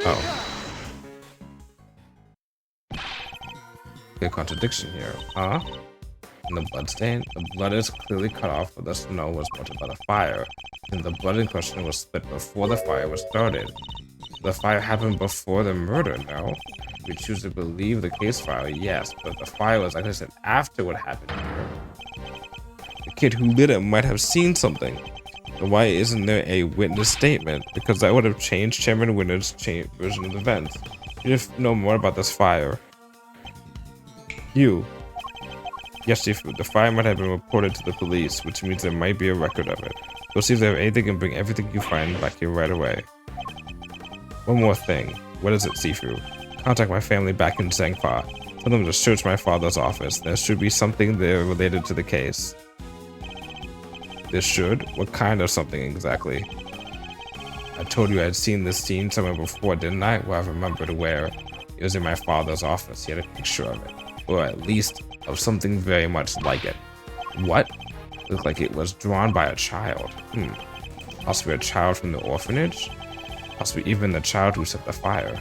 S1: Oh. Okay, contradiction here. Huh? And the blood stain? The blood is clearly cut off where the snow was melted by the fire. And the blood in question was split before the fire was started. The fire happened before the murder, no? We choose to believe the case file, yes, but the fire was, like I said, after what happened here. The kid who lit it might have seen something. But why isn't there a witness statement? Because that would have changed Chairman Winter's version of events. You should know more about this fire. You. Yes, Chief, the fire might have been reported to the police, which means there might be a record of it. Go see if they have anything and bring everything you find back here right away. One more thing. What is it, Sifu? Contact my family back in Zhengfa. Tell them to search my father's office. There should be something there related to the case. There should? What kind of something exactly? I told you I had seen this scene somewhere before, didn't I? Well, I remembered where. It was in my father's office. He had a picture of it. Or at least of something very much like it. What? Looked like it was drawn by a child. Possibly a child from the orphanage? Possibly even the child who set the fire.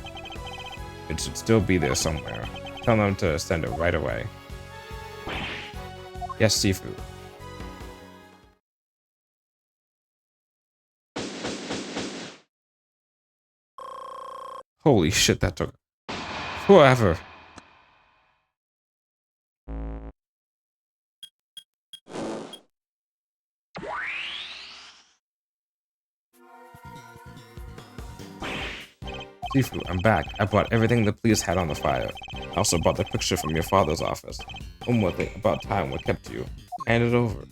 S1: It should still be there somewhere. Tell them to send it right away. Yes, Sifu. Holy shit, that took forever. Sifu, I'm back. I brought everything the police had on the fire. I also brought the picture from your father's office. One more thing about time, what kept you? Hand it over.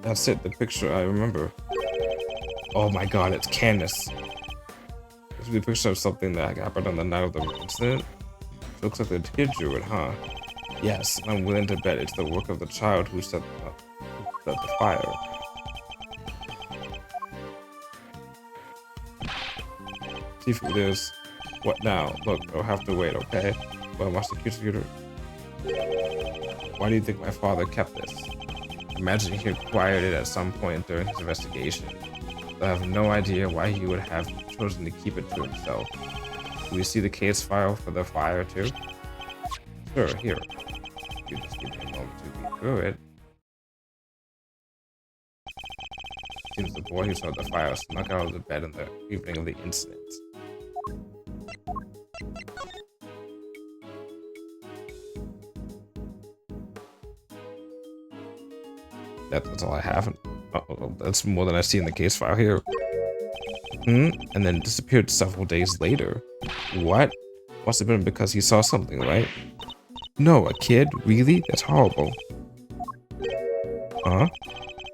S1: That's it, the picture I remember. Oh my god, it's Candace. This is a picture of something that happened on the night of the incident. It looks like the kid drew it, huh? Yes, I'm willing to bet it's the work of the child who set the fire. Sifu, there's... What now? Look, I'll have to wait, okay? Well, Prosecutor... Why do you think my father kept this? Imagine he acquired it at some point during his investigation. I have no idea why he would have chosen to keep it to himself. Do we see the case file for the fire too? Sure, here. You just give me a moment to read through it. Seems the boy who saw the fire snuck out of the bed on the evening of the incident. That's all I have. Uh-oh, that's more than I see in the case file here. And then disappeared several days later. What? Must have been because he saw something, right? No, a kid? Really? That's horrible. Huh?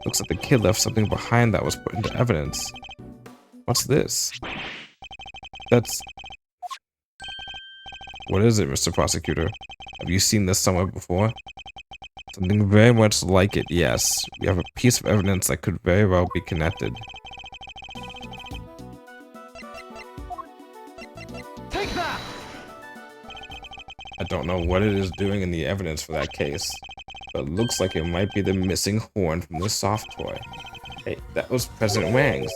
S1: Looks like the kid left something behind that was put into evidence. What's this? That's... What is it, Mr. Prosecutor? Have you seen this somewhere before? Something very much like it, yes. We have a piece of evidence that could very well be connected.
S2: Take that!
S1: I don't know what it is doing in the evidence for that case, but it looks like it might be the missing horn from the soft toy. Hey, that was President Wang's.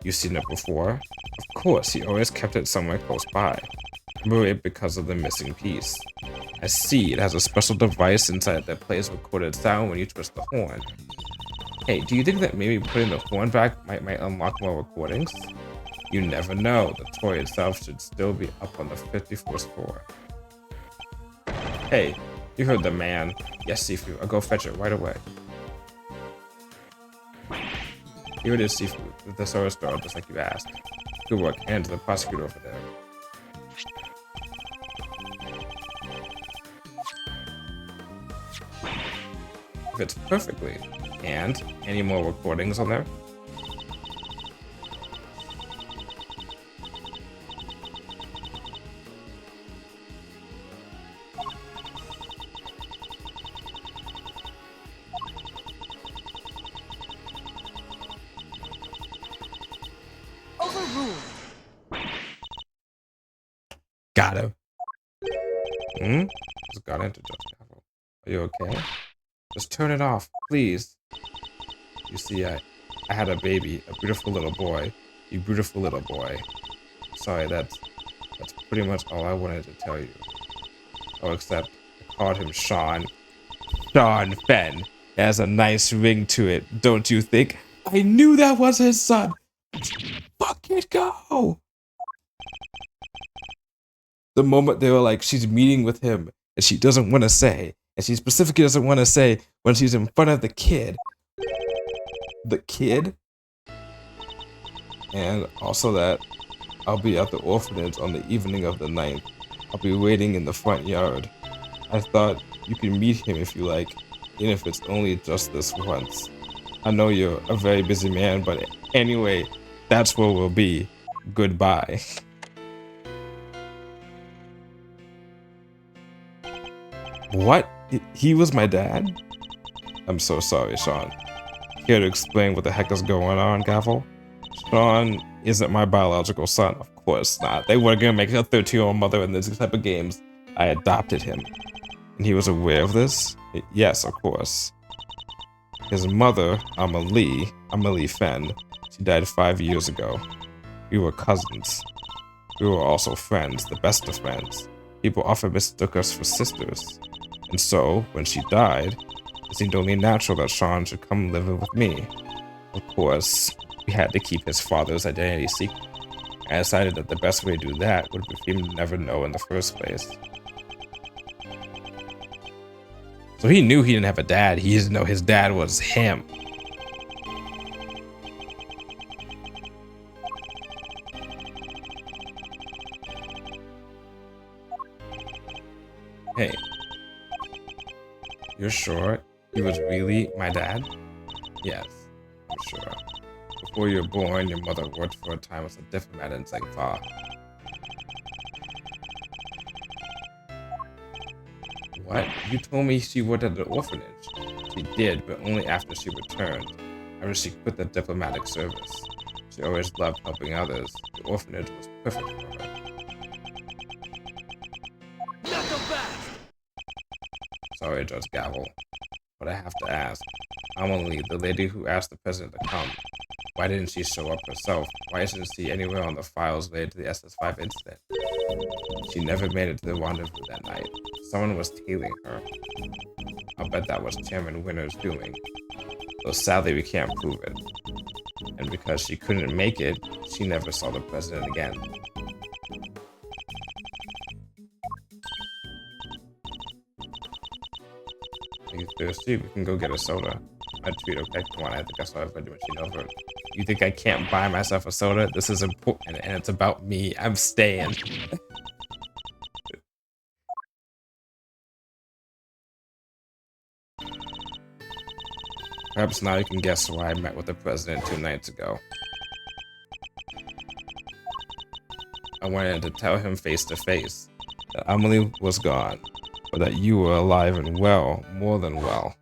S1: You've seen it before? Of course, he always kept it somewhere close by. Remember it because of the missing piece. I see, it has a special device inside that plays recorded sound when you twist the horn. Hey, do you think that maybe putting the horn back might unlock more recordings? You never know, the toy itself should still be up on the 54th floor. Hey, you heard the man. Yes, Sifu, I'll go fetch it right away. Here it is, Sifu, the thesaurus star, just like you asked. Good work, and to the prosecutor over there. Fits perfectly. And any more recordings on there?
S2: Overruled.
S1: Got him. Just got into Judge Gavel. Are you okay? Just turn it off, please. You see, I had a baby, a beautiful little boy. You beautiful little boy. Sorry, that's pretty much all I wanted to tell you. Oh, except I called him Sean. Sean Fenn. It has a nice ring to it, don't you think? I knew that was his son. Let's fucking go. The moment they were like, she's meeting with him and she doesn't want to say, and she specifically doesn't want to say when she's in front of the kid. The kid? And also that I'll be at the orphanage on the evening of the 9th. I'll be waiting in the front yard. I thought you can meet him if you like, even if it's only just this once. I know you're a very busy man, but anyway, that's where we'll be. Goodbye. What? He was my dad? I'm so sorry, Sean. Care to explain what the heck is going on, Gavel? Sean isn't my biological son, of course not. They were gonna make a 13-year-old mother in this type of games. I adopted him. And he was aware of this? Yes, of course. His mother, Amelie Fenn, she died 5 years ago. We were cousins. We were also friends, the best of friends. People often mistook us for sisters. And so, when she died, it seemed only natural that Sean should come live with me. Of course, we had to keep his father's identity secret. I decided that the best way to do that would be for him to never know in the first place. So he knew he didn't have a dad. He didn't know his dad was him. Hey, you're sure he was really my dad? Yes, I'm sure. Before you were born, your mother worked for a time as a diplomat in Zengfa. What? You told me she worked at the orphanage. She did, but only after she returned. After she quit the diplomatic service. She always loved helping others. The orphanage was perfect for her.
S2: Not so fast!
S1: Sorry, Judge Gavel, but I have to ask. Amelie, the lady who asked the president to come, why didn't she show up herself? Why isn't she anywhere on the files related to the SS5 incident? She never made it to the rendezvous that night. Someone was tailing her. I'll bet that was Chairman Winter's doing. Though sadly we can't prove it. And because she couldn't make it, she never saw the president again. Are you thirsty? We can go get a soda. A treat, okay? Come on, I think I saw a vending machine over. You think I can't buy myself a soda? This is important and it's about me. I'm staying. Perhaps now you can guess why I met with the president 2 nights ago. I wanted to tell him face to face that Amelie was gone, but that you were alive and well, more than well.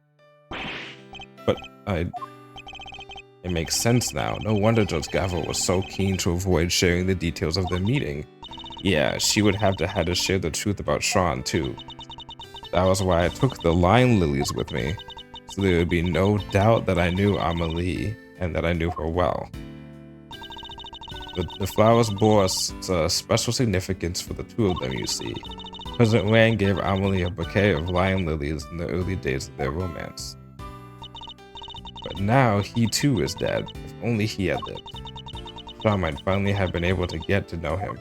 S1: But it makes sense now. No wonder Judge Gavel was so keen to avoid sharing the details of the meeting. Yeah, she would have had to share the truth about Sean too. That was why I took the line lilies with me, so there would be no doubt that I knew Amelie and that I knew her well. The flowers bore a special significance for the two of them, you see. President Wang gave Amelie a bouquet of lion lilies in the early days of their romance. But now he too is dead. If only he had lived. Sean might finally have been able to get to know him.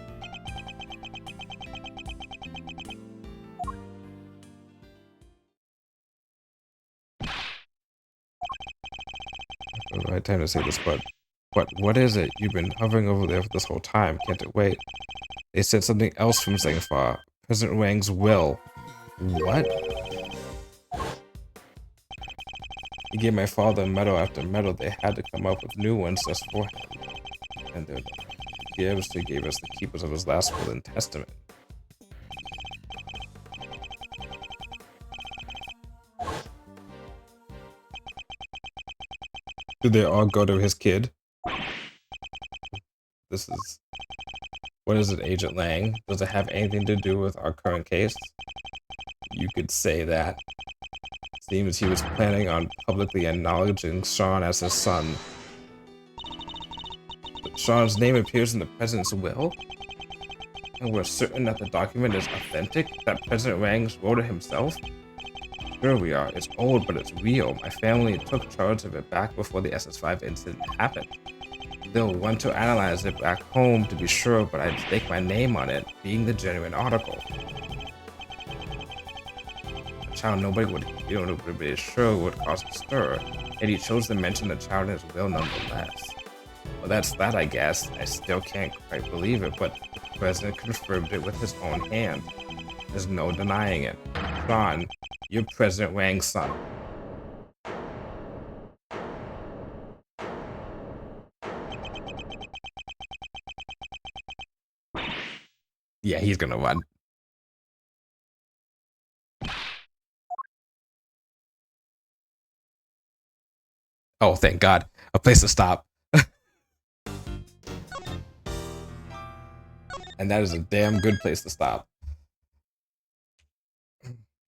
S1: The right time to say this, but what is it? You've been hovering over there for this whole time. Can't it wait? They said something else from Zengfa. President Wang's will. What? He gave my father medal after medal. They had to come up with new ones just for him. And their gifts they gave us the keepers of his last will and testament. Did they all go to his kid? This is... What is it, Agent Lang? Does it have anything to do with our current case? You could say that. Seems he was planning on publicly acknowledging Sean as his son. But Sean's name appears in the president's will? And we're certain that the document is authentic? That President Wang wrote it himself? Sure we are. It's old, but it's real. My family took charge of it back before the SS5 incident happened. They'll want to analyze it back home to be sure, but I'd stake my name on it being the genuine article. A child nobody is sure would cause a stir, and he chose to mention the child in his will nonetheless. Well, that's that, I guess. I still can't quite believe it, but the president confirmed it with his own hand. There's no denying it. Sean, you're President Wang's son. Yeah, he's gonna run. Oh, thank God. A place to stop. And that is a damn good place to stop.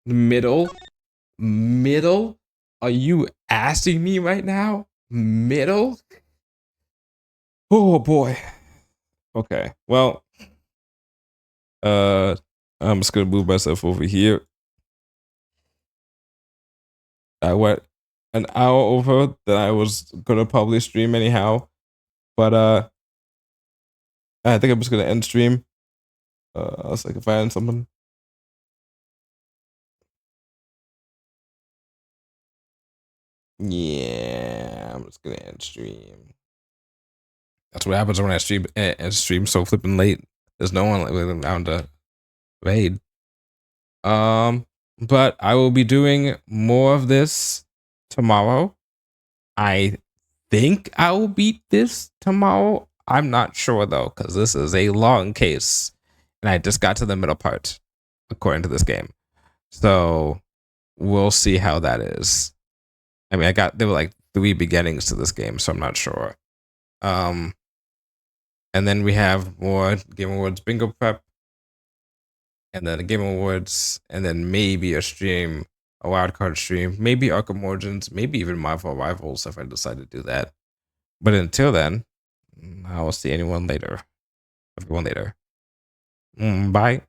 S1: Middle? Middle? Are you asking me right now? Middle? Oh boy. Okay, well, I'm just gonna move myself over here. I went an hour over that I was gonna probably stream anyhow, but I think I'm just gonna end stream. I'll see if I can find something. Yeah, I'm just gonna end stream. That's what happens when I stream and stream so flipping late. There's no one around to raid. But I will be doing more of this tomorrow. I think I will beat this tomorrow. I'm not sure though, because this is a long case, and I just got to the middle part, according to this game. So we'll see how that is. I mean, there were like 3 beginnings to this game, so I'm not sure. And then we have more Game Awards bingo prep, and then the Game Awards, and then maybe a stream, a wildcard stream, maybe Arkham Origins, maybe even Marvel Rivals if I decide to do that. But until then, I will see everyone later. Bye.